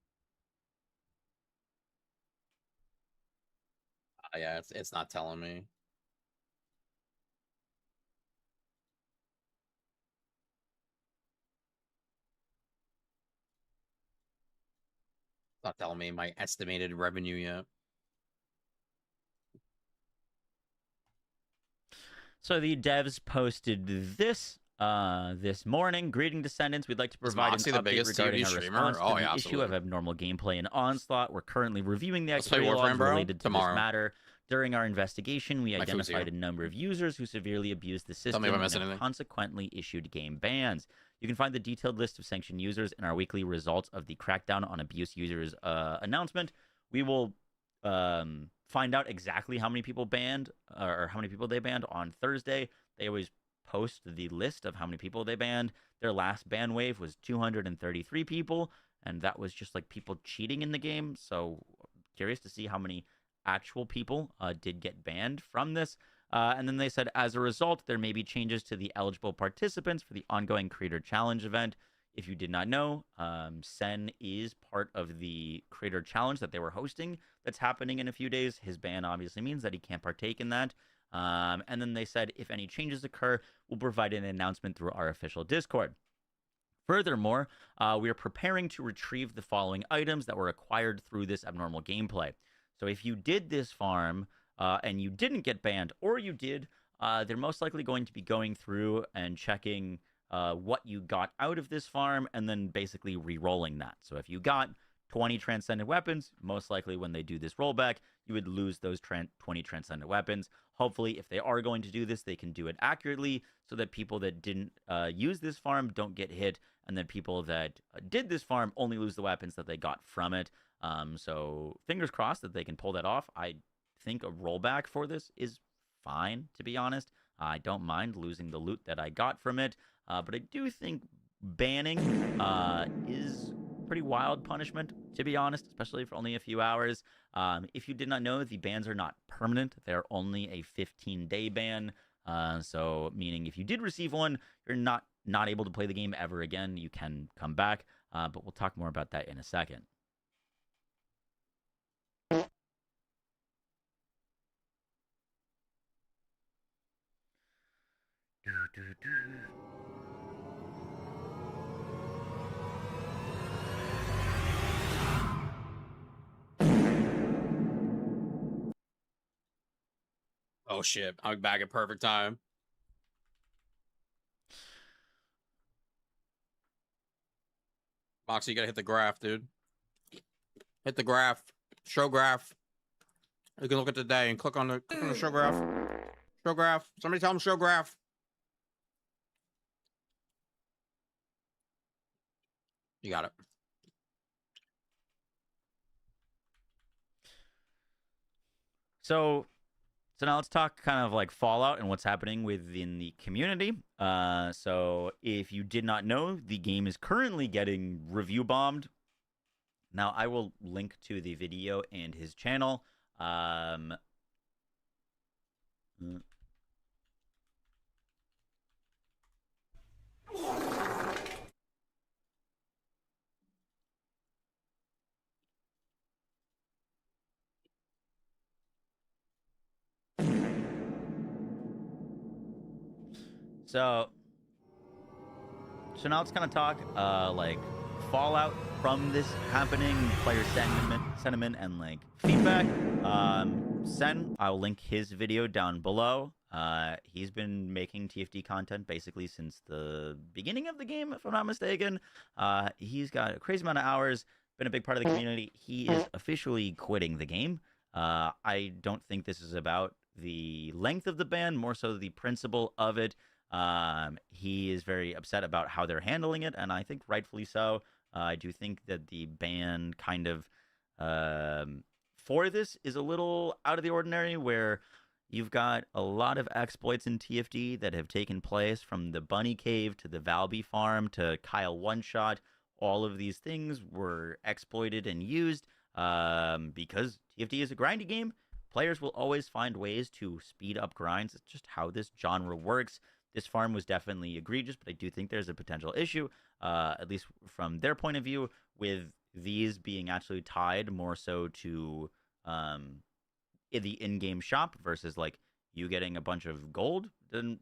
Yeah, it's not telling me. It's not telling me my estimated revenue yet. So the devs posted this this morning. Greeting Descendants. We'd like to provide an update regarding our response to the issue of abnormal gameplay in Onslaught. We're currently reviewing the activity logs related to this matter. During our investigation, we identified a number of users who severely abused the system and consequently issued game bans. You can find the detailed list of sanctioned users in our weekly results of the Crackdown on Abuse Users announcement. We will find out exactly how many people banned or how many people they banned on Thursday. They always post the list of how many people they banned. Their last ban wave was 233 people, and that was just like people cheating in the game. So curious to see how many actual people did get banned from this. And then they said, as a result, there may be changes to the eligible participants for the ongoing Creator Challenge event. If you did not know, Sen is part of the Creator Challenge that they were hosting that's happening in a few days. His ban obviously means that he can't partake in that. And then they said, if any changes occur, we'll provide an announcement through our official Discord. Furthermore, we are preparing to retrieve the following items that were acquired through this abnormal gameplay. So if you did this farm and you didn't get banned, or you did, they're most likely going to be going through and checking what you got out of this farm and then basically re-rolling that. So if you got 20 transcendent weapons, most likely when they do this rollback, you would lose those 20 transcendent weapons. Hopefully, if they are going to do this, they can do it accurately so that people that didn't use this farm don't get hit, and then people that did this farm only lose the weapons that they got from it. So fingers crossed that they can pull that off. I think a rollback for this is fine, to be honest. I don't mind losing the loot that I got from it, but I do think banning is pretty wild punishment, to be honest, especially for only a few hours. If you did not know, the bans are not permanent. They're only a 15-day ban. So meaning if you did receive one, you're not able to play the game ever again. You can come back, but we'll talk more about that in a second. Oh shit, I'm back at perfect time. Moxie, you gotta hit the graph, dude. Hit the graph. Show graph. You can look at the day and click on the show graph. Show graph. Somebody tell him show graph. You got it. So now let's talk kind of like Fallout and what's happening within the community. So if you did not know, the game is currently getting review bombed. Now I will link to the video and his channel. So now let's kind of talk like fallout from this happening, player sentiment, and like feedback. Sen, I'll link his video down below. He's been making TFT content basically since the beginning of the game, if I'm not mistaken. He's got a crazy amount of hours, been a big part of the community. He is officially quitting the game. I don't think this is about the length of the ban, more so the principle of it. He is very upset about how they're handling it, and I think rightfully so. I do think that the ban kind of for this is a little out of the ordinary, where you've got a lot of exploits in TFT that have taken place, from the Bunny Cave to the Valby Farm to Kyle One Shot. All of these things were exploited and used because TFT is a grindy game. Players will always find ways to speed up grinds. It's just how this genre works. This farm was definitely egregious, but I do think there's a potential issue, at least from their point of view, with these being actually tied more so to the in-game shop versus like you getting a bunch of gold. Didn't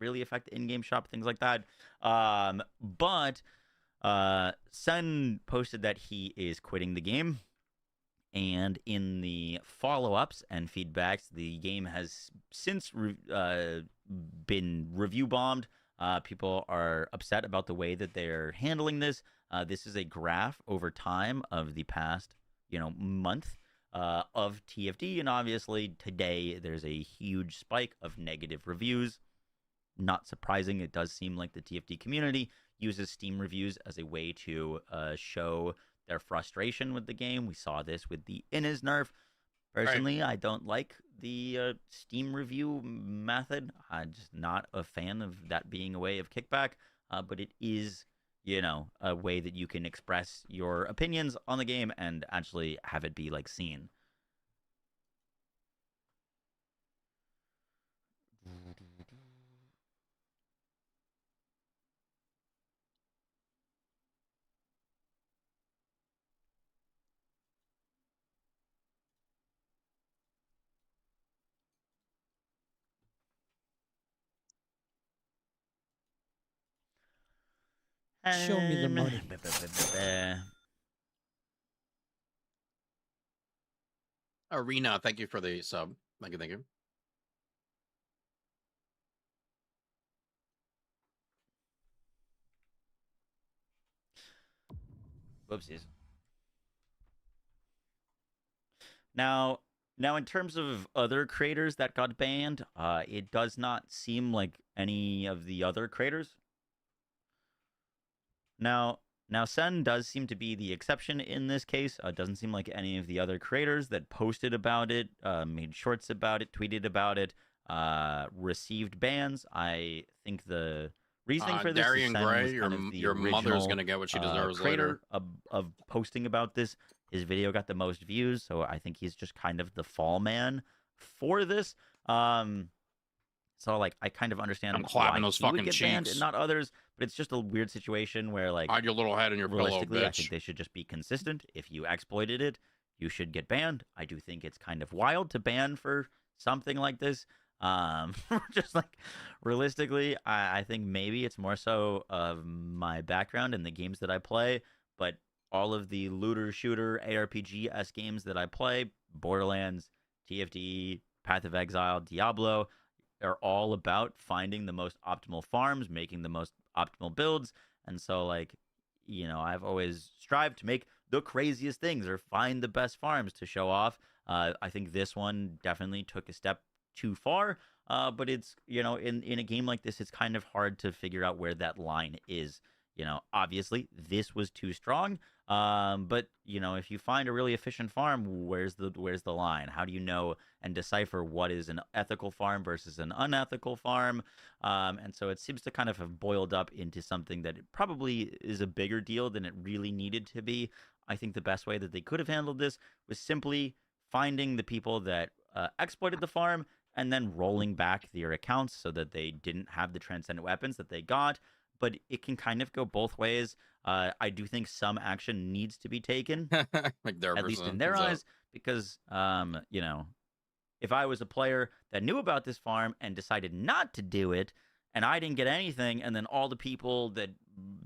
really affect the in-game shop, things like that. But Sen posted that he is quitting the game. And in the follow-ups and feedbacks, the game has since been review bombed. People are upset about the way that they're handling this. This is a graph over time of the past, month of TFT, and obviously today there's a huge spike of negative reviews. Not surprising. It does seem like the TFT community uses Steam reviews as a way to show their frustration with the game. We saw this with the Innis nerf. Personally, I don't like the Steam review method. I'm just not a fan of that being a way of kickback, but it is, a way that you can express your opinions on the game and actually have it be like seen. Show me the money. Arena, thank you for the sub. Thank you. Whoopsies. Now, in terms of other creators that got banned, it does not seem like any of the other creators. Now Sen does seem to be the exception in this case. It doesn't seem like any of the other creators that posted about it, made shorts about it, tweeted about it, received bans. I think the reasoning for this Darian is Sen Gray, was kind of the your mother's original, gonna get what she deserves creator later. of posting about this. His video got the most views, so I think he's just kind of the fall man for this. So like I kind of understand I'm clapping why those he would fucking get banned cheeks. and not others, but it's just a weird situation where like Hide your little head in your pillow, realistically, I bitch. think they should just be consistent. If you exploited it, you should get banned. I do think it's kind of wild to ban for something like this. Just like realistically, I think maybe it's more so of my background and the games that I play, but all of the looter shooter ARPG-esque games that I play, Borderlands, TFT, Path of Exile, Diablo, are all about finding the most optimal farms, making the most optimal builds. And so like, I've always strived to make the craziest things or find the best farms to show off. I think this one definitely took a step too far, but it's, in a game like this, it's kind of hard to figure out where that line is. Obviously this was too strong, but if you find a really efficient farm, where's the line? How do you know and decipher what is an ethical farm versus an unethical farm? And so it seems to kind of have boiled up into something that probably is a bigger deal than it really needed to be. I think the best way that they could have handled this was simply finding the people that exploited the farm and then rolling back their accounts so that they didn't have the transcendent weapons that they got. But it can kind of go both ways. I do think some action needs to be taken, at least in their eyes, because, if I was a player that knew about this farm and decided not to do it, and I didn't get anything, and then all the people that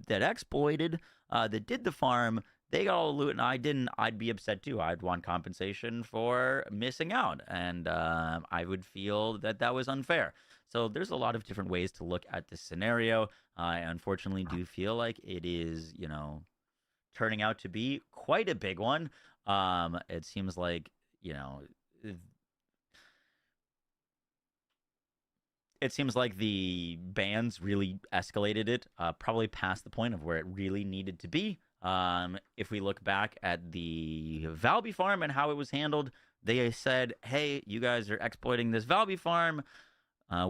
exploited, that did the farm, they got all the loot and I didn't, I'd be upset too. I'd want compensation for missing out, and I would feel that that was unfair. So there's a lot of different ways to look at this scenario. I unfortunately do feel like it is, turning out to be quite a big one. It seems like, it seems like the bans really escalated it, probably past the point of where it really needed to be. If we look back at the Valby farm and how it was handled, they said, hey, you guys are exploiting this Valby farm.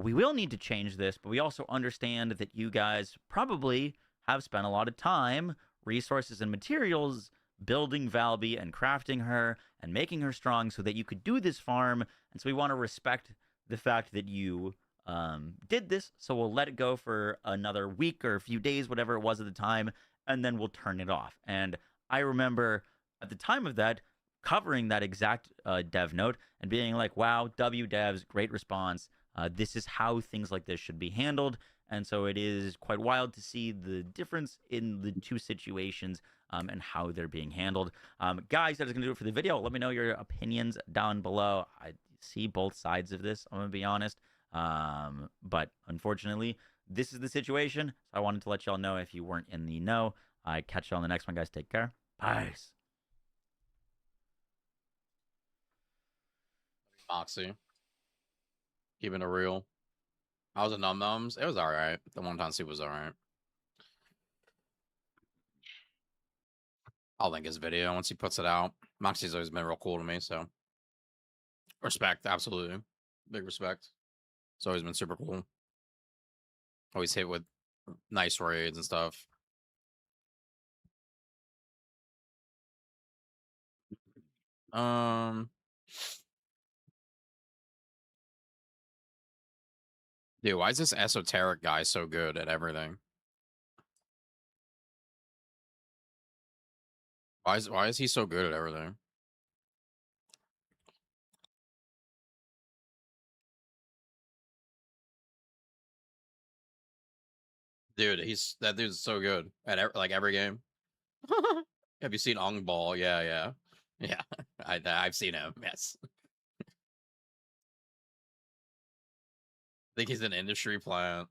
We will need to change this, but we also understand that you guys probably have spent a lot of time, resources, and materials building Valby and crafting her and making her strong so that you could do this farm. And so we want to respect the fact that you did this, so we'll let it go for another week or a few days, whatever it was at the time, and then we'll turn it off. And I remember at the time of that, covering that exact dev note and being like, wow, W devs, great response. This is how things like this should be handled. And so it is quite wild to see the difference in the two situations and how they're being handled. Guys, that is going to do it for the video. Let me know your opinions down below. I see both sides of this, I'm going to be honest. But unfortunately, this is the situation. So I wanted to let y'all know if you weren't in the know. I catch y'all on the next one, guys. Take care. Peace. Moxie. Keeping it real. I was a Num Nums. It was alright. The one-time soup was alright. I'll link his video once he puts it out. Moxie's always been real cool to me, so respect, absolutely. Big respect. It's always been super cool. Always hit with nice raids and stuff. Dude, why is this esoteric guy so good at everything? Why is he so good at everything? Dude, that dude's so good at every game. Have you seen Ong Ball? Yeah. I've seen him. Yes. I think he's an industry plant.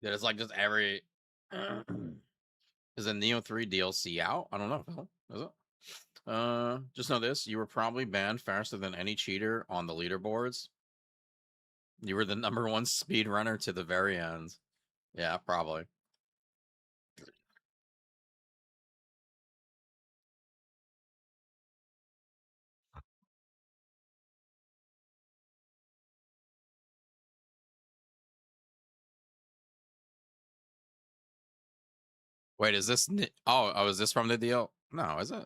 Dude, it's like just every. Is the Neo 3 DLC out? I don't know. Is it? Just know this: you were probably banned faster than any cheater on the leaderboards. You were the #1 speedrunner to the very end. Yeah, probably. Wait, is this? Oh, is this from the deal? No, is it?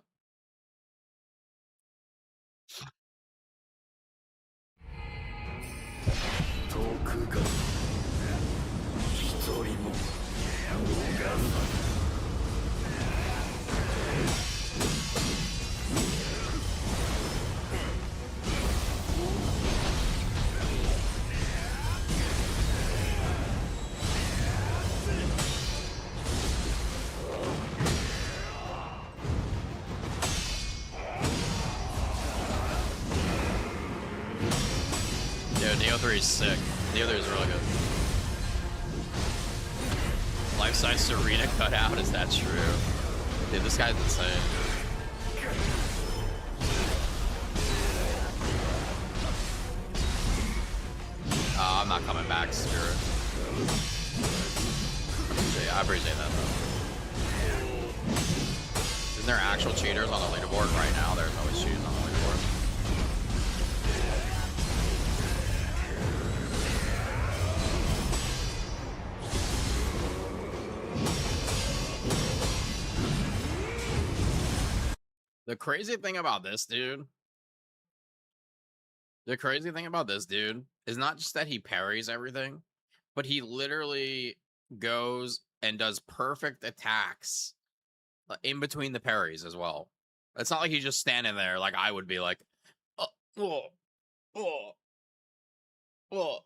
Yeah, Neo 3 is sick. Neo 3 is really good. Life size Serena cut out, is that true? Dude, this guy's insane. Oh, I'm not coming back, Spirit. I appreciate that, though. Isn't there actual cheaters on the leaderboard right now? There's always cheating on the leaderboard. The crazy thing about this dude, is not just that he parries everything, but he literally goes and does perfect attacks in between the parries as well. It's not like he's just standing there like I would be like, oh, oh, oh, oh,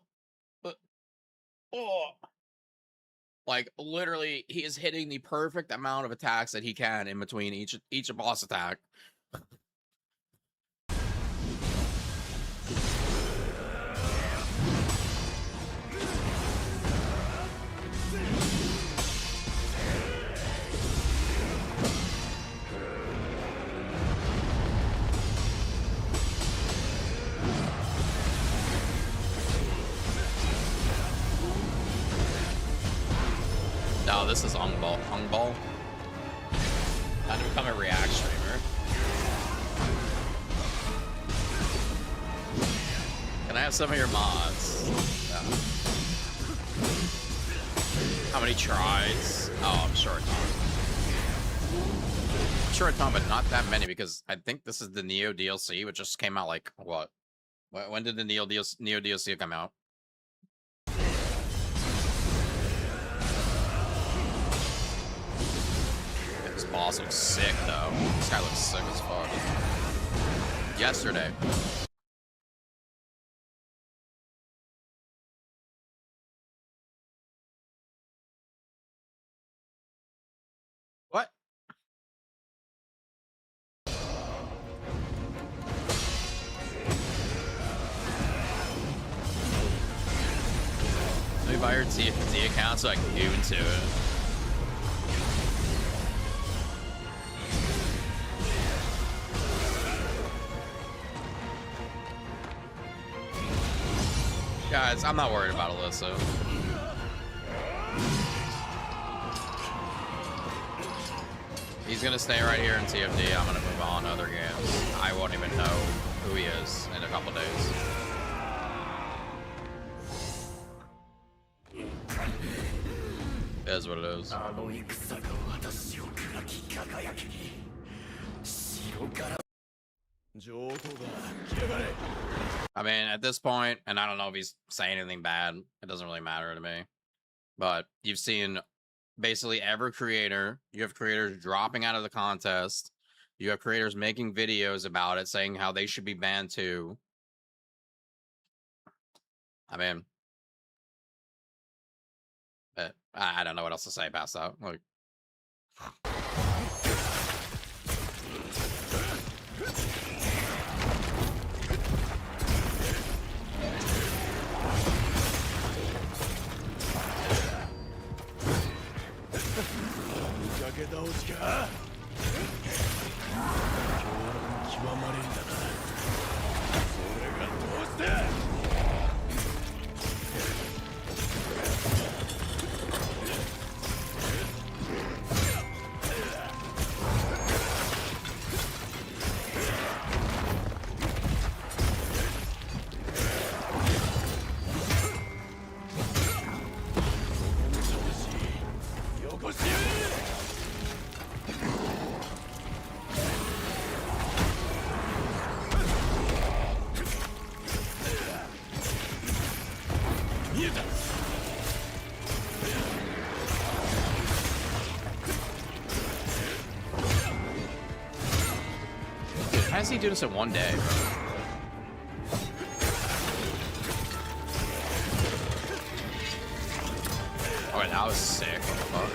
oh. Like literally, he is hitting the perfect amount of attacks that he can in between each boss attack. No, this is Hungball. Time to become a React streamer. Can I have some of your mods? Yeah. How many tries? Oh, I'm sure I'm sure a ton, but not that many because I think this is the Neo DLC, which just came out like what? When did the Neo DLC come out? This boss looks sick though. This guy looks sick as fuck. Yesterday. What? Let me buy your TFT account so I can go into it. Guys, I'm not worried about Alyssa. He's gonna stay right here in TFD. I'm gonna move on to other games. I won't even know who he is in a couple days. It is what it is. I mean, at this point, and I don't know if he's saying anything bad, it doesn't really matter to me. But you've seen basically every creator. You have creators dropping out of the contest. You have creators making videos about it, saying how they should be banned too. I mean, I don't know what else to say past that. Like, how does he do this in one day? Oh, wait, that was sick. What the fuck?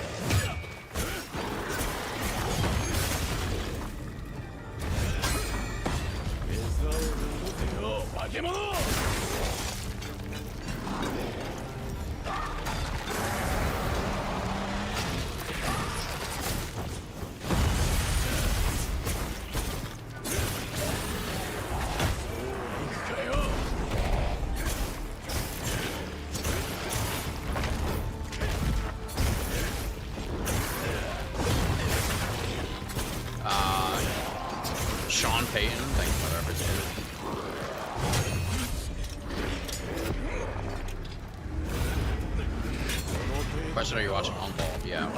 Sean Payton, thanks for that opportunity. Question, are you watching On Ball? Yeah.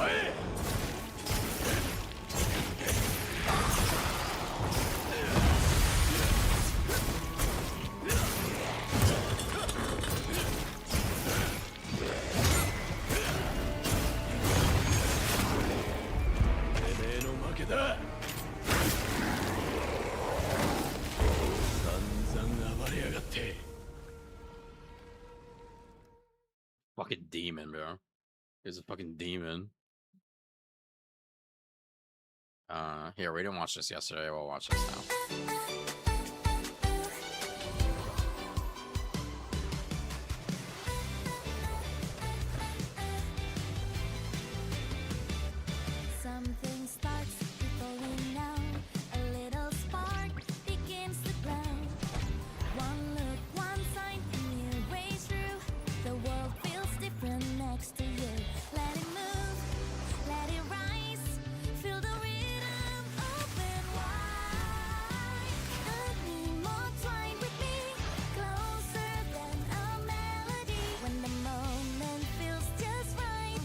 fucking demon, bro. He's a fucking demon. Here, we didn't watch this yesterday. We'll watch this now. Something starts falling down. A little spark begins to glow. One look, one sign, and you race through. The world feels different next to you. Let it move, let it rise. Feel the rhythm, open wide. Need more twine with me, closer than a melody. When the moment feels just right,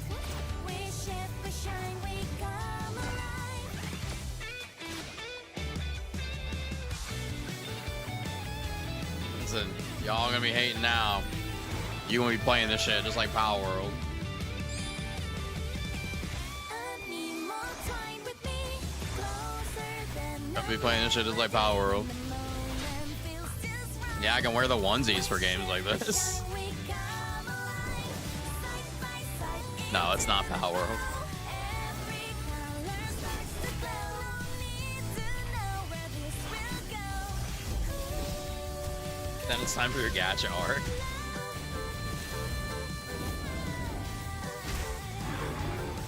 we shift, we shine, we come alive. Listen, y'all gonna be hating now. You gonna be playing this shit just like Power World. Gonna be playing this shit just like Power World. Yeah, I can wear the onesies for games like this. No, it's not Power World. Then it's time for your gacha art.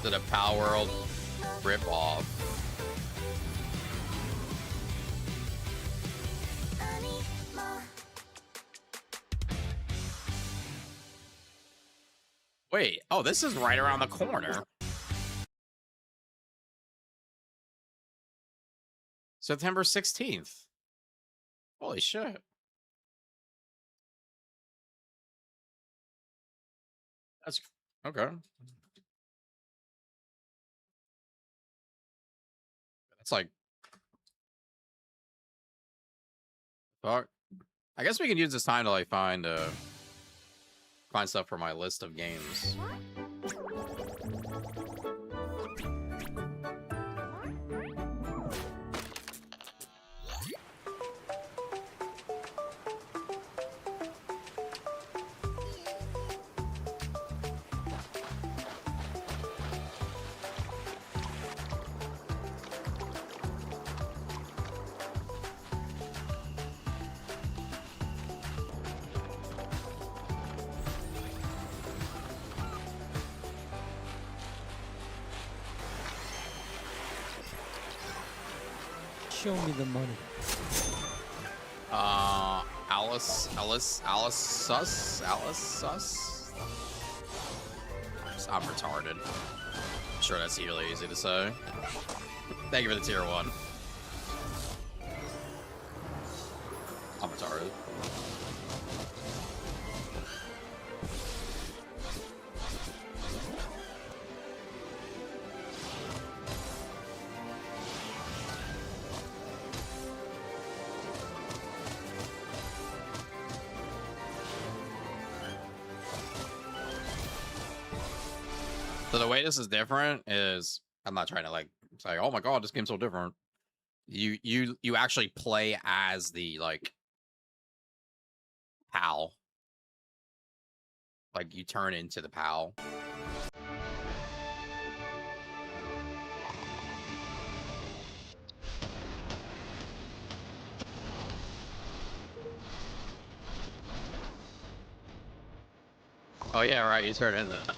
Is it a Power World rip off? Wait, oh, this is right around the corner. September 16th. Holy shit. That's okay. That's like, fuck. I guess we can use this time to like find stuff for my list of games. Show me the money. Alice Sus. I'm retarded. I'm sure that's really easy to say. Thank you for the tier 1. I'm retarded. So the way this is different is, I'm not trying to like say, oh my god, this game's so different. You actually play as the like PAL. Like you turn into the PAL. Oh yeah, right, you turn into that.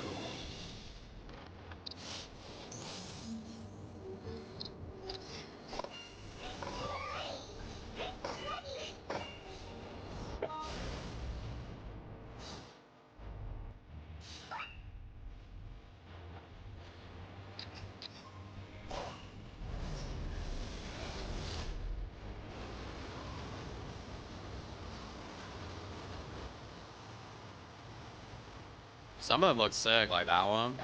Some of them look sick, like that one.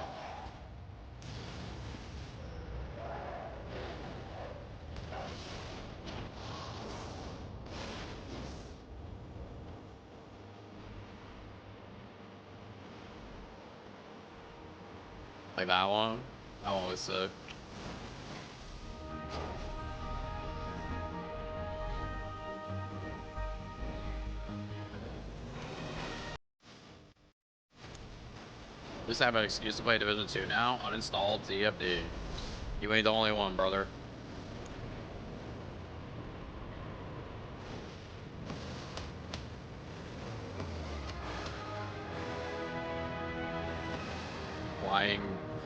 Like that one. That one was sick. At least I have an excuse to play Division 2 now. Uninstalled TFD. You ain't the only one, brother.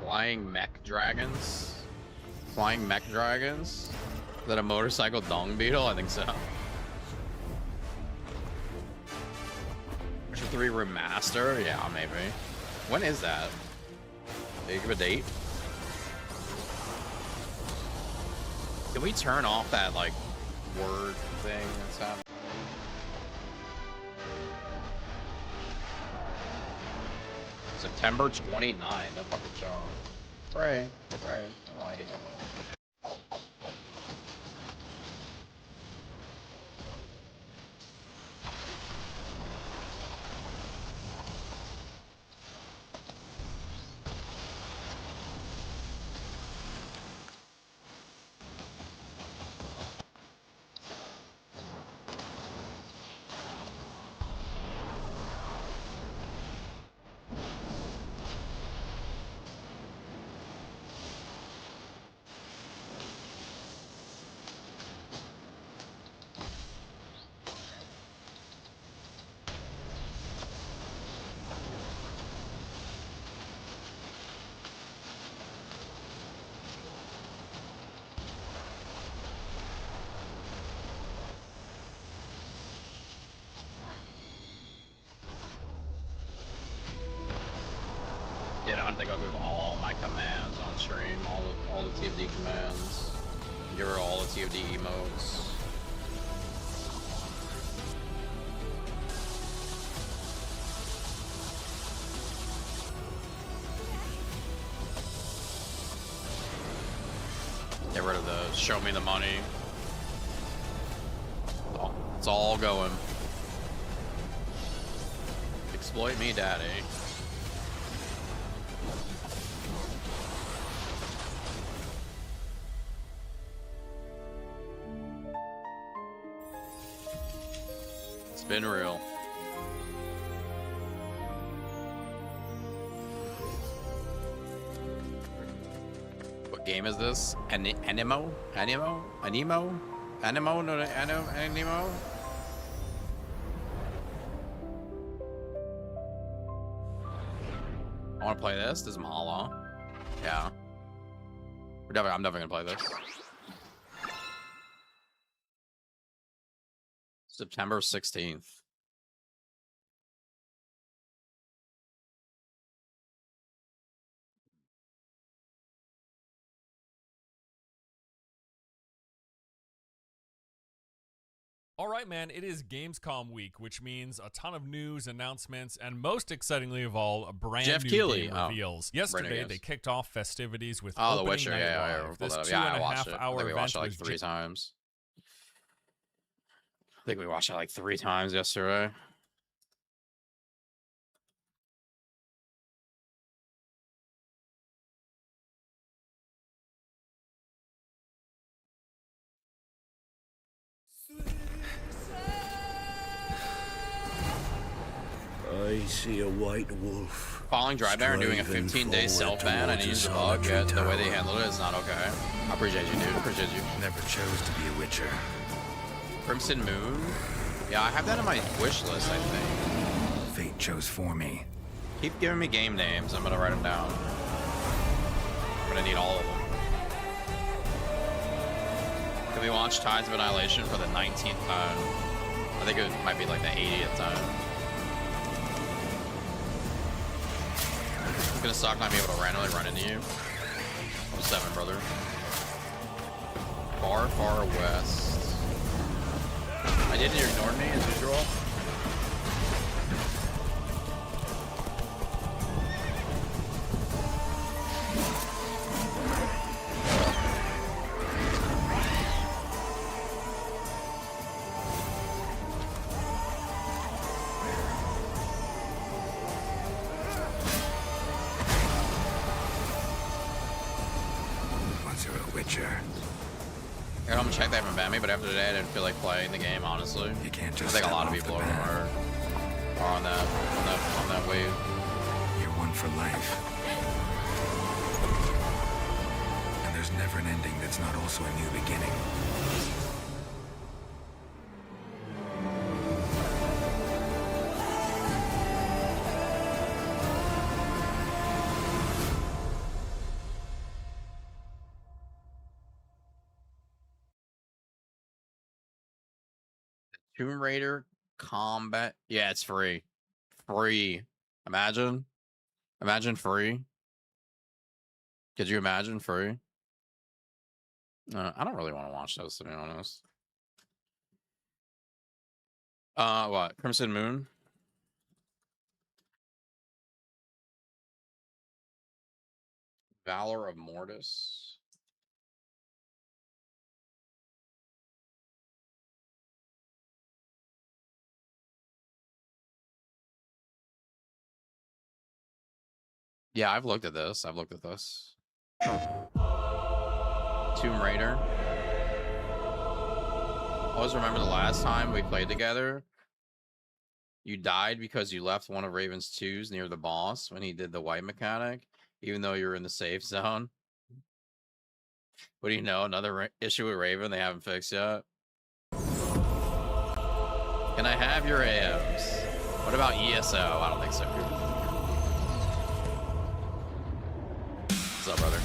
Flying mech dragons? Flying mech dragons? Is that a motorcycle dung beetle? I think so. Witcher 3 remaster? Yeah, maybe. When is that? Did you give a date? Can we turn off that, like, word thing that's happening? September 29th. That fucking show. Right. I like it. Yeah, I don't think I'll move all my commands on stream, all the TFD commands. Give her all the TFD emotes. Get rid of the show me the money. It's all going. Exploit me, daddy. It's been real. What game is this? Animo? Animo? Animo? Animo? No, Animo? I want to play this. This is Mahalo. Yeah. I'm definitely gonna play this. September 16th. All right, man, it is Gamescom week, which means a ton of news, announcements, and most excitingly of all, a brand Jeff new Keighley. game reveals. Yesterday, they kicked off festivities with The opening Witcher. night Yeah, live. This I watched it. 2.5 I hour think we watched it event like 3 times. I think we watched it like 3 times yesterday. I see a white wolf. Following Drive Baron doing a 15-day self-ban, I need to bug. Yeah, the way they handled it is not okay. I appreciate you, dude. I appreciate you. Never chose to be a witcher. Crimson Moon? Yeah, I have that on my wish list, I think. Fate chose for me. Keep giving me game names. I'm gonna write them down. I'm gonna need all of them. Can we watch Tides of Annihilation for the 19th time? I think it might be like the 80th time. It's gonna suck not being able to randomly run into you. I'm 7, brother. Far, far west. I did, you ignored me as usual. I'm gonna check they haven't banned me, but after today I didn't feel like playing the game, honestly. You can't just I think a lot of people are on that wave. You're one on for life. And there's never an ending that's not also a new beginning. Tomb Raider combat. Yeah, it's free. Free. Imagine. Imagine free. Could you imagine free? I don't really want to watch those, to be honest. What? Crimson Moon? Valor of Mortis? Yeah, I've looked at this. I've looked at this. Tomb Raider. I always remember the last time we played together. You died because you left one of Raven's twos near the boss when he did the white mechanic, even though you were in the safe zone. What do you know? Another issue with Raven they haven't fixed yet. Can I have your AMs? What about ESO? I don't think so. What's up, brother?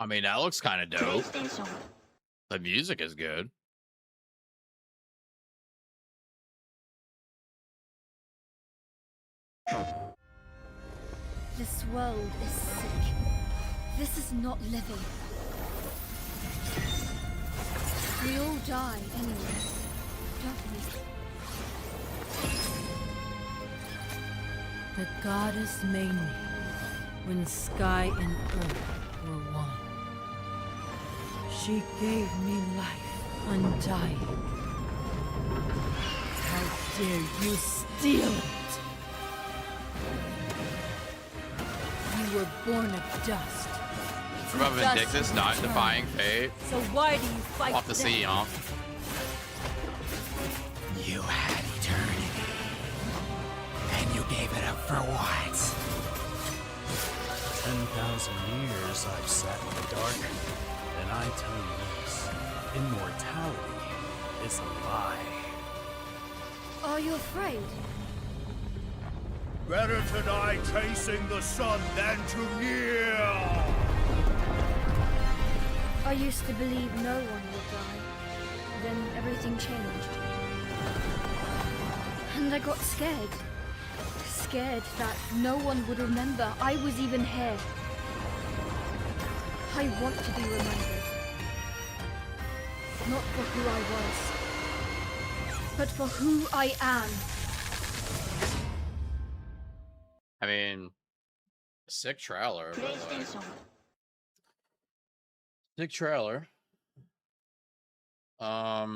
I mean, that looks kind of dope. The music is good. This world is sick. This is not living. We all die anyway, don't we? The goddess made me when sky and earth were one. She gave me life undying. How dare you steal it? You were born of dust. What about Vindictus not defying fate? So why do you fight? Off the sea, huh? You had eternity. And you gave it up for what? 10,000 years I've sat in the dark. And I tell you this, immortality is a lie. Are you afraid? Better to die chasing the sun than to kneel! I used to believe no one would die. Then everything changed. And I got scared. Scared that no one would remember I was even here. I want to be remembered. Not for who I was, but for who I am. I mean, sick trailer. But like, sick trailer. I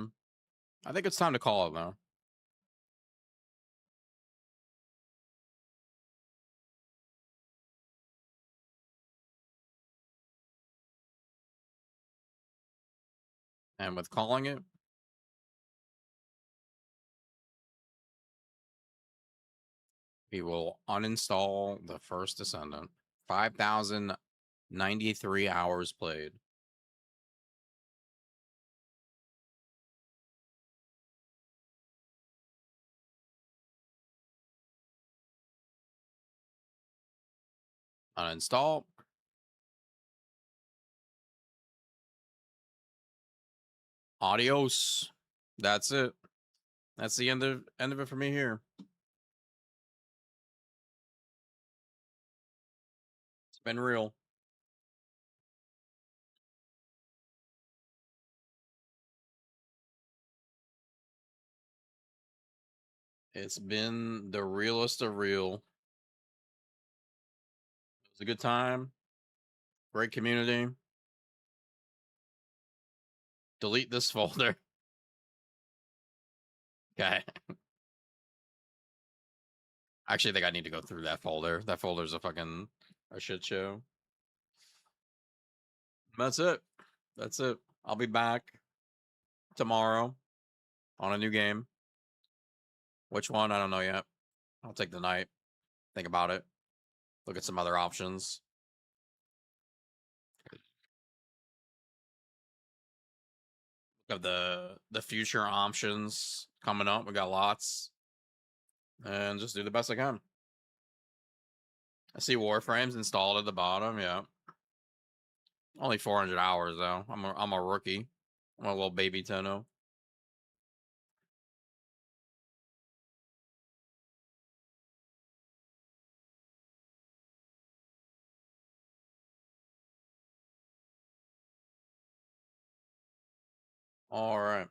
think it's time to call it now. And with calling it, we will uninstall the first Descendant. 5,093 hours played. Uninstall. Adios. That's it. That's the end of it for me here. It's been real. It's been the realest of real. It was a good time. Great community. Delete this folder. Okay. I actually think I need to go through that folder. That folder's a shit show. That's it. That's it. I'll be back tomorrow on a new game. Which one? I don't know yet. I'll take the night. Think about it. Look at some other options. Of the future options coming up. We got lots. And just do the best I can. I see Warframe's installed at the bottom, yeah. Only 400 hours though. I'm a rookie. I'm a little baby Tenno. All right.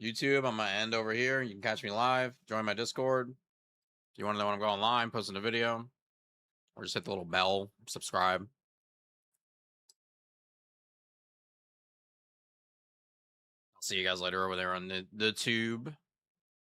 YouTube, I'm gonna end over here. You can catch me live. Join my Discord. If you want to know when I'm going live, posting a video, or just hit the little bell, subscribe. I'll see you guys later over there on the tube.